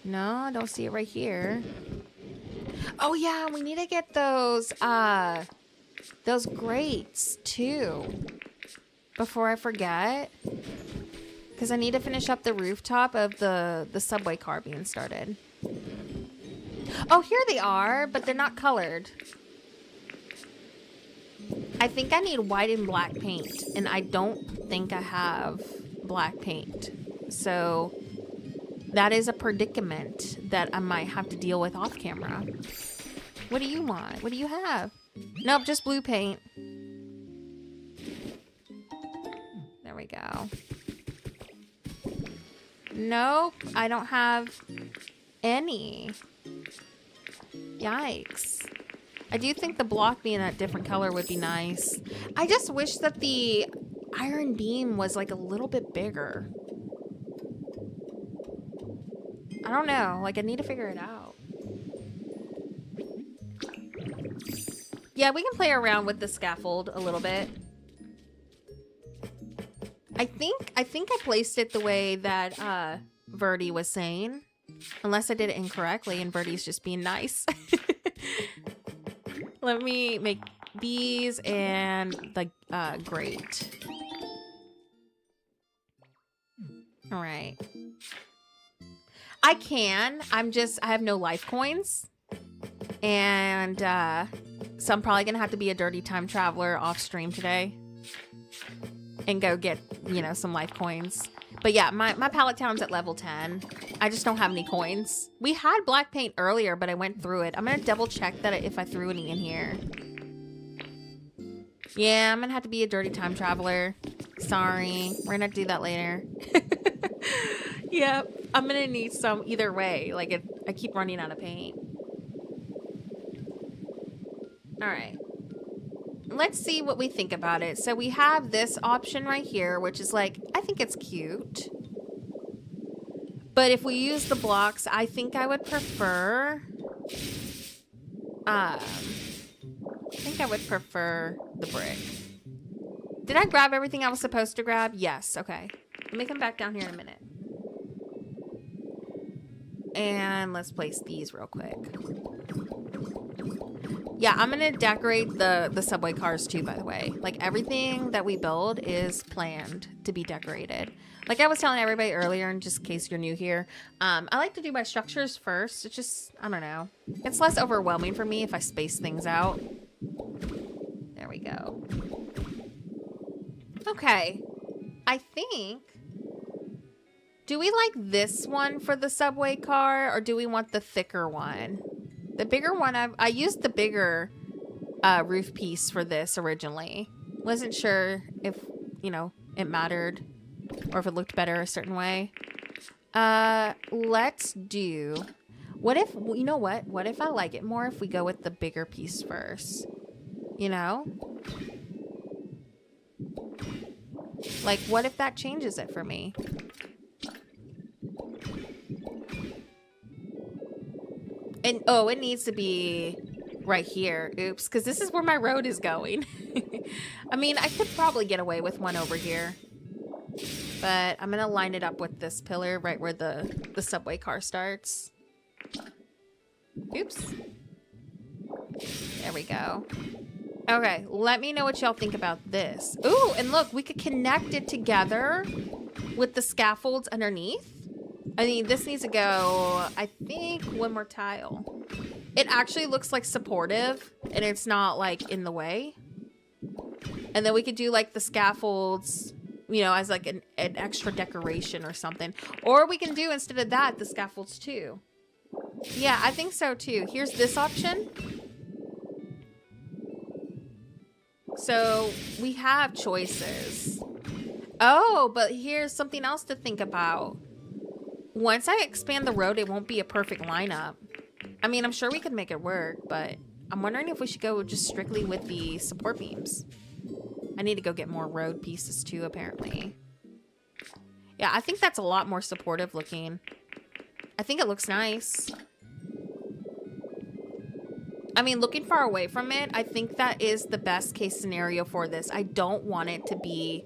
No, I don't see it right here. Oh yeah, we need to get those grates too. Before I forget. Because I need to finish up the rooftop of the subway car being started. Oh, here they are, but they're not colored. I think I need white and black paint, and I don't think I have black paint. So that is a predicament that I might have to deal with off camera. What do you want? What do you have? Nope, just blue paint. There we go. Nope, I don't have any. Yikes. I do think the block being a different color would be nice. I just wish that the iron beam was like a little bit bigger. I don't know. Like, I need to figure it out. Yeah, we can play around with the scaffold a little bit. I think I placed it the way that Verdi was saying. Unless I did it incorrectly and Verdi's just being nice. Let me make these and the grate. All right. I can. I have no life coins. And so I'm probably going to have to be a dirty time traveler off stream today. and go get, you know, some life coins. But yeah, my pallet town's at level 10. I just don't have any coins. We had black paint earlier, but I went through it. I'm gonna double check that if I threw any in here. Yeah, I'm gonna have to be a dirty time traveler. Sorry, we're gonna do that later. Yep, I'm gonna need some either way. Like, I keep running out of paint. All right. Let's see what we think about it. So we have this option right here, which is like, I think it's cute. But if we use the blocks, I think I would prefer... I think I would prefer the brick. Did I grab everything I was supposed to grab? Yes, okay. Let me come back down here in a minute. And let's place these real quick. Yeah, I'm gonna decorate the subway cars too, by the way. Like, everything that we build is planned to be decorated. Like I was telling everybody earlier, and just in case you're new here, I like to do my structures first. It's just, I don't know. It's less overwhelming for me if I space things out. There we go. Okay. I think... Do we like this one for the subway car, or do we want the thicker one? The bigger one, I used the bigger roof piece for this originally. Wasn't sure if, you know, it mattered or if it looked better a certain way. Let's do... What if, you know what? What if I like it more if we go with the bigger piece first? You know? Like, what if that changes it for me? And, oh, it needs to be right here. Oops, because this is where my road is going. I mean, I could probably get away with one over here. But I'm going to line it up with this pillar right where the subway car starts. Oops. There we go. Okay, let me know what y'all think about this. Ooh, and look, we could connect it together with the scaffolds underneath. I mean, this needs to go, I think, one more tile. It actually looks like supportive, and it's not, like, in the way. And then we could do, like, the scaffolds, you know, as, like, an extra decoration or something. Or we can do, instead of that, the scaffolds, too. Yeah, I think so, too. Here's this option. So, we have choices. Oh, but here's something else to think about. Once I expand the road, it won't be a perfect lineup. I mean, I'm sure we could make it work, but I'm wondering if we should go just strictly with the support beams. I need to go get more road pieces too, apparently. Yeah, I think that's a lot more supportive looking. I think it looks nice. I mean, looking far away from it, I think that is the best case scenario for this. I don't want it to be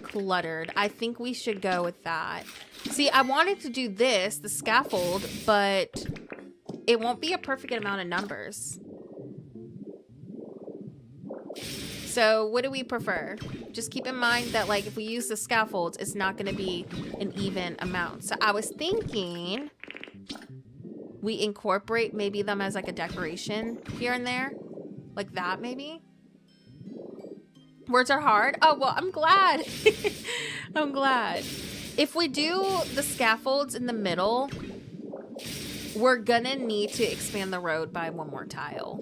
cluttered. I think we should go with that. See, I wanted to do this, the scaffold, but it won't be a perfect amount of numbers. So what do we prefer? Just keep in mind that, like, if we use the scaffolds, it's not going to be an even amount. So I was thinking we incorporate maybe them as like a decoration here and there. Like that, maybe. Words are hard. Oh, well, I'm glad. I'm glad. If we do the scaffolds in the middle, we're gonna need to expand the road by one more tile.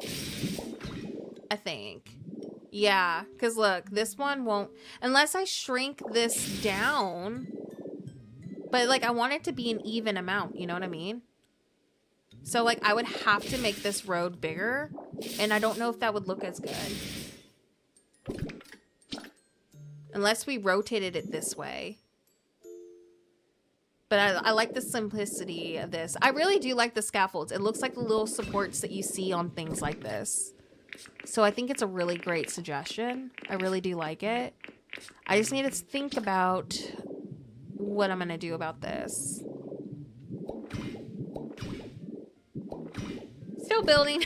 I think. Yeah, because look, this one won't... Unless I shrink this down. But, like, I want it to be an even amount. You know what I mean? So, like, I would have to make this road bigger. And I don't know if that would look as good. Unless we rotated it this way. But I like the simplicity of this. I really do like the scaffolds. It looks like the little supports that you see on things like this. So I think it's a really great suggestion. I really do like it. I just need to think about what I'm going to do about this. Still building.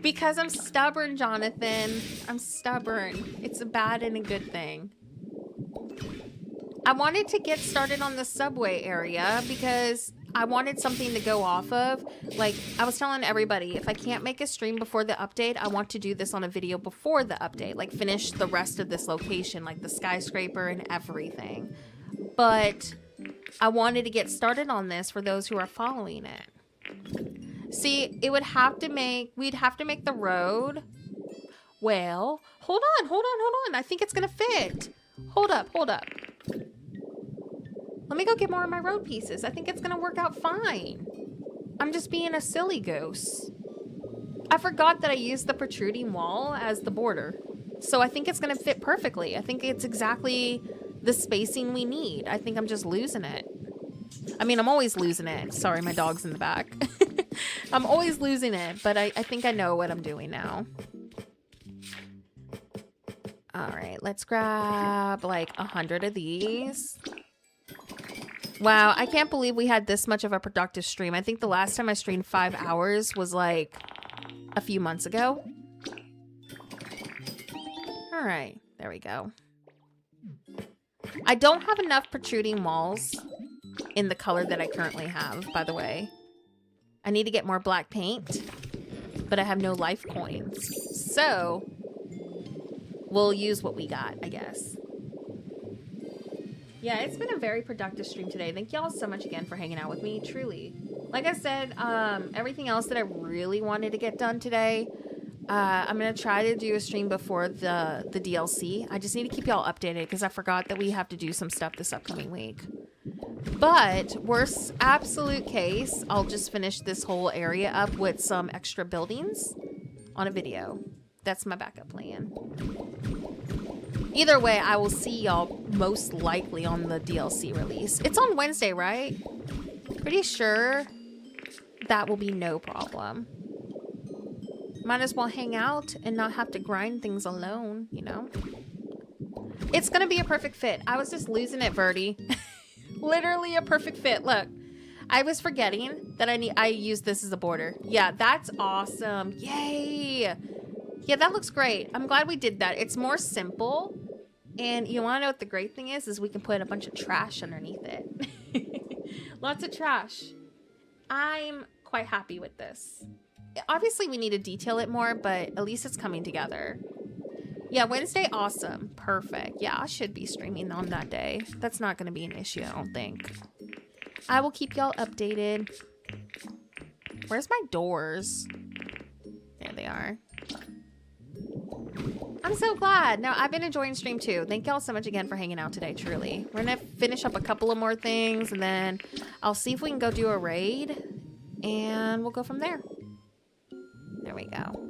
Because I'm stubborn, Jonathan. I'm stubborn. It's a bad and a good thing. I wanted to get started on the subway area because I wanted something to go off of. Like, I was telling everybody, if I can't make a stream before the update, I want to do this on a video before the update. Like, finish the rest of this location, like the skyscraper and everything. But I wanted to get started on this for those who are following it. See, it would have to make, we'd have to make the road. Well, hold on. I think it's gonna fit. Hold up. Let me go get more of my road pieces. I think it's gonna work out fine. I'm just being a silly goose. I forgot that I used the protruding wall as the border. So I think it's gonna fit perfectly. I think it's exactly the spacing we need. I think I'm just losing it. I mean, I'm always losing it. Sorry, my dog's in the back. I'm always losing it, but I think I know what I'm doing now. All right, let's grab like 100 of these. Wow, I can't believe we had this much of a productive stream. I think the last time I streamed 5 hours was like a few months ago. All right, there we go. I don't have enough protruding walls in the color that I currently have, by the way. I need to get more black paint, but I have no life coins. So we'll use what we got, I guess. Yeah, it's been a very productive stream today. Thank y'all so much again for hanging out with me, truly. Like I said, everything else that I really wanted to get done today, I'm going to try to do a stream before the DLC. I just need to keep y'all updated because I forgot that we have to do some stuff this upcoming week. But worst absolute case, I'll just finish this whole area up with some extra buildings on a video. That's my backup plan. Either way, I will see y'all most likely on the DLC release. It's on Wednesday, right? Pretty sure that will be no problem. Might as well hang out and not have to grind things alone, you know? It's gonna be a perfect fit. I was just losing it, Birdie. Literally a perfect fit. Look, I was forgetting that I used this as a border. Yeah, that's awesome. Yay! Yeah, that looks great. I'm glad we did that. It's more simple. And you want to know what the great thing is we can put a bunch of trash underneath it. Lots of trash. I'm quite happy with this. Obviously, we need to detail it more, but at least it's coming together. Yeah, Wednesday, awesome. Perfect. Yeah, I should be streaming on that day. That's not going to be an issue, I don't think. I will keep y'all updated. Where's my doors? There they are. I'm so glad. No, I've been enjoying stream too. Thank y'all so much again for hanging out today, truly. We're gonna finish up a couple of more things and then I'll see if we can go do a raid and we'll go from there. There we go.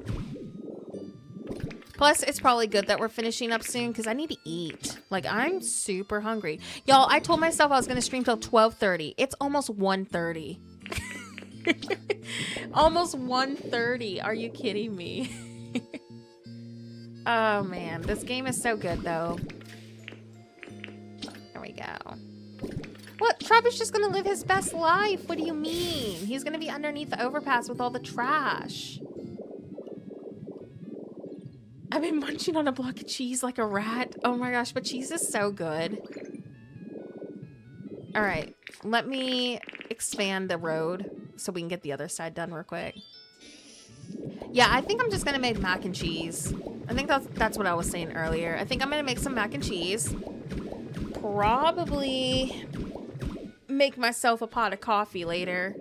Plus, it's probably good that we're finishing up soon because I need to eat. Like, I'm super hungry. Y'all, I told myself I was gonna stream till 12:30. It's almost 1:30. Almost 1:30. Are you kidding me? Oh man, this game is so good though. There we go. What? Trevor's just gonna live his best life. What do you mean? He's gonna be underneath the overpass with all the trash. I've been munching on a block of cheese like a rat. Oh my gosh, but cheese is so good. All right, let me expand the road so we can get the other side done real quick. Yeah, I think I'm just gonna make mac and cheese. I think that's what I was saying earlier. I think I'm gonna make some mac and cheese. Probably make myself a pot of coffee later.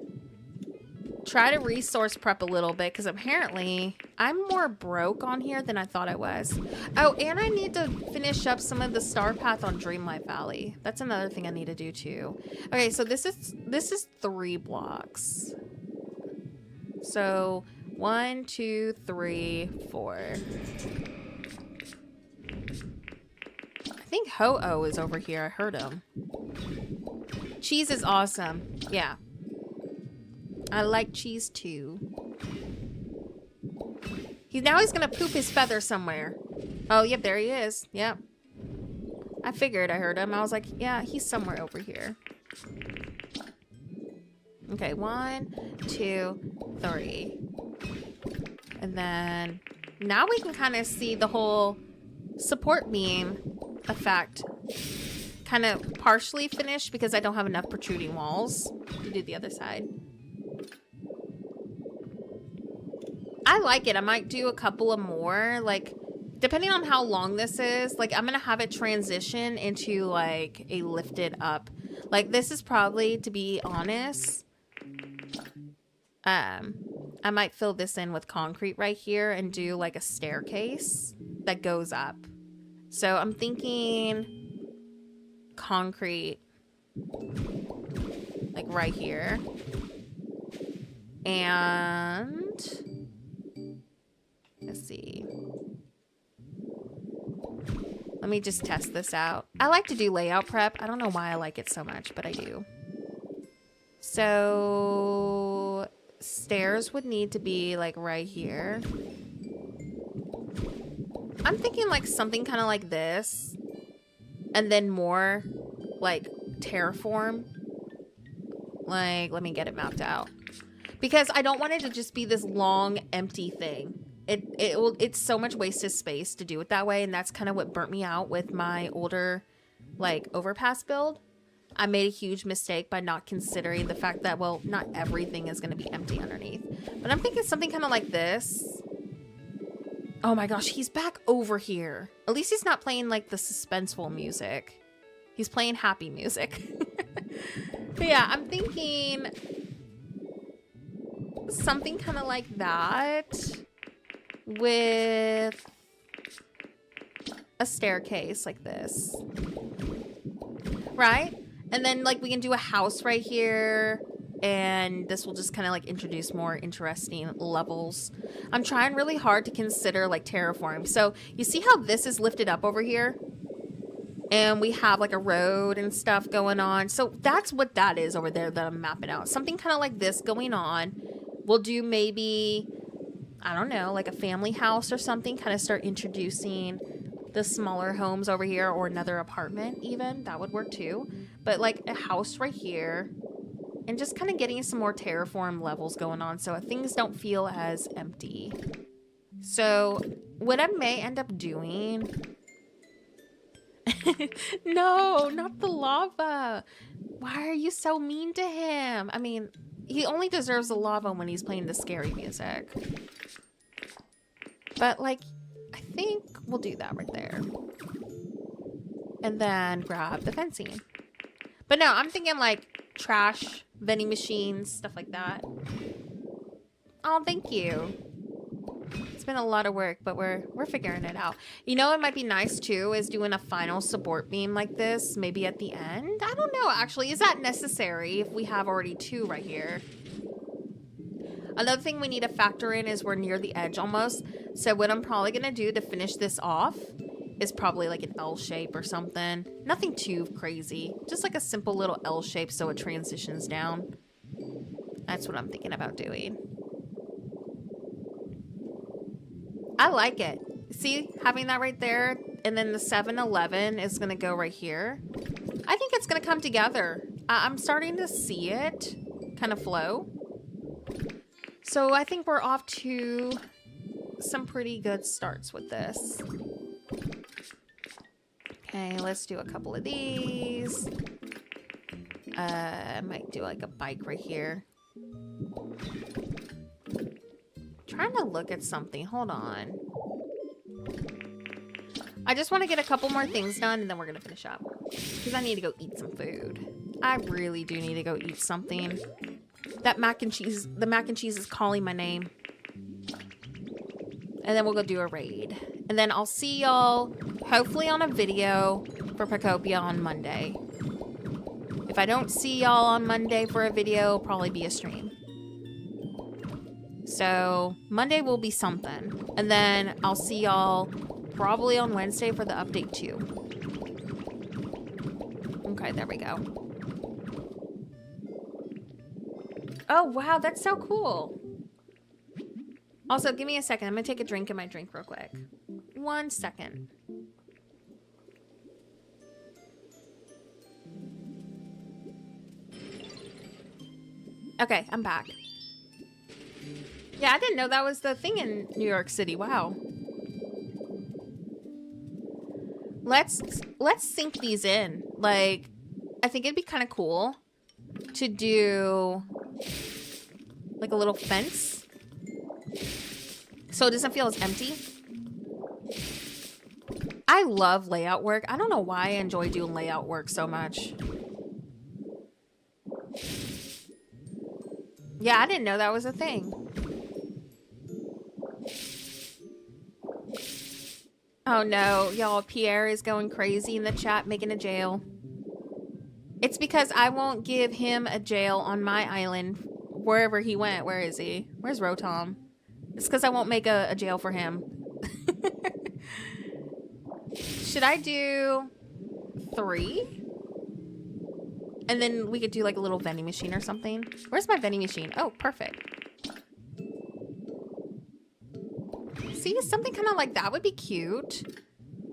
Try to resource prep a little bit because apparently I'm more broke on here than I thought I was. Oh, and I need to finish up some of the star path on Dreamlight Valley. That's another thing I need to do too. Okay, so this is 3 blocks. So 1, 2, 3, 4. I think Ho-Oh is over here. I heard him. Cheese is awesome. Yeah. I like cheese too. Now he's gonna poop his feather somewhere. Oh, yep, there he is. Yep. I figured I heard him. I was like, yeah, he's somewhere over here. Okay, 1, 2, 3. And then now we can kind of see the whole support beam effect kind of partially finished because I don't have enough protruding walls to do the other side. I like it. I might do a couple of more, like, depending on how long this is, like, I'm gonna have it transition into, like, a lifted up. Like, this is probably, to be honest, I might fill this in with concrete right here and do, like, a staircase that goes up. So I'm thinking concrete, like, right here. And let's see. Let me just test this out. I like to do layout prep. I don't know why I like it so much, but I do. So stairs would need to be like right here. I'm thinking like something kind of like this. And then more like terraform. Like, let me get it mapped out. Because I don't want it to just be this long, empty thing. It's so much wasted space to do it that way, and that's kind of what burnt me out with my older, like, overpass build. I made a huge mistake by not considering the fact that, well, not everything is going to be empty underneath. But I'm thinking something kind of like this. Oh my gosh, he's back over here. At least he's not playing, like, the suspenseful music. He's playing happy music. But yeah, I'm thinking something kind of like that. With a staircase like this, right? And then like we can do a house right here, and this will just kind of like introduce more interesting levels. I'm trying really hard to consider like terraform. So you see how this is lifted up over here, and we have like a road and stuff going on. So that's what that is over there that I'm mapping out. Something kind of like this going on. We'll do maybe, I don't know, like a family house or something, kind of start introducing the smaller homes over here, or another apartment even. That would work too. But like a house right here, and just kind of getting some more terraform levels going on so things don't feel as empty. So what I may end up doing... No, not the lava. Why are you so mean to him? I mean, he only deserves the lava when he's playing the scary music. But, like, I think we'll do that right there. And then grab the fencing. But no, I'm thinking, like, trash, vending machines, stuff like that. Oh, thank you. It's been a lot of work, but we're figuring it out. You know what might be nice, too, is doing a final support beam like this, maybe at the end? I don't know, actually. Is that necessary if we have already two right here? Another thing we need to factor in is we're near the edge almost. So what I'm probably going to do to finish this off is probably like an L shape or something. Nothing too crazy. Just like a simple little L shape so it transitions down. That's what I'm thinking about doing. I like it. See, having that right there, and then the 7-Eleven is going to go right here. I think it's going to come together. I'm starting to see it kind of flow. So I think we're off to some pretty good starts with this. Okay, let's do a couple of these. I might do like a bike right here. Trying to look at something. Hold on. I just want to get a couple more things done, and then we're going to finish up. Because I need to go eat some food. I really do need to go eat something. That mac and cheese, the mac and cheese is calling my name. And then we'll go do a raid. And then I'll see y'all hopefully on a video for Pokopia on Monday. If I don't see y'all on Monday for a video, it'll probably be a stream. So Monday will be something. And then I'll see y'all probably on Wednesday for the update too. Okay, there we go. Oh, wow, that's so cool. Also, give me a second. I'm going to take a drink of my drink real quick. 1 second. Okay, I'm back. Yeah, I didn't know that was the thing in New York City. Wow. let's sink these in. Like, I think it'd be kind of cool to do like a little fence so it doesn't feel as empty. I love layout work. I don't know why I enjoy doing layout work so much. Yeah, I didn't know that was a thing. Oh no, y'all, Pierre is going crazy in the chat making a jail. It's because I won't give him a jail on my island wherever he went. Where is he? Where's Rotom? It's because I won't make a jail for him. Should I do 3? And then we could do like a little vending machine or something. Where's my vending machine? Oh, perfect. See, something kind of like that would be cute.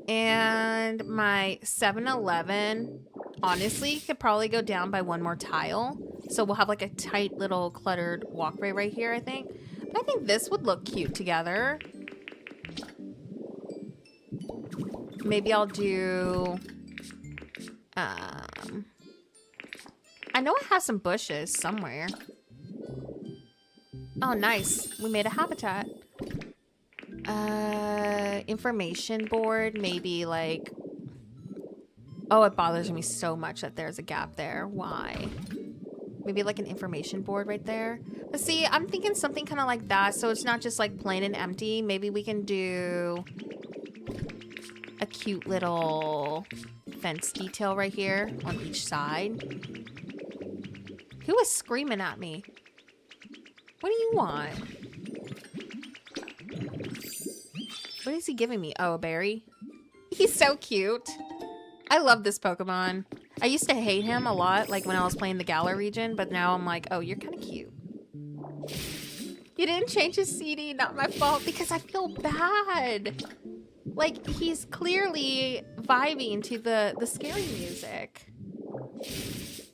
And my 7-Eleven, honestly, could probably go down by 1 more tile. So we'll have like a tight little cluttered walkway right here, I think. But I think this would look cute together. Maybe I'll do... I know I have some bushes somewhere. Oh, nice. We made a habitat. Information board, maybe like... Oh, it bothers me so much that there's a gap there. Why? Maybe like an information board right there. But see, I'm thinking something kind of like that, so it's not just like plain and empty. Maybe we can do a cute little fence detail right here on each side. Who is screaming at me? What do you want? What is he giving me? Oh, a berry? He's so cute. I love this Pokemon. I used to hate him a lot, like when I was playing the Galar region, but now I'm like, oh, you're kind of cute. You didn't change his CD, not my fault, because I feel bad. Like, he's clearly vibing to the scary music.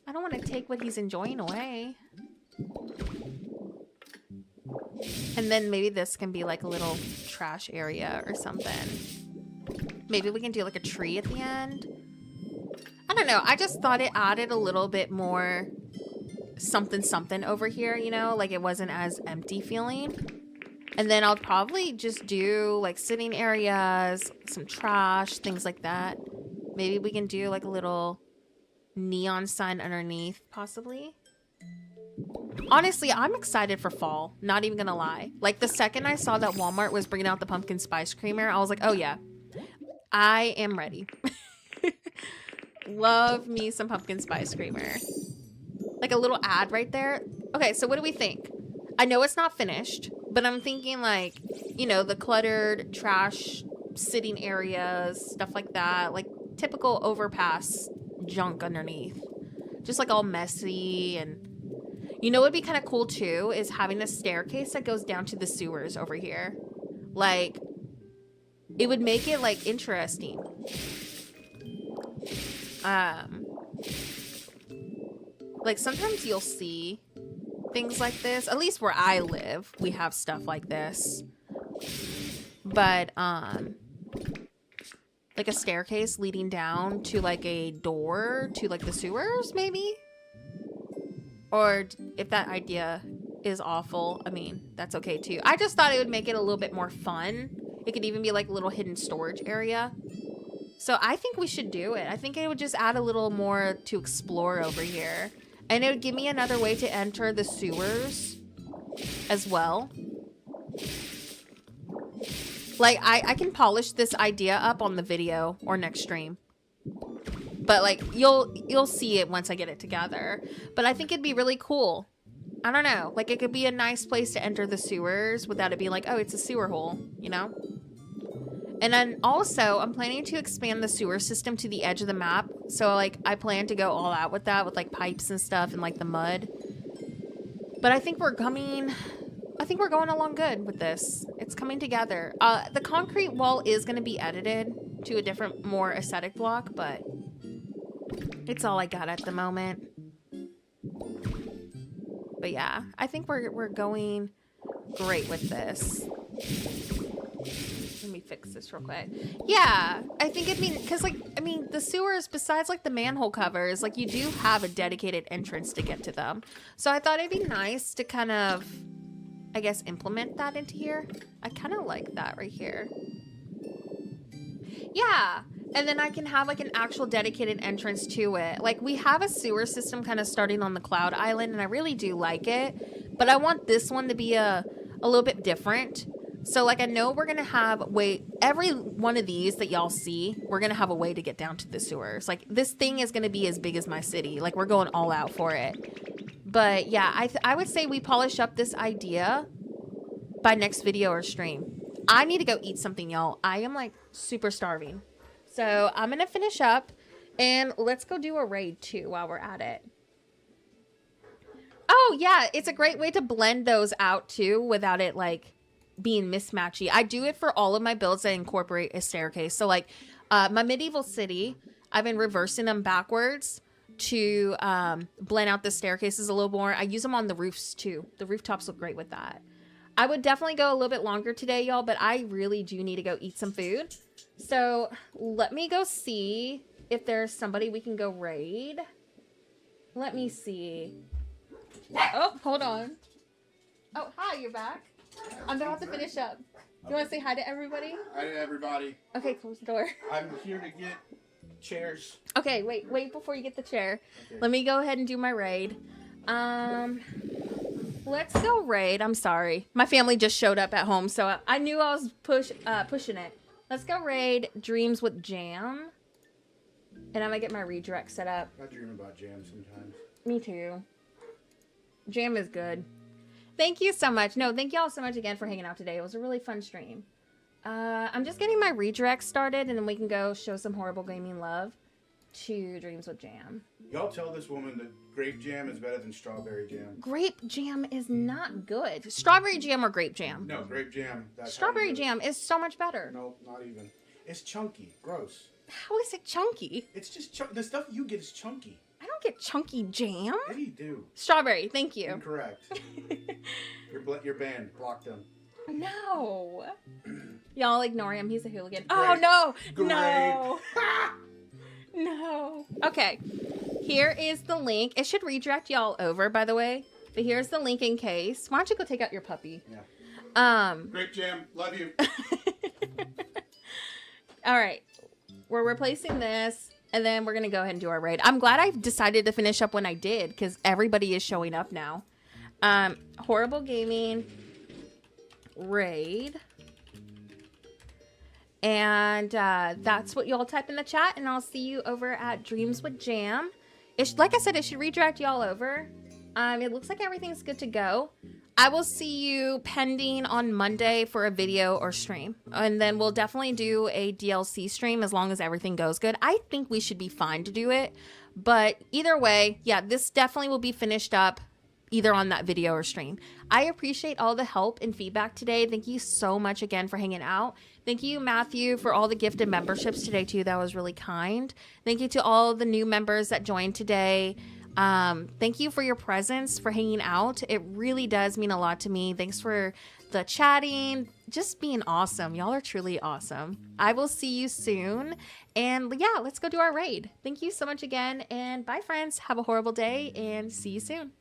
I don't want to take what he's enjoying away. And then maybe this can be like a little trash area or something. Maybe we can do like a tree at the end. I don't know. I just thought it added a little bit more something something over here, you know? Like it wasn't as empty feeling. And then I'll probably just do like sitting areas, some trash, things like that. Maybe we can do like a little neon sign underneath, possibly. Honestly, I'm excited for fall. Not even gonna lie. Like the second I saw that Walmart was bringing out the pumpkin spice creamer, I was like, oh yeah, I am ready. Love me some pumpkin spice creamer. Like a little ad right there. Okay, so what do we think? I know it's not finished, but I'm thinking like, you know, the cluttered trash sitting areas, stuff like that. Like typical overpass junk underneath. Just like all messy. And you know what would be kind of cool too is having a staircase that goes down to the sewers over here. Like, it would make it like interesting. Like sometimes you'll see things like this. At least where I live, we have stuff like this. But like a staircase leading down to like a door to like the sewers, maybe? Or if that idea is awful, I mean, that's okay too. I just thought it would make it a little bit more fun. It could even be like a little hidden storage area. So I think we should do it. I think it would just add a little more to explore over here. And it would give me another way to enter the sewers as well. Like, I can polish this idea up on the video or next stream. But, like, you'll see it once I get it together. But I think it'd be really cool. I don't know. Like, it could be a nice place to enter the sewers without it being like, oh, it's a sewer hole, you know? And then also, I'm planning to expand the sewer system to the edge of the map. So, like, I plan to go all out with that with, like, pipes and stuff and, like, the mud. But I think we're going along good with this. It's coming together. The concrete wall is going to be edited to a different, more aesthetic block, but it's all I got at the moment. But yeah, I think we're going great with this. Let me fix this real quick. Yeah, I think it'd be, because, like, I mean, the sewers, besides, like, the manhole covers, like, you do have a dedicated entrance to get to them. So I thought it'd be nice to kind of, I guess, implement that into here. I kind of like that right here. Yeah, and then I can have, like, an actual dedicated entrance to it. Like, we have a sewer system kind of starting on the Cloud Island, and I really do like it. But I want this one to be a little bit different. So, like, I know we're going to have every one of these that y'all see, we're going to have a way to get down to the sewers. Like, this thing is going to be as big as my city. Like, we're going all out for it. But, yeah, I would say we polish up this idea by next video or stream. I need to go eat something, y'all. I am, like, super starving. So, I'm going to finish up, and let's go do a raid, too, while we're at it. Oh, yeah, it's a great way to blend those out, too, without it, like, being mismatchy. I do it for all of my builds that incorporate a staircase. So like my medieval city, I've been reversing them backwards to blend out the staircases a little more. I use them on the roofs too. The rooftops look great with that. I would definitely go a little bit longer today, y'all, but I really do need to go eat some food. So let me go see if there's somebody we can go raid. Let me see. Oh, hold on. Oh, hi, you're back. I'm about to finish up. You want to say hi to everybody? Hi to everybody. Okay, close the door. I'm here to get chairs. Okay, wait before you get the chair. Okay. Let me go ahead and do my raid. Let's go raid. I'm sorry. My family just showed up at home, so I knew I was pushing it. Let's go raid Dreams with Jam. And I'm going to get my redirect set up. I dream about Jam sometimes. Me too. Jam is good. Thank you so much. No, thank you all so much again for hanging out today. It was a really fun stream. I'm just getting my redirect started, and then we can go show some horrible gaming love to Dreams with Jam. Y'all tell this woman that grape jam is better than strawberry jam. Grape jam is not good. Strawberry jam or grape jam? No, grape jam. Strawberry jam is so much better. No, not even. It's chunky. Gross. How is it chunky? It's just the stuff you get is chunky. I don't get chunky jam. Yeah, you do. Strawberry, thank you. Incorrect. You're banned. Block them. No. Y'all ignore him. He's a hooligan. Great. Oh, no. Great. No. No. Okay. Here is the link. It should redirect y'all over, by the way. But here's the link in case. Why don't you go take out your puppy? Yeah. Grape jam. Love you. All right. We're replacing this. And then we're going to go ahead and do our raid. I'm glad I decided to finish up when I did, because everybody is showing up now. Horrible Gaming raid. And that's what y'all type in the chat. And I'll see you over at Dreams with Jam. Like I said, it should redirect y'all over. It looks like everything's good to go. I will see you pending on Monday for a video or stream. And then we'll definitely do a DLC stream as long as everything goes good. I think we should be fine to do it. But either way, yeah, this definitely will be finished up either on that video or stream. I appreciate all the help and feedback today. Thank you so much again for hanging out. Thank you, Matthew, for all the gifted memberships today, too. That was really kind. Thank you to all the new members that joined today. Thank you for your presence, for hanging out. It really does mean a lot to me. Thanks for the chatting, just being awesome. Y'all are truly awesome. I will see you soon. And yeah, let's go do our raid. Thank you so much again. And bye, friends. Have a horrible day and see you soon.